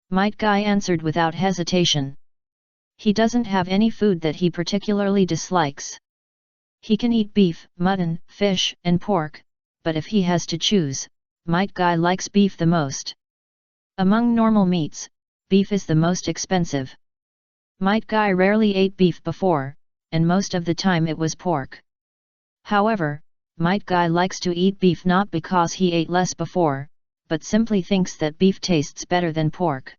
Might Guy answered without hesitation. He doesn't have any food that he particularly dislikes. He can eat beef, mutton, fish, and pork, but if he has to choose, Might Guy likes beef the most. Among normal meats, beef is the most expensive. Might Guy rarely ate beef before, and most of the time it was pork. However, Might Guy likes to eat beef not because he ate less before, but simply thinks that beef tastes better than pork.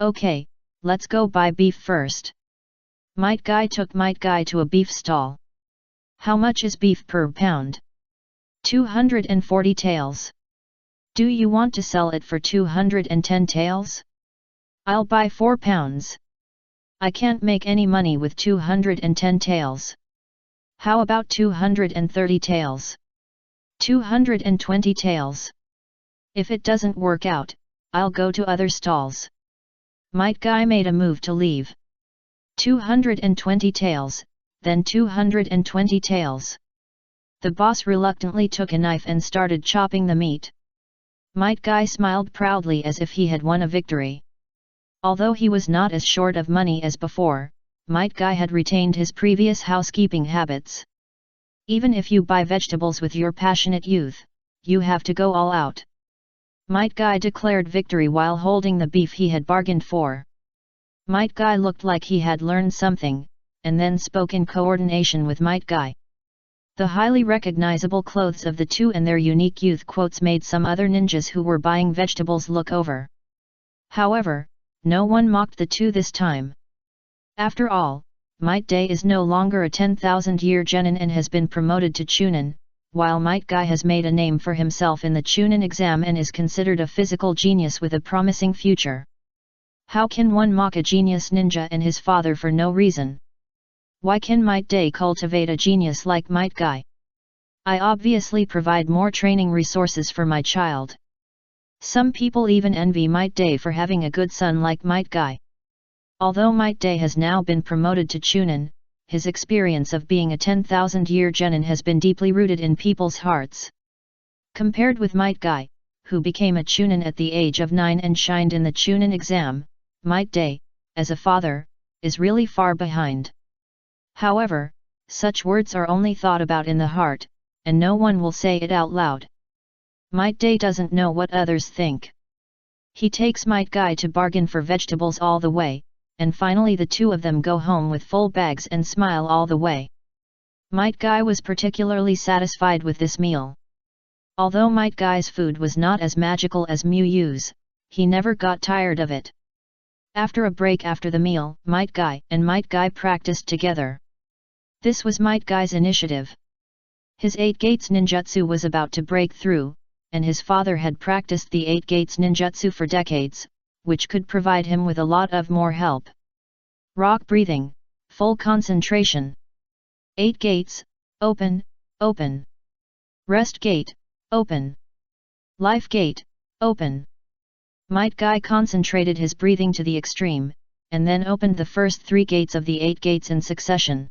Okay, let's go buy beef first. Might Guy took Might Guy to a beef stall. How much is beef per pound? 240 taels. Do you want to sell it for 210 taels? I'll buy 4 pounds. I can't make any money with 210 taels. How about 230 taels? 220 taels. If it doesn't work out, I'll go to other stalls. Might Guy made a move to leave. 220 taels, then 220 taels. The boss reluctantly took a knife and started chopping the meat. Might Guy smiled proudly as if he had won a victory. Although he was not as short of money as before, Might Guy had retained his previous housekeeping habits. Even if you buy vegetables with your passionate youth, you have to go all out. Might Guy declared victory while holding the beef he had bargained for. Might Guy looked like he had learned something, and then spoke in coordination with Might Guy. The highly recognizable clothes of the two and their unique youth quotes made some other ninjas who were buying vegetables look over. However, no one mocked the two this time. After all, Might Day is no longer a 10,000-year genin and has been promoted to chunin, while Might Guy has made a name for himself in the chunin exam and is considered a physical genius with a promising future. How can one mock a genius ninja and his father for no reason? Why can Might Day cultivate a genius like Might Guy? I obviously provide more training resources for my child. Some people even envy Might Day for having a good son like Might Guy. Although Might Day has now been promoted to Chunin, his experience of being a 10,000-year genin has been deeply rooted in people's hearts. Compared with Might Guy, who became a Chunin at the age of 9 and shined in the Chunin exam, Might Day, as a father, is really far behind. However, such words are only thought about in the heart, and no one will say it out loud. Might Day doesn't know what others think. He takes Might Guy to bargain for vegetables all the way, and finally the two of them go home with full bags and smile all the way. Might Guy was particularly satisfied with this meal. Although Might Guy's food was not as magical as Miu Yu's, he never got tired of it. After a break after the meal, Might Guy and Might Guy practiced together. This was Might Guy's initiative. His 8 Gates ninjutsu was about to break through, and his father had practiced the 8 Gates ninjutsu for decades, which could provide him with a lot of more help. Rock breathing, full concentration. 8 Gates, open, open. Rest Gate, open. Life Gate, open. Might Guy concentrated his breathing to the extreme, and then opened the first 3 gates of the 8 gates in succession.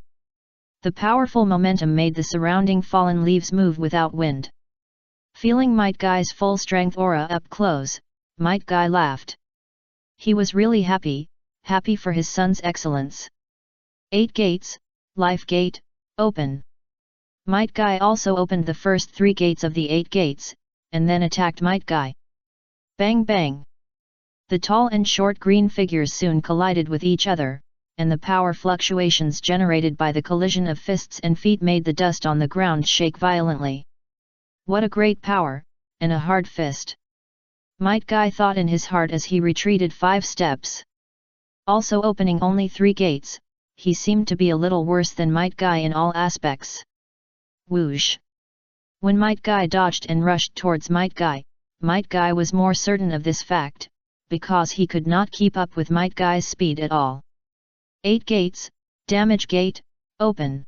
The powerful momentum made the surrounding fallen leaves move without wind. Feeling Might Guy's full strength aura up close, Might Guy laughed. He was really happy for his son's excellence. 8 gates, Life Gate, open. Might Guy also opened the first 3 gates of the 8 gates, and then attacked Might Guy. Bang bang! The tall and short green figures soon collided with each other, and the power fluctuations generated by the collision of fists and feet made the dust on the ground shake violently. What a great power, and a hard fist! Might Guy thought in his heart as he retreated 5 steps. Also opening only 3 gates, he seemed to be a little worse than Might Guy in all aspects. Whoosh! When Might Guy dodged and rushed towards Might Guy was more certain of this fact, because he could not keep up with Might Guy's speed at all. 8 gates, Damage Gate, open.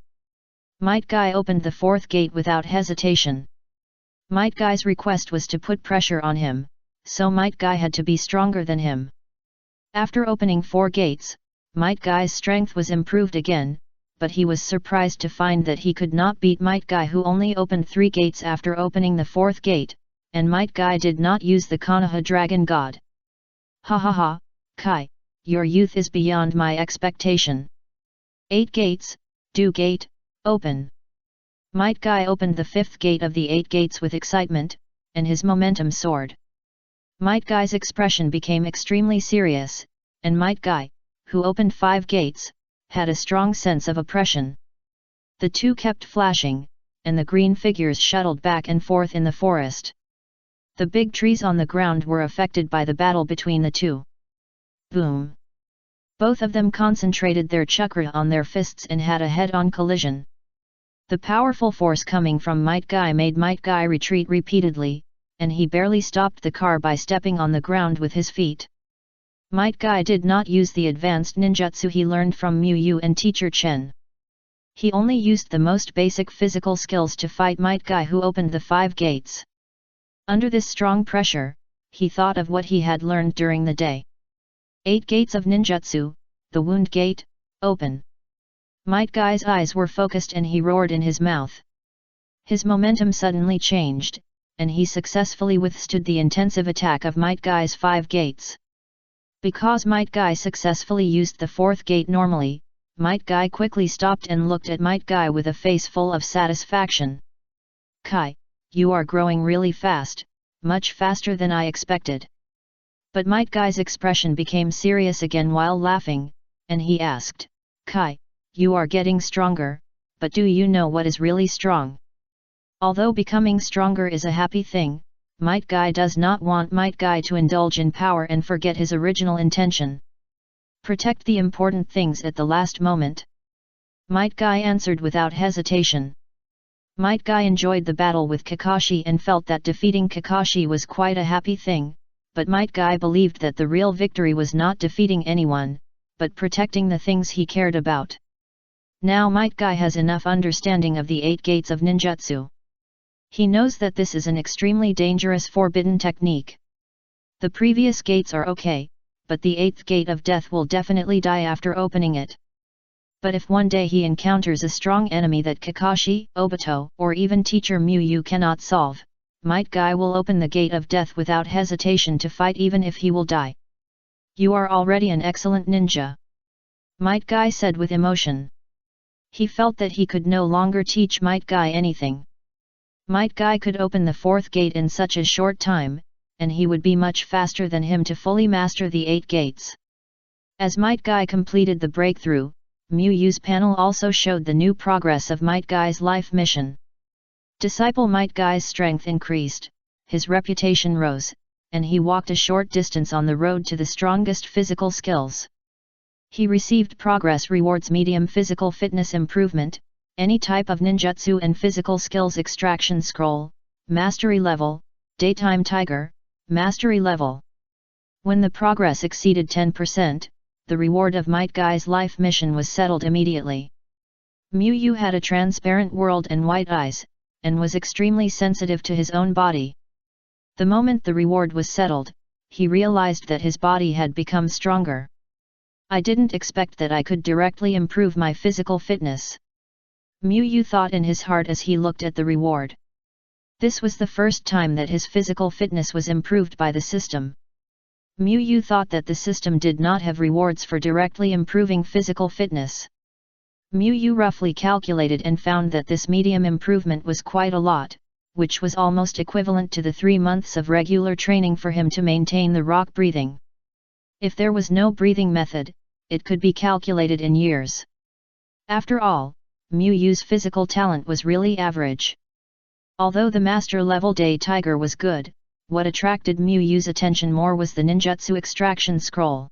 Might Guy opened the 4th gate without hesitation. Might Guy's request was to put pressure on him, so Might Guy had to be stronger than him. After opening 4 gates, Might Guy's strength was improved again, but he was surprised to find that he could not beat Might Guy, who only opened 3 gates after opening the 4th gate, and Might Guy did not use the Konoha Dragon God. Ha ha ha, Kai, your youth is beyond my expectation. 8 gates, Do Gate, open. Might Guy opened the 5th gate of the 8 gates with excitement, and his momentum soared. Might Guy's expression became extremely serious, and Might Guy, who opened 5 gates, had a strong sense of oppression. The two kept flashing, and the green figures shuttled back and forth in the forest. The big trees on the ground were affected by the battle between the two. Boom! Both of them concentrated their chakra on their fists and had a head-on collision. The powerful force coming from Might Guy made Might Guy retreat repeatedly, and he barely stopped the car by stepping on the ground with his feet. Might Guy did not use the advanced ninjutsu he learned from Miu Yu and teacher Chen. He only used the most basic physical skills to fight Might Guy, who opened the 5 gates. Under this strong pressure, he thought of what he had learned during the day. 8 gates of ninjutsu, the wound gate, open. Might Guy's eyes were focused and he roared in his mouth. His momentum suddenly changed, and he successfully withstood the intensive attack of Might Guy's 5 gates. Because Might Guy successfully used the 4th gate normally, Might Guy quickly stopped and looked at Might Guy with a face full of satisfaction. Kai, you are growing really fast, much faster than I expected. But Might Guy's expression became serious again while laughing, and he asked, Kai, you are getting stronger, but do you know what is really strong? Although becoming stronger is a happy thing, Might Guy does not want Might Guy to indulge in power and forget his original intention. Protect the important things at the last moment. Might Guy answered without hesitation. Might Guy enjoyed the battle with Kakashi and felt that defeating Kakashi was quite a happy thing, but Might Guy believed that the real victory was not defeating anyone, but protecting the things he cared about. Now Might Guy has enough understanding of the 8 gates of ninjutsu. He knows that this is an extremely dangerous forbidden technique. The previous gates are okay, but the 8th gate of death will definitely die after opening it. But if one day he encounters a strong enemy that Kakashi, Obito, or even teacher Miyu cannot solve, Might Guy will open the gate of death without hesitation to fight even if he will die. You are already an excellent ninja, Might Guy said with emotion. He felt that he could no longer teach Might Guy anything. Might Guy could open the 4th gate in such a short time, and he would be much faster than him to fully master the 8 gates. As Might Guy completed the breakthrough, Miyu's panel also showed the new progress of Might Guy's life mission. Disciple Might Guy's strength increased, his reputation rose, and he walked a short distance on the road to the strongest physical skills. He received progress rewards medium physical fitness improvement, any type of ninjutsu and physical skills extraction scroll, mastery level, daytime tiger, mastery level. When the progress exceeded 10%, the reward of Might Guy's life mission was settled immediately. Miyu had a transparent world and white eyes, and was extremely sensitive to his own body. The moment the reward was settled, he realized that his body had become stronger. I didn't expect that I could directly improve my physical fitness, Miyu thought in his heart as he looked at the reward. This was the first time that his physical fitness was improved by the system. Miyu thought that the system did not have rewards for directly improving physical fitness. Miyu roughly calculated and found that this medium improvement was quite a lot, which was almost equivalent to the 3 months of regular training for him to maintain the rock breathing. If there was no breathing method, it could be calculated in years. After all, Miyu's physical talent was really average. Although the master level day tiger was good, what attracted Miyu's attention more was the ninjutsu extraction scroll.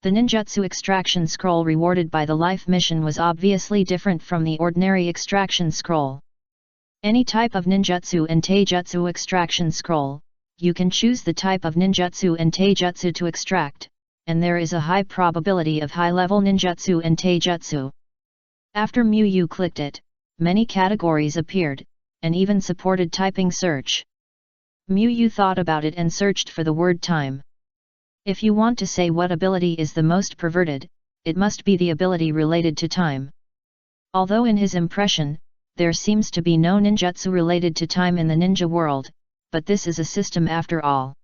The ninjutsu extraction scroll rewarded by the life mission was obviously different from the ordinary extraction scroll. Any type of ninjutsu and taijutsu extraction scroll, you can choose the type of ninjutsu and taijutsu to extract, and there is a high probability of high-level ninjutsu and taijutsu. After Miyu clicked it, many categories appeared, and even supported typing search. Miyu thought about it and searched for the word time. If you want to say what ability is the most perverted, it must be the ability related to time. Although in his impression, there seems to be no ninjutsu related to time in the ninja world, but this is a system after all.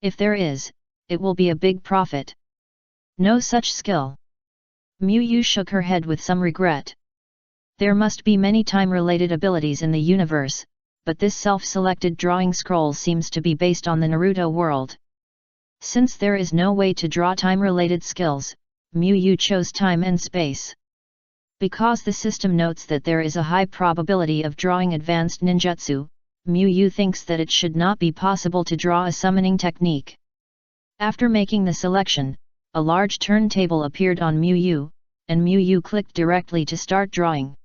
If there is, it will be a big profit. No such skill. Miyu shook her head with some regret. There must be many time-related abilities in the universe, but this self-selected drawing scroll seems to be based on the Naruto world. Since there is no way to draw time-related skills, Miyu chose time and space. Because the system notes that there is a high probability of drawing advanced ninjutsu, Miyu thinks that it should not be possible to draw a summoning technique. After making the selection, a large turntable appeared on Miyu, and Miyu clicked directly to start drawing.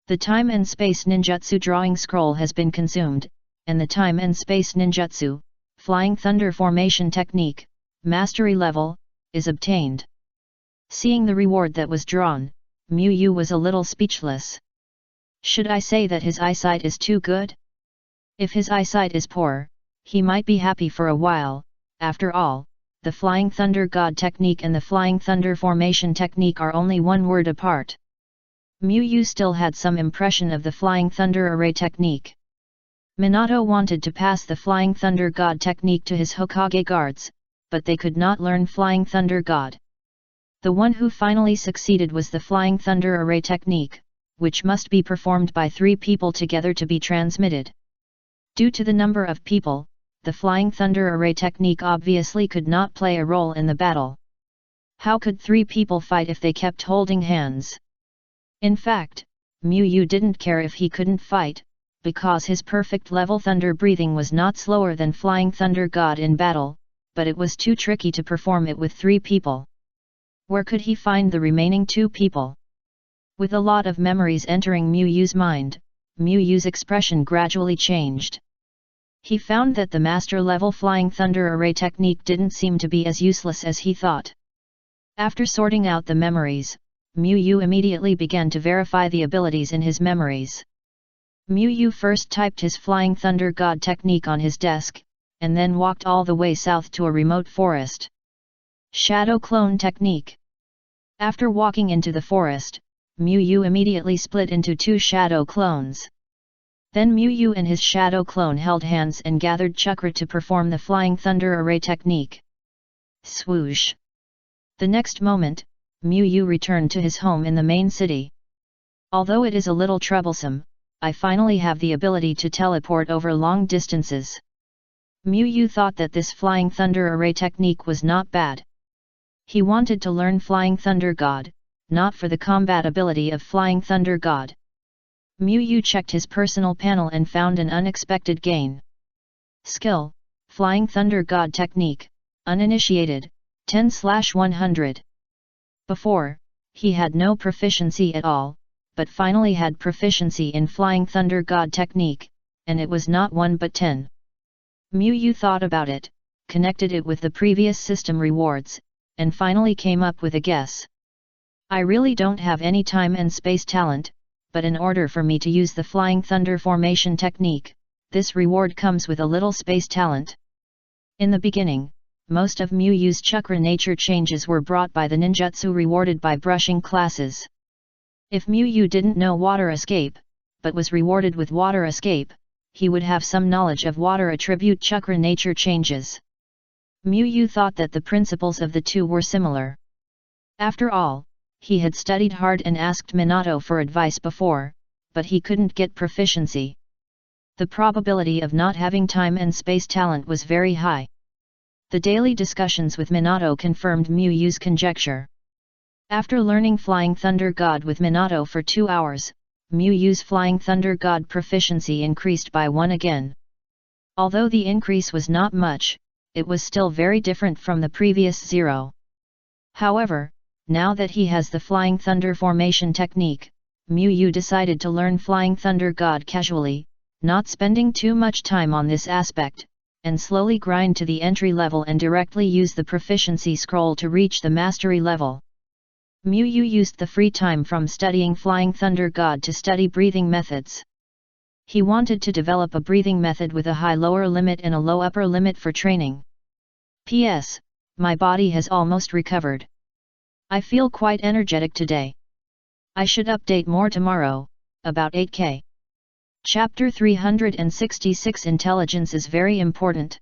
The time and space ninjutsu drawing scroll has been consumed, and the time and space ninjutsu, flying thunder formation technique, mastery level, is obtained. Seeing the reward that was drawn, Miyu was a little speechless. Should I say that his eyesight is too good? If his eyesight is poor, he might be happy for a while. After all, the Flying Thunder God technique and the Flying Thunder formation technique are only one word apart. Miyu still had some impression of the Flying Thunder array technique. Minato wanted to pass the Flying Thunder God technique to his Hokage guards, but they could not learn Flying Thunder God. The one who finally succeeded was the Flying Thunder array technique, which must be performed by 3 people together to be transmitted. Due to the number of people, the Flying Thunder array technique obviously could not play a role in the battle. How could 3 people fight if they kept holding hands? In fact, Miyu didn't care if he couldn't fight, because his perfect level thunder breathing was not slower than Flying Thunder God in battle, but it was too tricky to perform it with 3 people. Where could he find the remaining 2 people? With a lot of memories entering Miyu's mind, Miyu's expression gradually changed. He found that the master-level Flying Thunder Array technique didn't seem to be as useless as he thought. After sorting out the memories, Mu Yu immediately began to verify the abilities in his memories. Mu Yu first typed his Flying Thunder God technique on his desk, and then walked all the way south to a remote forest. Shadow Clone Technique. After walking into the forest, Mu Yu immediately split into 2 shadow clones. Then Mu Yu and his shadow clone held hands and gathered chakra to perform the Flying Thunder Array technique. Swoosh! The next moment, Mu Yu returned to his home in the main city. Although it is a little troublesome, I finally have the ability to teleport over long distances. Mu Yu thought that this Flying Thunder Array technique was not bad. He wanted to learn Flying Thunder God, not for the combat ability of Flying Thunder God. Mu Yu checked his personal panel and found an unexpected gain. Skill, Flying Thunder God Technique, Uninitiated, 10/100. Before, he had no proficiency at all, but finally had proficiency in Flying Thunder God Technique, and it was not 1 but 10. Mu Yu thought about it, connected it with the previous system rewards, and finally came up with a guess. I really don't have any time and space talent, but in order for me to use the Flying Thunder Formation technique, this reward comes with a little space talent. In the beginning, most of Mu Yu's chakra nature changes were brought by the ninjutsu rewarded by brushing classes. If Mu Yu didn't know water escape, but was rewarded with water escape, he would have some knowledge of water attribute chakra nature changes. Mu Yu thought that the principles of the two were similar. After all, he had studied hard and asked Minato for advice before, but he couldn't get proficiency. The probability of not having time and space talent was very high. The daily discussions with Minato confirmed Mu Yu's conjecture. After learning Flying Thunder God with Minato for 2 hours, Mu Yu's Flying Thunder God proficiency increased by 1 again. Although the increase was not much, it was still very different from the previous 0. However, now that he has the Flying Thunder Formation technique, Mu Yu decided to learn Flying Thunder God casually, not spending too much time on this aspect, and slowly grind to the entry level and directly use the proficiency scroll to reach the mastery level. Mu Yu used the free time from studying Flying Thunder God to study breathing methods. He wanted to develop a breathing method with a high lower limit and a low upper limit for training. P.S. My body has almost recovered. I feel quite energetic today. I should update more tomorrow, about 8K. Chapter 366 Intelligence is very important.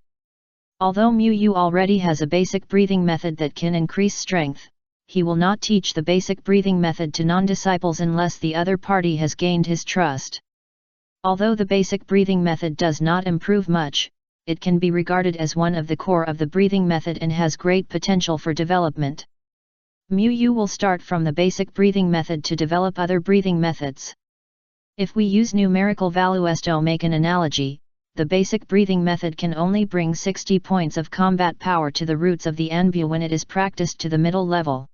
Although Mu Yu already has a basic breathing method that can increase strength, he will not teach the basic breathing method to non-disciples unless the other party has gained his trust. Although the basic breathing method does not improve much, it can be regarded as one of the core of the breathing method and has great potential for development. Mu Yu will start from the basic breathing method to develop other breathing methods. If we use numerical values to make an analogy, the basic breathing method can only bring 60 points of combat power to the roots of the Anbu when it is practiced to the middle level.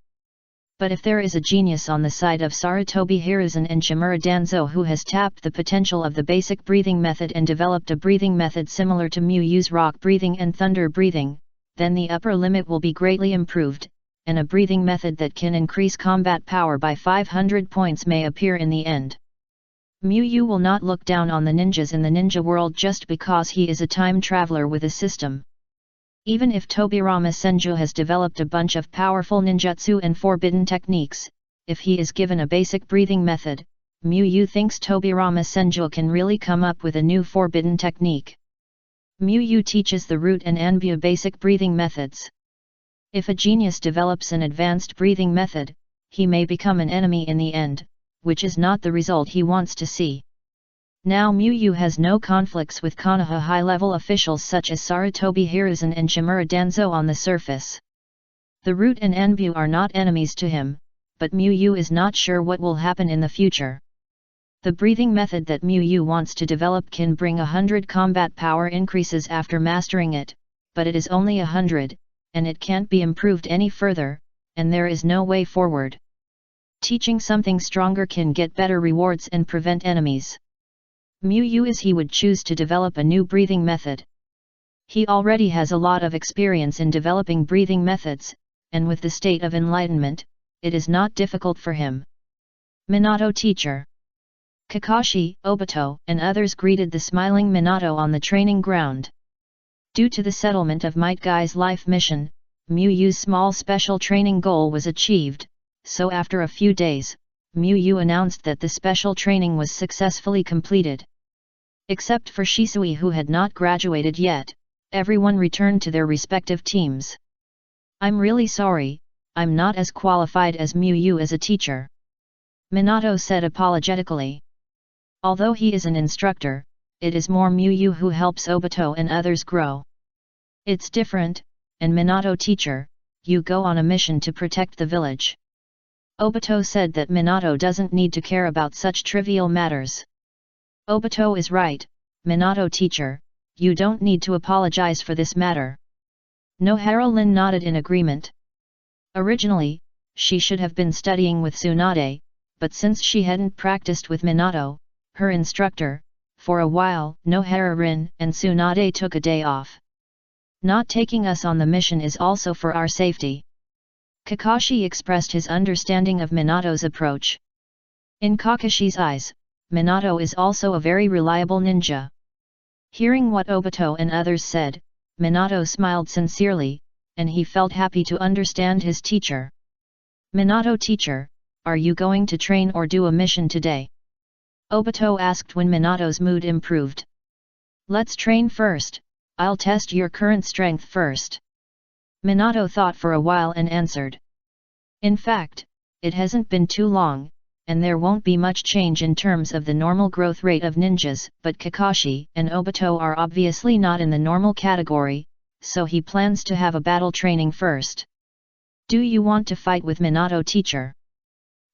But if there is a genius on the side of Sarutobi Hiruzen and Shimura Danzo who has tapped the potential of the basic breathing method and developed a breathing method similar to Mu Yu's rock breathing and thunder breathing, then the upper limit will be greatly improved, and a breathing method that can increase combat power by 500 points may appear in the end. Mu Yu will not look down on the ninjas in the ninja world just because he is a time traveler with a system. Even if Tobirama Senju has developed a bunch of powerful ninjutsu and forbidden techniques, if he is given a basic breathing method, Mu Yu thinks Tobirama Senju can really come up with a new forbidden technique. Mu Yu teaches the root and Anbu basic breathing methods. If a genius develops an advanced breathing method, he may become an enemy in the end, which is not the result he wants to see. Now Mu Yu has no conflicts with Konoha high-level officials such as Sarutobi Hiruzen and Shimura Danzo on the surface. The root and Anbu are not enemies to him, but Mu Yu is not sure what will happen in the future. The breathing method that Mu Yu wants to develop can bring 100 combat power increases after mastering it, but it is only 100, and it can't be improved any further, and there is no way forward. Teaching something stronger can get better rewards and prevent enemies. Mu is he would choose to develop a new breathing method. He already has a lot of experience in developing breathing methods, and with the state of enlightenment, it is not difficult for him. Minato teacher. Kakashi, Obito, and others greeted the smiling Minato on the training ground. Due to the settlement of Might Guy's life mission, Mu's small special training goal was achieved, so after a few days, Mu announced that the special training was successfully completed. Except for Shisui who had not graduated yet, everyone returned to their respective teams. I'm really sorry, I'm not as qualified as Mu as a teacher. Minato said apologetically. Although he is an instructor, it is more Mu who helps Obito and others grow. It's different, and Minato teacher, you go on a mission to protect the village. Obito said that Minato doesn't need to care about such trivial matters. Obito is right, Minato teacher, you don't need to apologize for this matter. Nohara nodded in agreement. Originally, she should have been studying with Tsunade, but since she hadn't practiced with Minato, her instructor, for a while, Nohara and Tsunade took a day off. Not taking us on the mission is also for our safety. Kakashi expressed his understanding of Minato's approach. In Kakashi's eyes, Minato is also a very reliable ninja. Hearing what Obito and others said, Minato smiled sincerely, and he felt happy to understand his teacher. Minato teacher, are you going to train or do a mission today? Obito asked when Minato's mood improved. Let's train first, I'll test your current strength first. Minato thought for a while and answered. In fact, it hasn't been too long, and there won't be much change in terms of the normal growth rate of ninjas, but Kakashi and Obito are obviously not in the normal category, so he plans to have a battle training first. Do you want to fight with Minato teacher?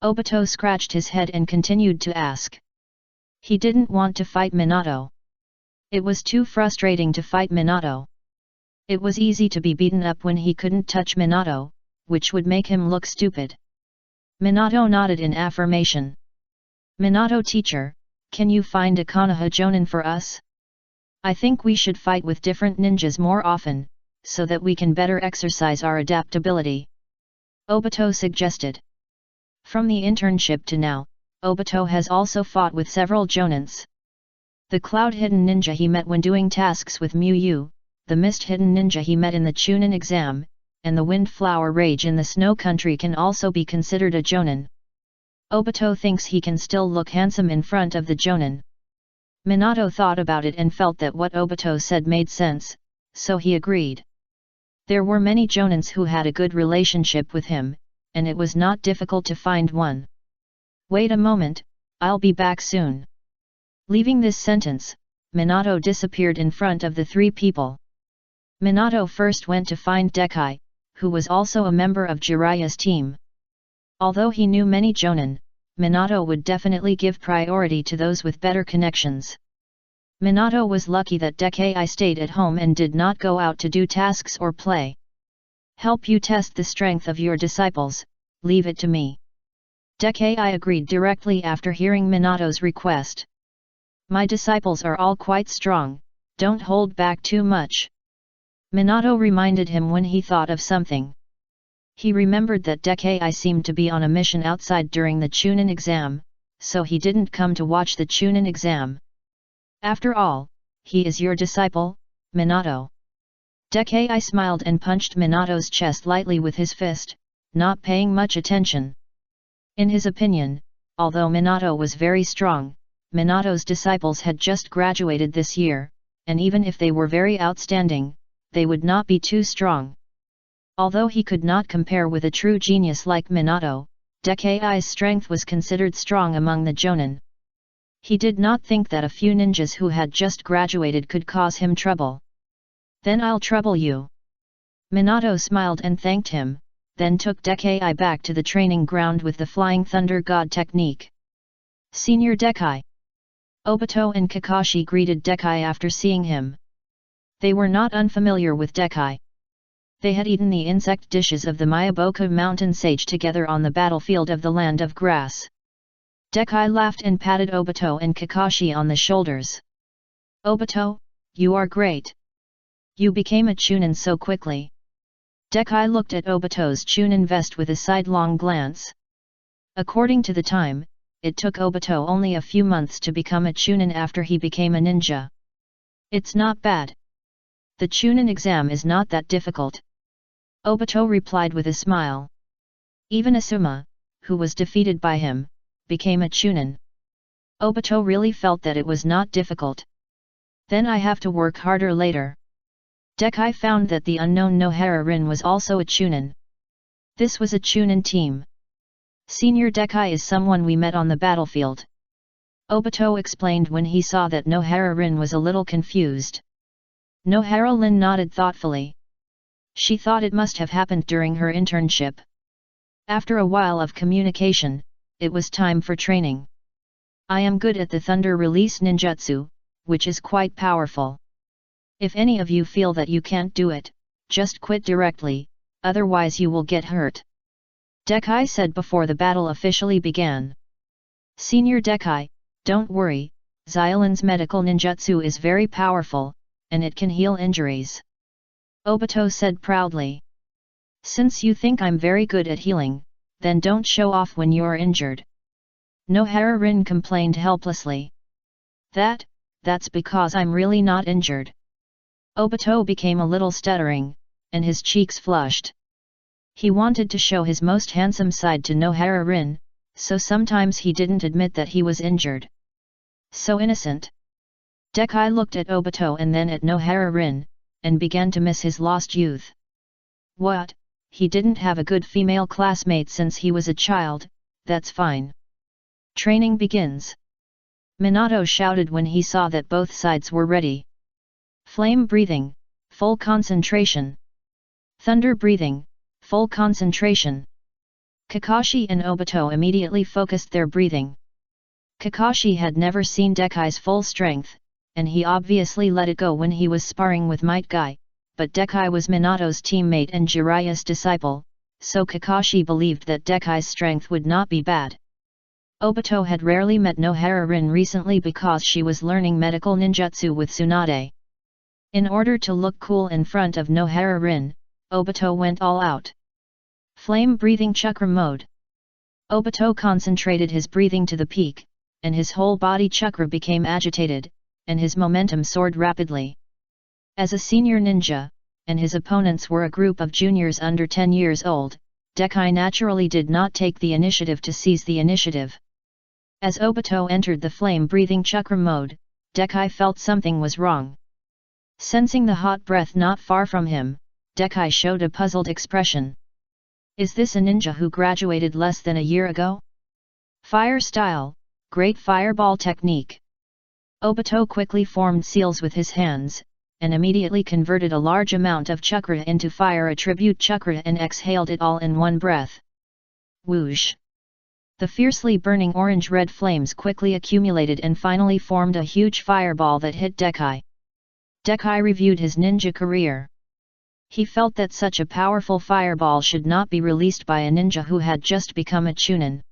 Obito scratched his head and continued to ask. He didn't want to fight Minato. It was too frustrating to fight Minato. It was easy to be beaten up when he couldn't touch Minato, which would make him look stupid. Minato nodded in affirmation. Minato teacher, can you find a Konoha Jonin for us? I think we should fight with different ninjas more often, so that we can better exercise our adaptability. Obito suggested. From the internship to now, Obito has also fought with several Jonins. The cloud-hidden ninja he met when doing tasks with Mu, the mist-hidden ninja he met in the Chunin exam, and the windflower rage in the snow country can also be considered a Jonin. Obito thinks he can still look handsome in front of the Jonin. Minato thought about it and felt that what Obito said made sense, so he agreed. There were many Jonins who had a good relationship with him, and it was not difficult to find one. Wait a moment, I'll be back soon. Leaving this sentence, Minato disappeared in front of the three people. Minato first went to find Dekai, who was also a member of Jiraiya's team. Although he knew many Jonin, Minato would definitely give priority to those with better connections. Minato was lucky that Dekai stayed at home and did not go out to do tasks or play. Help you test the strength of your disciples, leave it to me. Dekai agreed directly after hearing Minato's request. My disciples are all quite strong, don't hold back too much. Minato reminded him when he thought of something. He remembered that Dekai seemed to be on a mission outside during the Chunin exam, so he didn't come to watch the Chunin exam. After all, he is your disciple, Minato. Dekai smiled and punched Minato's chest lightly with his fist, not paying much attention. In his opinion, although Minato was very strong, Minato's disciples had just graduated this year, and even if they were very outstanding, they would not be too strong. Although he could not compare with a true genius like Minato, Dekai's strength was considered strong among the Jonin. He did not think that a few ninjas who had just graduated could cause him trouble. Then I'll trouble you. Minato smiled and thanked him, then took Dekai back to the training ground with the Flying Thunder God technique. Senior Dekai. Obito and Kakashi greeted Dekai after seeing him. They were not unfamiliar with Dekai. They had eaten the insect dishes of the Miyaboku mountain sage together on the battlefield of the Land of Grass. Dekai laughed and patted Obito and Kakashi on the shoulders. Obito, you are great. You became a Chunin so quickly. Dekai looked at Obito's Chunin vest with a sidelong glance. According to the time, it took Obito only a few months to become a Chunin after he became a ninja. It's not bad. The Chunin exam is not that difficult. Obito replied with a smile. Even Asuma, who was defeated by him, became a Chunin. Obito really felt that it was not difficult. Then I have to work harder later. Dekai found that the unknown Nohara Rin was also a Chunin. This was a Chunin team. Senior Dekai is someone we met on the battlefield. Obito explained when he saw that Nohara Rin was a little confused. Nohara Rin nodded thoughtfully. She thought it must have happened during her internship. After a while of communication, it was time for training. I am good at the Thunder Release Ninjutsu, which is quite powerful. If any of you feel that you can't do it, just quit directly, otherwise you will get hurt. Dekai said before the battle officially began. Senior Dekai, don't worry, Xylan's medical ninjutsu is very powerful, and it can heal injuries. Obito said proudly. Since you think I'm very good at healing, then don't show off when you're injured. Nohara Rin complained helplessly. That's because I'm really not injured. Obito became a little stuttering, and his cheeks flushed. He wanted to show his most handsome side to Nohara Rin, so sometimes he didn't admit that he was injured. So innocent. Dekai looked at Obito and then at Nohara Rin, and began to miss his lost youth. What, he didn't have a good female classmate since he was a child, that's fine. Training begins. Minato shouted when he saw that both sides were ready. Flame breathing, full concentration. Thunder breathing, full concentration. Kakashi and Obito immediately focused their breathing. Kakashi had never seen Dekai's full strength, and he obviously let it go when he was sparring with Might Guy, but Dekai was Minato's teammate and Jiraiya's disciple, so Kakashi believed that Dekai's strength would not be bad. Obito had rarely met Nohara Rin recently because she was learning medical ninjutsu with Tsunade. In order to look cool in front of Nohara Rin, Obito went all out. Flame breathing chakra mode. Obito concentrated his breathing to the peak, and his whole body chakra became agitated, and his momentum soared rapidly. As a senior ninja, and his opponents were a group of juniors under 10 years old, Dekai naturally did not take the initiative to seize the initiative. As Obito entered the flame-breathing chakra mode, Dekai felt something was wrong. Sensing the hot breath not far from him, Dekai showed a puzzled expression. Is this a ninja who graduated less than a year ago? Fire style, great fireball technique. Obito quickly formed seals with his hands, and immediately converted a large amount of chakra into fire attribute chakra and exhaled it all in one breath. Whoosh! The fiercely burning orange-red flames quickly accumulated and finally formed a huge fireball that hit Dekai. Dekai reviewed his ninja career. He felt that such a powerful fireball should not be released by a ninja who had just become a Chunin.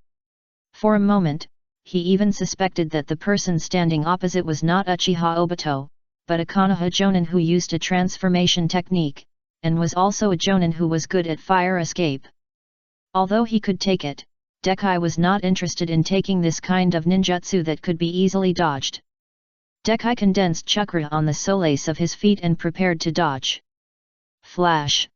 For a moment, he even suspected that the person standing opposite was not Uchiha Obito, but a Konoha Jonin who used a transformation technique, and was also a Jonin who was good at fire escape. Although he could take it, Dekai was not interested in taking this kind of ninjutsu that could be easily dodged. Dekai condensed chakra on the soles of his feet and prepared to dodge. Flash!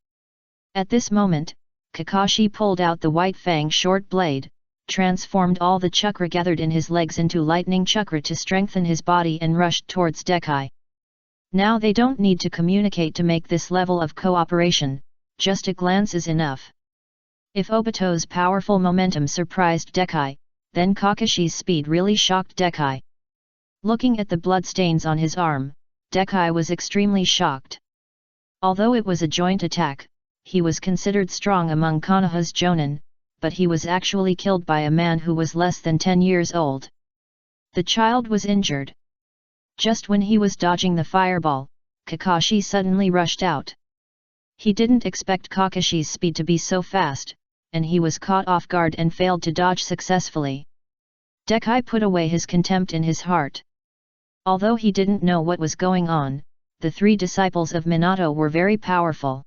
At this moment, Kakashi pulled out the white fang short blade, transformed all the chakra gathered in his legs into lightning chakra to strengthen his body and rushed towards Dekai. Now they don't need to communicate to make this level of cooperation, just a glance is enough. If Obito's powerful momentum surprised Dekai, then Kakashi's speed really shocked Dekai. Looking at the bloodstains on his arm, Dekai was extremely shocked. Although it was a joint attack, he was considered strong among Konoha's Jonin, but he was actually killed by a man who was less than 10 years old. The child was injured. Just when he was dodging the fireball, Kakashi suddenly rushed out. He didn't expect Kakashi's speed to be so fast, and he was caught off guard and failed to dodge successfully. Dekai put away his contempt in his heart. Although he didn't know what was going on, the 3 disciples of Minato were very powerful.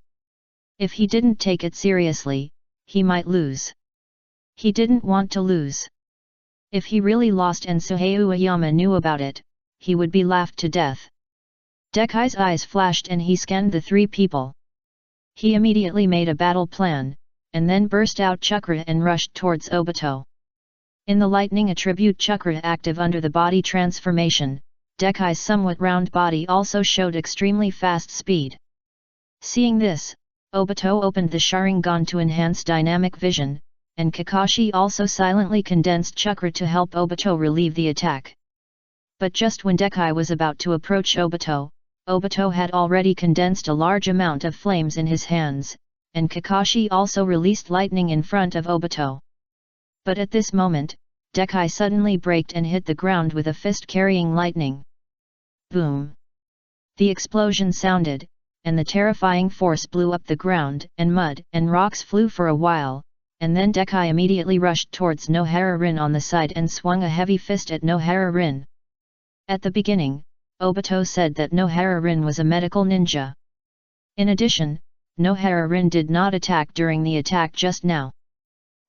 If he didn't take it seriously, he might lose. He didn't want to lose. If he really lost and Suhei Ueyama knew about it, he would be laughed to death. Dekai's eyes flashed and he scanned the 3 people. He immediately made a battle plan, and then burst out chakra and rushed towards Obito. In the lightning attribute chakra active under the body transformation, Dekai's somewhat round body also showed extremely fast speed. Seeing this, Obito opened the Sharingan to enhance dynamic vision, and Kakashi also silently condensed chakra to help Obito relieve the attack. But just when Dekai was about to approach Obito, Obito had already condensed a large amount of flames in his hands, and Kakashi also released lightning in front of Obito. But at this moment, Dekai suddenly braked and hit the ground with a fist carrying lightning. Boom! The explosion sounded, and the terrifying force blew up the ground, and mud and rocks flew for a while, and then Dekai immediately rushed towards Nohara-rin on the side and swung a heavy fist at Nohara-rin. At the beginning, Obito said that Nohara-rin was a medical ninja. In addition, Nohara-rin did not attack during the attack just now.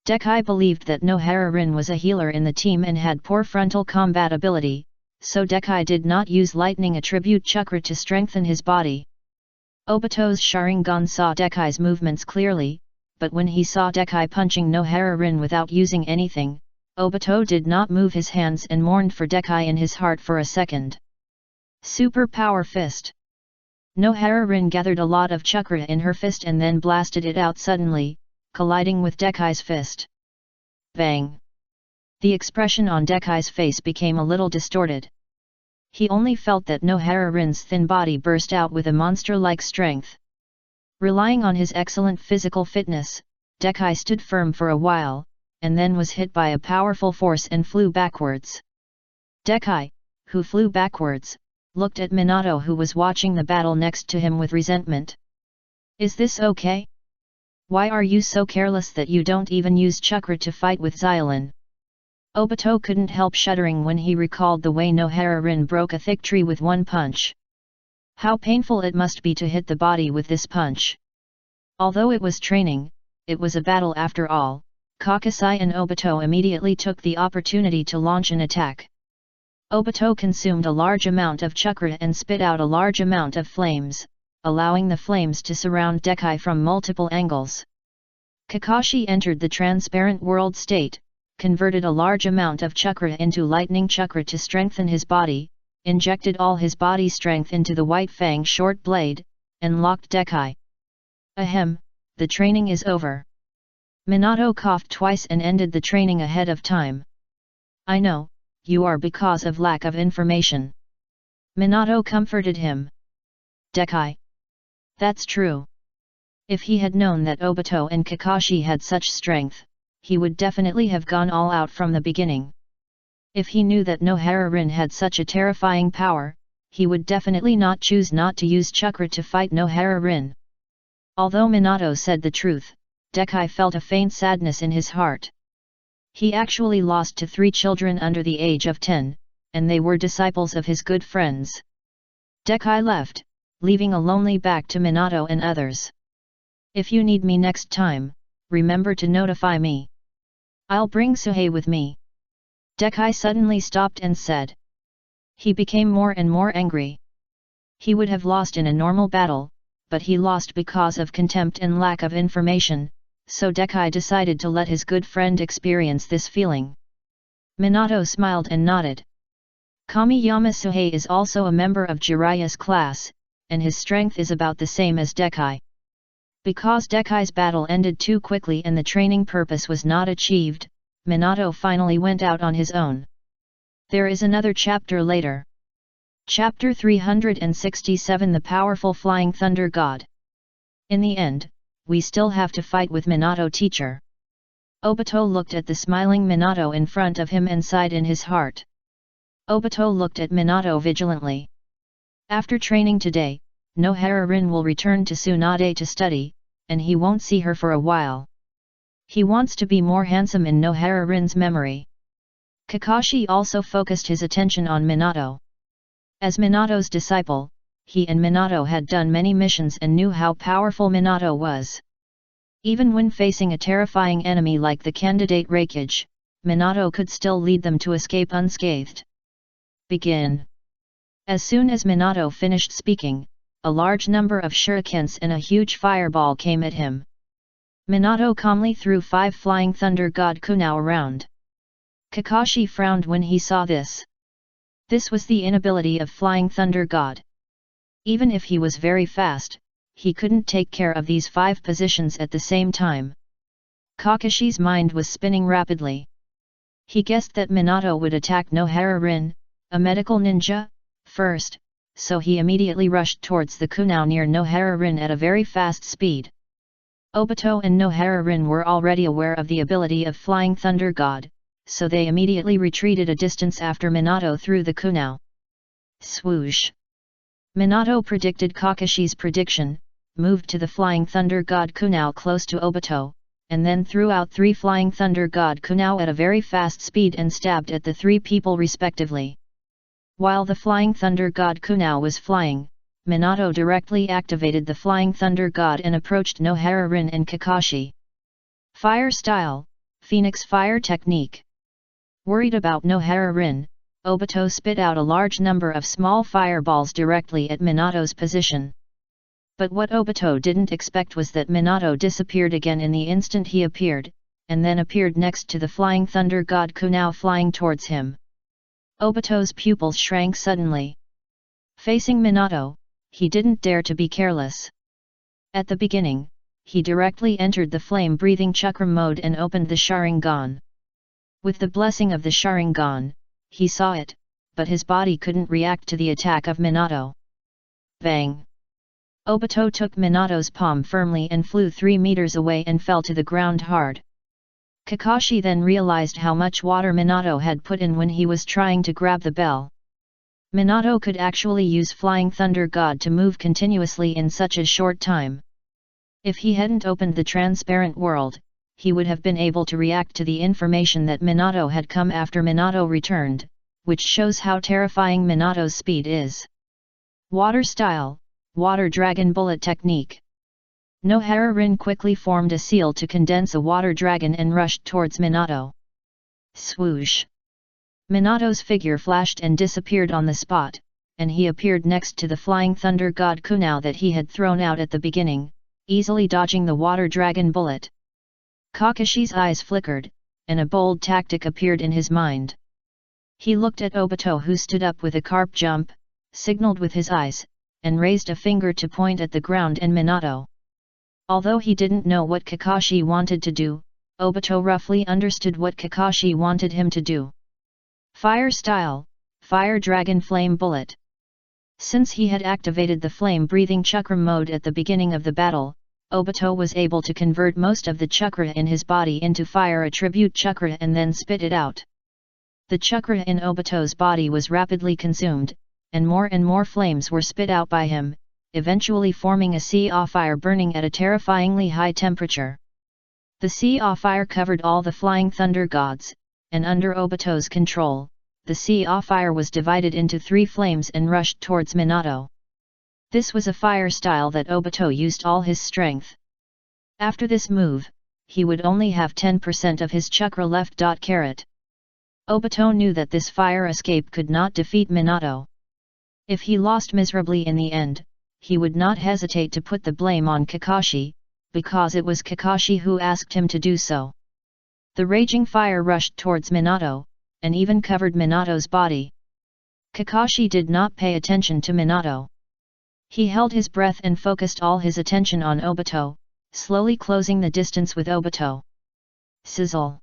Dekai believed that Nohara-rin was a healer in the team and had poor frontal combat ability, so Dekai did not use lightning attribute chakra to strengthen his body. Obito's Sharingan saw Dekai's movements clearly, but when he saw Dekai punching Nohara-rin without using anything, Obito did not move his hands and mourned for Dekai in his heart for a second. Super Power Fist. Nohara-rin gathered a lot of chakra in her fist and then blasted it out suddenly, colliding with Dekai's fist. Bang! The expression on Dekai's face became a little distorted. He only felt that Nohara-rin's thin body burst out with a monster-like strength. Relying on his excellent physical fitness, Dekai stood firm for a while, and then was hit by a powerful force and flew backwards. Dekai, who flew backwards, looked at Minato who was watching the battle next to him with resentment. Is this okay? Why are you so careless that you don't even use chakra to fight with Xiaolin? Obito couldn't help shuddering when he recalled the way Nohara-rin broke a thick tree with one punch. How painful it must be to hit the body with this punch. Although it was training, it was a battle after all. Kakasai and Obito immediately took the opportunity to launch an attack. Obito consumed a large amount of chakra and spit out a large amount of flames, allowing the flames to surround Dekai from multiple angles. Kakashi entered the transparent world state, converted a large amount of chakra into lightning chakra to strengthen his body, injected all his body strength into the White Fang short blade, and locked Dekai. Ahem, the training is over. Minato coughed twice and ended the training ahead of time. I know, you are because of lack of information. Minato comforted him. Dekai. That's true. If he had known that Obito and Kakashi had such strength, he would definitely have gone all out from the beginning. If he knew that Nohara-rin had such a terrifying power, he would definitely not choose not to use chakra to fight Nohara-rin. Although Minato said the truth, Dekai felt a faint sadness in his heart. He actually lost to 3 children under the age of 10, and they were disciples of his good friends. Dekai left, leaving a lonely back to Minato and others. If you need me next time, remember to notify me. I'll bring Suhei with me. Dekai suddenly stopped and said. He became more and more angry. He would have lost in a normal battle, but he lost because of contempt and lack of information, so Dekai decided to let his good friend experience this feeling. Minato smiled and nodded. Kamiyama Suhei is also a member of Jiraiya's class, and his strength is about the same as Dekai. Because Dekai's battle ended too quickly and the training purpose was not achieved, Minato finally went out on his own. There is another chapter later. Chapter 367 The Powerful Flying Thunder God. In the end, we still have to fight with Minato teacher. Obito looked at the smiling Minato in front of him and sighed in his heart. Obito looked at Minato vigilantly. After training today, Nohara-rin will return to Tsunade to study, and he won't see her for a while. He wants to be more handsome in Nohara-rin's memory. Kakashi also focused his attention on Minato. As Minato's disciple, he and Minato had done many missions and knew how powerful Minato was. Even when facing a terrifying enemy like the candidate Raikage, Minato could still lead them to escape unscathed. Begin. As soon as Minato finished speaking, a large number of shurikens and a huge fireball came at him. Minato calmly threw 5 flying thunder god kunai around. Kakashi frowned when he saw this. This was the inability of flying thunder god. Even if he was very fast, he couldn't take care of these 5 positions at the same time. Kakashi's mind was spinning rapidly. He guessed that Minato would attack Nohara Rin, a medical ninja, first, so he immediately rushed towards the kunai near Nohara Rin at a very fast speed. Obito and Nohara Rin were already aware of the ability of Flying Thunder God, so they immediately retreated a distance after Minato threw the kunai. Swoosh! Minato predicted Kakashi's prediction, moved to the Flying Thunder God kunai close to Obito, and then threw out 3 Flying Thunder God kunai at a very fast speed and stabbed at the 3 people respectively. While the Flying Thunder God kunai was flying, Minato directly activated the Flying Thunder God and approached Nohara Rin and Kakashi. Fire Style, Phoenix Fire Technique. Worried about Nohara Rin, Obito spit out a large number of small fireballs directly at Minato's position. But what Obito didn't expect was that Minato disappeared again in the instant he appeared, and then appeared next to the Flying Thunder God kunai flying towards him. Obito's pupils shrank suddenly. Facing Minato, he didn't dare to be careless. At the beginning, he directly entered the flame-breathing chakra mode and opened the Sharingan. With the blessing of the Sharingan, he saw it, but his body couldn't react to the attack of Minato. Bang! Obito took Minato's palm firmly and flew 3 meters away and fell to the ground hard. Kakashi then realized how much water Minato had put in when he was trying to grab the bell. Minato could actually use Flying Thunder God to move continuously in such a short time. If he hadn't opened the transparent world, he would have been able to react to the information that Minato had come after Minato returned, which shows how terrifying Minato's speed is. Water Style, Water Dragon Bullet Technique. Nohara Rin quickly formed a seal to condense a water dragon and rushed towards Minato. Swoosh! Minato's figure flashed and disappeared on the spot, and he appeared next to the Flying Thunder God kunai that he had thrown out at the beginning, easily dodging the water dragon bullet. Kakashi's eyes flickered, and a bold tactic appeared in his mind. He looked at Obito, who stood up with a carp jump, signaled with his eyes, and raised a finger to point at the ground and Minato. Although he didn't know what Kakashi wanted to do, Obito roughly understood what Kakashi wanted him to do. Fire Style, Fire Dragon Flame Bullet. Since he had activated the flame-breathing chakra mode at the beginning of the battle, Obito was able to convert most of the chakra in his body into fire attribute chakra and then spit it out. The chakra in Obito's body was rapidly consumed, and more flames were spit out by him, eventually forming a sea of fire burning at a terrifyingly high temperature. The sea of fire covered all the Flying Thunder Gods, and under Obito's control, the sea of fire was divided into 3 flames and rushed towards Minato. This was a fire style that Obito used all his strength. After this move, he would only have 10% of his chakra left. Obito knew that this fire escape could not defeat Minato. If he lost miserably in the end, he would not hesitate to put the blame on Kakashi, because it was Kakashi who asked him to do so. The raging fire rushed towards Minato, and even covered Minato's body. Kakashi did not pay attention to Minato. He held his breath and focused all his attention on Obito, slowly closing the distance with Obito. Sizzle!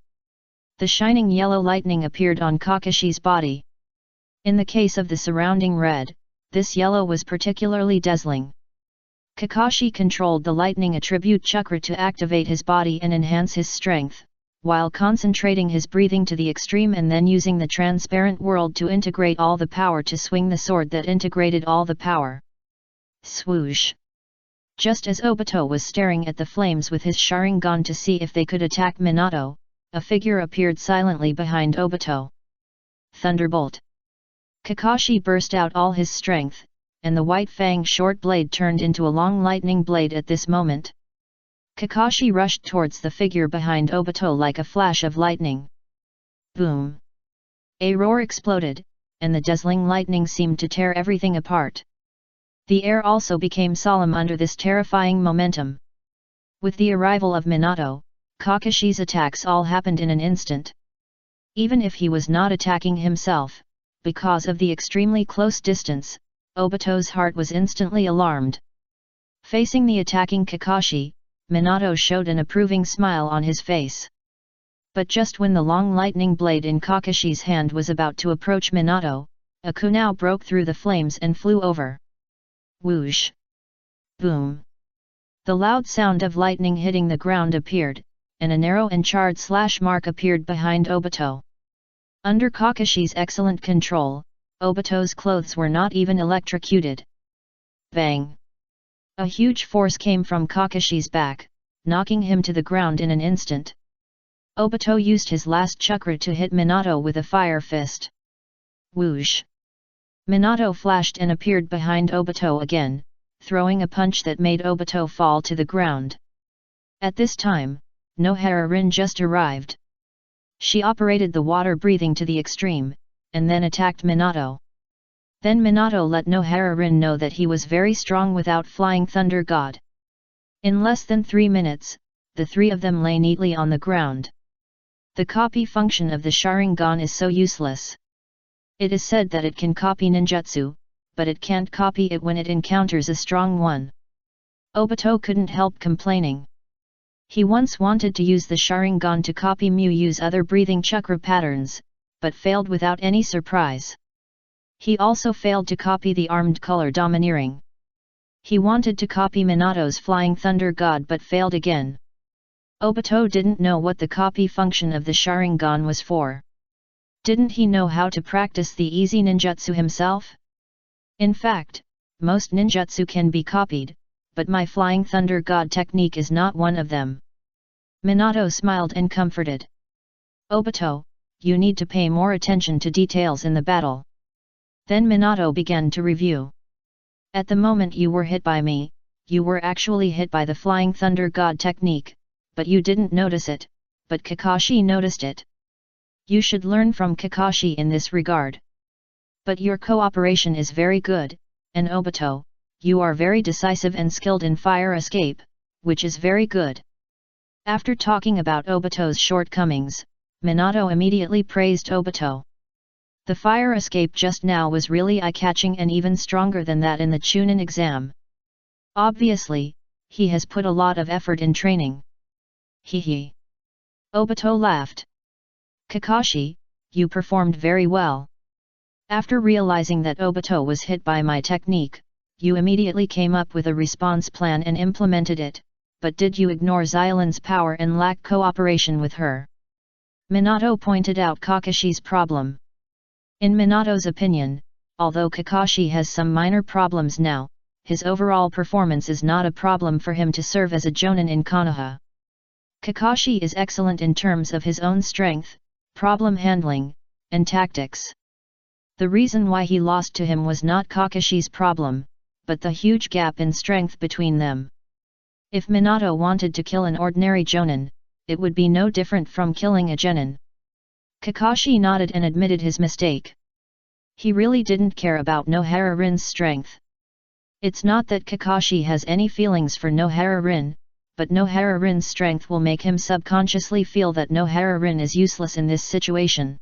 The shining yellow lightning appeared on Kakashi's body. In the case of the surrounding red, this yellow was particularly dazzling. Kakashi controlled the lightning attribute chakra to activate his body and enhance his strength, while concentrating his breathing to the extreme and then using the transparent world to integrate all the power to swing the sword that integrated all the power. Swoosh! Just as Obito was staring at the flames with his Sharingan to see if they could attack Minato, a figure appeared silently behind Obito. Thunderbolt. Kakashi burst out all his strength, and the white fang short blade turned into a long lightning blade at this moment. Kakashi rushed towards the figure behind Obito like a flash of lightning. Boom! A roar exploded, and the dazzling lightning seemed to tear everything apart. The air also became solemn under this terrifying momentum. With the arrival of Minato, Kakashi's attacks all happened in an instant. Even if he was not attacking himself, because of the extremely close distance, Obito's heart was instantly alarmed. Facing the attacking Kakashi, Minato showed an approving smile on his face. But just when the long lightning blade in Kakashi's hand was about to approach Minato, a kunai broke through the flames and flew over. Whoosh! Boom! The loud sound of lightning hitting the ground appeared, and a narrow and charred slash mark appeared behind Obito. Under Kakashi's excellent control, Obito's clothes were not even electrocuted. Bang! A huge force came from Kakashi's back, knocking him to the ground in an instant. Obito used his last chakra to hit Minato with a fire fist. Whoosh! Minato flashed and appeared behind Obito again, throwing a punch that made Obito fall to the ground. At this time, Nohara Rin just arrived. She operated the water breathing to the extreme, and then attacked Minato. Then Minato let Nohara Rin know that he was very strong without Flying Thunder God. In less than 3 minutes, the three of them lay neatly on the ground. The copy function of the Sharingan is so useless. It is said that it can copy ninjutsu, but it can't copy it when it encounters a strong one. Obito couldn't help complaining. He once wanted to use the Sharingan to copy Muyu's other breathing chakra patterns, but failed without any surprise. He also failed to copy the armed color domineering. He wanted to copy Minato's Flying Thunder God but failed again. Obito didn't know what the copy function of the Sharingan was for. Didn't he know how to practice the easy ninjutsu himself? In fact, most ninjutsu can be copied, but my Flying Thunder God technique is not one of them. Minato smiled and comforted. Obito, you need to pay more attention to details in the battle. Then Minato began to review. At the moment you were hit by me, you were actually hit by the Flying Thunder God technique, but you didn't notice it, but Kakashi noticed it. You should learn from Kakashi in this regard. But your cooperation is very good, and Obito, you are very decisive and skilled in fire escape, which is very good. After talking about Obito's shortcomings, Minato immediately praised Obito. The fire escape just now was really eye-catching and even stronger than that in the Chunin exam. Obviously, he has put a lot of effort in training. Hee. Obito laughed. Kakashi, you performed very well. After realizing that Obito was hit by my technique, you immediately came up with a response plan and implemented it, but did you ignore Xylan's power and lack cooperation with her? Minato pointed out Kakashi's problem. In Minato's opinion, although Kakashi has some minor problems now, his overall performance is not a problem for him to serve as a Jonin in Konoha. Kakashi is excellent in terms of his own strength, problem handling, and tactics. The reason why he lost to him was not Kakashi's problem, but the huge gap in strength between them. If Minato wanted to kill an ordinary Jonin, it would be no different from killing a genin. Kakashi nodded and admitted his mistake. He really didn't care about Nohara Rin's strength. It's not that Kakashi has any feelings for Nohara Rin, but Nohara Rin's strength will make him subconsciously feel that Nohara Rin is useless in this situation.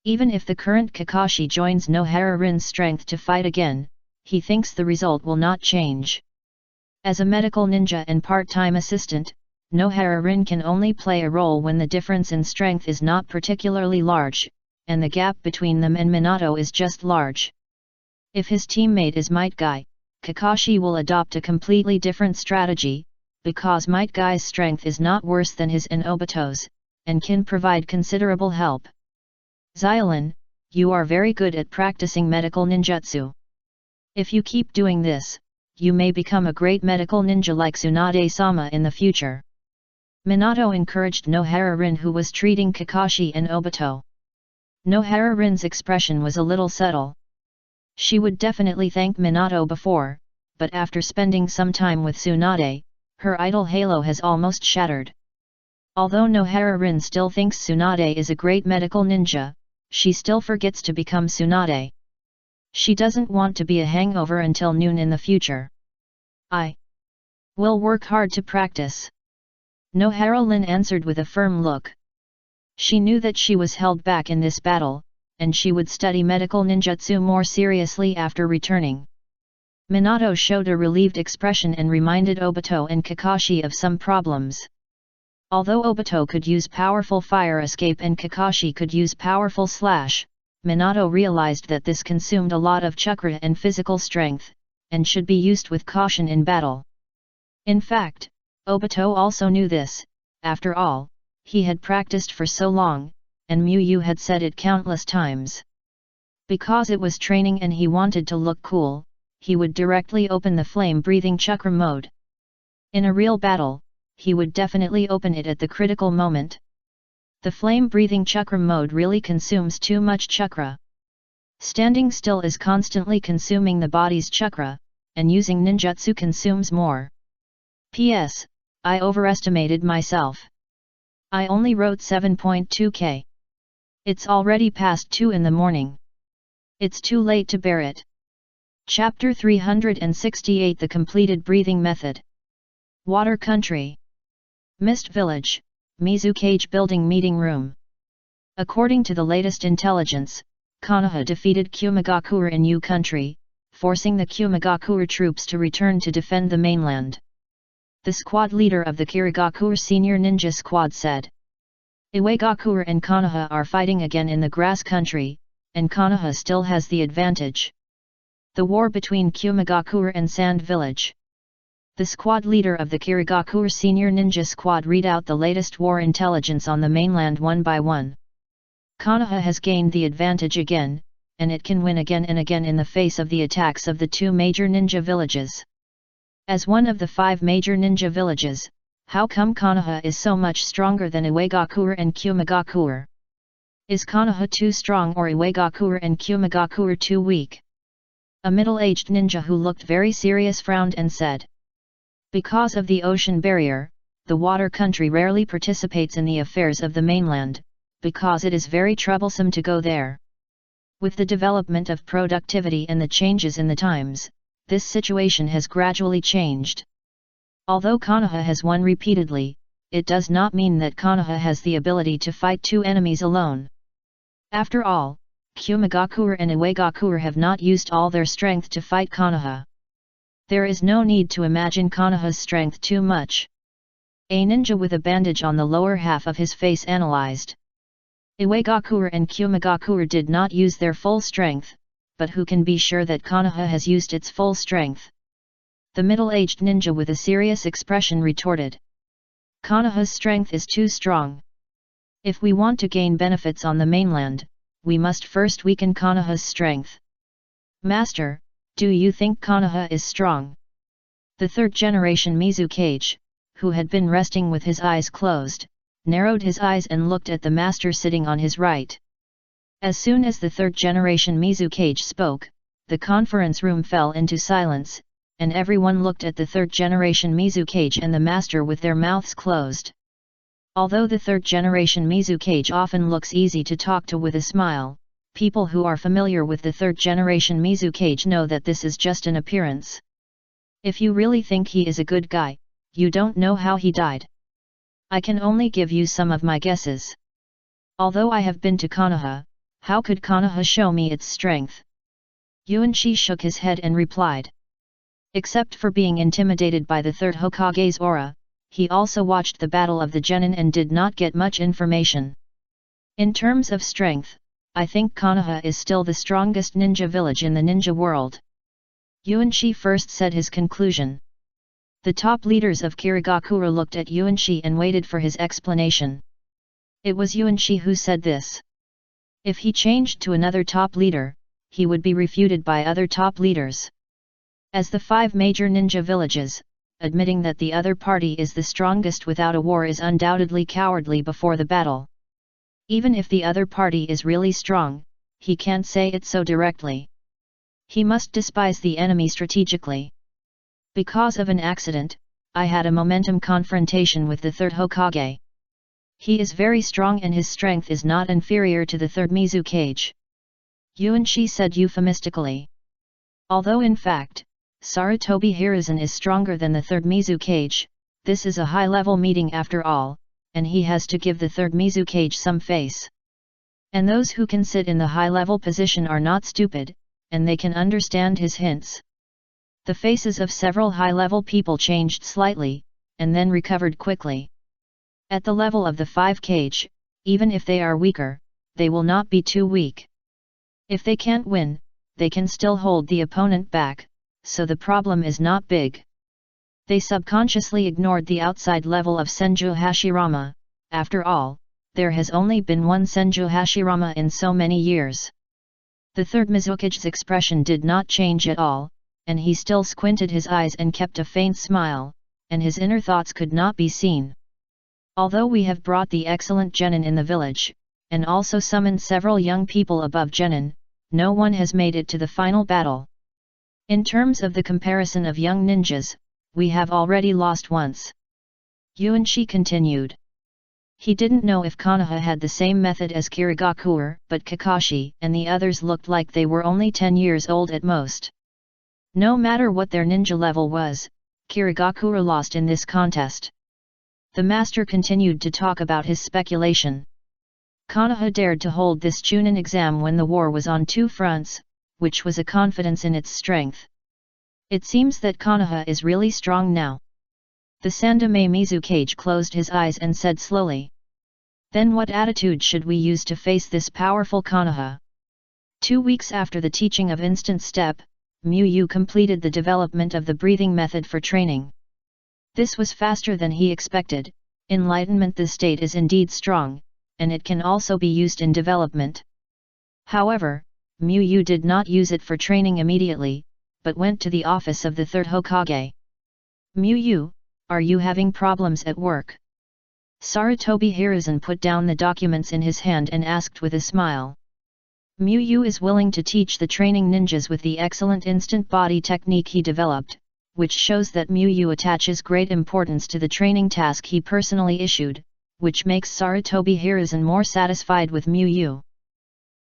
Even if the current Kakashi joins Nohara Rin's strength to fight again, he thinks the result will not change. As a medical ninja and part-time assistant, Nohara Rin can only play a role when the difference in strength is not particularly large, and the gap between them and Minato is just large. If his teammate is Might Guy, Kakashi will adopt a completely different strategy, because Might Guy's strength is not worse than his and Obito's, and can provide considerable help. Xylan, you are very good at practicing medical ninjutsu. If you keep doing this, you may become a great medical ninja like Tsunade-sama in the future. Minato encouraged Nohara Rin, who was treating Kakashi and Obito. Nohara Rin's expression was a little subtle. She would definitely thank Minato before, but after spending some time with Tsunade, her idol halo has almost shattered. Although Nohara Rin still thinks Tsunade is a great medical ninja, she still forgets to become Tsunade. She doesn't want to be a hangover until noon in the future. I will work hard to practice. Nohara Rin answered with a firm look. She knew that she was held back in this battle, and she would study medical ninjutsu more seriously after returning. Minato showed a relieved expression and reminded Obito and Kakashi of some problems. Although Obito could use powerful fire escape and Kakashi could use powerful slash, Minato realized that this consumed a lot of chakra and physical strength, and should be used with caution in battle. In fact, Obito also knew this. After all, he had practiced for so long, and Miyu had said it countless times. Because it was training and he wanted to look cool, he would directly open the flame-breathing chakra mode. In a real battle, he would definitely open it at the critical moment. The flame-breathing chakra mode really consumes too much chakra. Standing still is constantly consuming the body's chakra, and using ninjutsu consumes more. P.S. I overestimated myself. I only wrote 7.2k. It's already past 2 in the morning. It's too late to bear it. Chapter 368 The Completed Breathing Method. Water Country. Mist Village, Mizukage Building Meeting Room. According to the latest intelligence, Konoha defeated Kumigakure in U Country, forcing the Kumigakure troops to return to defend the mainland. The squad leader of the Kirigakure Senior Ninja Squad said, Iwagakure and Konoha are fighting again in the grass country, and Konoha still has the advantage. The war between Kumigakure and Sand Village. The squad leader of the Kirigakure Senior Ninja Squad read out the latest war intelligence on the mainland one by one. Konoha has gained the advantage again, and it can win again and again in the face of the attacks of the two major ninja villages. As one of the 5 major ninja villages, how come Konoha is so much stronger than Iwagakure and Kumigakure? Is Konoha too strong or Iwagakure and Kumigakure too weak? A middle-aged ninja who looked very serious frowned and said, because of the ocean barrier, the water country rarely participates in the affairs of the mainland, because it is very troublesome to go there. With the development of productivity and the changes in the times, this situation has gradually changed. Although Konoha has won repeatedly, it does not mean that Konoha has the ability to fight 2 enemies alone. After all, Kumigakure and Iwagakure have not used all their strength to fight Konoha. There is no need to imagine Konoha's strength too much. A ninja with a bandage on the lower half of his face analyzed. Iwagakure and Kumigakure did not use their full strength, but who can be sure that Konoha has used its full strength? The middle-aged ninja with a serious expression retorted. Konoha's strength is too strong. If we want to gain benefits on the mainland, we must first weaken Konoha's strength. Master, do you think Konoha is strong? The third-generation Mizukage, who had been resting with his eyes closed, narrowed his eyes and looked at the master sitting on his right. As soon as the third-generation Mizukage spoke, the conference room fell into silence, and everyone looked at the third-generation Mizukage and the master with their mouths closed. Although the third-generation Mizukage often looks easy to talk to with a smile, people who are familiar with the third-generation Mizukage know that this is just an appearance. If you really think he is a good guy, you don't know how he died. I can only give you some of my guesses. Although I have been to Konoha, how could Konoha show me its strength? Yuanshi shook his head and replied. Except for being intimidated by the third Hokage's aura, he also watched the Battle of the Genin and did not get much information. In terms of strength, I think Konoha is still the strongest ninja village in the ninja world. Yuanshi first said his conclusion. The top leaders of Kirigakure looked at Yuanshi and waited for his explanation. It was Yuanshi who said this. If he changed to another top leader, he would be refuted by other top leaders. As the 5 major ninja villages, admitting that the other party is the strongest without a war is undoubtedly cowardly before the battle. Even if the other party is really strong, he can't say it so directly. He must despise the enemy strategically. Because of an accident, I had a momentum confrontation with the third Hokage. He is very strong and his strength is not inferior to the third Mizukage. Yuanshi said euphemistically. Although in fact, Sarutobi Hiruzen is stronger than the third Mizukage, this is a high-level meeting after all, and he has to give the third Mizukage some face. And those who can sit in the high-level position are not stupid, and they can understand his hints. The faces of several high-level people changed slightly, and then recovered quickly. At the level of the 5 Kage, even if they are weaker, they will not be too weak. If they can't win, they can still hold the opponent back, so the problem is not big. They subconsciously ignored the outside level of Senju Hashirama. After all, there has only been one Senju Hashirama in so many years. The third Mizukage's expression did not change at all, and he still squinted his eyes and kept a faint smile, and his inner thoughts could not be seen. Although we have brought the excellent genin in the village, and also summoned several young people above genin, no one has made it to the final battle. In terms of the comparison of young ninjas, we have already lost once. Yuanshi continued. He didn't know if Konoha had the same method as Kirigakure, but Kakashi and the others looked like they were only 10 years old at most. No matter what their ninja level was, Kirigakure lost in this contest. The master continued to talk about his speculation. Konoha dared to hold this Chunin exam when the war was on two fronts, which was a confidence in its strength. It seems that Konoha is really strong now. The Sandame Mizukage closed his eyes and said slowly. Then what attitude should we use to face this powerful Konoha? 2 weeks after the teaching of instant step, Mu completed the development of the breathing method for training. This was faster than he expected. Enlightenment. The state is indeed strong, and it can also be used in development. However, Mu did not use it for training immediately, but went to the office of the third Hokage. Mu, are you having problems at work? Sarutobi Hiruzen put down the documents in his hand and asked with a smile. Mu is willing to teach the training ninjas with the excellent instant body technique he developed, which shows that Mu attaches great importance to the training task he personally issued, which makes Sarutobi Hiruzen more satisfied with Mu.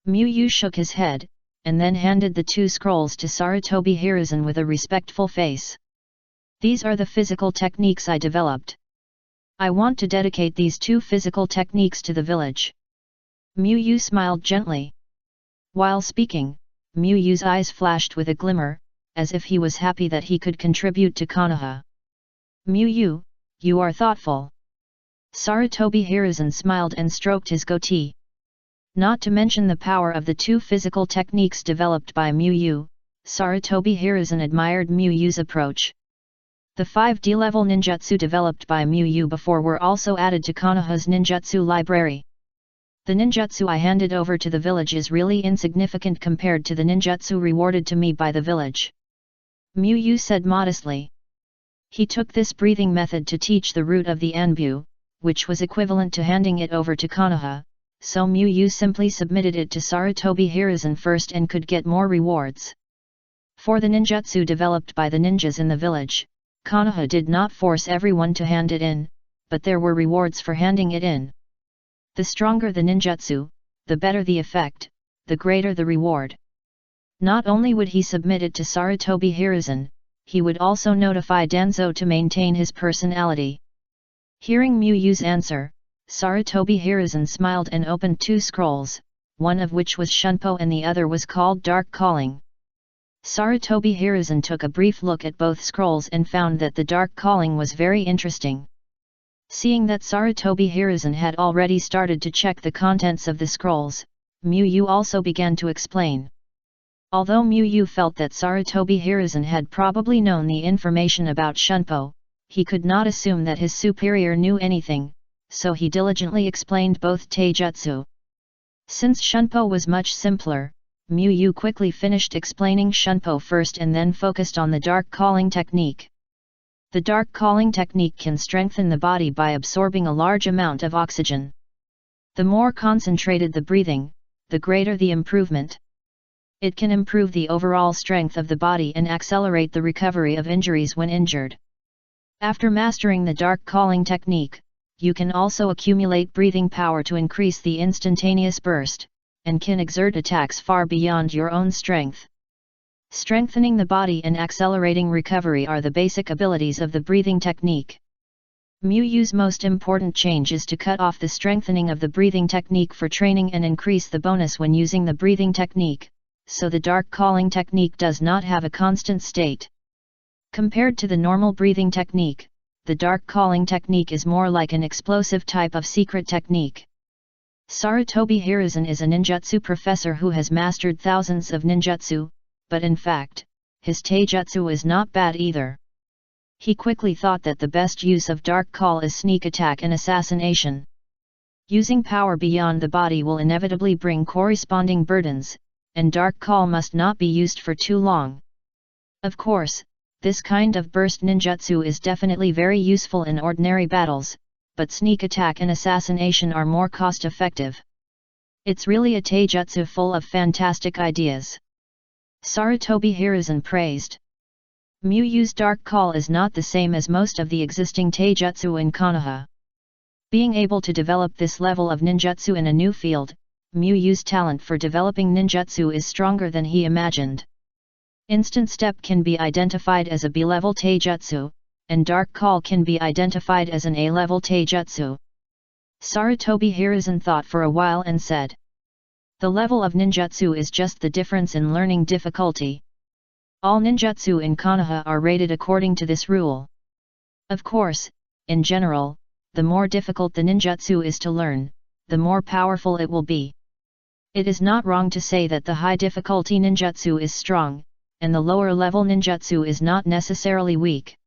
Mu shook his head, and then handed the 2 scrolls to Sarutobi Hiruzen with a respectful face. These are the physical techniques I developed. I want to dedicate these 2 physical techniques to the village. Mu smiled gently. While speaking, Mu's eyes flashed with a glimmer, as if he was happy that he could contribute to Konoha. Mu, you are thoughtful. Sarutobi Hiruzen smiled and stroked his goatee. Not to mention the power of the 2 physical techniques developed by Mu, Sarutobi Hiruzen admired Mu's approach. The 5D level ninjutsu developed by Mu before were also added to Konoha's ninjutsu library. The ninjutsu I handed over to the village is really insignificant compared to the ninjutsu rewarded to me by the village. Mu said modestly. He took this breathing method to teach the root of the Anbu, which was equivalent to handing it over to Konoha, so Mu simply submitted it to Sarutobi Hiruzen first and could get more rewards. For the ninjutsu developed by the ninjas in the village, Konoha did not force everyone to hand it in, but there were rewards for handing it in. The stronger the ninjutsu, the better the effect, the greater the reward. Not only would he submit it to Sarutobi Hiruzen, he would also notify Danzo to maintain his personality. Hearing Mu's answer, Sarutobi Hiruzen smiled and opened 2 scrolls, one of which was Shunpo and the other was called Dark Calling. Sarutobi Hiruzen took a brief look at both scrolls and found that the Dark Calling was very interesting. Seeing that Sarutobi Hiruzen had already started to check the contents of the scrolls, Mu also began to explain. Although Mu felt that Sarutobi Hiruzen had probably known the information about Shunpo, he could not assume that his superior knew anything, so he diligently explained both taijutsu. Since Shunpo was much simpler, Mu quickly finished explaining Shunpo first and then focused on the Dark Calling technique. The Dark Calling technique can strengthen the body by absorbing a large amount of oxygen. The more concentrated the breathing, the greater the improvement. It can improve the overall strength of the body and accelerate the recovery of injuries when injured. After mastering the dark calling technique, you can also accumulate breathing power to increase the instantaneous burst, and can exert attacks far beyond your own strength. Strengthening the body and accelerating recovery are the basic abilities of the breathing technique. Muyu's most important change is to cut off the strengthening of the breathing technique for training and increase the bonus when using the breathing technique, so the dark calling technique does not have a constant state. Compared to the normal breathing technique, the dark calling technique is more like an explosive type of secret technique. Sarutobi Hiruzen is a ninjutsu professor who has mastered thousands of ninjutsu, but in fact, his taijutsu is not bad either. He quickly thought that the best use of dark call is sneak attack and assassination. Using power beyond the body will inevitably bring corresponding burdens, and dark call must not be used for too long. Of course, this kind of burst ninjutsu is definitely very useful in ordinary battles, but sneak attack and assassination are more cost-effective. It's really a taijutsu full of fantastic ideas. Sarutobi Hiruzen praised. Muyu's dark call is not the same as most of the existing taijutsu in Konoha. Being able to develop this level of ninjutsu in a new field, Muyu's talent for developing ninjutsu is stronger than he imagined. Instant Step can be identified as a B-level taijutsu, and Dark Call can be identified as an A-level taijutsu. Sarutobi Hiruzen thought for a while and said, "The level of ninjutsu is just the difference in learning difficulty. All ninjutsu in Konoha are rated according to this rule. Of course, in general, the more difficult the ninjutsu is to learn, the more powerful it will be. It is not wrong to say that the high difficulty ninjutsu is strong, and the lower level ninjutsu is not necessarily weak.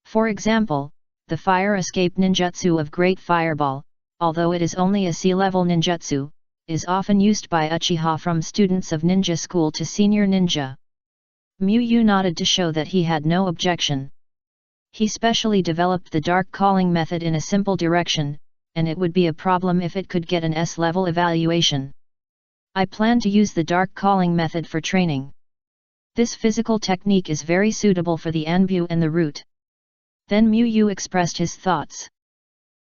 For example, the fire escape ninjutsu of Great Fireball, although it is only a C-level ninjutsu, is often used by Uchiha from students of ninja school to senior ninja." Muyu nodded to show that he had no objection. He specially developed the dark calling method in a simple direction, and it would be a problem if it could get an S-level evaluation. "I plan to use the dark calling method for training. This physical technique is very suitable for the Anbu and the root." Then Muyu expressed his thoughts.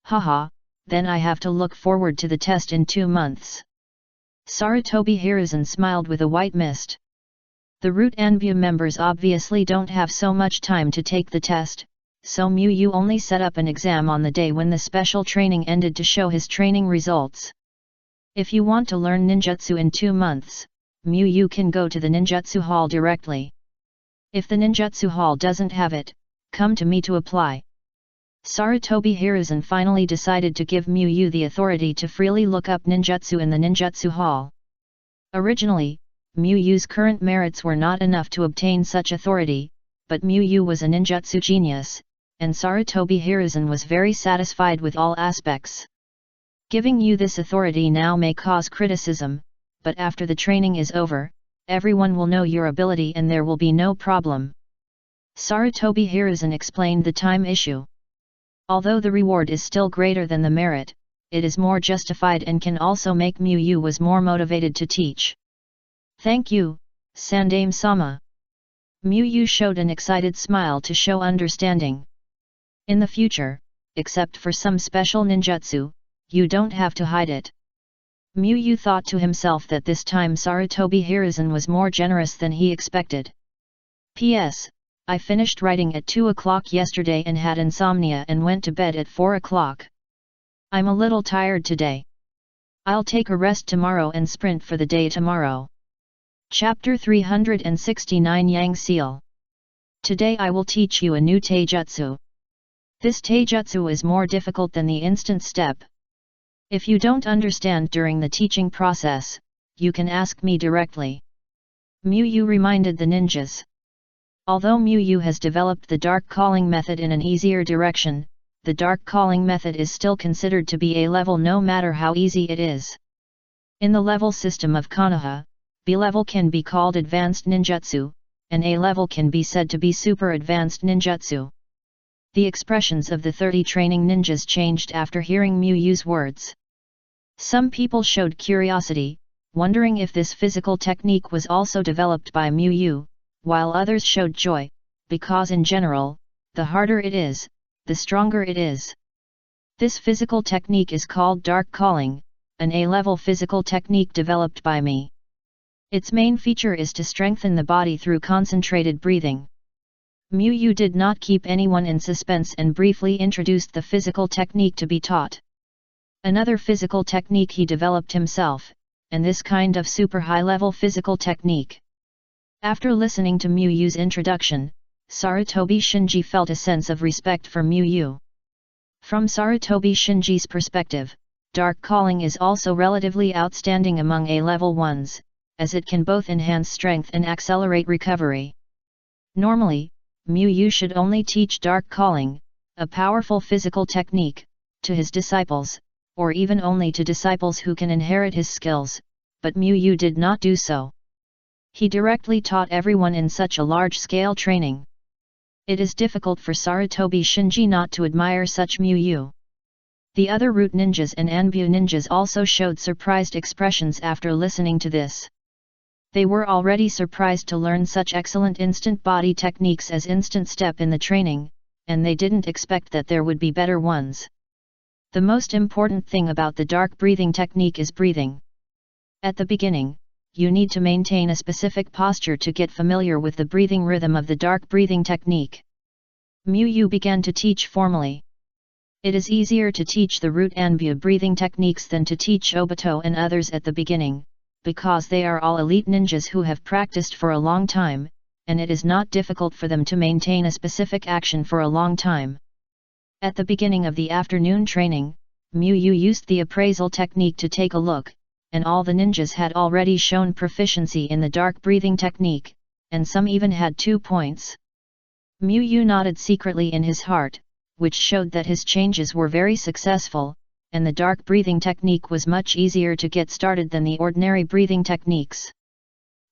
"Haha, then I have to look forward to the test in 2 months." Sarutobi Hiruzen smiled with a white mist. The root Anbu members obviously don't have so much time to take the test, so Muyu only set up an exam on the day when the special training ended to show his training results. If you want to learn ninjutsu in 2 months, Muyu can go to the ninjutsu hall directly. If the ninjutsu hall doesn't have it, come to me to apply. Sarutobi Hiruzen finally decided to give Muyu the authority to freely look up ninjutsu in the ninjutsu hall. Originally, Muyu's current merits were not enough to obtain such authority, but Muyu was a ninjutsu genius, and Sarutobi Hiruzen was very satisfied with all aspects. Giving you this authority now may cause criticism, but after the training is over, everyone will know your ability and there will be no problem. Sarutobi Hiruzen explained the time issue. Although the reward is still greater than the merit, it is more justified and can also make Muyu was more motivated to teach. "Thank you, Sandaime-sama." Muyu showed an excited smile to show understanding. "In the future, except for some special ninjutsu, you don't have to hide it." Muyu thought to himself that this time Sarutobi Hiruzen was more generous than he expected. "P.S. I finished writing at 2 o'clock yesterday and had insomnia and went to bed at 4 o'clock. I'm a little tired today. I'll take a rest tomorrow and sprint for the day tomorrow." Chapter 369 Yang Seal. Today I will teach you a new taijutsu. This taijutsu is more difficult than the instant step. If you don't understand during the teaching process, you can ask me directly. Muyu reminded the ninjas. Although Muyu has developed the dark calling method in an easier direction, the dark calling method is still considered to be A-level no matter how easy it is. In the level system of Konoha, B-level can be called advanced ninjutsu, and A-level can be said to be super advanced ninjutsu. The expressions of the 30 training ninjas changed after hearing Muyu's words. Some people showed curiosity, wondering if this physical technique was also developed by Mu Yu, while others showed joy, because in general, the harder it is, the stronger it is. This physical technique is called dark calling, an A-level physical technique developed by me. Its main feature is to strengthen the body through concentrated breathing. Mu Yu did not keep anyone in suspense and briefly introduced the physical technique to be taught. Another physical technique he developed himself, and this kind of super high-level physical technique. After listening to Mu Yu's introduction, Sarutobi Shinji felt a sense of respect for Mu Yu. From Sarutobi Shinji's perspective, dark calling is also relatively outstanding among A-level ones, as it can both enhance strength and accelerate recovery. Normally, Mu Yu should only teach dark calling, a powerful physical technique, to his disciples, or even only to disciples who can inherit his skills, but Mu Yu did not do so. He directly taught everyone in such a large-scale training. It is difficult for Sarutobi Shinji not to admire such Mu Yu. The other root ninjas and Anbu ninjas also showed surprised expressions after listening to this. They were already surprised to learn such excellent instant body techniques as instant step in the training, and they didn't expect that there would be better ones. The most important thing about the dark breathing technique is breathing. At the beginning, you need to maintain a specific posture to get familiar with the breathing rhythm of the dark breathing technique. Mu Yu began to teach formally. It is easier to teach the root Anbu breathing techniques than to teach Obito and others at the beginning, because they are all elite ninjas who have practiced for a long time, and it is not difficult for them to maintain a specific action for a long time. At the beginning of the afternoon training, Mu Yu used the appraisal technique to take a look, and all the ninjas had already shown proficiency in the dark breathing technique, and some even had 2 points. Mu Yu nodded secretly in his heart, which showed that his changes were very successful, and the dark breathing technique was much easier to get started than the ordinary breathing techniques.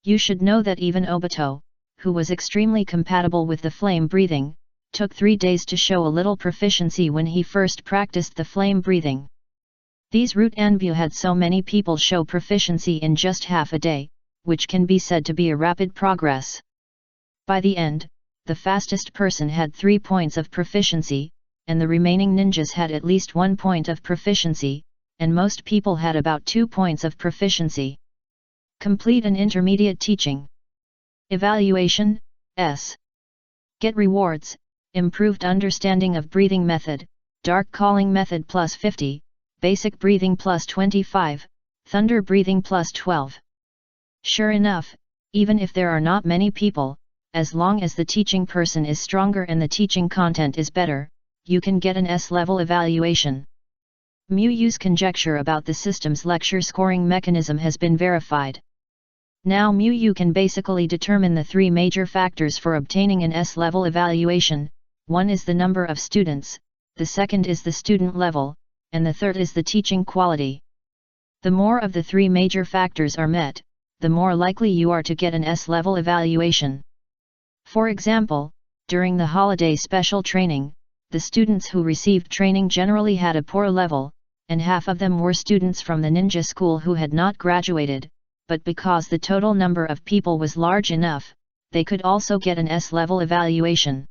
You should know that even Obito, who was extremely compatible with the flame breathing, took 3 days to show a little proficiency when he first practiced the flame breathing. These root Anbu had so many people show proficiency in just half a day, which can be said to be a rapid progress. By the end, the fastest person had 3 points of proficiency, and the remaining ninjas had at least 1 point of proficiency, and most people had about 2 points of proficiency. Complete an intermediate teaching. Evaluation, S. Get rewards, improved understanding of breathing method, dark calling method plus 50, basic breathing plus 25, thunder breathing plus 12. Sure enough, even if there are not many people, as long as the teaching person is stronger and the teaching content is better, you can get an S-level evaluation. Mu Yu's conjecture about the system's lecture scoring mechanism has been verified. Now Mu Yu can basically determine the 3 major factors for obtaining an S-level evaluation. One is the number of students, the second is the student level, and the third is the teaching quality. The more of the 3 major factors are met, the more likely you are to get an S-level evaluation. For example, during the holiday special training, the students who received training generally had a poor level, and half of them were students from the ninja school who had not graduated, but because the total number of people was large enough, they could also get an S-level evaluation.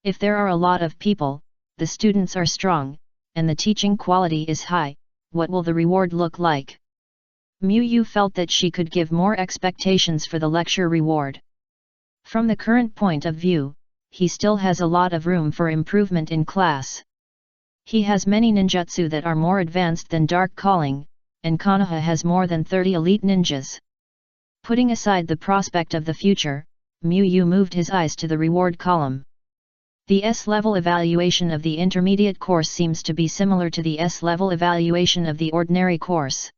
If there are a lot of people, the students are strong, and the teaching quality is high, what will the reward look like? Mu Yu felt that she could give more expectations for the lecture reward. From the current point of view, he still has a lot of room for improvement in class. He has many ninjutsu that are more advanced than dark calling, and Konoha has more than 30 elite ninjas. Putting aside the prospect of the future, Mu Yu moved his eyes to the reward column. The S-level evaluation of the intermediate course seems to be similar to the S-level evaluation of the ordinary course.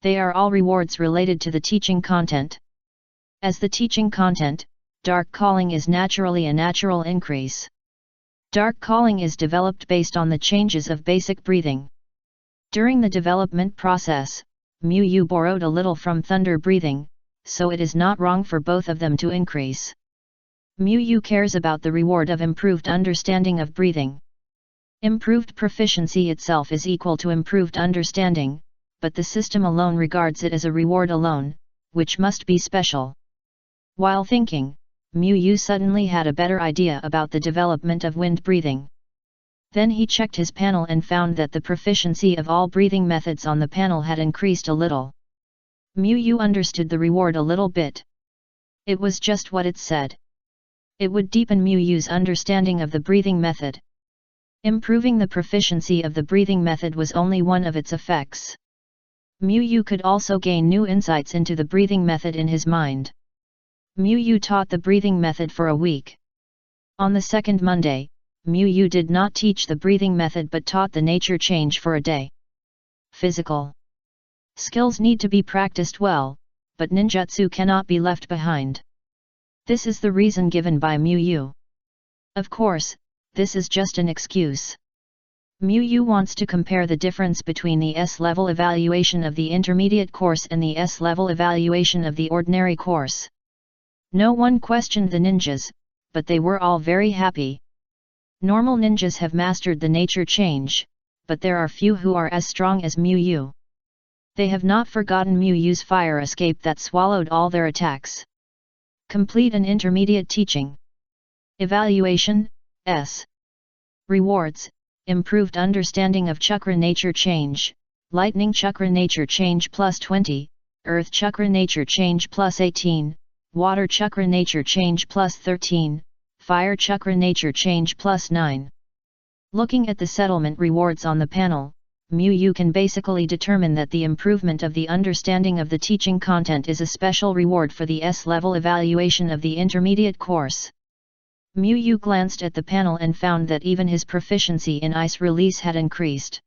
They are all rewards related to the teaching content. As the teaching content, dark calling is naturally a natural increase. Dark calling is developed based on the changes of basic breathing. During the development process, Mu Yu borrowed a little from thunder breathing, so it is not wrong for both of them to increase. Mu Yu cares about the reward of improved understanding of breathing. Improved proficiency itself is equal to improved understanding, but the system alone regards it as a reward alone, which must be special. While thinking, Mu Yu suddenly had a better idea about the development of wind breathing. Then he checked his panel and found that the proficiency of all breathing methods on the panel had increased a little. Mu Yu understood the reward a little bit. It was just what it said. It would deepen Mu Yu's understanding of the breathing method. Improving the proficiency of the breathing method was only one of its effects. Mu Yu could also gain new insights into the breathing method in his mind. Mu Yu taught the breathing method for a week. On the second Monday, Mu Yu did not teach the breathing method but taught the nature change for a day. Physical skills need to be practiced well, but ninjutsu cannot be left behind. This is the reason given by Mu Yu. Of course, this is just an excuse. Mu Yu wants to compare the difference between the S-level evaluation of the intermediate course and the S-level evaluation of the ordinary course. No one questioned the ninjas, but they were all very happy. Normal ninjas have mastered the nature change, but there are few who are as strong as Mu Yu. They have not forgotten Mu Yu's fire escape that swallowed all their attacks. Complete an intermediate teaching. Evaluation, S. Rewards, improved understanding of chakra nature change, lightning chakra nature change plus 20, earth chakra nature change plus 18, water chakra nature change plus 13, fire chakra nature change plus 9. Looking at the settlement rewards on the panel, Mu Yu can basically determine that the improvement of the understanding of the teaching content is a special reward for the S-level evaluation of the intermediate course. Mu Yu glanced at the panel and found that even his proficiency in ice release had increased.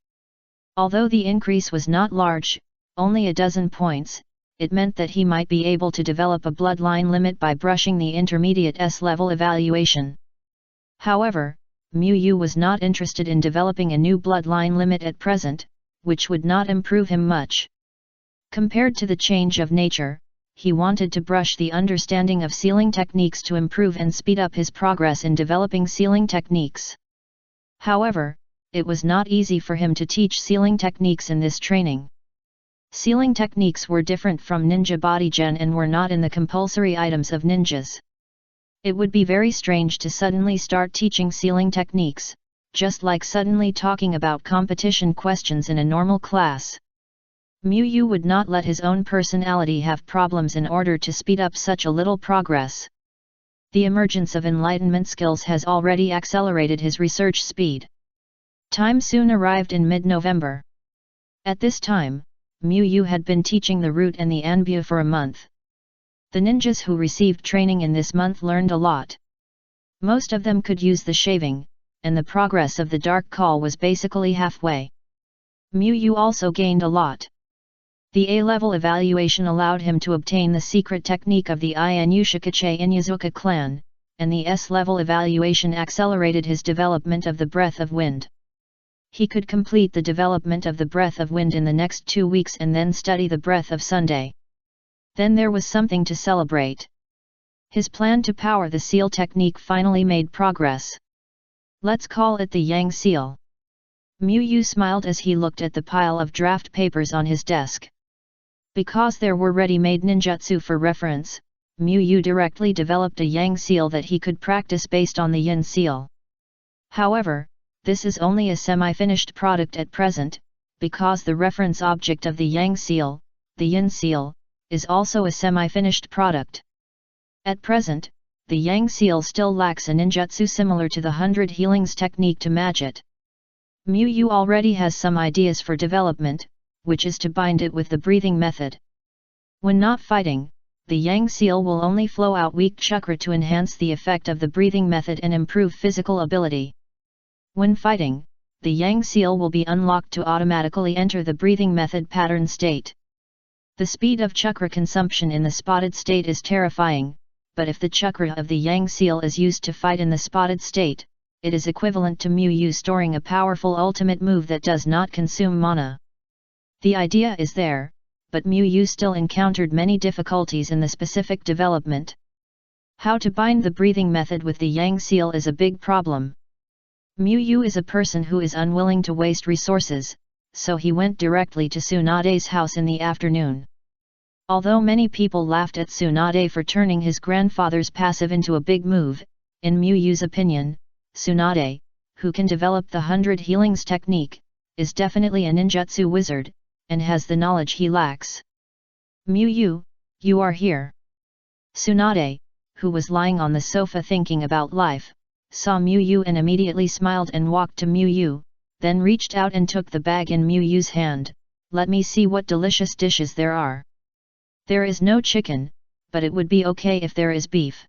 Although the increase was not large, only a dozen points, it meant that he might be able to develop a bloodline limit by brushing the intermediate S-level evaluation. However, Mu Yu was not interested in developing a new bloodline limit at present, which would not improve him much. Compared to the change of nature, he wanted to brush the understanding of sealing techniques to improve and speed up his progress in developing sealing techniques. However, it was not easy for him to teach sealing techniques in this training. Sealing techniques were different from ninja bodygen and were not in the compulsory items of ninjas. It would be very strange to suddenly start teaching sealing techniques, just like suddenly talking about competition questions in a normal class. Mu Yu would not let his own personality have problems in order to speed up such a little progress. The emergence of enlightenment skills has already accelerated his research speed. Time soon arrived in mid-November. At this time, Mu Yu had been teaching the root and the anbu for a month. The ninjas who received training in this month learned a lot. Most of them could use the shaving, and the progress of the dark call was basically halfway. Mu Yu also gained a lot. The A-level evaluation allowed him to obtain the secret technique of the Inushikache Inyazuka clan, and the S-level evaluation accelerated his development of the breath of wind. He could complete the development of the breath of wind in the next 2 weeks and then study the breath of Sunday. Then there was something to celebrate. His plan to power the seal technique finally made progress. Let's call it the Yang seal. Mu Yu smiled as he looked at the pile of draft papers on his desk. Because there were ready-made ninjutsu for reference, Mu Yu directly developed a Yang seal that he could practice based on the Yin seal. However, this is only a semi-finished product at present, because the reference object of the Yang seal, the Yin seal, is also a semi-finished product. At present, the Yang seal still lacks a ninjutsu similar to the 100 healings technique to match it. Mu Yu already has some ideas for development, which is to bind it with the breathing method. When not fighting, the Yang seal will only flow out weak chakra to enhance the effect of the breathing method and improve physical ability. When fighting, the Yang seal will be unlocked to automatically enter the breathing method pattern state. The speed of chakra consumption in the spotted state is terrifying, but if the chakra of the Yang seal is used to fight in the spotted state, it is equivalent to Mu Yu storing a powerful ultimate move that does not consume mana. The idea is there, but Mu Yu still encountered many difficulties in the specific development. How to bind the breathing method with the Yang seal is a big problem. Mu Yu is a person who is unwilling to waste resources, so he went directly to Tsunade's house in the afternoon. Although many people laughed at Tsunade for turning his grandfather's passive into a big move, in Miyu's opinion, Tsunade, who can develop the 100 healings technique, is definitely a ninjutsu wizard, and has the knowledge he lacks. Miyu, you are here. Tsunade, who was lying on the sofa thinking about life, saw Miyu and immediately smiled and walked to Miyu, then reached out and took the bag in Miyu's hand. Let me see what delicious dishes there are. There is no chicken, but it would be okay if there is beef.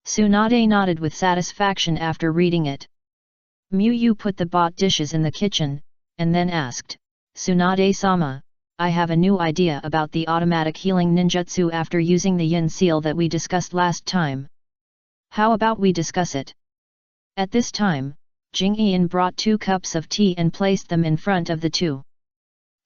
Tsunade nodded with satisfaction after reading it. Miyu put the bought dishes in the kitchen, and then asked, Tsunade-sama, I have a new idea about the automatic healing ninjutsu after using the yin seal that we discussed last time. How about we discuss it? At this time, Jing-Ian brought 2 cups of tea and placed them in front of the two.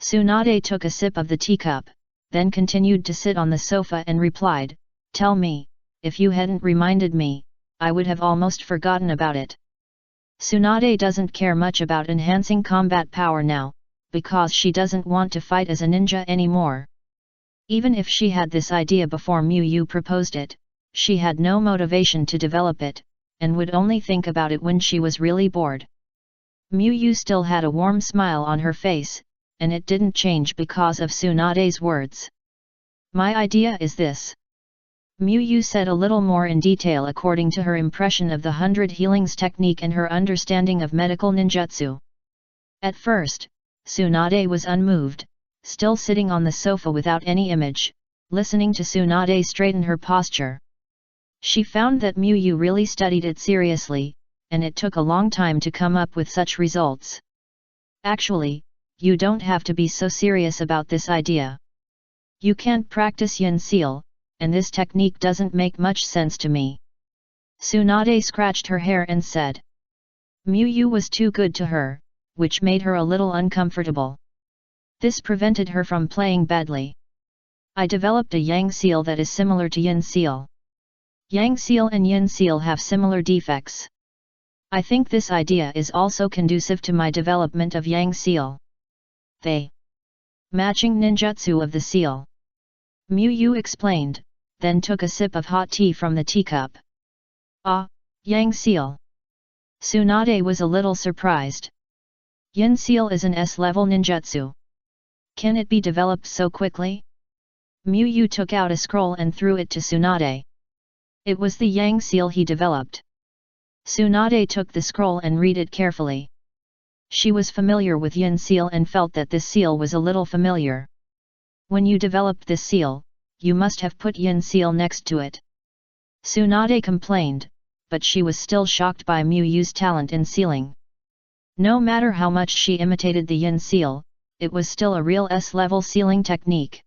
Tsunade took a sip of the teacup, then continued to sit on the sofa and replied, Tell me, if you hadn't reminded me, I would have almost forgotten about it. Tsunade doesn't care much about enhancing combat power now, because she doesn't want to fight as a ninja anymore. Even if she had this idea before Miyu proposed it, she had no motivation to develop it, and would only think about it when she was really bored. Miyu still had a warm smile on her face, and it didn't change because of Tsunade's words. My idea is this. Miyu said a little more in detail according to her impression of the 100 healings technique and her understanding of medical ninjutsu. At first, Tsunade was unmoved, still sitting on the sofa without any image, listening to Tsunade straighten her posture. She found that Miyu really studied it seriously, and it took a long time to come up with such results. Actually, you don't have to be so serious about this idea. You can't practice yin seal, and this technique doesn't make much sense to me. Tsunade scratched her hair and said. Miyu was too good to her, which made her a little uncomfortable. This prevented her from playing badly. I developed a yang seal that is similar to yin seal. Yang seal and yin seal have similar defects. I think this idea is also conducive to my development of yang seal. They matching ninjutsu of the seal. Miyu explained, then took a sip of hot tea from the teacup. Ah, yang seal. Tsunade was a little surprised. Yin seal is an S-level ninjutsu. Can it be developed so quickly? Miyu took out a scroll and threw it to Tsunade. It was the yang seal he developed. Tsunade took the scroll and read it carefully. She was familiar with yin seal and felt that this seal was a little familiar. When you developed this seal, you must have put yin seal next to it. Tsunade complained, but she was still shocked by Miyu's talent in sealing. No matter how much she imitated the yin seal, it was still a real S-level sealing technique.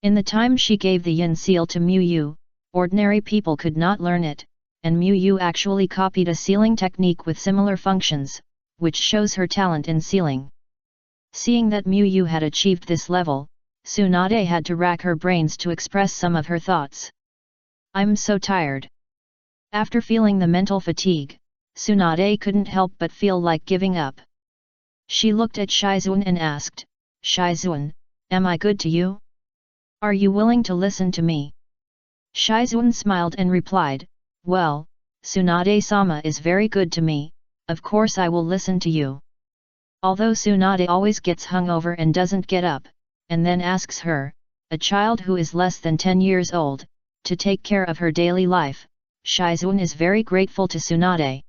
In the time she gave the yin seal to Miyu, ordinary people could not learn it, and Miyu actually copied a sealing technique with similar functions, which shows her talent in sealing. Seeing that Miyu had achieved this level, Tsunade had to rack her brains to express some of her thoughts. I'm so tired. After feeling the mental fatigue, Tsunade couldn't help but feel like giving up. She looked at Shizuan and asked, Shizuan, am I good to you? Are you willing to listen to me? Shizuan smiled and replied, Well, Tsunade-sama is very good to me, of course I will listen to you. Although Tsunade always gets hungover and doesn't get up, and then asks her, a child who is less than 10 years old, to take care of her daily life, Shizuan is very grateful to Tsunade.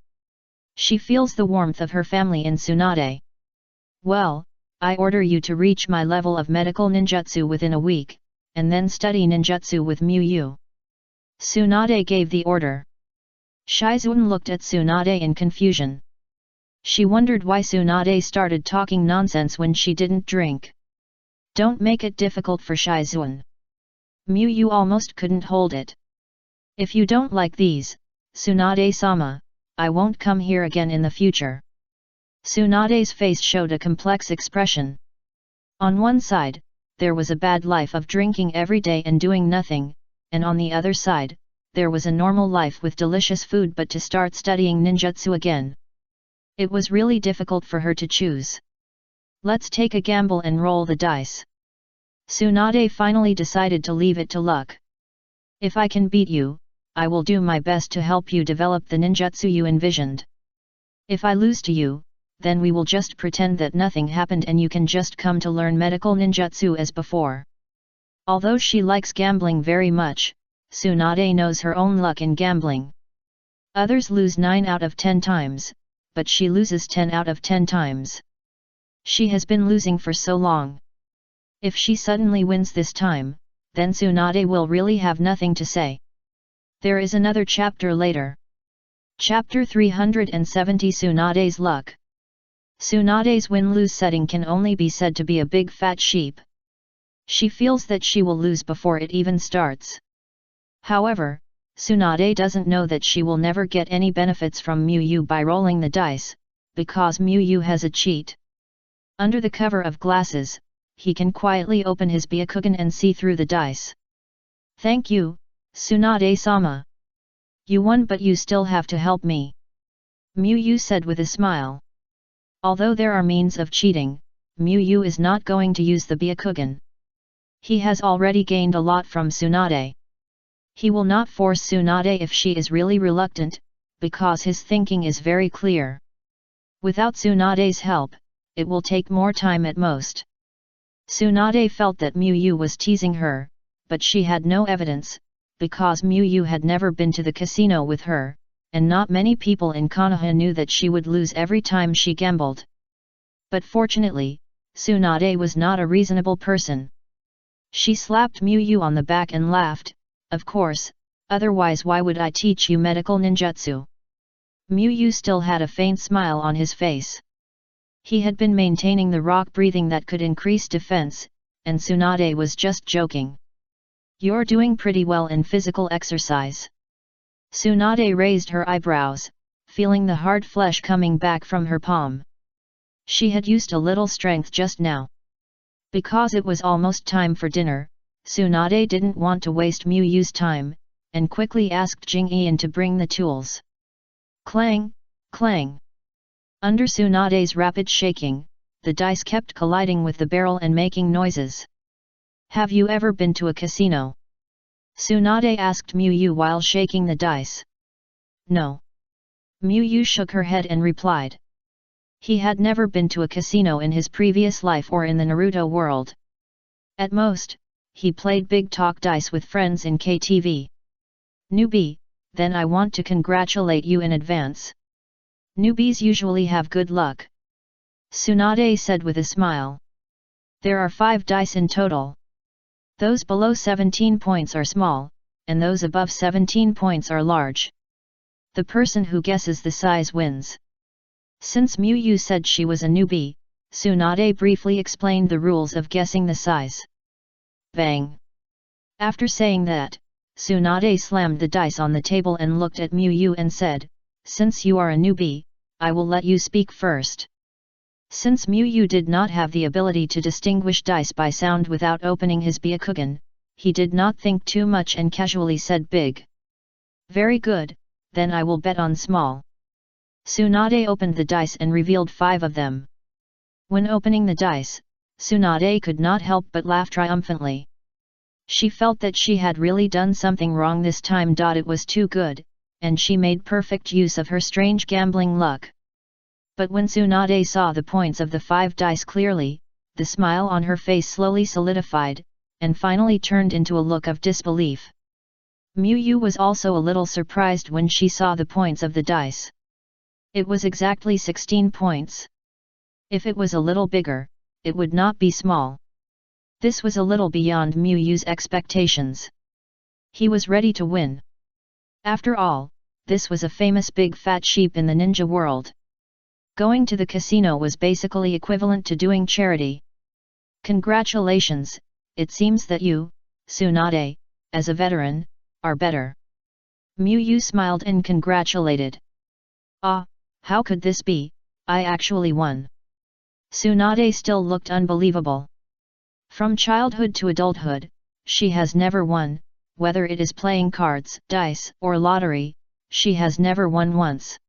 She feels the warmth of her family in Tsunade. Well, I order you to reach my level of medical ninjutsu within a week, and then study ninjutsu with Miyu. Tsunade gave the order. Shizuan looked at Tsunade in confusion. She wondered why Tsunade started talking nonsense when she didn't drink. Don't make it difficult for Shizuan. Miyu almost couldn't hold it. If you don't like these, Tsunade-sama, I won't come here again in the future. Tsunade's face showed a complex expression. On one side, there was a bad life of drinking every day and doing nothing, and on the other side, there was a normal life with delicious food but to start studying ninjutsu again. It was really difficult for her to choose. Let's take a gamble and roll the dice. Tsunade finally decided to leave it to luck. If I can beat you, I will do my best to help you develop the ninjutsu you envisioned. If I lose to you, then we will just pretend that nothing happened and you can just come to learn medical ninjutsu as before. Although she likes gambling very much, Tsunade knows her own luck in gambling. Others lose 9 out of 10 times, but she loses 10 out of 10 times. She has been losing for so long. If she suddenly wins this time, then Tsunade will really have nothing to say. There is another chapter later. Chapter 370 Tsunade's Luck. Tsunade's win-lose setting can only be said to be a big fat sheep. She feels that she will lose before it even starts. However, Tsunade doesn't know that she will never get any benefits from Miyu by rolling the dice, because Miyu has a cheat. Under the cover of glasses, he can quietly open his Byakugan and see through the dice. Thank you, Tsunade-sama. You won, but you still have to help me, Miyu said with a smile. Although there are means of cheating, Miyu is not going to use the Byakugan. He has already gained a lot from Tsunade. He will not force Tsunade if she is really reluctant, because his thinking is very clear. Without Tsunade's help, it will take more time at most. Tsunade felt that Miyu was teasing her, but she had no evidence, because Miyu had never been to the casino with her, and not many people in Konoha knew that she would lose every time she gambled. But fortunately, Tsunade was not a reasonable person. She slapped Miyu on the back and laughed, "Of course, otherwise why would I teach you medical ninjutsu?" Miyu still had a faint smile on his face. He had been maintaining the rock breathing that could increase defense, and Tsunade was just joking. "You're doing pretty well in physical exercise." Tsunade raised her eyebrows, feeling the hard flesh coming back from her palm. She had used a little strength just now. Because it was almost time for dinner, Tsunade didn't want to waste Miyu's time, and quickly asked Jing-Ian to bring the tools. Clang, clang. Under Tsunade's rapid shaking, the dice kept colliding with the barrel and making noises. "Have you ever been to a casino?" Tsunade asked Miyu while shaking the dice. "No." Miyu shook her head and replied. He had never been to a casino in his previous life or in the Naruto world. At most, he played big talk dice with friends in KTV. "Newbie, then I want to congratulate you in advance. Newbies usually have good luck," Tsunade said with a smile. "There are 5 dice in total. Those below 17 points are small, and those above 17 points are large. The person who guesses the size wins." Since Miyu said she was a newbie, Tsunade briefly explained the rules of guessing the size. Bang! After saying that, Tsunade slammed the dice on the table and looked at Miyu and said, "Since you are a newbie, I will let you speak first." Since Miyu did not have the ability to distinguish dice by sound without opening his Byakugan, he did not think too much and casually said big. "Very good, then I will bet on small." Tsunade opened the dice and revealed 5 of them. When opening the dice, Tsunade could not help but laugh triumphantly. She felt that she had really done something wrong this time. It was too good, and she made perfect use of her strange gambling luck. But when Tsunade saw the points of the 5 dice clearly, the smile on her face slowly solidified, and finally turned into a look of disbelief. Miyu was also a little surprised when she saw the points of the dice. It was exactly 16 points. If it was a little bigger, it would not be small. This was a little beyond Miyu's expectations. He was ready to win. After all, this was a famous big fat sheep in the ninja world. Going to the casino was basically equivalent to doing charity. "Congratulations, it seems that you, Tsunade, as a veteran, are better." Miyu smiled and congratulated. "Ah, how could this be? I actually won." Tsunade still looked unbelievable. From childhood to adulthood, she has never won, whether it is playing cards, dice, or lottery, she has never won once.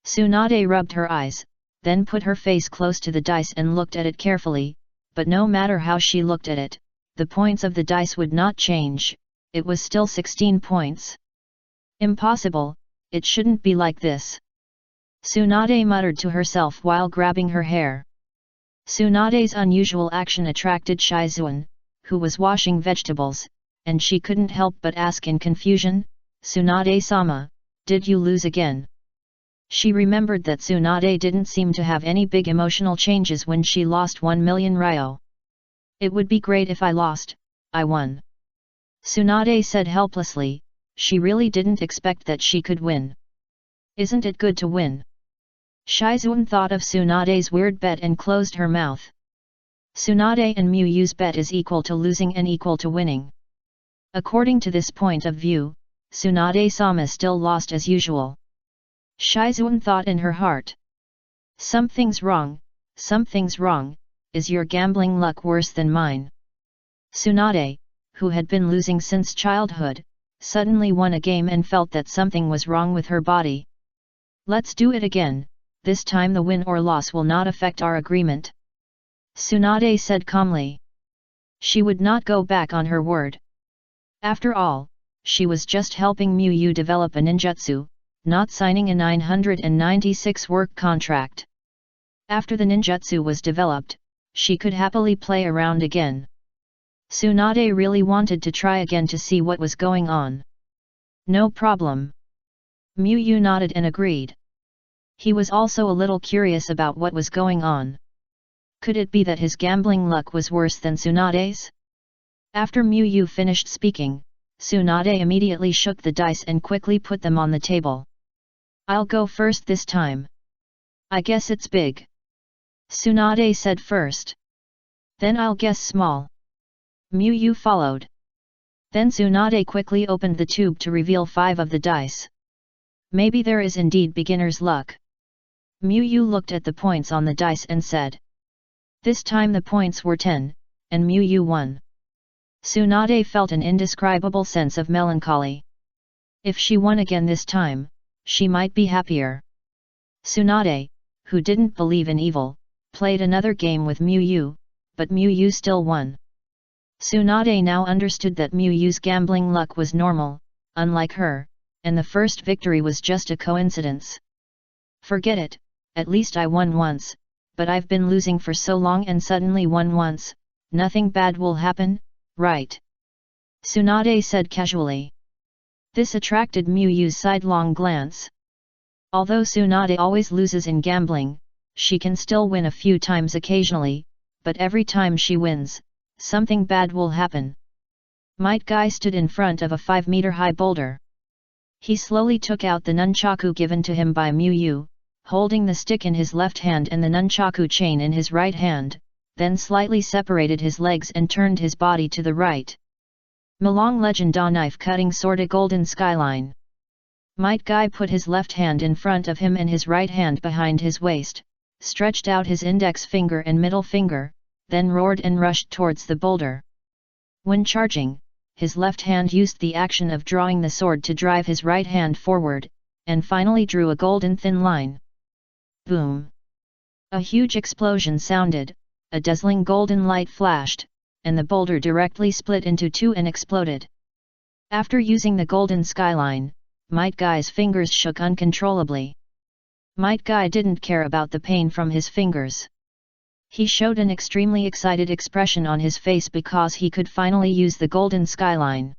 Tsunade rubbed her eyes, then put her face close to the dice and looked at it carefully, but no matter how she looked at it, the points of the dice would not change, it was still 16 points. Impossible, it shouldn't be like this. Tsunade muttered to herself while grabbing her hair. Tsunade's unusual action attracted Shizuan, who was washing vegetables, and she couldn't help but ask in confusion, "Tsunade-sama, did you lose again?" She remembered that Tsunade didn't seem to have any big emotional changes when she lost 1 million ryo. "It would be great if I lost, I won." Tsunade said helplessly, she really didn't expect that she could win. "Isn't it good to win?" Shizuan thought of Tsunade's weird bet and closed her mouth. Tsunade and Muyu's bet is equal to losing and equal to winning. According to this point of view, Tsunade-sama still lost as usual. Shizuan thought in her heart. Something's wrong, is your gambling luck worse than mine? Tsunade, who had been losing since childhood, suddenly won a game and felt that something was wrong with her body. "Let's do it again, this time the win or loss will not affect our agreement," Tsunade said calmly. She would not go back on her word. After all, she was just helping Muyu develop a ninjutsu, not signing a 996 work contract. After the ninjutsu was developed, she could happily play around again. Tsunade really wanted to try again to see what was going on. "No problem." Muyu nodded and agreed. He was also a little curious about what was going on. Could it be that his gambling luck was worse than Tsunade's? After Muyu finished speaking, Tsunade immediately shook the dice and quickly put them on the table. "I'll go first this time. I guess it's big." Tsunade said first. "Then I'll guess small." Muyu followed. Then Tsunade quickly opened the tube to reveal 5 of the dice. Maybe there is indeed beginner's luck. Muyu looked at the points on the dice and said. This time the points were 10, and Muyu won. Tsunade felt an indescribable sense of melancholy. If she won again this time, she might be happier. Tsunade, who didn't believe in evil, played another game with Muyu, but Muyu still won. Tsunade now understood that Muyu's gambling luck was normal, unlike her, and the first victory was just a coincidence. Forget it, at least I won once, but I've been losing for so long and suddenly won once, nothing bad will happen, right? Tsunade said casually. This attracted Muyu's sidelong glance. Although Tsunade always loses in gambling, she can still win a few times occasionally, but every time she wins, something bad will happen. Might Guy stood in front of a 5-meter-high boulder. He slowly took out the nunchaku given to him by Muyu, holding the stick in his left hand and the nunchaku chain in his right hand, then slightly separated his legs and turned his body to the right. Malong Legend Da Knife Cutting Sword A Golden Skyline. Might Guy put his left hand in front of him and his right hand behind his waist, stretched out his index finger and middle finger, then roared and rushed towards the boulder. When charging, his left hand used the action of drawing the sword to drive his right hand forward, and finally drew a golden thin line. Boom! A huge explosion sounded, a dazzling golden light flashed, and the boulder directly split into two and exploded. After using the golden skyline, Might Guy's fingers shook uncontrollably. Might Guy didn't care about the pain from his fingers. He showed an extremely excited expression on his face because he could finally use the golden skyline.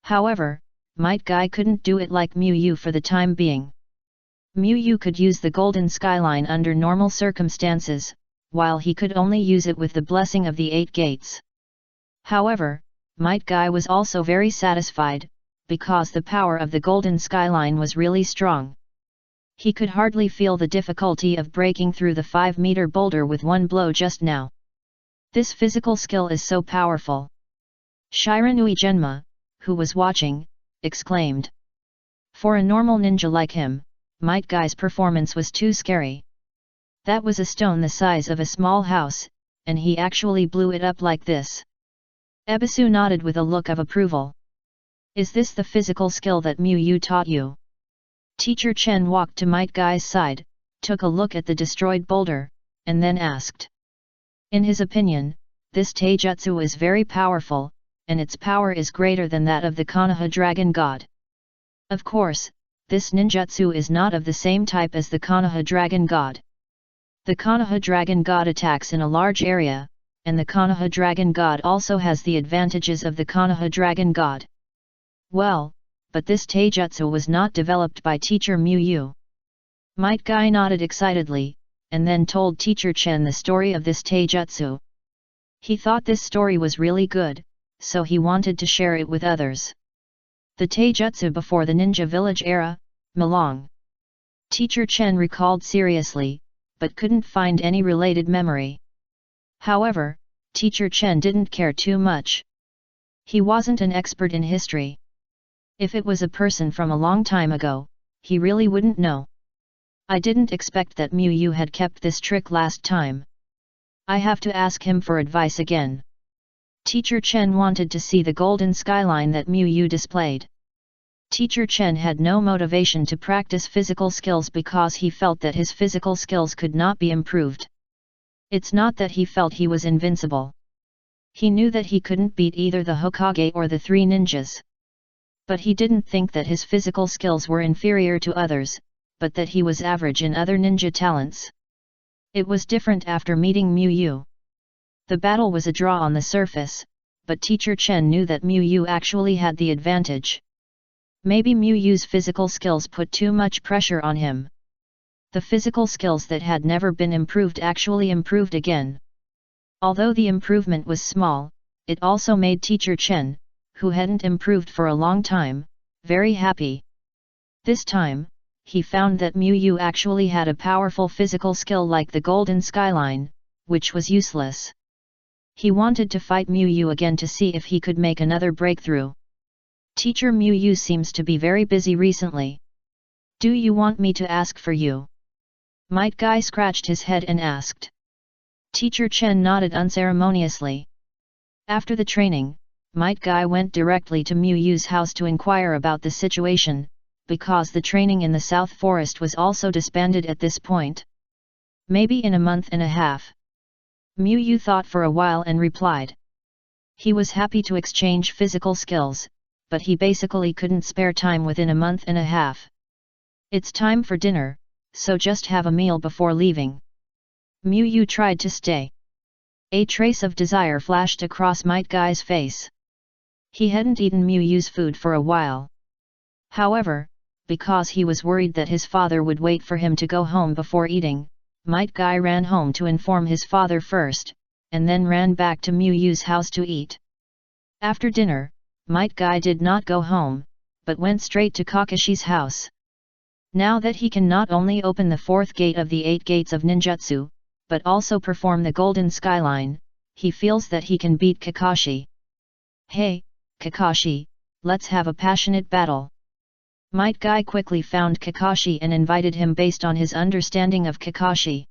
However, Might Guy couldn't do it like Muyu for the time being. Muyu could use the golden skyline under normal circumstances, while he could only use it with the blessing of the 8 gates. However, Might Guy was also very satisfied, because the power of the golden skyline was really strong. He could hardly feel the difficulty of breaking through the 5-meter boulder with one blow just now. This physical skill is so powerful. Shiranui Genma, who was watching, exclaimed. For a normal ninja like him, Might Guy's performance was too scary. That was a stone the size of a small house, and he actually blew it up like this. Ebisu nodded with a look of approval. Is this the physical skill that Muyu taught you? Teacher Chen walked to Might Guy's side, took a look at the destroyed boulder, and then asked. In his opinion, this taijutsu is very powerful, and its power is greater than that of the Konoha dragon god. Of course, this ninjutsu is not of the same type as the Konoha dragon god. The Konoha dragon god attacks in a large area, and the Konoha dragon god also has the advantages of the Konoha dragon god. Well, but this taijutsu was not developed by teacher Miyu. Might Guy nodded excitedly, and then told teacher Chen the story of this taijutsu. He thought this story was really good, so he wanted to share it with others. The taijutsu before the ninja village era, Malong. Teacher Chen recalled seriously, but couldn't find any related memory. However, teacher Chen didn't care too much. He wasn't an expert in history. If it was a person from a long time ago, he really wouldn't know. I didn't expect that Miyu had kept this trick last time. I have to ask him for advice again. Teacher Chen wanted to see the golden skyline that Miyu displayed. Teacher Chen had no motivation to practice physical skills because he felt that his physical skills could not be improved. It's not that he felt he was invincible. He knew that he couldn't beat either the Hokage or the three ninjas. But he didn't think that his physical skills were inferior to others, but that he was average in other ninja talents. It was different after meeting Miyu. The battle was a draw on the surface, but teacher Chen knew that Miyu actually had the advantage. Maybe Miyu's physical skills put too much pressure on him. The physical skills that had never been improved actually improved again. Although the improvement was small, it also made teacher Chen, who hadn't improved for a long time, very happy. This time, he found that Miyu actually had a powerful physical skill like the golden skyline, which was useless. He wanted to fight Miyu again to see if he could make another breakthrough. Teacher Miyu seems to be very busy recently. Do you want me to ask for you? Might Guy scratched his head and asked. Teacher Chen nodded unceremoniously. After the training, Might Guy went directly to Miyu's house to inquire about the situation, because the training in the South Forest was also disbanded at this point. Maybe in a month and a half. Miyu thought for a while and replied. He was happy to exchange physical skills, but he basically couldn't spare time within a month and a half. It's time for dinner, so just have a meal before leaving. Miyu tried to stay. A trace of desire flashed across Might Guy's face. He hadn't eaten Miyu's food for a while. However, because he was worried that his father would wait for him to go home before eating, Might Guy ran home to inform his father first, and then ran back to Miyu's house to eat. After dinner, Might Guy did not go home, but went straight to Kakashi's house. Now that he can not only open the fourth gate of the 8 gates of ninjutsu, but also perform the golden skyline, he feels that he can beat Kakashi. Hey, Kakashi, let's have a passionate battle. Might Guy quickly found Kakashi and invited him based on his understanding of Kakashi.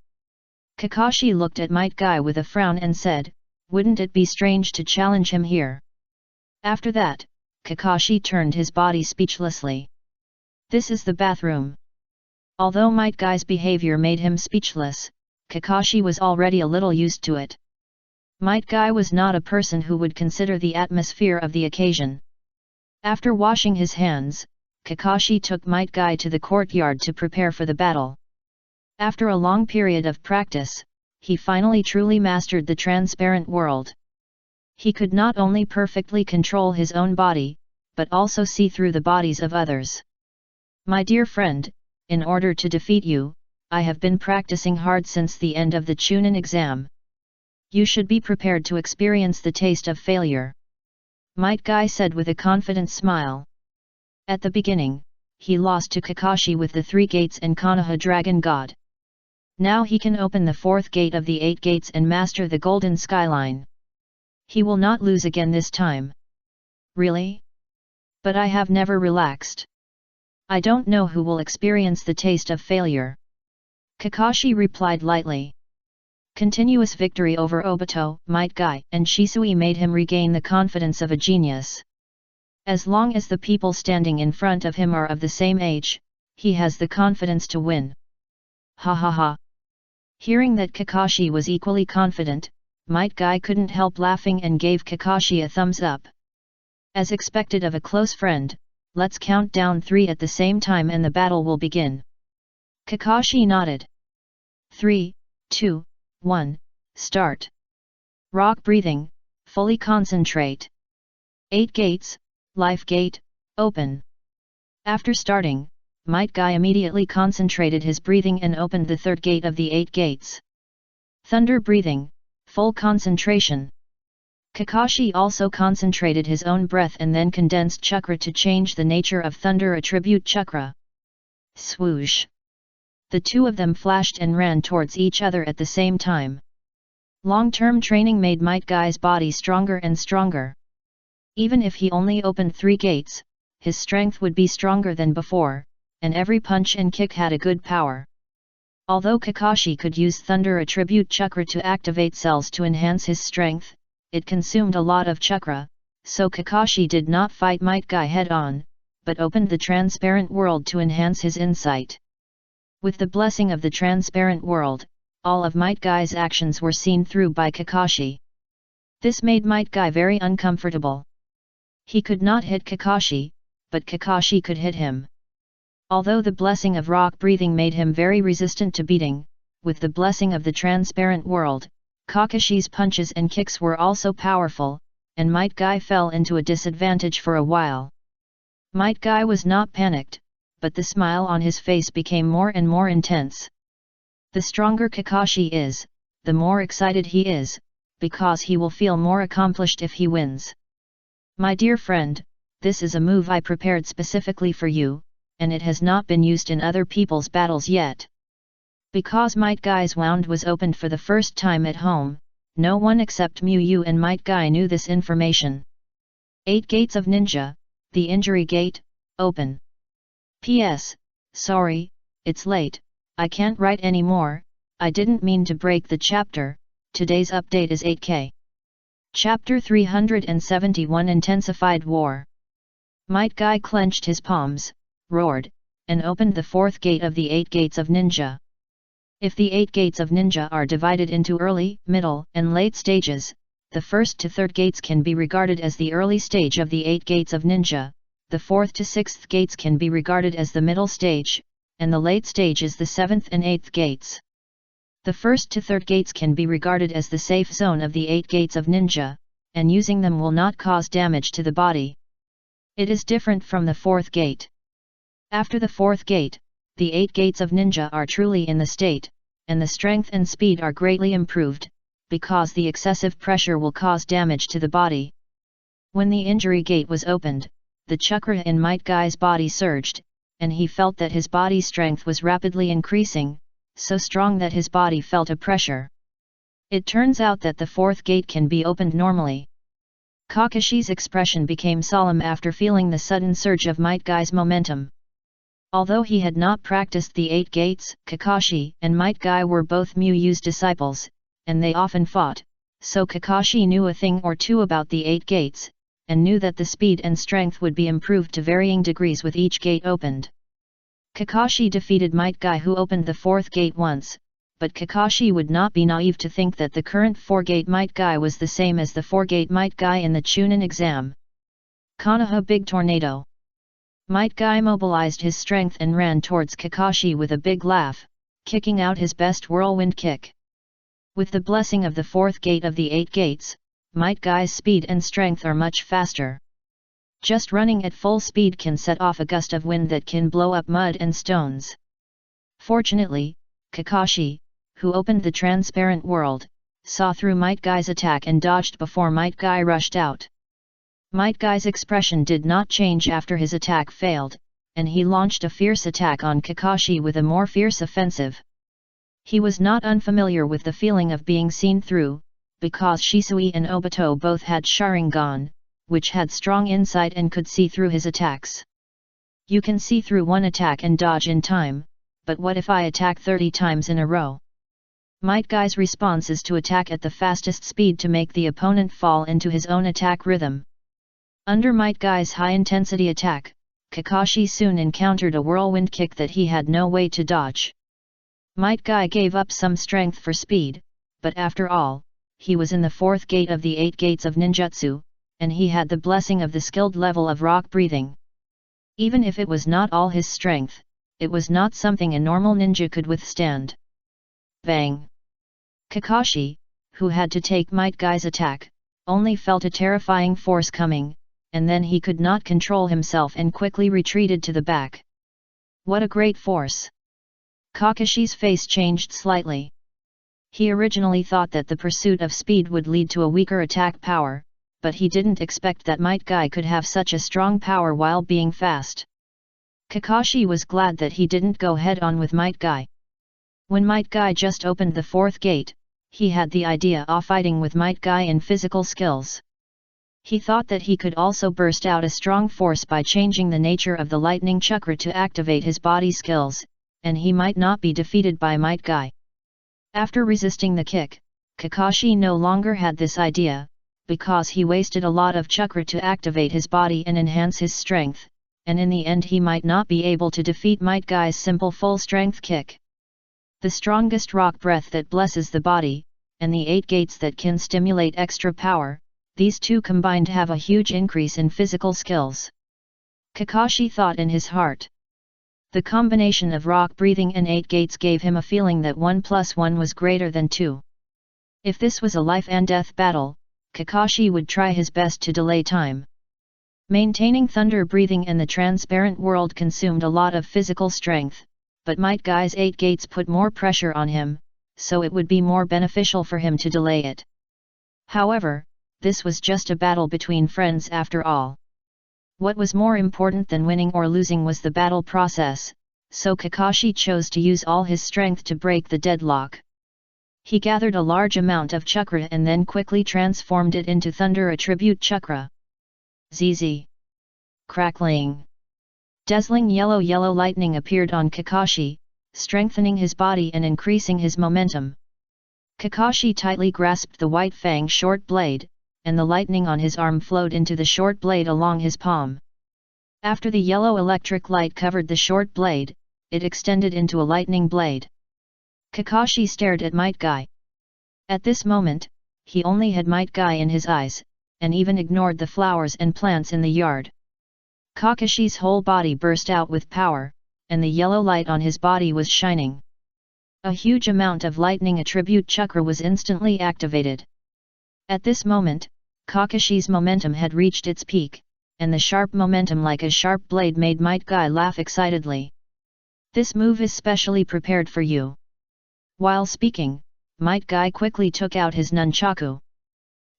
Kakashi looked at Might Guy with a frown and said, wouldn't it be strange to challenge him here? After that, Kakashi turned his body speechlessly. This is the bathroom. Although Might Guy's behavior made him speechless, Kakashi was already a little used to it. Might Guy was not a person who would consider the atmosphere of the occasion. After washing his hands, Kakashi took Might Guy to the courtyard to prepare for the battle. After a long period of practice, he finally truly mastered the transparent world. He could not only perfectly control his own body, but also see through the bodies of others. My dear friend, in order to defeat you, I have been practicing hard since the end of the Chunin exam. You should be prepared to experience the taste of failure. Might Guy said with a confident smile. At the beginning, he lost to Kakashi with the 3 gates and Konoha Dragon God. Now he can open the 4th gate of the 8 gates and master the golden skyline. He will not lose again this time. Really? But I have never relaxed. I don't know who will experience the taste of failure. Kakashi replied lightly. Continuous victory over Obito, Might Guy, and Shisui made him regain the confidence of a genius. As long as the people standing in front of him are of the same age, he has the confidence to win. Ha ha ha. Hearing that Kakashi was equally confident, Might Guy couldn't help laughing and gave Kakashi a thumbs up. As expected of a close friend, let's count down 3 at the same time and the battle will begin. Kakashi nodded. 3, 2, 1, start. Rock breathing, fully concentrate. 8 gates, life gate, open. After starting, Might Guy immediately concentrated his breathing and opened the 3rd gate of the 8 gates. Thunder breathing, full concentration. Kakashi also concentrated his own breath and then condensed chakra to change the nature of thunder attribute chakra. Swoosh! The 2 of them flashed and ran towards each other at the same time. Long-term training made Might Guy's body stronger and stronger. Even if he only opened 3 gates, his strength would be stronger than before, and every punch and kick had a good power. Although Kakashi could use thunder attribute chakra to activate cells to enhance his strength, it consumed a lot of chakra, so Kakashi did not fight Might Guy head-on, but opened the transparent world to enhance his insight. With the blessing of the transparent world, all of Might Guy's actions were seen through by Kakashi. This made Might Guy very uncomfortable. He could not hit Kakashi, but Kakashi could hit him. Although the blessing of rock breathing made him very resistant to beating, with the blessing of the transparent world, Kakashi's punches and kicks were also powerful, and Might Guy fell into a disadvantage for a while. Might Guy was not panicked, but the smile on his face became more and more intense. The stronger Kakashi is, the more excited he is, because he will feel more accomplished if he wins. My dear friend, this is a move I prepared specifically for you, and it has not been used in other people's battles yet. Because Might Guy's wound was opened for the first time at home, no one except Miyu and Might Guy knew this information. 8 gates of ninja, the injury gate, open. P.S. Sorry, it's late, I can't write anymore, I didn't mean to break the chapter, today's update is 8K. Chapter 371 Intensified War. Might Guy clenched his palms, roared, and opened the 4th gate of the 8 gates of ninja. If the 8 gates of ninja are divided into early, middle, and late stages, the 1st to 3rd gates can be regarded as the early stage of the 8 gates of ninja, the 4th to 6th gates can be regarded as the middle stage, and the late stage is the 7th and 8th gates. The 1st to 3rd gates can be regarded as the safe zone of the 8 gates of ninja, and using them will not cause damage to the body. It is different from the 4th gate. After the 4th gate, the 8 gates of ninja are truly in the state, and the strength and speed are greatly improved, because the excessive pressure will cause damage to the body. When the injury gate was opened, the chakra in Might Guy's body surged, and he felt that his body strength was rapidly increasing, so strong that his body felt a pressure. It turns out that the 4th gate can be opened normally. Kakashi's expression became solemn after feeling the sudden surge of Might Guy's momentum. Although he had not practiced the 8 gates, Kakashi and Might Guy were both Muyu's disciples, and they often fought, so Kakashi knew a thing or two about the 8 gates, and knew that the speed and strength would be improved to varying degrees with each gate opened. Kakashi defeated Might Guy who opened the 4th gate once, but Kakashi would not be naive to think that the current 4-gate Might Guy was the same as the 4-gate Might Guy in the Chunin exam. Konoha Big Tornado. Might Guy mobilized his strength and ran towards Kakashi with a big laugh, kicking out his best whirlwind kick. With the blessing of the 4th gate of the 8 gates, Might Guy's speed and strength are much faster. Just running at full speed can set off a gust of wind that can blow up mud and stones. Fortunately, Kakashi, who opened the transparent world, saw through Might Guy's attack and dodged before Might Guy rushed out. Might Guy's expression did not change after his attack failed, and he launched a fierce attack on Kakashi with a more fierce offensive. He was not unfamiliar with the feeling of being seen through, because Shisui and Obito both had Sharingan, which had strong insight and could see through his attacks. You can see through one attack and dodge in time, but what if I attack 30 times in a row? Might Guy's response is to attack at the fastest speed to make the opponent fall into his own attack rhythm. Under Might Guy's high-intensity attack, Kakashi soon encountered a whirlwind kick that he had no way to dodge. Might Guy gave up some strength for speed, but after all, he was in the 4th gate of the 8 gates of ninjutsu, and he had the blessing of the skilled level of rock breathing. Even if it was not all his strength, it was not something a normal ninja could withstand. Bang! Kakashi, who had to take Might Guy's attack, only felt a terrifying force coming, and then he could not control himself and quickly retreated to the back. What a great force! Kakashi's face changed slightly. He originally thought that the pursuit of speed would lead to a weaker attack power, but he didn't expect that Might Guy could have such a strong power while being fast. Kakashi was glad that he didn't go head-on with Might Guy. When Might Guy just opened the 4th gate, he had the idea of fighting with Might Guy in physical skills. He thought that he could also burst out a strong force by changing the nature of the lightning chakra to activate his body skills, and he might not be defeated by Might Guy. After resisting the kick, Kakashi no longer had this idea, because he wasted a lot of chakra to activate his body and enhance his strength, and in the end he might not be able to defeat Might Guy's simple full-strength kick. The strongest rock breath that blesses the body, and the 8 gates that can stimulate extra power, these two combined have a huge increase in physical skills. Kakashi thought in his heart. The combination of rock breathing and 8 gates gave him a feeling that 1 + 1 was greater than 2. If this was a life and death battle, Kakashi would try his best to delay time. Maintaining thunder breathing in the transparent world consumed a lot of physical strength, but Might Guy's 8 gates put more pressure on him, so it would be more beneficial for him to delay it. However, this was just a battle between friends after all. What was more important than winning or losing was the battle process, so Kakashi chose to use all his strength to break the deadlock. He gathered a large amount of chakra and then quickly transformed it into thunder attribute chakra. ZZ. Crackling. Dazzling yellow lightning appeared on Kakashi, strengthening his body and increasing his momentum. Kakashi tightly grasped the white fang short blade, and the lightning on his arm flowed into the short blade along his palm. After the yellow electric light covered the short blade, it extended into a lightning blade. Kakashi stared at Might Guy. At this moment, he only had Might Guy in his eyes, and even ignored the flowers and plants in the yard. Kakashi's whole body burst out with power, and the yellow light on his body was shining. A huge amount of lightning attribute chakra was instantly activated. At this moment, Kakashi's momentum had reached its peak, and the sharp momentum like a sharp blade made Might Guy laugh excitedly. This move is specially prepared for you. While speaking, Might Guy quickly took out his nunchaku.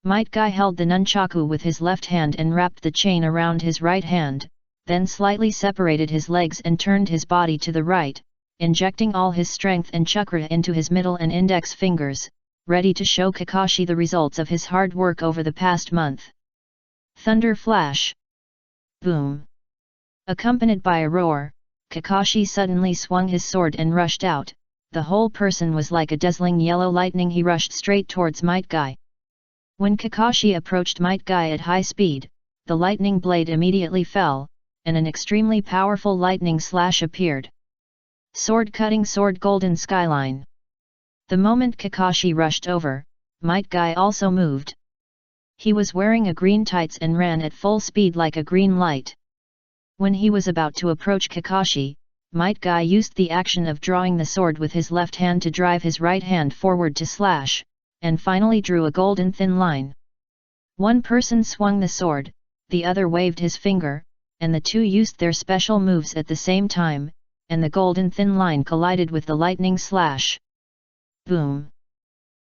Might Guy held the nunchaku with his left hand and wrapped the chain around his right hand, then slightly separated his legs and turned his body to the right, injecting all his strength and chakra into his middle and index fingers, ready to show Kakashi the results of his hard work over the past month. Thunder flash. Boom. Accompanied by a roar, Kakashi suddenly swung his sword and rushed out. The whole person was like a dazzling yellow lightning. He rushed straight towards Might Guy. When Kakashi approached Might Guy at high speed, the lightning blade immediately fell, and an extremely powerful lightning slash appeared. Sword-cutting sword golden skyline. The moment Kakashi rushed over, Might Guy also moved. He was wearing a green tights and ran at full speed like a green light. When he was about to approach Kakashi, Might Guy used the action of drawing the sword with his left hand to drive his right hand forward to slash, and finally drew a golden thin line. One person swung the sword, the other waved his finger, and the two used their special moves at the same time, and the golden thin line collided with the lightning slash. Boom!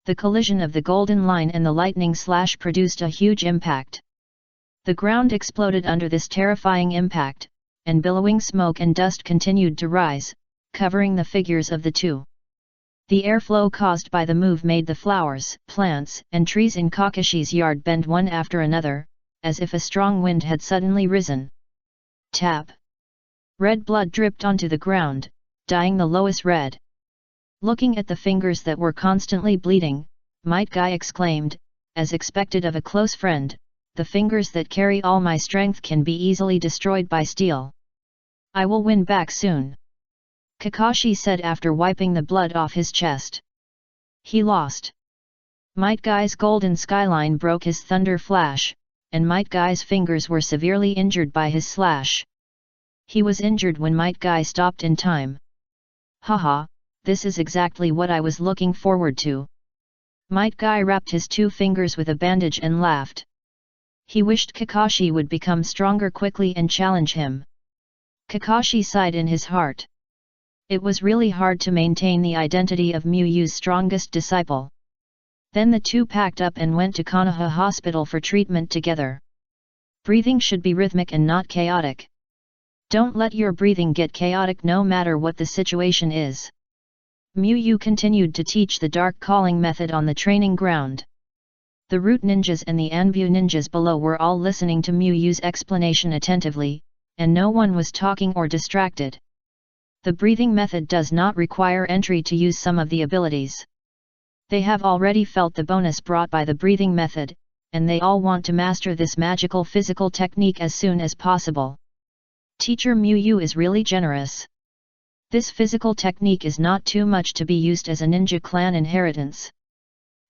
The collision of the golden line and the lightning slash produced a huge impact. The ground exploded under this terrifying impact, and billowing smoke and dust continued to rise, covering the figures of the two. The airflow caused by the move made the flowers, plants, and trees in Kakashi's yard bend one after another, as if a strong wind had suddenly risen. Tap! Red blood dripped onto the ground, dyeing the lowest red. Looking at the fingers that were constantly bleeding, Might Guy exclaimed, as expected of a close friend, "The fingers that carry all my strength can be easily destroyed by steel. I will win back soon." Kakashi said after wiping the blood off his chest. He lost. Might Guy's golden skyline broke his thunder flash, and Might Guy's fingers were severely injured by his slash. He was injured when Might Guy stopped in time. Haha, this is exactly what I was looking forward to. Might Guy wrapped his 2 fingers with a bandage and laughed. He wished Kakashi would become stronger quickly and challenge him. Kakashi sighed in his heart. It was really hard to maintain the identity of Muyu's strongest disciple. Then the two packed up and went to Konoha Hospital for treatment together. Breathing should be rhythmic and not chaotic. Don't let your breathing get chaotic no matter what the situation is. Muyu continued to teach the dark calling method on the training ground. The root ninjas and the Anbu ninjas below were all listening to Muyu's explanation attentively, and no one was talking or distracted. The breathing method does not require entry to use some of the abilities. They have already felt the bonus brought by the breathing method, and they all want to master this magical physical technique as soon as possible. Teacher Muyu is really generous. This physical technique is not too much to be used as a ninja clan inheritance.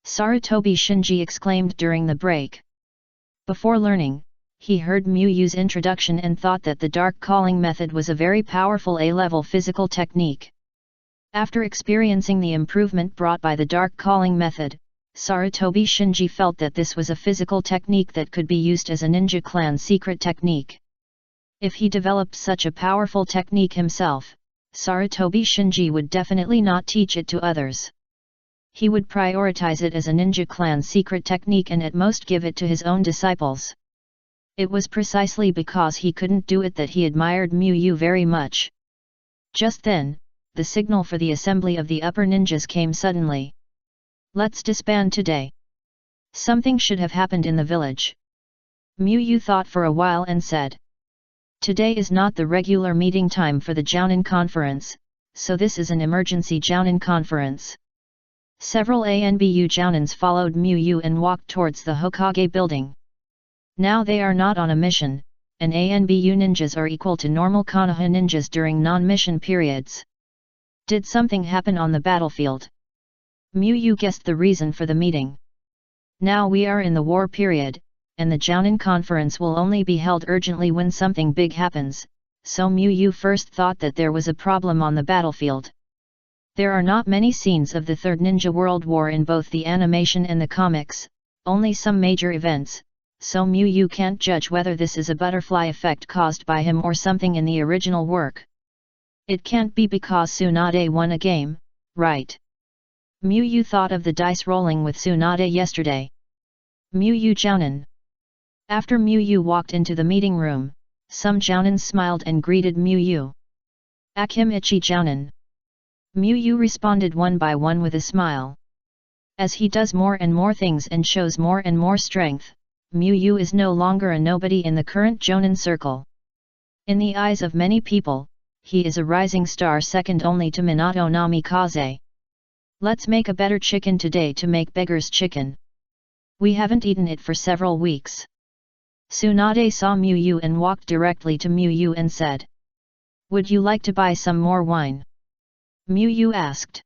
Sarutobi Shinji exclaimed during the break. Before learning, he heard Muyu's introduction and thought that the dark calling method was a very powerful A-level physical technique. After experiencing the improvement brought by the dark calling method, Sarutobi Shinji felt that this was a physical technique that could be used as a ninja clan secret technique. If he developed such a powerful technique himself, Sarutobi Shinji would definitely not teach it to others. He would prioritize it as a ninja clan secret technique and at most give it to his own disciples. It was precisely because he couldn't do it that he admired Muyu very much. Just then, the signal for the assembly of the upper ninjas came suddenly. Let's disband today. Something should have happened in the village. Muyu thought for a while and said. Today is not the regular meeting time for the Jounin conference, so this is an emergency Jounin conference. Several ANBU Jounins followed Muyu and walked towards the Hokage building. Now they are not on a mission, and ANBU ninjas are equal to normal Konoha ninjas during non-mission periods. Did something happen on the battlefield? Muyu guessed the reason for the meeting. Now we are in the war period, and the Jounin conference will only be held urgently when something big happens, so Muyu first thought that there was a problem on the battlefield. There are not many scenes of the Third Ninja World War in both the animation and the comics, only some major events, so Muyu can't judge whether this is a butterfly effect caused by him or something in the original work. It can't be because Tsunade won a game, right? Muyu thought of the dice rolling with Tsunade yesterday. Muyu Jounin. After Muyu walked into the meeting room, some Jounins smiled and greeted Muyu. Akim Ichi Jounin. Muyu responded one by one with a smile. As he does more and more things and shows more and more strength, Muyu is no longer a nobody in the current Jounin circle. In the eyes of many people, he is a rising star second only to Minato Namikaze. Let's make a better chicken today to make beggar's chicken. We haven't eaten it for several weeks. Tsunade saw Muyu and walked directly to Muyu and said. Would you like to buy some more wine? Muyu asked.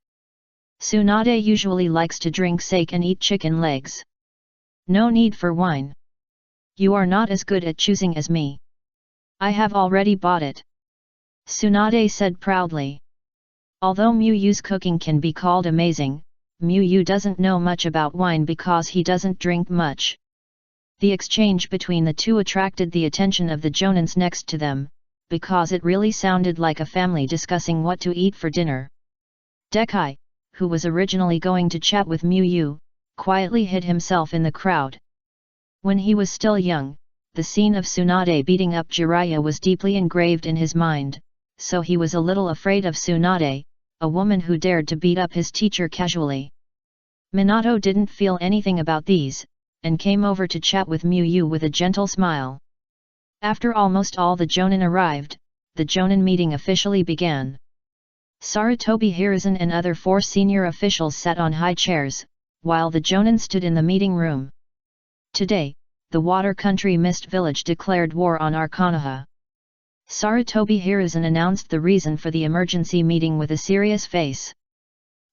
Tsunade usually likes to drink sake and eat chicken legs. No need for wine. You are not as good at choosing as me. I have already bought it. Tsunade said proudly. Although Muyu's cooking can be called amazing, Muyu doesn't know much about wine because he doesn't drink much. The exchange between the two attracted the attention of the Jounins next to them, because it really sounded like a family discussing what to eat for dinner. Dekai, who was originally going to chat with Muyu, quietly hid himself in the crowd. When he was still young, the scene of Tsunade beating up Jiraiya was deeply engraved in his mind, so he was a little afraid of Tsunade, a woman who dared to beat up his teacher casually. Minato didn't feel anything about these, and came over to chat with Muyu with a gentle smile. After almost all the Jounin arrived, the Jounin meeting officially began. Sarutobi Hiruzen and other 4 senior officials sat on high chairs, while the Jounin stood in the meeting room. Today, the Water Country Mist Village declared war on our Konoha. Sarutobi Hiruzen announced the reason for the emergency meeting with a serious face.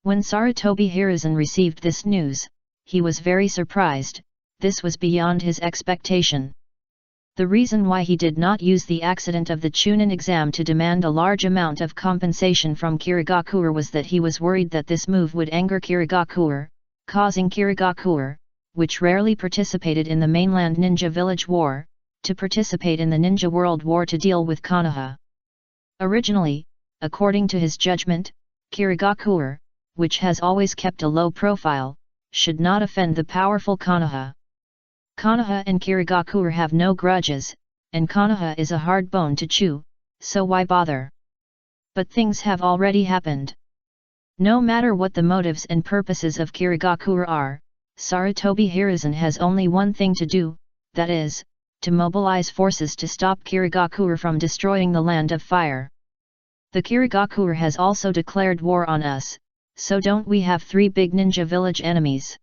When Sarutobi Hiruzen received this news, he was very surprised. This was beyond his expectation. The reason why he did not use the accident of the Chunin exam to demand a large amount of compensation from Kirigakure was that he was worried that this move would anger Kirigakure, causing Kirigakure, which rarely participated in the mainland ninja village war, to participate in the Ninja World War to deal with Konoha. Originally, according to his judgment, Kirigakure, which has always kept a low profile, should not offend the powerful Konoha. Konoha and Kirigakure have no grudges, and Konoha is a hard bone to chew, so why bother? But things have already happened. No matter what the motives and purposes of Kirigakure are, Sarutobi Hiruzen has only one thing to do, that is, to mobilize forces to stop Kirigakure from destroying the Land of Fire. The Kirigakure has also declared war on us, so don't we have 3 big ninja village enemies?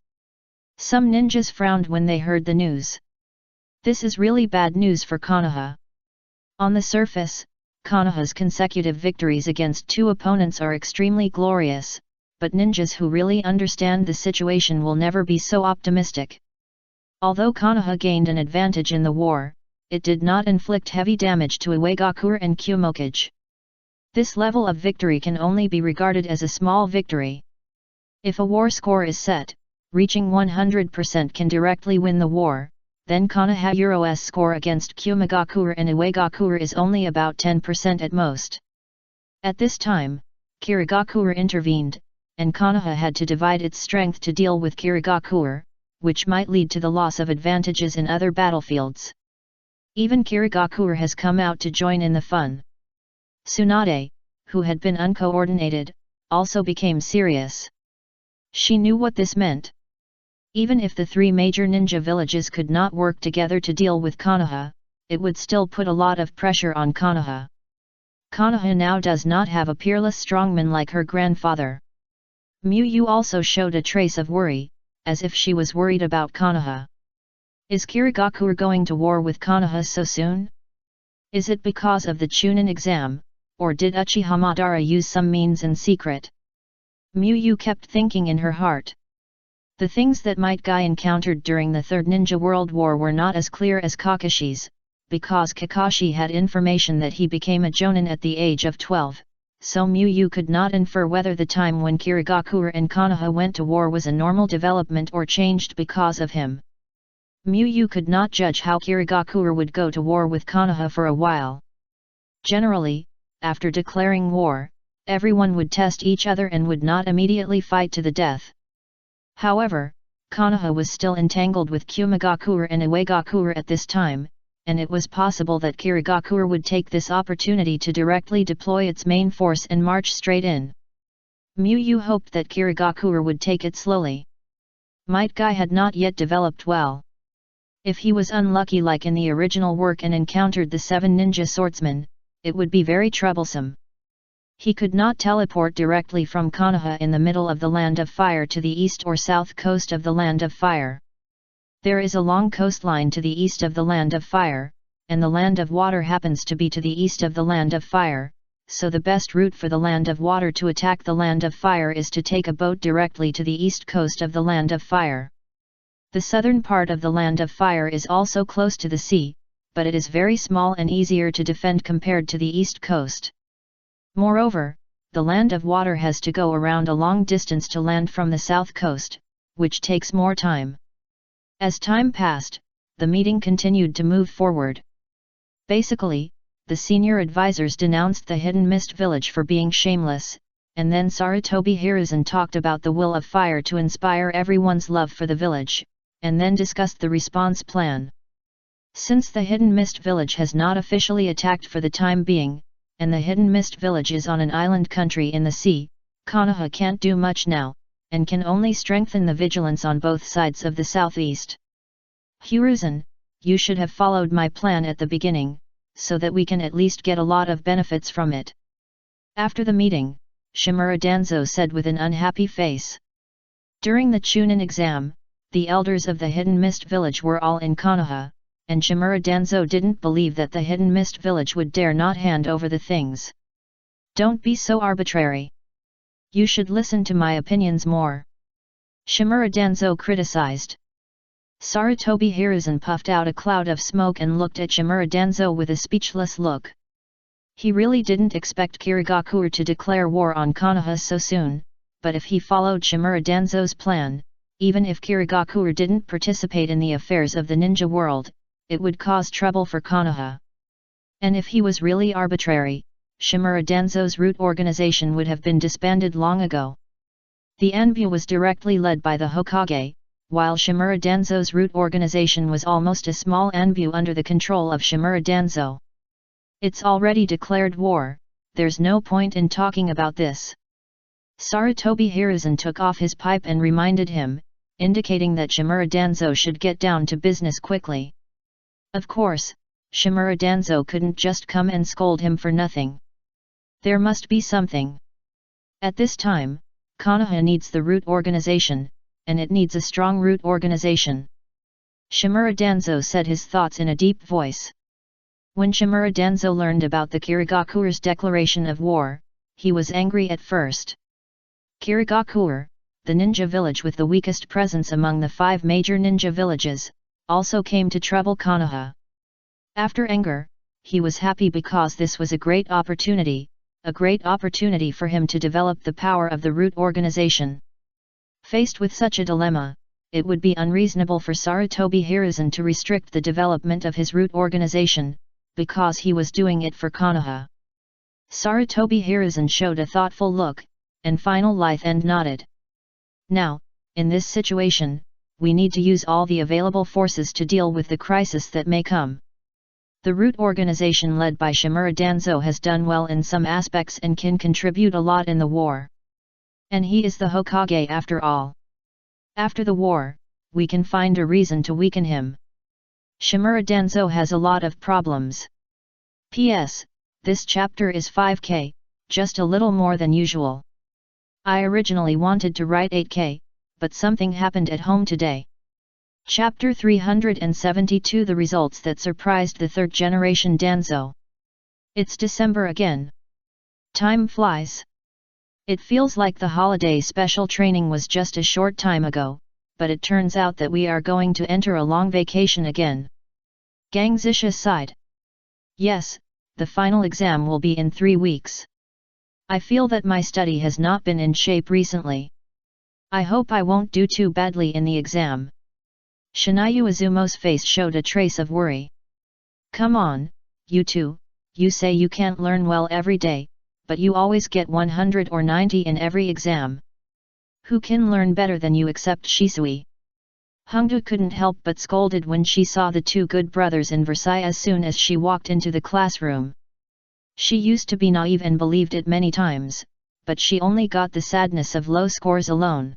Some ninjas frowned when they heard the news. This is really bad news for Konoha. On the surface, Konoha's consecutive victories against 2 opponents are extremely glorious, but ninjas who really understand the situation will never be so optimistic. Although Konoha gained an advantage in the war, it did not inflict heavy damage to Iwagakure and Kumokage. This level of victory can only be regarded as a small victory. If a war score is set, reaching 100% can directly win the war, then Konoha's score against Kumogakure and Iwagakure is only about 10% at most. At this time, Kirigakure intervened, and Konoha had to divide its strength to deal with Kirigakure, which might lead to the loss of advantages in other battlefields. Even Kirigakure has come out to join in the fun. Tsunade, who had been uncoordinated, also became serious. She knew what this meant. Even if the 3 major ninja villages could not work together to deal with Konoha, it would still put a lot of pressure on Konoha. Konoha now does not have a peerless strongman like her grandfather. Miyu also showed a trace of worry, as if she was worried about Konoha. Is Kirigakure going to war with Konoha so soon? Is it because of the Chunin exam, or did Uchiha Madara use some means in secret? Miyu kept thinking in her heart. The things that Might Guy encountered during the Third Ninja World War were not as clear as Kakashi's, because Kakashi had information that he became a jonin at the age of 12, so Miyu could not infer whether the time when Kirigakure and Konoha went to war was a normal development or changed because of him. Miyu could not judge how Kirigakure would go to war with Konoha for a while. Generally, after declaring war, everyone would test each other and would not immediately fight to the death. However, Konoha was still entangled with Kumogakure and Iwagakure at this time, and it was possible that Kirigakure would take this opportunity to directly deploy its main force and march straight in. Miyu hoped that Kirigakure would take it slowly. Might Guy had not yet developed well. If he was unlucky like in the original work and encountered the 7 ninja swordsmen, it would be very troublesome. He could not teleport directly from Konoha in the middle of the Land of Fire to the east or south coast of the Land of Fire. There is a long coastline to the east of the Land of Fire, and the Land of Water happens to be to the east of the Land of Fire, so the best route for the Land of Water to attack the Land of Fire is to take a boat directly to the east coast of the Land of Fire. The southern part of the Land of Fire is also close to the sea, but it is very small and easier to defend compared to the east coast. Moreover, the Land of Water has to go around a long distance to land from the south coast, which takes more time. As time passed, the meeting continued to move forward. Basically, the senior advisors denounced the Hidden Mist village for being shameless, and then Sarutobi Hiruzen talked about the will of fire to inspire everyone's love for the village, and then discussed the response plan. Since the Hidden Mist village has not officially attacked for the time being, and the Hidden Mist village is on an island country in the sea, Konoha can't do much now, and can only strengthen the vigilance on both sides of the southeast. Hiruzen, you should have followed my plan at the beginning, so that we can at least get a lot of benefits from it. After the meeting, Shimura Danzo said with an unhappy face. During the Chunin exam, the elders of the Hidden Mist village were all in Konoha, and Shimura Danzo didn't believe that the hidden mist village would dare not hand over the things. Don't be so arbitrary. You should listen to my opinions more. Shimura Danzo criticized. Sarutobi Hiruzen puffed out a cloud of smoke and looked at Shimura Danzo with a speechless look. He really didn't expect Kirigakure to declare war on Konoha so soon, but if he followed Shimura Danzo's plan, even if Kirigakure didn't participate in the affairs of the ninja world, it would cause trouble for Konoha. And if he was really arbitrary, Shimura Danzo's root organization would have been disbanded long ago. The Anbu was directly led by the Hokage, while Shimura Danzo's root organization was almost a small Anbu under the control of Shimura Danzo. It's already declared war, there's no point in talking about this. Sarutobi Hiruzen took off his pipe and reminded him, indicating that Shimura Danzo should get down to business quickly. Of course, Shimura Danzo couldn't just come and scold him for nothing. There must be something. At this time, Konoha needs the root organization, and it needs a strong root organization. Shimura Danzo said his thoughts in a deep voice. When Shimura Danzo learned about the Kirigakure's declaration of war, he was angry at first. Kirigakure, the ninja village with the weakest presence among the 5 major ninja villages, also came to trouble Konoha. After anger, he was happy because this was a great opportunity for him to develop the power of the root organization. Faced with such a dilemma, it would be unreasonable for Sarutobi Hiruzen to restrict the development of his root organization, because he was doing it for Konoha. Sarutobi Hiruzen showed a thoughtful look, and final lithe and nodded. Now, in this situation, we need to use all the available forces to deal with the crisis that may come. The root organization led by Shimura Danzo has done well in some aspects and can contribute a lot in the war. And he is the Hokage after all. After the war, we can find a reason to weaken him. Shimura Danzo has a lot of problems. P.S. This chapter is 5K, just a little more than usual. I originally wanted to write 8K, but something happened at home today. Chapter 372 The results that surprised the third generation Danzo. It's December again. Time flies. It feels like the holiday special training was just a short time ago, but it turns out that we are going to enter a long vacation again. Gang Zisha sighed. Yes, the final exam will be in 3 weeks. I feel that my study has not been in shape recently. I hope I won't do too badly in the exam. Shinayu Izumo's face showed a trace of worry. Come on, you two, you say you can't learn well every day, but you always get 100 or 90 in every exam. Who can learn better than you except Shisui? Hongdu couldn't help but scolded when she saw the 2 good brothers in Versailles as soon as she walked into the classroom. She used to be naive and believed it many times, but she only got the sadness of low scores alone.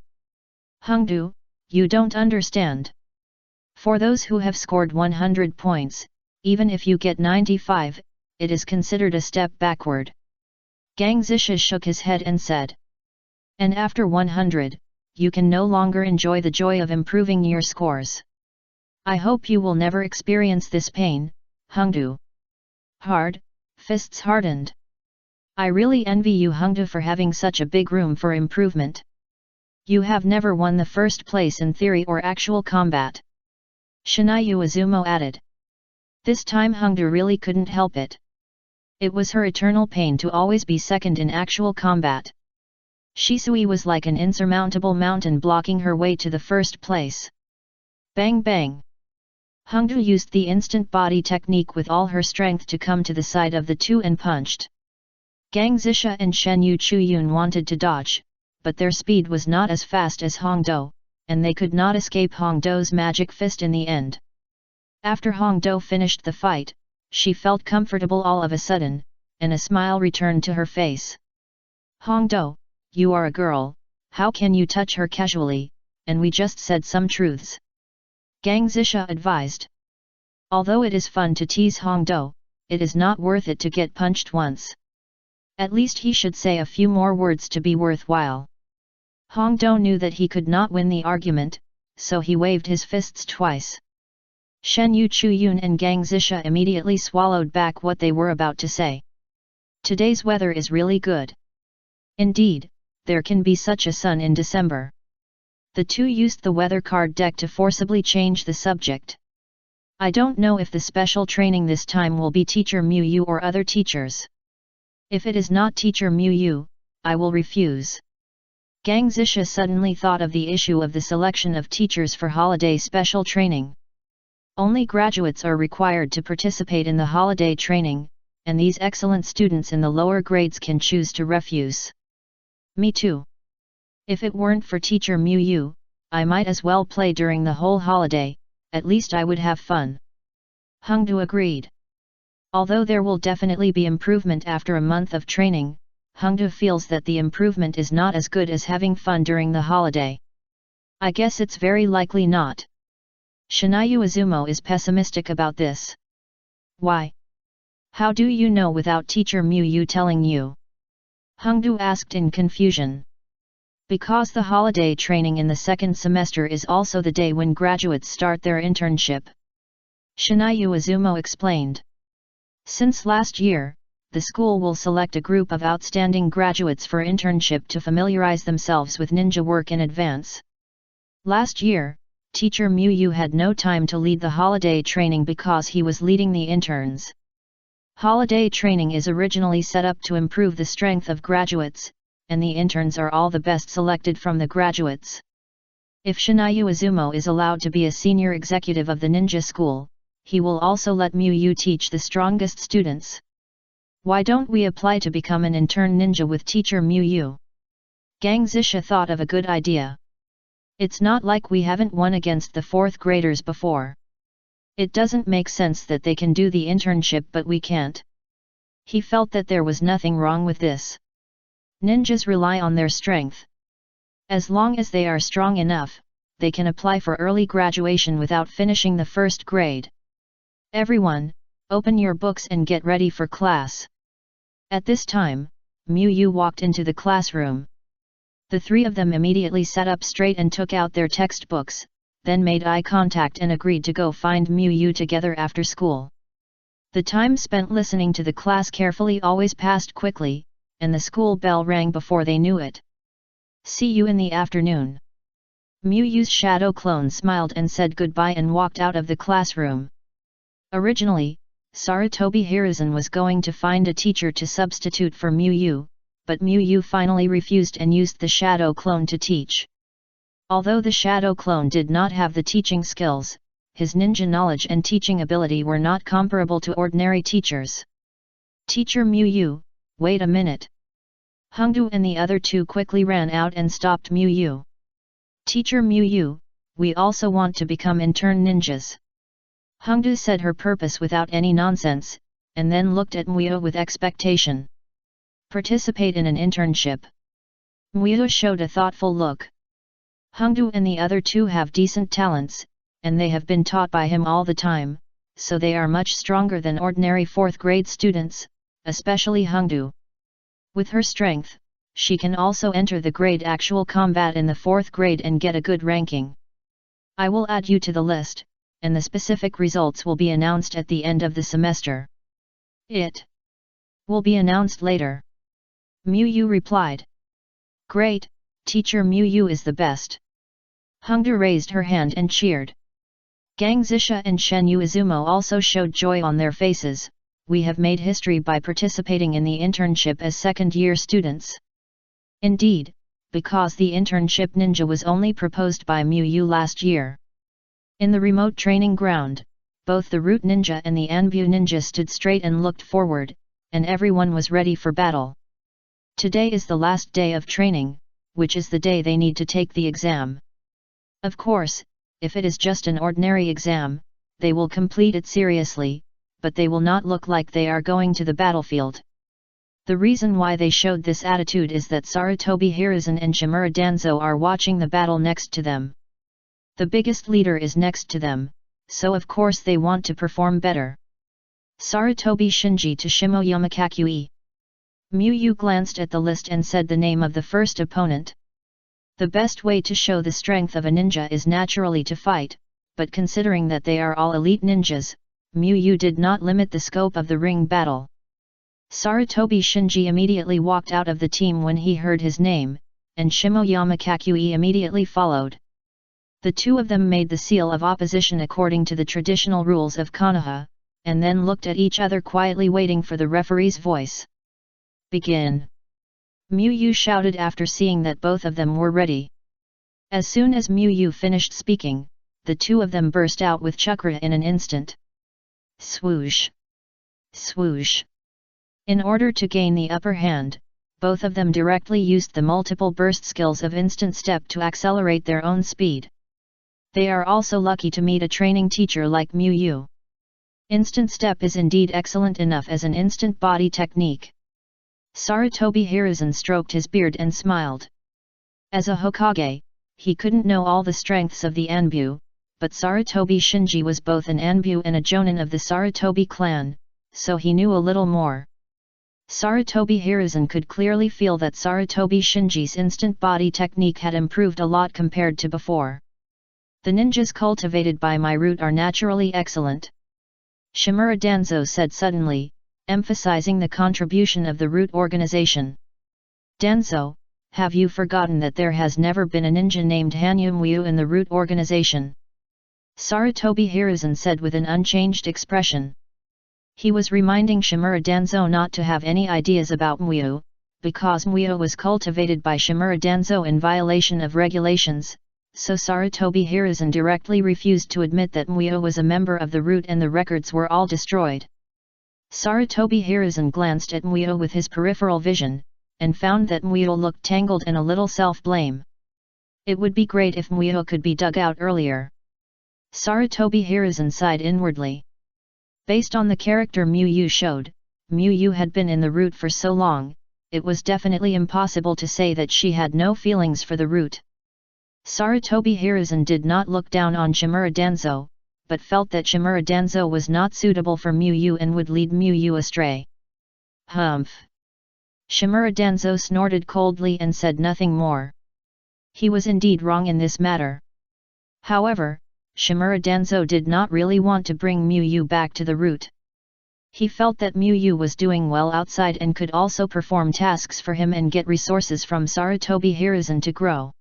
Hongdu, you don't understand. For those who have scored 100 points, even if you get 95, it is considered a step backward. Gang Zisha shook his head and said. And after 100, you can no longer enjoy the joy of improving your scores. I hope you will never experience this pain, Hongdu. Hard, fists hardened. I really envy you, Hongdu, for having such a big room for improvement. You have never won the first place in theory or actual combat. Shinayu Izumo added. This time Hongdu really couldn't help it. It was her eternal pain to always be second in actual combat. Shisui was like an insurmountable mountain blocking her way to the first place. Bang bang! Hongdu used the instant body technique with all her strength to come to the side of the 2 and punched. Gang Zisha and Shen Yu Chuyun wanted to dodge, but their speed was not as fast as Hongdu, and they could not escape Hongdo's magic fist in the end. After Hongdu finished the fight, she felt comfortable all of a sudden, and a smile returned to her face. Hongdu, you are a girl, how can you touch her casually, and we just said some truths. Gang Zisha advised. Although it is fun to tease Hongdu, it is not worth it to get punched once. At least he should say a few more words to be worthwhile. Hongdu knew that he could not win the argument, so he waved his fists twice. Shen Yu, Chu Yun and Gang Zisha immediately swallowed back what they were about to say. Today's weather is really good. Indeed, there can be such a sun in December. The two used the weather card deck to forcibly change the subject. I don't know if the special training this time will be Teacher Mu Yu or other teachers. If it is not Teacher Mu Yu, I will refuse. Gang Zisha suddenly thought of the issue of the selection of teachers for holiday special training. Only graduates are required to participate in the holiday training, and these excellent students in the lower grades can choose to refuse. Me too. If it weren't for Teacher Mu Yu, I might as well play during the whole holiday, at least I would have fun. Hongdu agreed. Although there will definitely be improvement after a month of training, Hongdu feels that the improvement is not as good as having fun during the holiday. I guess it's very likely not. Shinayu Izumo is pessimistic about this. Why? How do you know without Teacher Mu Yu telling you? Hongdu asked in confusion. Because the holiday training in the second semester is also the day when graduates start their internship. Shinayu Izumo explained. Since last year, the school will select a group of outstanding graduates for internship to familiarize themselves with ninja work in advance. Last year, Teacher Mu Yu had no time to lead the holiday training because he was leading the interns. Holiday training is originally set up to improve the strength of graduates, and the interns are all the best selected from the graduates. If Shinayu Izumo is allowed to be a senior executive of the ninja school, he will also let Mu Yu teach the strongest students. Why don't we apply to become an intern ninja with Teacher Mu Yu? Gang Zisha thought of a good idea. It's not like we haven't won against the 4th graders before. It doesn't make sense that they can do the internship but we can't. He felt that there was nothing wrong with this. Ninjas rely on their strength. As long as they are strong enough, they can apply for early graduation without finishing the 1st grade. Everyone, open your books and get ready for class. At this time, Mu Yu walked into the classroom. The three of them immediately sat up straight and took out their textbooks, then made eye contact and agreed to go find Mu Yu together after school. The time spent listening to the class carefully always passed quickly, and the school bell rang before they knew it. See you in the afternoon. Mu Yu's shadow clone smiled and said goodbye and walked out of the classroom. Originally, Sarutobi Hiruzen was going to find a teacher to substitute for Mu Yu, but Mu Yu finally refused and used the shadow clone to teach. Although the shadow clone did not have the teaching skills, his ninja knowledge and teaching ability were not comparable to ordinary teachers. Teacher Mu Yu, wait a minute. Hongdu and the other two quickly ran out and stopped Mu Yu. Teacher Mu Yu, we also want to become intern ninjas. Hongdu said her purpose without any nonsense, and then looked at Mu Yu with expectation. Participate in an internship. Mu Yu showed a thoughtful look. Hongdu and the other two have decent talents, and they have been taught by him all the time, so they are much stronger than ordinary 4th grade students, especially Hongdu. With her strength, she can also enter the grade actual combat in the 4th grade and get a good ranking. I will add you to the list, and the specific results will be announced at the end of the semester. It will be announced later. Mu Yu replied. Great, Teacher Mu Yu is the best. Hongdu raised her hand and cheered. Gang Zisha and Shen Yu Izumo also showed joy on their faces. We have made history by participating in the internship as second-year students. Indeed, because the internship ninja was only proposed by Mu Yu last year. In the remote training ground, both the root ninja and the Anbu ninja stood straight and looked forward, and everyone was ready for battle. Today is the last day of training, which is the day they need to take the exam. Of course, if it is just an ordinary exam, they will complete it seriously, but they will not look like they are going to the battlefield. The reason why they showed this attitude is that Sarutobi Hiruzen and Shimura Danzo are watching the battle next to them. The biggest leader is next to them, so of course they want to perform better. Sarutobi Shinji to Shimo Yamakakui. Mu Yu glanced at the list and said the name of the first opponent. The best way to show the strength of a ninja is naturally to fight, but considering that they are all elite ninjas, Mu did not limit the scope of the ring battle. Sarutobi Shinji immediately walked out of the team when he heard his name, and Shimoyama Kakui immediately followed. The two of them made the seal of opposition according to the traditional rules of Konoha, and then looked at each other quietly waiting for the referee's voice. "Begin!" Mu shouted after seeing that both of them were ready. As soon as Mu finished speaking, the two of them burst out with chakra in an instant. Swoosh! Swoosh! In order to gain the upper hand, both of them directly used the multiple burst skills of instant step to accelerate their own speed. They are also lucky to meet a training teacher like Mu. Instant step is indeed excellent enough as an instant body technique. Sarutobi Hiruzen stroked his beard and smiled. As a Hokage, he couldn't know all the strengths of the Anbu, but Sarutobi Shinji was both an Anbu and a Jonin of the Sarutobi clan, so he knew a little more. Sarutobi Hiruzen could clearly feel that Sarutobi Shinji's instant body technique had improved a lot compared to before. The ninjas cultivated by my root are naturally excellent. Shimura Danzo said suddenly, emphasizing the contribution of the root organization. Danzo, have you forgotten that there has never been a ninja named Hanyumwyu in the root organization? Sarutobi Hiruzen said with an unchanged expression. He was reminding Shimura Danzo not to have any ideas about Myu, because Myu was cultivated by Shimura Danzo in violation of regulations, so Sarutobi Hiruzen directly refused to admit that Myu was a member of the root and the records were all destroyed. Sarutobi Hiruzen glanced at Myu with his peripheral vision, and found that Myu looked tangled and a little self-blame. It would be great if Myu could be dug out earlier. Sarutobi Hiruzen sighed inwardly. Based on the character Mu showed, Mu had been in the root for so long, it was definitely impossible to say that she had no feelings for the root. Sarutobi Hiruzen did not look down on Shimura Danzo, but felt that Shimura Danzo was not suitable for Mu and would lead Mu astray. Humph! Shimura Danzo snorted coldly and said nothing more. He was indeed wrong in this matter. However, Shimura Danzo did not really want to bring Mu back to the root. He felt that Mu was doing well outside and could also perform tasks for him and get resources from Sarutobi Hiruzen to grow.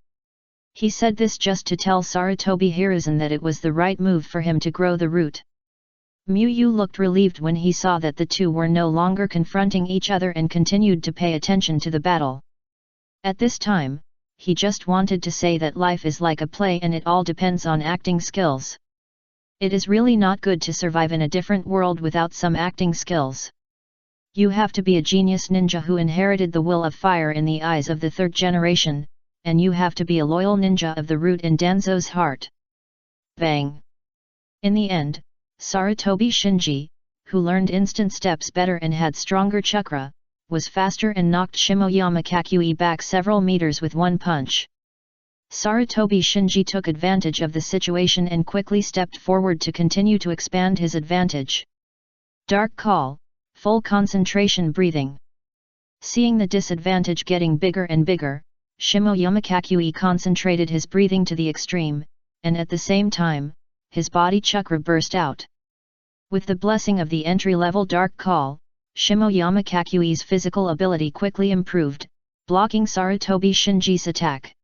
He said this just to tell Sarutobi Hiruzen that it was the right move for him to grow the root. Mu looked relieved when he saw that the two were no longer confronting each other and continued to pay attention to the battle. At this time, he just wanted to say that life is like a play and it all depends on acting skills. It is really not good to survive in a different world without some acting skills. You have to be a genius ninja who inherited the will of fire in the eyes of the third generation, and you have to be a loyal ninja of the root in Danzo's heart. Bang! In the end, Sarutobi Shinji, who learned instant steps better and had stronger chakra, was faster and knocked Shimoyama Kakui back several meters with one punch. Sarutobi Shinji took advantage of the situation and quickly stepped forward to continue to expand his advantage. Dark call, full concentration breathing. Seeing the disadvantage getting bigger and bigger, Shimoyama Kakui concentrated his breathing to the extreme, and at the same time, his body chakra burst out. With the blessing of the entry-level dark call, Shimoyama Kakui's physical ability quickly improved, blocking Sarutobi Shinji's attack.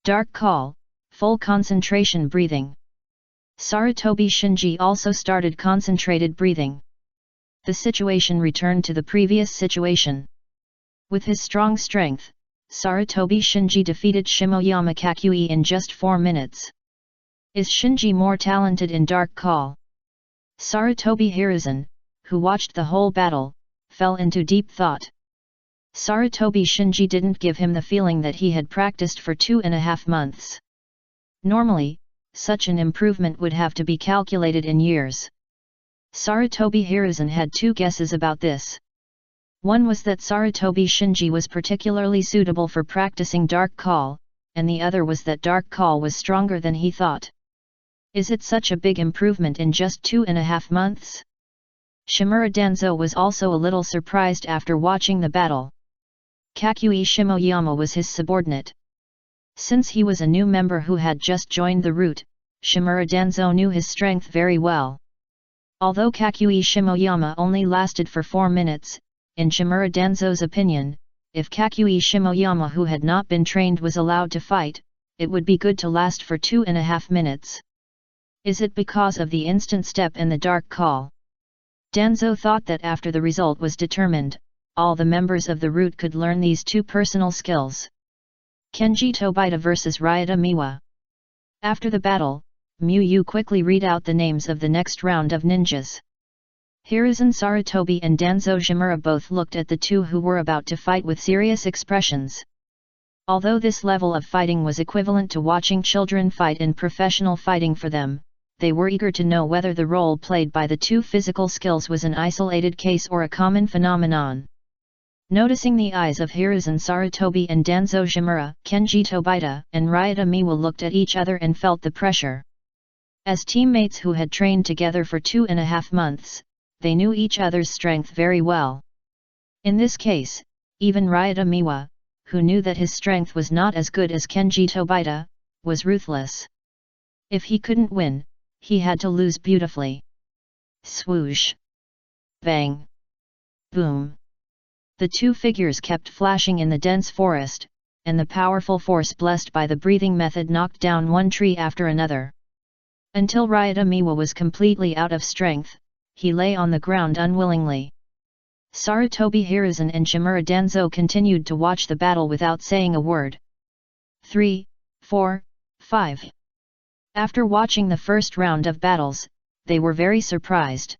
Dark call, full concentration breathing. Sarutobi Shinji also started concentrated breathing. The situation returned to the previous situation. With his strong strength, Sarutobi Shinji defeated Shimoyama Kakui in just 4 minutes. Is Shinji more talented in dark call? Sarutobi Hiruzen, who watched the whole battle, fell into deep thought. Sarutobi Shinji didn't give him the feeling that he had practiced for 2.5 months. Normally, such an improvement would have to be calculated in years. Sarutobi Hiruzen had 2 guesses about this. One was that Sarutobi Shinji was particularly suitable for practicing dark call, and the other was that dark call was stronger than he thought. Is it such a big improvement in just 2.5 months? Shimura Danzo was also a little surprised after watching the battle. Kakui Shimoyama was his subordinate. Since he was a new member who had just joined the root, Shimura Danzo knew his strength very well. Although Kakui Shimoyama only lasted for 4 minutes, in Shimura Danzo's opinion, if Kakui Shimoyama who had not been trained was allowed to fight, it would be good to last for 2.5 minutes. Is it because of the instant step and the dark call? Danzo thought that after the result was determined, all the members of the route could learn these 2 personal skills. Kenji Tobita vs Ryota Miwa. After the battle, Miyu quickly read out the names of the next round of ninjas. Hiruzen Sarutobi and Danzo Shimura both looked at the 2 who were about to fight with serious expressions. Although this level of fighting was equivalent to watching children fight in professional fighting for them, they were eager to know whether the role played by the 2 physical skills was an isolated case or a common phenomenon. Noticing the eyes of Hiruzen Sarutobi and Danzo Shimura, Kenji Tobita and Ryota Miwa looked at each other and felt the pressure. As teammates who had trained together for 2.5 months, they knew each other's strength very well. In this case, even Ryota Miwa, who knew that his strength was not as good as Kenji Tobita, was ruthless. If he couldn't win, he had to lose beautifully. Swoosh! Bang! Boom! The 2 figures kept flashing in the dense forest, and the powerful force blessed by the breathing method knocked down one tree after another. Until Ryota Miwa was completely out of strength, he lay on the ground unwillingly. Sarutobi Hiruzen and Shimura Danzo continued to watch the battle without saying a word. 3, 4, 5. After watching the first round of battles, they were very surprised.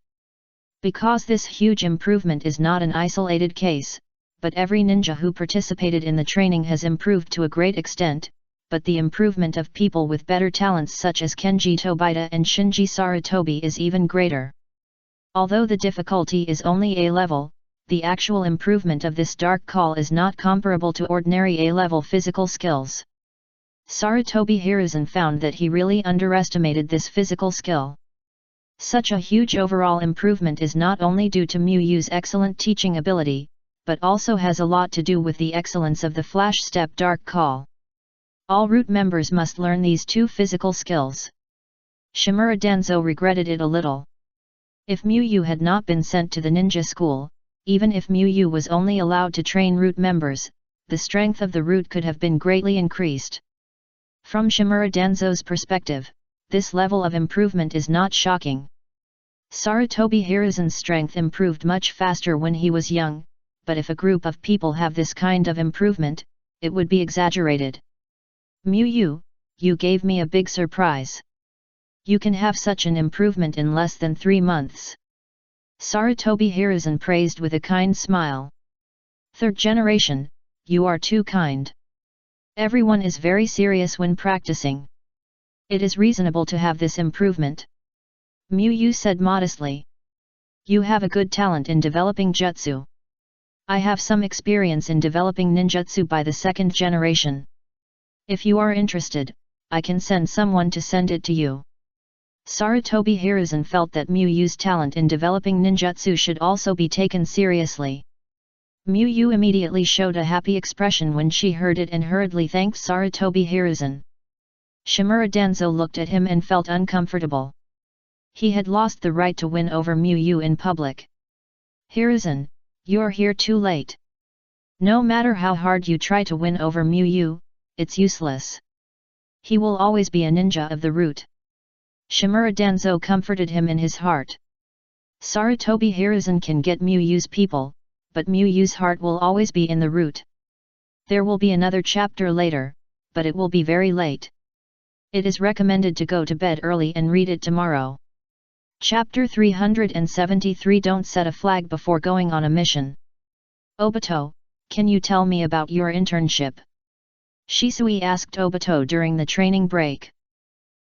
Because this huge improvement is not an isolated case, but every ninja who participated in the training has improved to a great extent, but the improvement of people with better talents such as Kenji Tobita and Shinji Sarutobi is even greater. Although the difficulty is only A-level, the actual improvement of this dark call is not comparable to ordinary A-level physical skills. Sarutobi Hiruzen found that he really underestimated this physical skill. Such a huge overall improvement is not only due to Miyu's excellent teaching ability, but also has a lot to do with the excellence of the flash step dark call. All route members must learn these 2 physical skills. Shimura Danzo regretted it a little. If Miyu had not been sent to the ninja school, even if Miyu was only allowed to train route members, the strength of the route could have been greatly increased. From Shimura Danzo's perspective, this level of improvement is not shocking. Sarutobi Hiruzen's strength improved much faster when he was young, but if a group of people have this kind of improvement, it would be exaggerated. Miyu, you gave me a big surprise. You can have such an improvement in less than 3 months. Sarutobi Hiruzen praised with a kind smile. 3rd generation, you are too kind. Everyone is very serious when practicing. It is reasonable to have this improvement. Miyu said modestly. You have a good talent in developing jutsu. I have some experience in developing ninjutsu by the 2nd generation. If you are interested, I can send someone to send it to you. Sarutobi Hiruzen felt that Miyu's talent in developing ninjutsu should also be taken seriously. Miyu immediately showed a happy expression when she heard it and hurriedly thanked Sarutobi Hiruzen. Shimura Danzo looked at him and felt uncomfortable. He had lost the right to win over Miyu in public. Hiruzen, you're here too late. No matter how hard you try to win over Miyu, it's useless. He will always be a ninja of the route. Shimura Danzo comforted him in his heart. Sarutobi Hiruzen can get Miyu's people, but Miyu's heart will always be in the route. There will be another chapter later, but it will be very late. It is recommended to go to bed early and read it tomorrow. Chapter 373 Don't set a flag before going on a mission. Obito, can you tell me about your internship? Shisui asked Obito during the training break.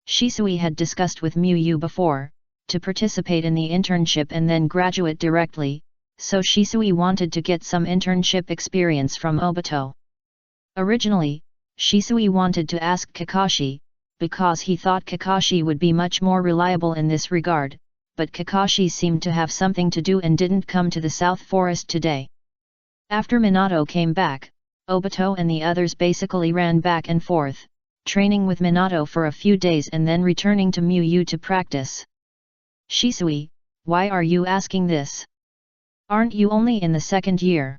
Shisui had discussed with Miyu before, to participate in the internship and then graduate directly, so Shisui wanted to get some internship experience from Obito. Originally, Shisui wanted to ask Kakashi, because he thought Kakashi would be much more reliable in this regard, but Kakashi seemed to have something to do and didn't come to the South Forest today. After Minato came back, Obito and the others basically ran back and forth, training with Minato for a few days and then returning to Mu to practice. Shisui, why are you asking this? Aren't you only in the second year?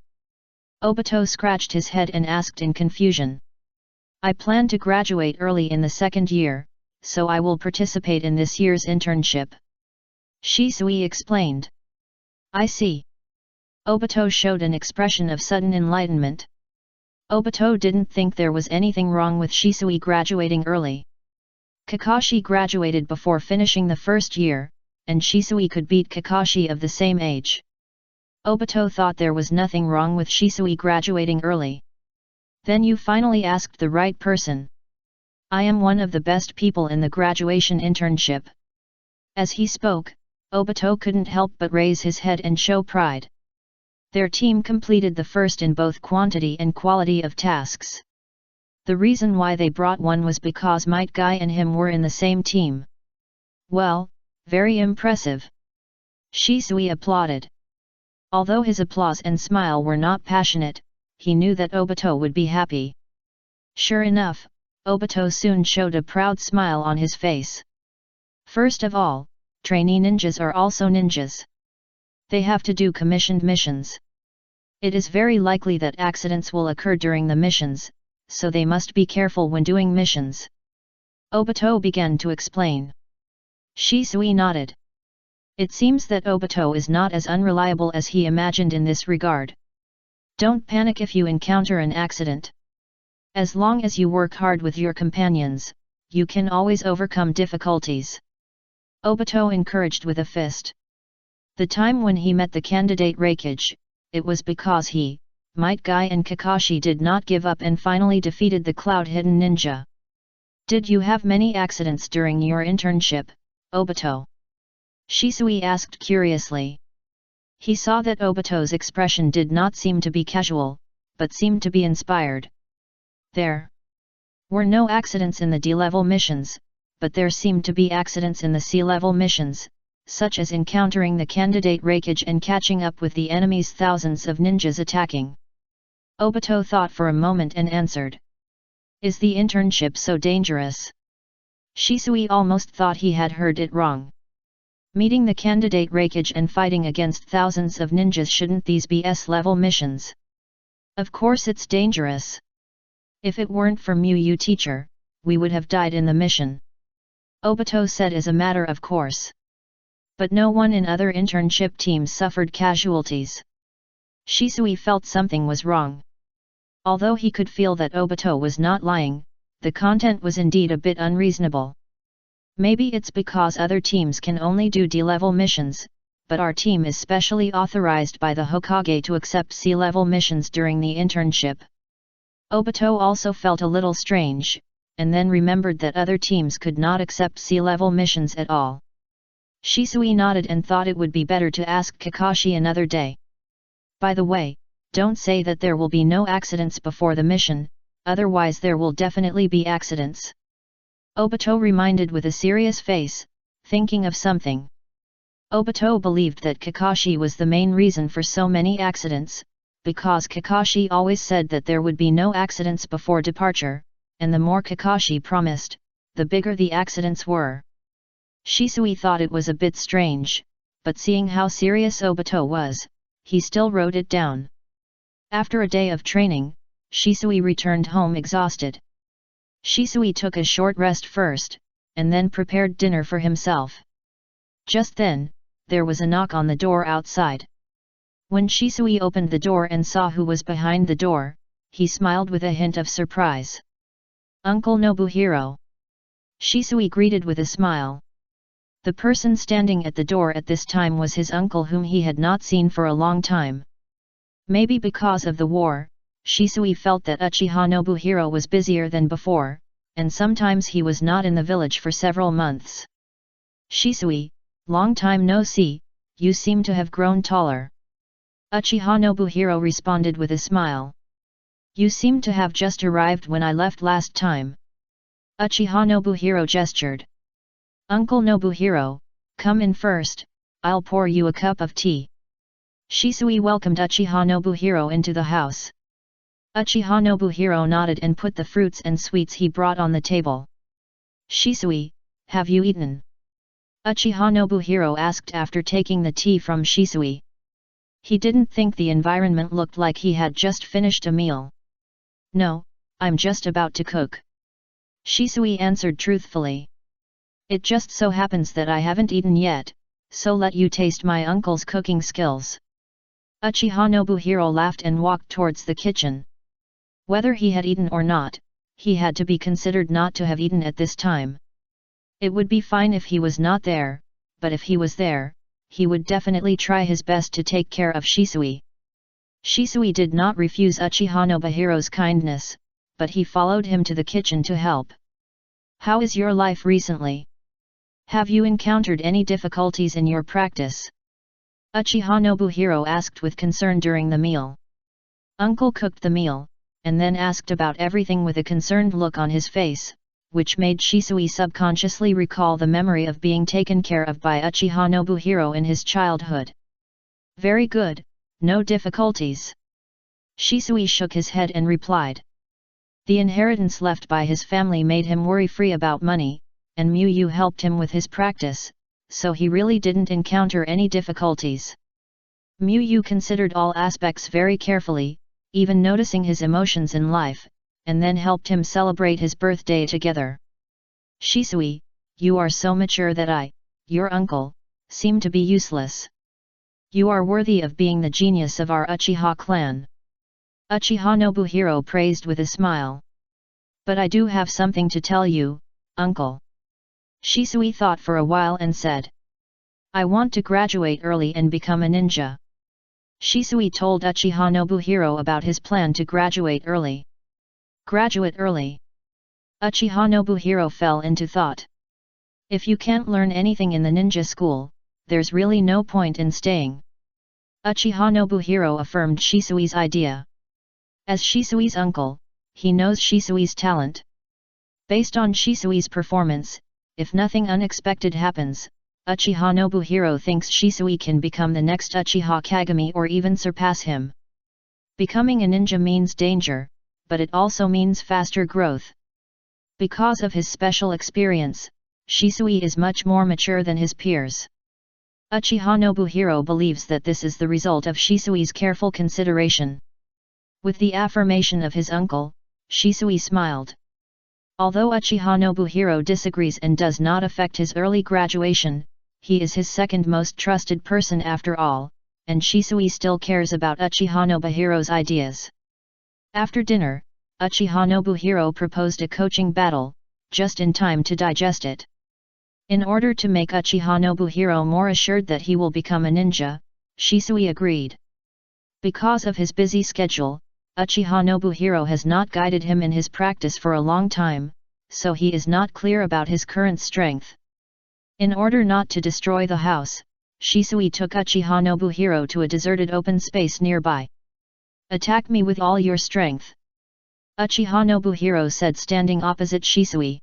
Obito scratched his head and asked in confusion. I plan to graduate early in the second year, so I will participate in this year's internship. Shisui explained. I see. Obito showed an expression of sudden enlightenment. Obito didn't think there was anything wrong with Shisui graduating early. Kakashi graduated before finishing the first year, and Shisui could beat Kakashi of the same age. Obito thought there was nothing wrong with Shisui graduating early. Then you finally asked the right person. I am one of the best people in the graduation internship. As he spoke, Obito couldn't help but raise his head and show pride. Their team completed the first in both quantity and quality of tasks. The reason why they brought one was because Might Guy and him were in the same team. Well, very impressive. Shisui applauded. Although his applause and smile were not passionate, he knew that Obito would be happy. Sure enough, Obito soon showed a proud smile on his face. First of all, trainee ninjas are also ninjas. They have to do commissioned missions. It is very likely that accidents will occur during the missions, so they must be careful when doing missions. Obito began to explain. Shisui nodded. It seems that Obito is not as unreliable as he imagined in this regard. Don't panic if you encounter an accident. As long as you work hard with your companions, you can always overcome difficulties. Obito encouraged with a fist. The time when he met the candidate Raikage, it was because he, Might Guy and Kakashi did not give up and finally defeated the Cloud-Hidden Ninja. Did you have many accidents during your internship, Obito? Shisui asked curiously. He saw that Obito's expression did not seem to be casual, but seemed to be inspired. There were no accidents in the D-level missions, but there seemed to be accidents in the C-level missions, such as encountering the candidate Raikage and catching up with the enemy's thousands of ninjas attacking. Obito thought for a moment and answered. Is the internship so dangerous? Shisui almost thought he had heard it wrong. Meeting the candidate Raikage and fighting against thousands of ninjas, shouldn't these be S-level missions? Of course it's dangerous. If it weren't for Mu teacher, we would have died in the mission. Obito said as a matter of course. But no one in other internship teams suffered casualties. Shisui felt something was wrong. Although he could feel that Obito was not lying, the content was indeed a bit unreasonable. Maybe it's because other teams can only do D-level missions, but our team is specially authorized by the Hokage to accept C-level missions during the internship. Obito also felt a little strange, and then remembered that other teams could not accept C-level missions at all. Shisui nodded and thought it would be better to ask Kakashi another day. By the way, don't say that there will be no accidents before the mission, otherwise there will definitely be accidents. Obito reminded with a serious face, thinking of something. Obito believed that Kakashi was the main reason for so many accidents, because Kakashi always said that there would be no accidents before departure, and the more Kakashi promised, the bigger the accidents were. Shisui thought it was a bit strange, but seeing how serious Obito was, he still wrote it down. After a day of training, Shisui returned home exhausted. Shisui took a short rest first, and then prepared dinner for himself. Just then, there was a knock on the door outside. When Shisui opened the door and saw who was behind the door, he smiled with a hint of surprise. Uncle Nobuhiro. Shisui greeted with a smile. The person standing at the door at this time was his uncle, whom he had not seen for a long time. Maybe because of the war, Shisui felt that Uchiha Nobuhiro was busier than before, and sometimes he was not in the village for several months. Shisui, long time no see, you seem to have grown taller. Uchiha Nobuhiro responded with a smile. You seem to have just arrived when I left last time. Uchiha Nobuhiro gestured. Uncle Nobuhiro, come in first, I'll pour you a cup of tea. Shisui welcomed Uchiha Nobuhiro into the house. Uchiha Nobuhiro nodded and put the fruits and sweets he brought on the table. Shisui, have you eaten? Uchiha Nobuhiro asked after taking the tea from Shisui. He didn't think the environment looked like he had just finished a meal. No, I'm just about to cook. Shisui answered truthfully. It just so happens that I haven't eaten yet, so let you taste my uncle's cooking skills. Uchiha Nobuhiro laughed and walked towards the kitchen. Whether he had eaten or not, he had to be considered not to have eaten at this time. It would be fine if he was not there, but if he was there, he would definitely try his best to take care of Shisui. Shisui did not refuse Uchiha Nobuhiro's kindness, but he followed him to the kitchen to help. How is your life recently? Have you encountered any difficulties in your practice? Uchiha Nobuhiro asked with concern during the meal. Uncle cooked the meal, and then asked about everything with a concerned look on his face, which made Shisui subconsciously recall the memory of being taken care of by Uchiha Nobuhiro in his childhood. Very good, no difficulties. Shisui shook his head and replied. The inheritance left by his family made him worry-free about money, and Yu helped him with his practice, so he really didn't encounter any difficulties. Yu considered all aspects very carefully, even noticing his emotions in life, and then helped him celebrate his birthday together. Shisui, you are so mature that I, your uncle, seem to be useless. You are worthy of being the genius of our Uchiha clan. Uchiha Nobuhiro praised with a smile. But I do have something to tell you, uncle. Shisui thought for a while and said. I want to graduate early and become a ninja. Shisui told Uchiha Nobuhiro about his plan to graduate early. Graduate early. Uchiha Nobuhiro fell into thought. If you can't learn anything in the ninja school, there's really no point in staying. Uchiha Nobuhiro affirmed Shisui's idea. As Shisui's uncle, he knows Shisui's talent. Based on Shisui's performance, if nothing unexpected happens, Uchiha Nobuhiro thinks Shisui can become the next Uchiha Kagami or even surpass him. Becoming a ninja means danger, but it also means faster growth. Because of his special experience, Shisui is much more mature than his peers. Uchiha Nobuhiro believes that this is the result of Shisui's careful consideration. With the affirmation of his uncle, Shisui smiled. Although Uchiha Nobuhiro disagrees and does not affect his early graduation, he is his second most trusted person after all, and Shisui still cares about Uchiha Nobuhiro's ideas. After dinner, Uchiha Nobuhiro proposed a coaching battle, just in time to digest it. In order to make Uchiha Nobuhiro more assured that he will become a ninja, Shisui agreed. Because of his busy schedule, Uchiha Nobuhiro has not guided him in his practice for a long time, so he is not clear about his current strength. In order not to destroy the house, Shisui took Uchiha Nobuhiro to a deserted open space nearby. Attack me with all your strength. Uchiha Nobuhiro said, standing opposite Shisui.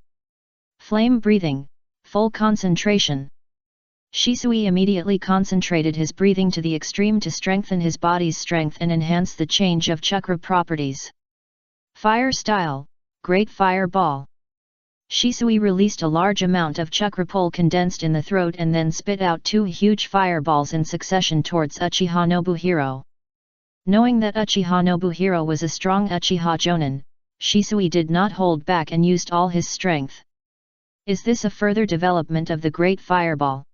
Flame breathing, full concentration. Shisui immediately concentrated his breathing to the extreme to strengthen his body's strength and enhance the change of chakra properties. Fire style, Great Fireball. Shisui released a large amount of chakra pole condensed in the throat and then spit out 2 huge fireballs in succession towards Uchiha Nobuhiro. Knowing that Uchiha Nobuhiro was a strong Uchiha Jonin, Shisui did not hold back and used all his strength. Is this a further development of the Great Fireball?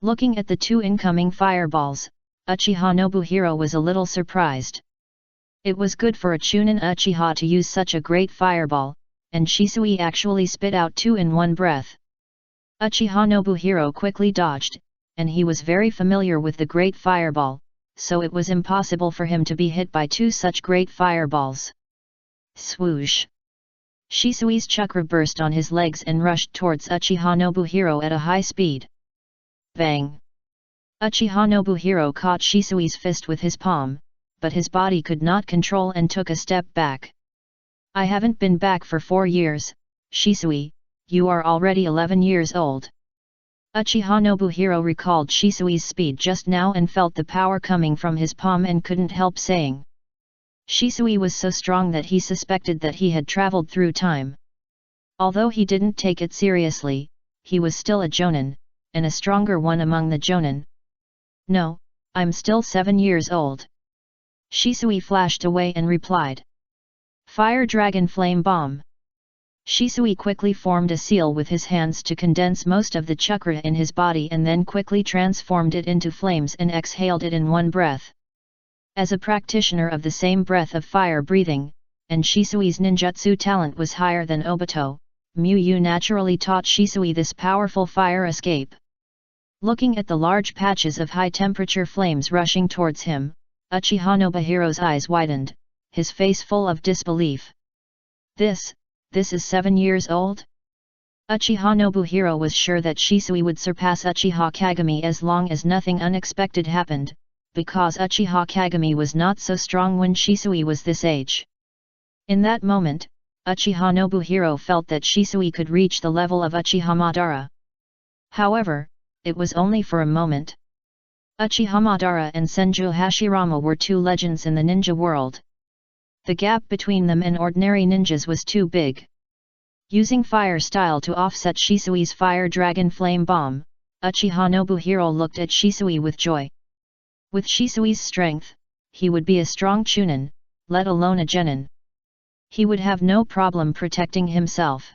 Looking at the 2 incoming fireballs, Uchiha Nobuhiro was a little surprised. It was good for a Chunin Uchiha to use such a great fireball, and Shisui actually spit out 2 in one breath. Uchiha Nobuhiro quickly dodged, and he was very familiar with the Great Fireball, so it was impossible for him to be hit by 2 such great fireballs. Swoosh! Shisui's chakra burst on his legs and rushed towards Uchiha Nobuhiro at a high speed. Bang! Uchiha Nobuhiro caught Shisui's fist with his palm, but his body could not control and took a step back. I haven't been back for 4 years, Shisui, you are already 11 years old. Uchiha Nobuhiro recalled Shisui's speed just now and felt the power coming from his palm and couldn't help saying. Shisui was so strong that he suspected that he had traveled through time. Although he didn't take it seriously, he was still a jonin, and a stronger one among the jonin. "No, I'm still 7 years old." Shisui flashed away and replied. "Fire Dragon Flame Bomb." Shisui quickly formed a seal with his hands to condense most of the chakra in his body and then quickly transformed it into flames and exhaled it in one breath. As a practitioner of the same breath of fire breathing, and Shisui's ninjutsu talent was higher than Obito, Miyu naturally taught Shisui this powerful fire escape. Looking at the large patches of high-temperature flames rushing towards him, Uchiha Nobuhiro's eyes widened, his face full of disbelief. This is 7 years old? Uchiha Nobuhiro was sure that Shisui would surpass Uchiha Kagami as long as nothing unexpected happened, because Uchiha Kagami was not so strong when Shisui was this age. In that moment, Uchiha Nobuhiro felt that Shisui could reach the level of Uchiha Madara. However, it was only for a moment. Uchiha Madara and Senju Hashirama were two legends in the ninja world. The gap between them and ordinary ninjas was too big. Using fire style to offset Shisui's Fire Dragon Flame Bomb, Uchiha Nobuhiro looked at Shisui with joy. With Shisui's strength, he would be a strong chunin, let alone a genin. He would have no problem protecting himself.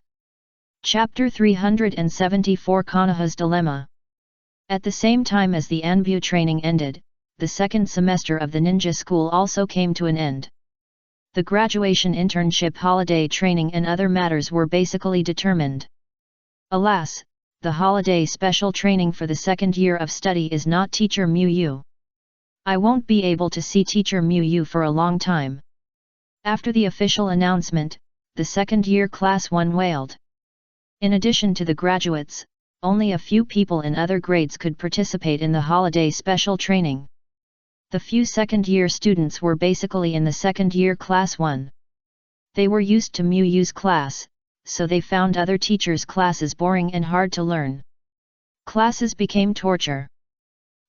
Chapter 374 Konoha's Dilemma. At the same time as the Anbu training ended, the second semester of the ninja school also came to an end. The graduation internship holiday training and other matters were basically determined. Alas, the holiday special training for the second year of study is not Teacher Miyu. I won't be able to see Teacher Miyu for a long time. After the official announcement, the second year class 1 wailed. In addition to the graduates, only a few people in other grades could participate in the holiday special training. The few second-year students were basically in the second-year class 1. They were used to Miyu's class, so they found other teachers' classes boring and hard to learn. Classes became torture.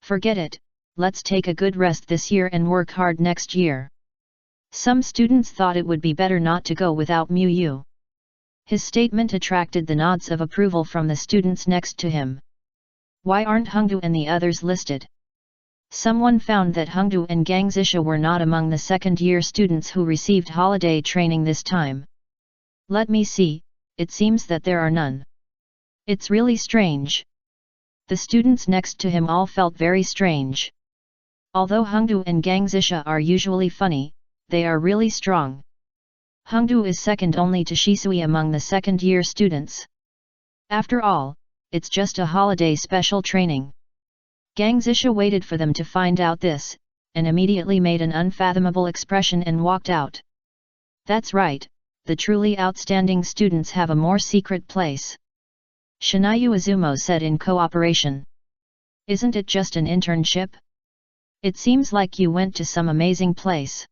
Forget it, let's take a good rest this year and work hard next year. Some students thought it would be better not to go without Miyu. His statement attracted the nods of approval from the students next to him. Why aren't Hongdu and the others listed? Someone found that Hongdu and Gangzisha were not among the second-year students who received holiday training this time. Let me see, it seems that there are none. It's really strange. The students next to him all felt very strange. Although Hongdu and Gangzisha are usually funny, they are really strong. Hongdu is second only to Shisui among the second-year students. After all, it's just a holiday special training. Gangzisha waited for them to find out this, and immediately made an unfathomable expression and walked out. That's right, the truly outstanding students have a more secret place. Shinayu Izumo said in cooperation. Isn't it just an internship? It seems like you went to some amazing place.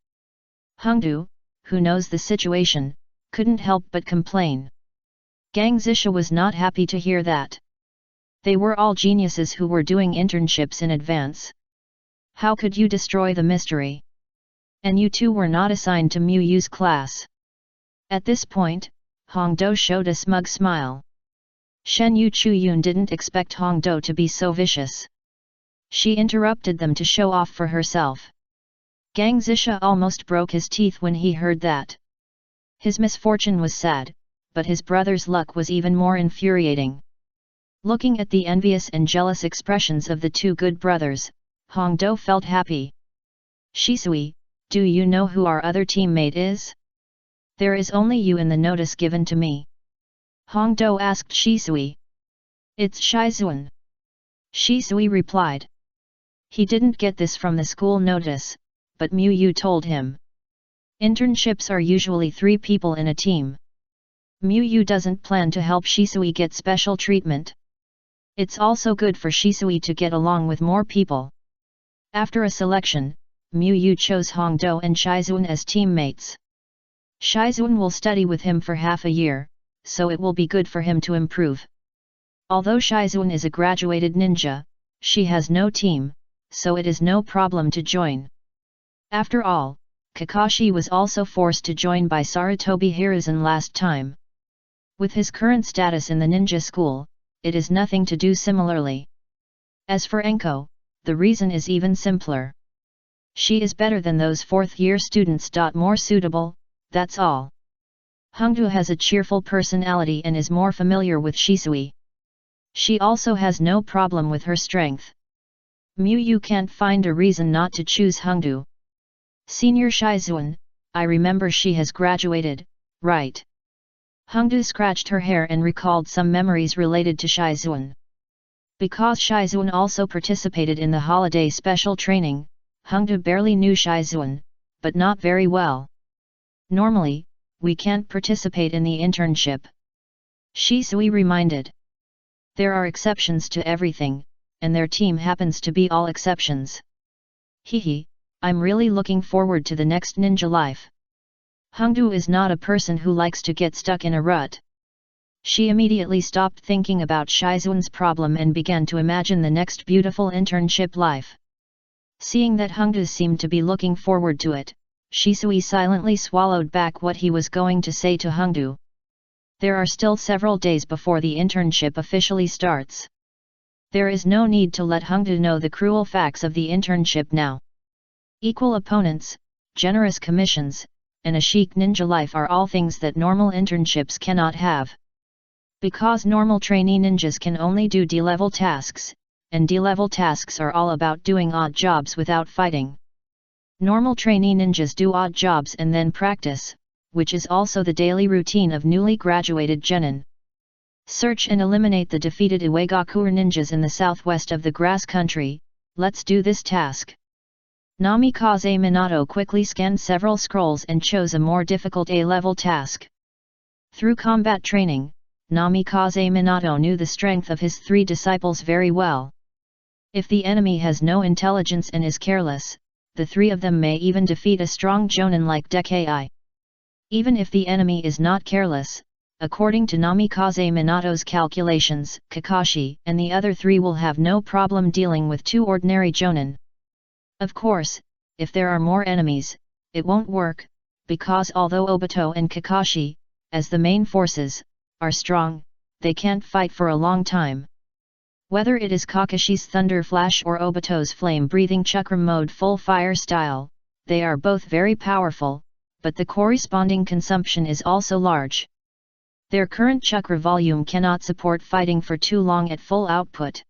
Hongdu, who knows the situation, couldn't help but complain. Gangzisha was not happy to hear that. They were all geniuses who were doing internships in advance. How could you destroy the mystery? And you two were not assigned to Miyu's class. At this point, Hongdo showed a smug smile. Shen Yu Chuyun didn't expect Hongdo to be so vicious. She interrupted them to show off for herself. Gangzisha almost broke his teeth when he heard that. His misfortune was sad, but his brother's luck was even more infuriating. Looking at the envious and jealous expressions of the two good brothers, Hongdo felt happy. Shisui, do you know who our other teammate is? There is only you in the notice given to me. Hongdo asked Shisui. It's Shizuan. Shisui replied. He didn't get this from the school notice, but Miyu told him. Internships are usually 3 people in a team. Miyu doesn't plan to help Shisui get special treatment. It's also good for Shisui to get along with more people. After a selection, Miyu chose Hongdo and Shizuan as teammates. Shizuan will study with him for half a year, so it will be good for him to improve. Although Shizuan is a graduated ninja, she has no team, so it is no problem to join. After all, Kakashi was also forced to join by Sarutobi Hiruzen last time. With his current status in the ninja school, it is nothing to do similarly. As for Enko, the reason is even simpler. She is better than those fourth-year students. More suitable, that's all. Hongdu has a cheerful personality and is more familiar with Shisui. She also has no problem with her strength. You can't find a reason not to choose Hongdu. Senior Shizuan, I remember she has graduated, right? Hongdu scratched her hair and recalled some memories related to Shizuan. Because Shizuan also participated in the holiday special training, Hongdu barely knew Shizuan, but not very well. Normally, we can't participate in the internship. Shisui reminded. There are exceptions to everything, and their team happens to be all exceptions. Hehe, I'm really looking forward to the next ninja life. Hongdu is not a person who likes to get stuck in a rut. She immediately stopped thinking about Shizuan's problem and began to imagine the next beautiful internship life. Seeing that Hongdu seemed to be looking forward to it, Shisui silently swallowed back what he was going to say to Hongdu. There are still several days before the internship officially starts. There is no need to let Hongdu know the cruel facts of the internship now. Equal opponents, generous commissions, and a chic ninja life are all things that normal internships cannot have. Because normal trainee ninjas can only do D-level tasks, and D-level tasks are all about doing odd jobs without fighting. Normal trainee ninjas do odd jobs and then practice, which is also the daily routine of newly graduated genin. Search and eliminate the defeated Uegakure ninjas in the southwest of the grass country. Let's do this task. Namikaze Minato quickly scanned several scrolls and chose a more difficult A-level task. Through combat training, Namikaze Minato knew the strength of his three disciples very well. If the enemy has no intelligence and is careless, the three of them may even defeat a strong jonin like Dekkai. Even if the enemy is not careless, according to Namikaze Minato's calculations, Kakashi and the other three will have no problem dealing with two ordinary jonin. Of course, if there are more enemies, it won't work, because although Obito and Kakashi, as the main forces, are strong, they can't fight for a long time. Whether it is Kakashi's Thunder Flash or Obito's flame-breathing Chakra mode full fire style, they are both very powerful, but the corresponding consumption is also large. Their current Chakra volume cannot support fighting for too long at full output.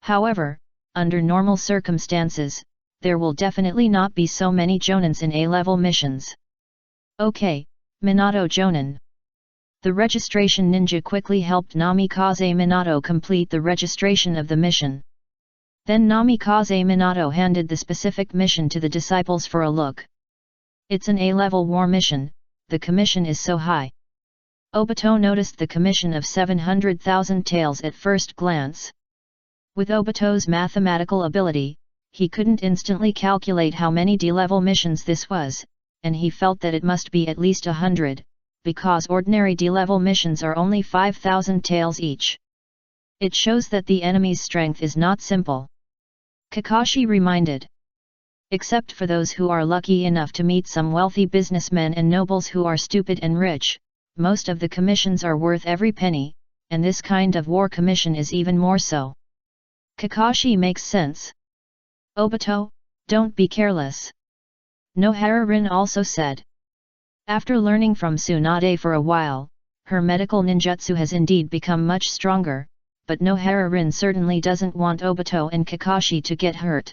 However, under normal circumstances, there will definitely not be so many jonins in A-level missions. Okay, Minato Jonin. The registration ninja quickly helped Namikaze Minato complete the registration of the mission. Then Namikaze Minato handed the specific mission to the disciples for a look. It's an A-level war mission, the commission is so high. Obito noticed the commission of 700,000 taels at first glance. With Obito's mathematical ability, he couldn't instantly calculate how many D-level missions this was, and he felt that it must be at least 100, because ordinary D-level missions are only 5,000 taels each. It shows that the enemy's strength is not simple. Kakashi reminded. Except for those who are lucky enough to meet some wealthy businessmen and nobles who are stupid and rich, most of the commissions are worth every penny, and this kind of war commission is even more so. Kakashi makes sense. Obito, don't be careless. Nohara-rin also said. After learning from Tsunade for a while, her medical ninjutsu has indeed become much stronger, but Nohara-rin certainly doesn't want Obito and Kakashi to get hurt.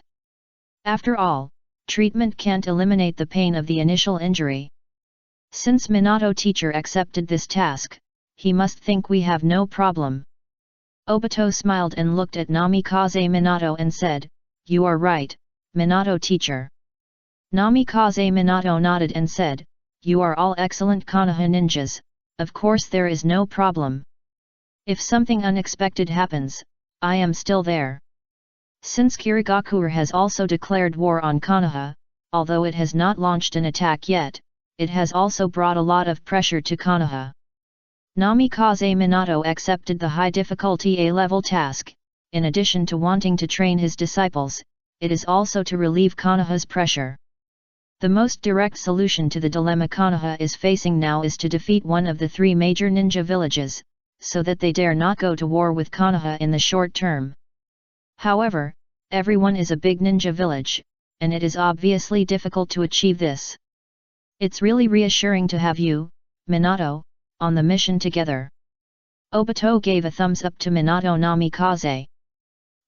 After all, treatment can't eliminate the pain of the initial injury. Since Minato teacher accepted this task, he must think we have no problem. Obito smiled and looked at Namikaze Minato and said, "You are right, Minato teacher." Namikaze Minato nodded and said, "You are all excellent Konoha ninjas, of course there is no problem. If something unexpected happens, I am still there." Since Kirigakure has also declared war on Konoha, although it has not launched an attack yet, it has also brought a lot of pressure to Konoha. Namikaze Minato accepted the high difficulty A-level task. In addition to wanting to train his disciples, it is also to relieve Konoha's pressure. The most direct solution to the dilemma Konoha is facing now is to defeat one of the 3 major ninja villages, so that they dare not go to war with Konoha in the short term. However, everyone is a big ninja village, and it is obviously difficult to achieve this. It's really reassuring to have you, Minato, on the mission together. Obito gave a thumbs up to Minato Namikaze.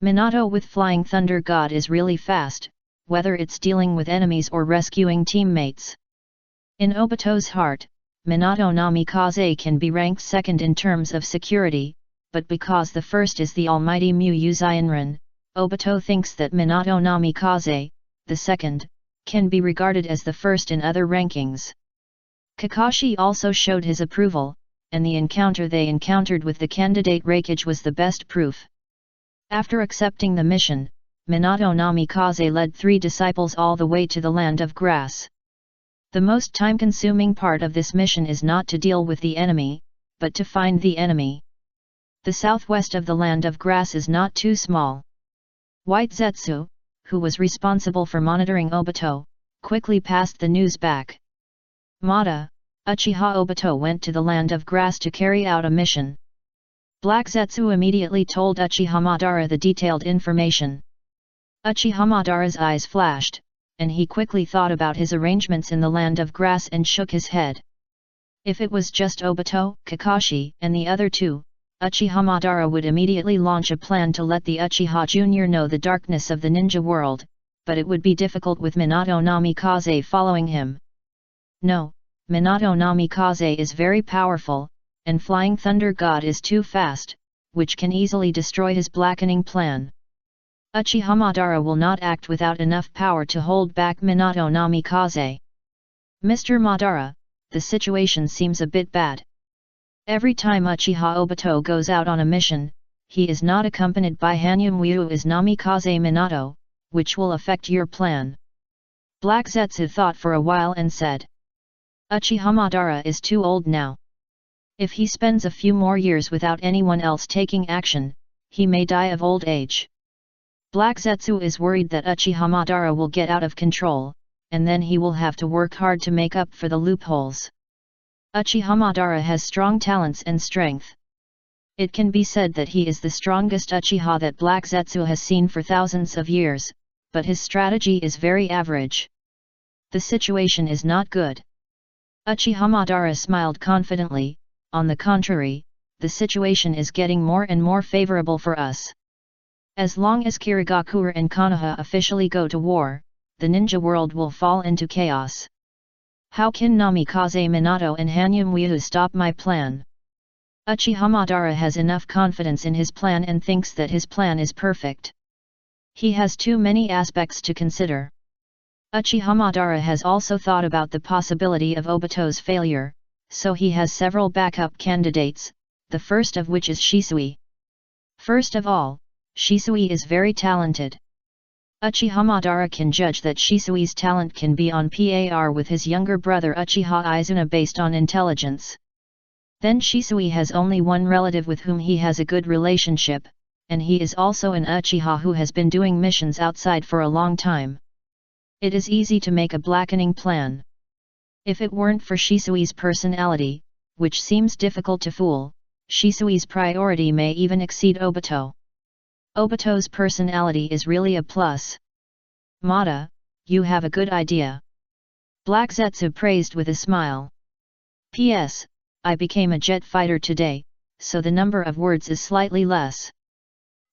Minato with Flying Thunder God is really fast, whether it's dealing with enemies or rescuing teammates. In Obito's heart, Minato Namikaze can be ranked second in terms of security, but because the first is the almighty Mu Uzaienran, Obito thinks that Minato Namikaze, the second, can be regarded as the first in other rankings. Kakashi also showed his approval, and the encounter they encountered with the candidate Raikage was the best proof. After accepting the mission, Minato Namikaze led 3 disciples all the way to the Land of Grass. The most time-consuming part of this mission is not to deal with the enemy, but to find the enemy. The southwest of the Land of Grass is not too small. White Zetsu, who was responsible for monitoring Obito, quickly passed the news back. Mata, Uchiha Obito went to the Land of Grass to carry out a mission. Black Zetsu immediately told Uchiha Madara the detailed information. Uchiha Madara's eyes flashed, and he quickly thought about his arrangements in the Land of Grass and shook his head. If it was just Obito, Kakashi, and the other 2, Uchiha Madara would immediately launch a plan to let the Uchiha Jr. know the darkness of the ninja world, but it would be difficult with Minato Namikaze following him. No, Minato Namikaze is very powerful, and Flying Thunder God is too fast, which can easily destroy his blackening plan. Uchiha Madara will not act without enough power to hold back Minato Namikaze. Mr. Madara, the situation seems a bit bad. Every time Uchiha Obito goes out on a mission, he is not accompanied by Hanyumwyu as Namikaze Minato, which will affect your plan. Black Zetsu thought for a while and said. Uchiha Madara is too old now. If he spends a few more years without anyone else taking action, he may die of old age. Black Zetsu is worried that Uchiha Madara will get out of control, and then he will have to work hard to make up for the loopholes. Uchiha Madara has strong talents and strength. It can be said that he is the strongest Uchiha that Black Zetsu has seen for thousands of years, but his strategy is very average. The situation is not good. Uchiha Madara smiled confidently. On the contrary, the situation is getting more and more favorable for us. As long as Kirigakure and Konoha officially go to war, the ninja world will fall into chaos. How can Namikaze Minato and Hanyumwyu stop my plan? Uchiha Madara has enough confidence in his plan and thinks that his plan is perfect. He has too many aspects to consider. Uchiha Madara has also thought about the possibility of Obito's failure, so he has several backup candidates, the first of which is Shisui. First of all, Shisui is very talented. Uchiha Madara can judge that Shisui's talent can be on par with his younger brother Uchiha Izuna based on intelligence. Then Shisui has only one relative with whom he has a good relationship, and he is also an Uchiha who has been doing missions outside for a long time. It is easy to make a blackening plan. If it weren't for Shisui's personality, which seems difficult to fool, Shisui's priority may even exceed Obito. Obito's personality is really a plus. Mata, you have a good idea. Black Zetsu praised with a smile. P.S. I became a jet fighter today, so the number of words is slightly less.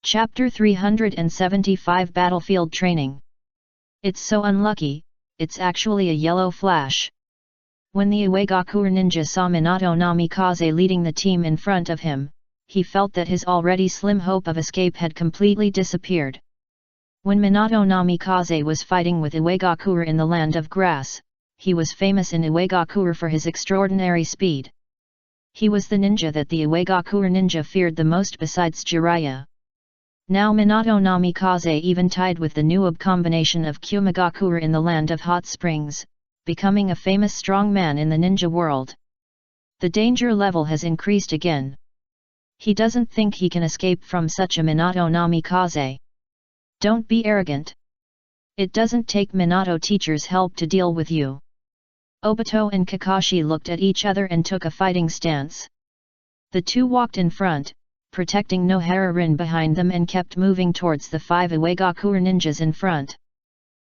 Chapter 375 Battlefield Training. It's so unlucky, it's actually a yellow flash. When the Uegakure ninja saw Minato Namikaze leading the team in front of him, he felt that his already slim hope of escape had completely disappeared. When Minato Namikaze was fighting with Uegakure in the Land of Grass, he was famous in Uegakure for his extraordinary speed. He was the ninja that the Uegakure ninja feared the most besides Jiraiya. Now Minato Namikaze even tied with the new combination of Kumigakure in the Land of Hot Springs, becoming a famous strong man in the ninja world. The danger level has increased again. He doesn't think he can escape from such a Minato Namikaze. Don't be arrogant. It doesn't take Minato teacher's help to deal with you. Obito and Kakashi looked at each other and took a fighting stance. The two walked in front, protecting Nohara-rin behind them, and kept moving towards the 5 Iwagakure ninjas in front.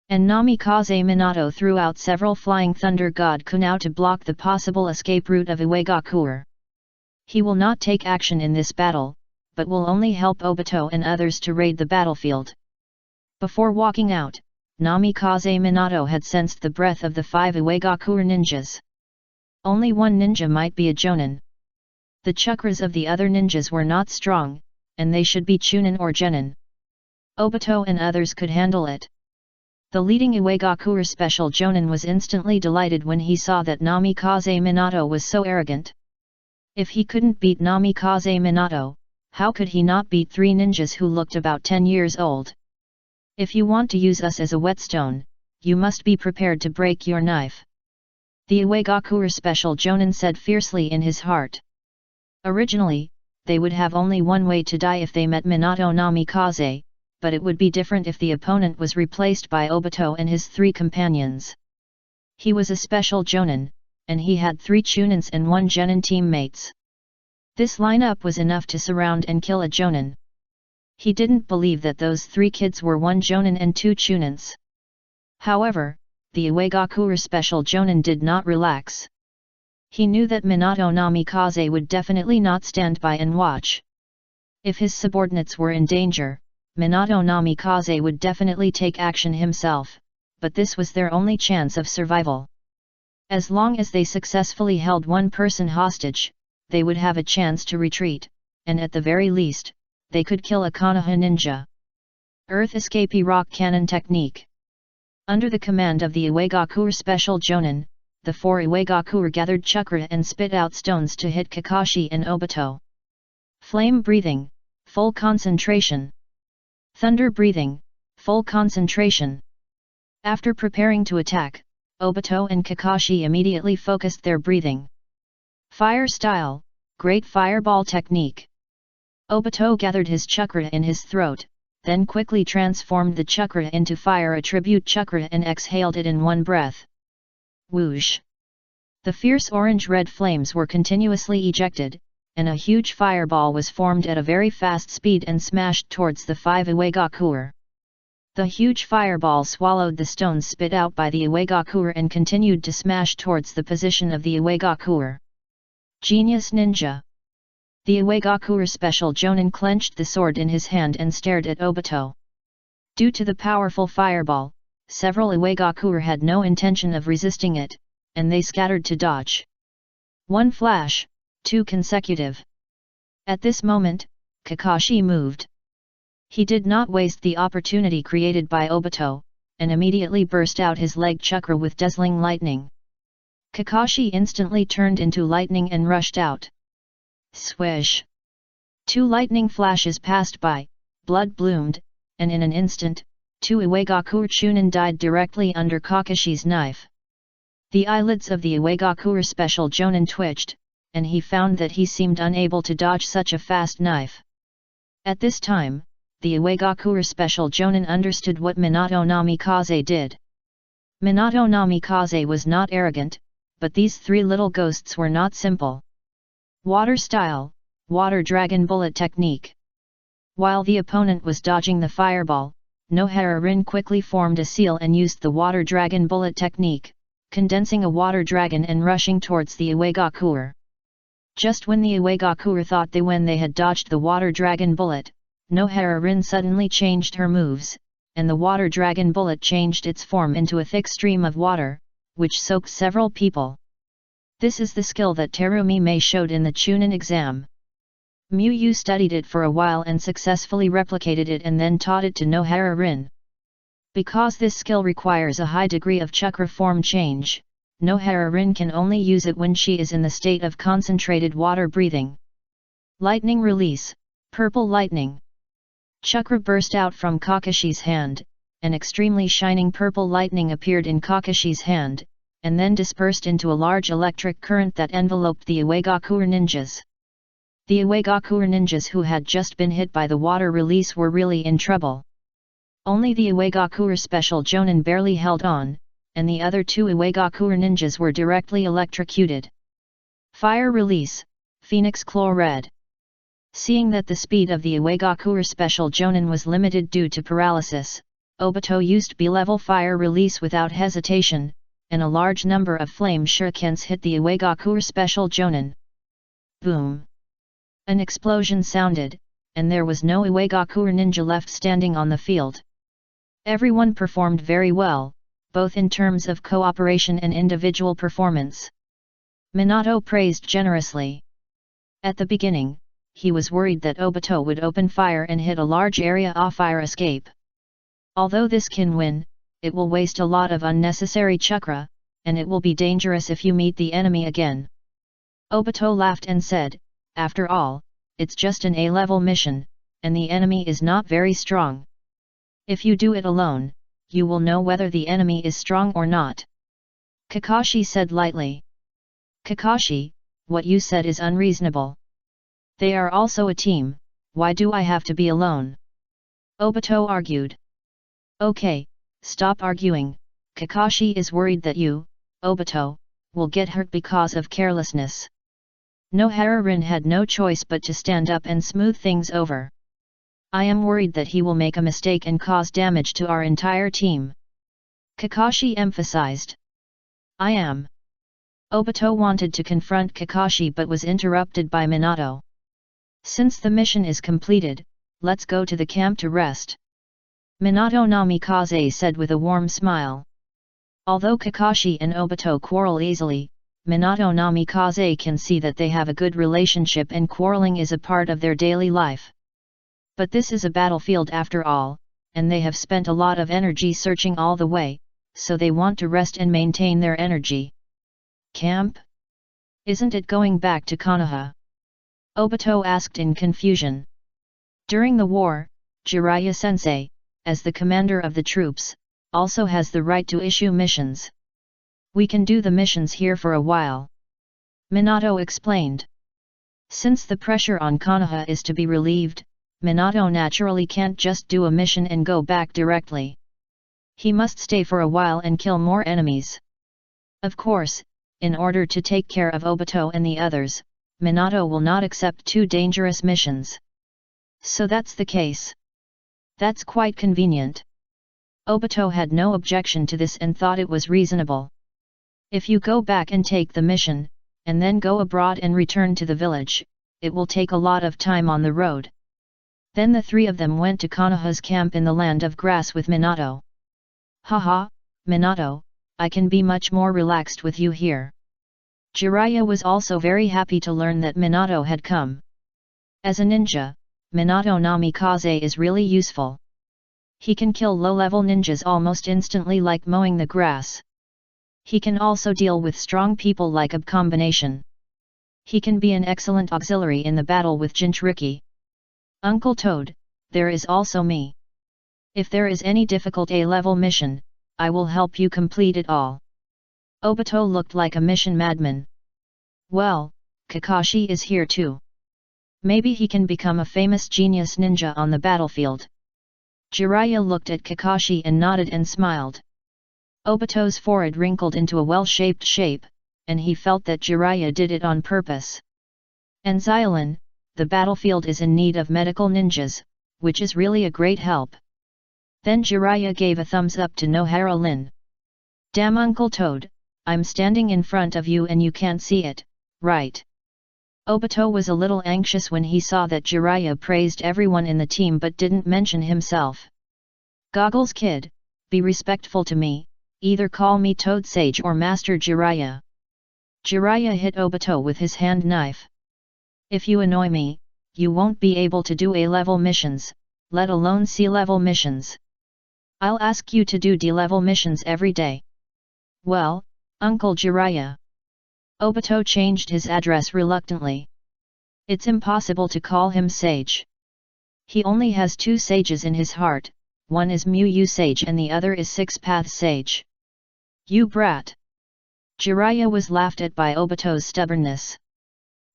And Namikaze Minato threw out several flying thunder god kunai to block the possible escape route of Iwagakure. He will not take action in this battle, but will only help Obito and others to raid the battlefield. Before walking out, Namikaze Minato had sensed the breath of the 5 Iwagakure ninjas. Only one ninja might be a Jonin. The chakras of the other ninjas were not strong, and they should be Chunin or Genin. Obito and others could handle it. The leading Iwagakure special Jonin was instantly delighted when he saw that Namikaze Minato was so arrogant. If he couldn't beat Namikaze Minato, how could he not beat 3 ninjas who looked about 10 years old? If you want to use us as a whetstone, you must be prepared to break your knife. The Iwagakure special Jonin said fiercely in his heart. Originally, they would have only one way to die if they met Minato Namikaze, but it would be different if the opponent was replaced by Obito and his 3 companions. He was a special Jonin, and he had 3 Chunins and 1 Genin teammates. This lineup was enough to surround and kill a Jonin. He didn't believe that those 3 kids were 1 Jonin and 2 Chunins. However, the Iwagakure special Jonin did not relax. He knew that Minato Namikaze would definitely not stand by and watch. If his subordinates were in danger, Minato Namikaze would definitely take action himself, but this was their only chance of survival. As long as they successfully held one person hostage, they would have a chance to retreat, and at the very least, they could kill a Konoha ninja. Earth Escapee Rock Cannon Technique. Under the command of the Iwagakure special Jonin, the 4 Iwagakure gathered chakra and spit out stones to hit Kakashi and Obito. Flame breathing, full concentration. Thunder breathing, full concentration. After preparing to attack, Obito and Kakashi immediately focused their breathing. Fire style, great fireball technique. Obito gathered his chakra in his throat, then quickly transformed the chakra into fire attribute chakra and exhaled it in one breath. Whoosh! The fierce orange-red flames were continuously ejected, and a huge fireball was formed at a very fast speed and smashed towards the 5 Iwagakure. The huge fireball swallowed the stones spit out by the Iwagakure and continued to smash towards the position of the Iwagakure. Genius Ninja. The Iwagakure special Jonin clenched the sword in his hand and stared at Obito. Due to the powerful fireball, several Iwagakure had no intention of resisting it, and they scattered to dodge. 1 flash, 2 consecutive. At this moment, Kakashi moved. He did not waste the opportunity created by Obito, and immediately burst out his leg chakra with dazzling lightning. Kakashi instantly turned into lightning and rushed out. Swish! 2 lightning flashes passed by, blood bloomed, and in an instant, 2 Iwagakure Chunin died directly under Kakashi's knife. The eyelids of the Iwagakure special Jonin twitched, and he found that he seemed unable to dodge such a fast knife. At this time, the Iwagakure special Jonin understood what Minato Namikaze did. Minato Namikaze was not arrogant, but these 3 little ghosts were not simple. Water style, water dragon bullet technique. While the opponent was dodging the fireball, Nohara-rin quickly formed a seal and used the water dragon bullet technique, condensing a water dragon and rushing towards the Iwagakure. Just when the Iwagakure thought they had dodged the water dragon bullet, Nohara-rin suddenly changed her moves, and the water dragon bullet changed its form into a thick stream of water, which soaked several people. This is the skill that Terumi Mei showed in the Chunin exam. Mu studied it for a while and successfully replicated it and then taught it to Nohara-rin. Because this skill requires a high degree of chakra form change, Nohara-rin can only use it when she is in the state of concentrated water breathing. Lightning release, purple lightning. Chakra burst out from Kakashi's hand, an extremely shining purple lightning appeared in Kakashi's hand, and then dispersed into a large electric current that enveloped the Iwagakure ninjas. The Iwagakure ninjas who had just been hit by the water release were really in trouble. Only the Uegakure special Jonin barely held on, and the other two Uegakure ninjas were directly electrocuted. Fire release, Phoenix Claw Red. Seeing that the speed of the Uegakure special Jonin was limited due to paralysis, Obito used B-level fire release without hesitation, and a large number of flame shurikens hit the Uegakure special Jonin. Boom! An explosion sounded, and there was no Uegakure ninja left standing on the field. Everyone performed very well, both in terms of cooperation and individual performance. Minato praised generously. At the beginning, he was worried that Obito would open fire and hit a large area off fire escape. Although this can win, it will waste a lot of unnecessary chakra, and it will be dangerous if you meet the enemy again. Obito laughed and said, after all, it's just an A-level mission, and the enemy is not very strong. If you do it alone, you will know whether the enemy is strong or not. Kakashi said lightly. Kakashi, what you said is unreasonable. They are also a team, why do I have to be alone? Obito argued. Okay, stop arguing, Kakashi is worried that you, Obito, will get hurt because of carelessness. Nohara-rin had no choice but to stand up and smooth things over. I am worried that he will make a mistake and cause damage to our entire team. Kakashi emphasized. I am. Obito wanted to confront Kakashi but was interrupted by Minato. Since the mission is completed, let's go to the camp to rest. Minato Namikaze said with a warm smile. Although Kakashi and Obito quarrel easily, Minato Namikaze can see that they have a good relationship and quarreling is a part of their daily life. But this is a battlefield after all, and they have spent a lot of energy searching all the way, so they want to rest and maintain their energy. Camp? Isn't it going back to Konoha? Obito asked in confusion. During the war, Jiraiya-sensei, as the commander of the troops, also has the right to issue missions. We can do the missions here for a while. Minato explained. Since the pressure on Konoha is to be relieved, Minato naturally can't just do a mission and go back directly. He must stay for a while and kill more enemies. Of course, in order to take care of Obito and the others, Minato will not accept too dangerous missions. So that's the case. That's quite convenient. Obito had no objection to this and thought it was reasonable. If you go back and take the mission, and then go abroad and return to the village, it will take a lot of time on the road. Then the three of them went to Konoha's camp in the land of grass with Minato. Haha, Minato, I can be much more relaxed with you here. Jiraiya was also very happy to learn that Minato had come. As a ninja, Minato Namikaze is really useful. He can kill low-level ninjas almost instantly like mowing the grass. He can also deal with strong people like a combination. He can be an excellent auxiliary in the battle with Jinchuriki. Uncle Toad, there is also me. If there is any difficult A-level mission, I will help you complete it all. Obito looked like a mission madman. Well, Kakashi is here too. Maybe he can become a famous genius ninja on the battlefield. Jiraiya looked at Kakashi and nodded and smiled. Obito's forehead wrinkled into a well-shaped shape, and he felt that Jiraiya did it on purpose. And Xylan, the battlefield is in need of medical ninjas, which is really a great help. Then Jiraiya gave a thumbs up to Nohara-rin. Damn Uncle Toad, I'm standing in front of you and you can't see it, right? Obito was a little anxious when he saw that Jiraiya praised everyone in the team but didn't mention himself. Goggles kid, be respectful to me, either call me Toad Sage or Master Jiraiya. Jiraiya hit Obito with his hand knife. If you annoy me, you won't be able to do A-level missions, let alone C-level missions. I'll ask you to do D-level missions every day. Well, Uncle Jiraiya. Obito changed his address reluctantly. It's impossible to call him Sage. He only has two sages in his heart, one is Mu Sage and the other is Six-Path Sage. You brat! Jiraiya was laughed at by Obito's stubbornness.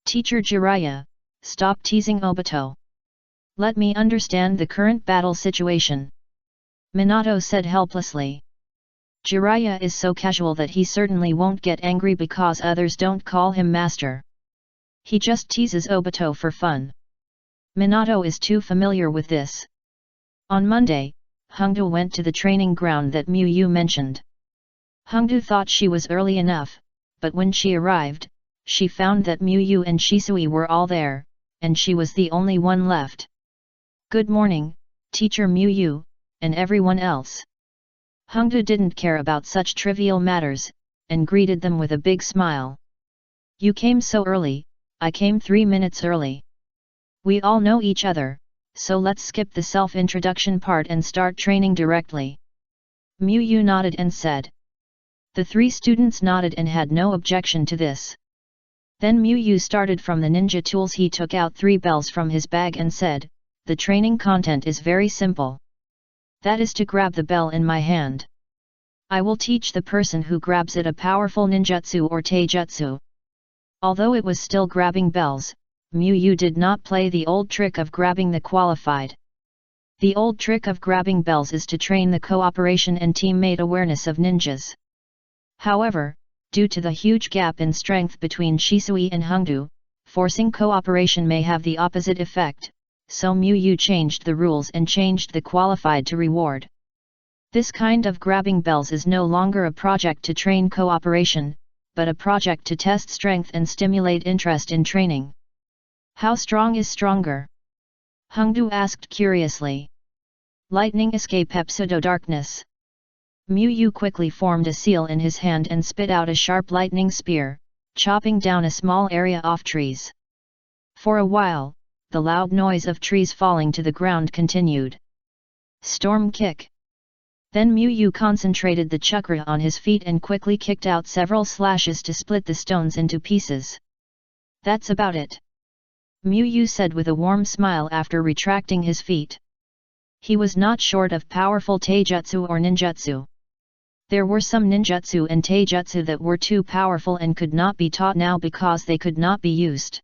Teacher Jiraiya, stop teasing Obito. Let me understand the current battle situation. Minato said helplessly. Jiraiya is so casual that he certainly won't get angry because others don't call him master. He just teases Obito for fun. Minato is too familiar with this. On Monday, Hongdu went to the training ground that Miyu mentioned. Hongdu thought she was early enough, but when she arrived, she found that Miyu and Shisui were all there, and she was the only one left. "Good morning, Teacher Miyu, and everyone else." Hongdu didn't care about such trivial matters, and greeted them with a big smile. "You came so early, I came 3 minutes early. We all know each other, so let's skip the self-introduction part and start training directly." Miyu nodded and said. The 3 students nodded and had no objection to this. Then Miyu started from the ninja tools. He took out 3 bells from his bag and said, "The training content is very simple. That is to grab the bell in my hand. I will teach the person who grabs it a powerful ninjutsu or taijutsu." Although it was still grabbing bells, Miyu did not play the old trick of grabbing the qualified. The old trick of grabbing bells is to train the cooperation and teammate awareness of ninjas. However, due to the huge gap in strength between Shisui and Hongdu, forcing cooperation may have the opposite effect, so Miyu changed the rules and changed the qualified to reward. This kind of grabbing bells is no longer a project to train cooperation, but a project to test strength and stimulate interest in training. "How strong is stronger?" Hongdu asked curiously. "Lightning escape pseudo-darkness." Miyu quickly formed a seal in his hand and spit out a sharp lightning spear, chopping down a small area off trees. For a while, the loud noise of trees falling to the ground continued. "Storm kick." Then Miyu concentrated the chakra on his feet and quickly kicked out several slashes to split the stones into pieces. "That's about it," Miyu said with a warm smile after retracting his feet. He was not short of powerful taijutsu or ninjutsu. There were some ninjutsu and taijutsu that were too powerful and could not be taught now because they could not be used.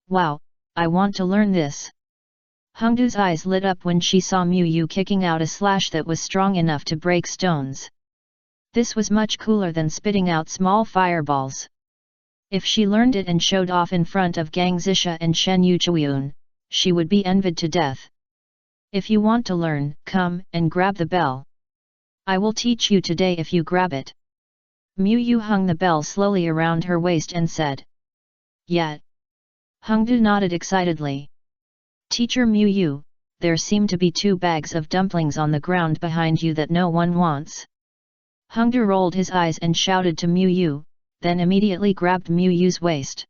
"Wow, I want to learn this." Hongdu's eyes lit up when she saw Miyu kicking out a slash that was strong enough to break stones. This was much cooler than spitting out small fireballs. If she learned it and showed off in front of Gang Zisha and Shen Yuchuyun, she would be envied to death. "If you want to learn, come and grab the bell. I will teach you today if you grab it." Miyu hung the bell slowly around her waist and said. "Yeah." Hongdu nodded excitedly. "Teacher Miyu, there seem to be 2 bags of dumplings on the ground behind you that no one wants." Hongdu rolled his eyes and shouted to Miyu, then immediately grabbed Miyu's waist.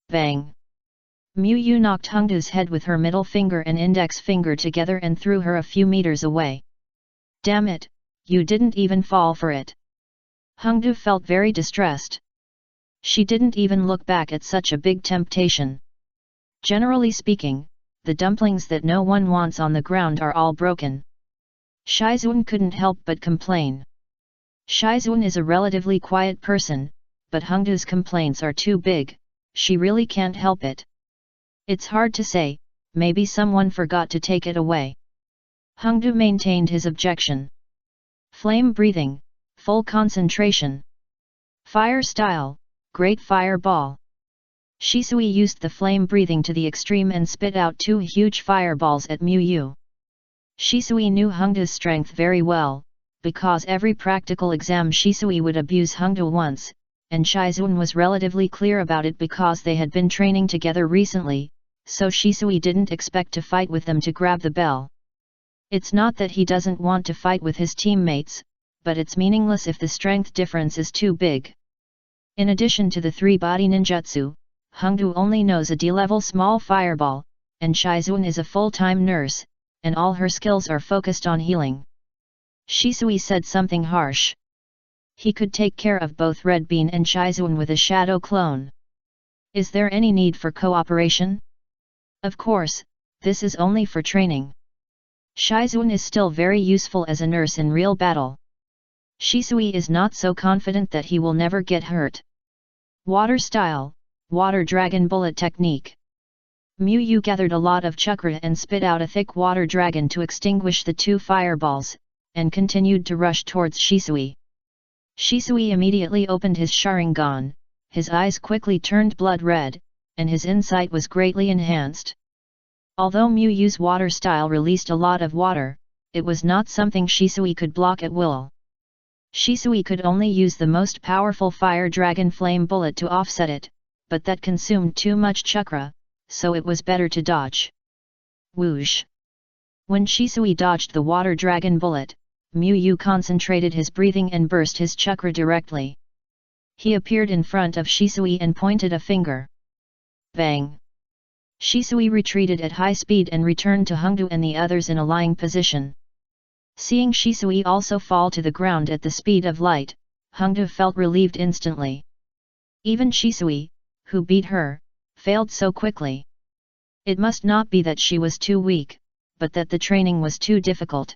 Bang! Miyu knocked Hongdu's head with her middle finger and index finger together and threw her a few meters away. "Damn it, you didn't even fall for it." Hongdu felt very distressed. She didn't even look back at such a big temptation. Generally speaking, the dumplings that no one wants on the ground are all broken. Shizuan couldn't help but complain. Shizuan is a relatively quiet person, but Hongdu's complaints are too big, she really can't help it. "It's hard to say, maybe someone forgot to take it away." Hongdu maintained his objection. Flame breathing, full concentration. Fire style, great fireball. Shisui used the flame breathing to the extreme and spit out 2 huge fireballs at Miyu. Shisui knew Hongdu's strength very well, because every practical exam Shisui would abuse Hongdu once, and Shizuan was relatively clear about it because they had been training together recently, so Shisui didn't expect to fight with them to grab the bell. It's not that he doesn't want to fight with his teammates, but it's meaningless if the strength difference is too big. In addition to the 3-body ninjutsu, Hongdu only knows a D-level small fireball, and Shizuan is a full-time nurse, and all her skills are focused on healing. Shisui said something harsh. He could take care of both Red Bean and Shizuan with a shadow clone. Is there any need for cooperation? Of course, this is only for training. Shizuan is still very useful as a nurse in real battle. Shisui is not so confident that he will never get hurt. Water style, water dragon bullet technique. Yu gathered a lot of chakra and spit out a thick water dragon to extinguish the two fireballs, and continued to rush towards Shisui. Shisui immediately opened his Sharingan, his eyes quickly turned blood red, and his insight was greatly enhanced. Although Yu's water style released a lot of water, it was not something Shisui could block at will. Shisui could only use the most powerful fire dragon flame bullet to offset it, but that consumed too much chakra, so it was better to dodge. Whoosh! When Shisui dodged the water dragon bullet, Yu concentrated his breathing and burst his chakra directly. He appeared in front of Shisui and pointed a finger. Bang! Shisui retreated at high speed and returned to Hongdu and the others in a lying position. Seeing Shisui also fall to the ground at the speed of light, Hongdu felt relieved instantly. Even Shisui, who beat her, failed so quickly. It must not be that she was too weak, but that the training was too difficult.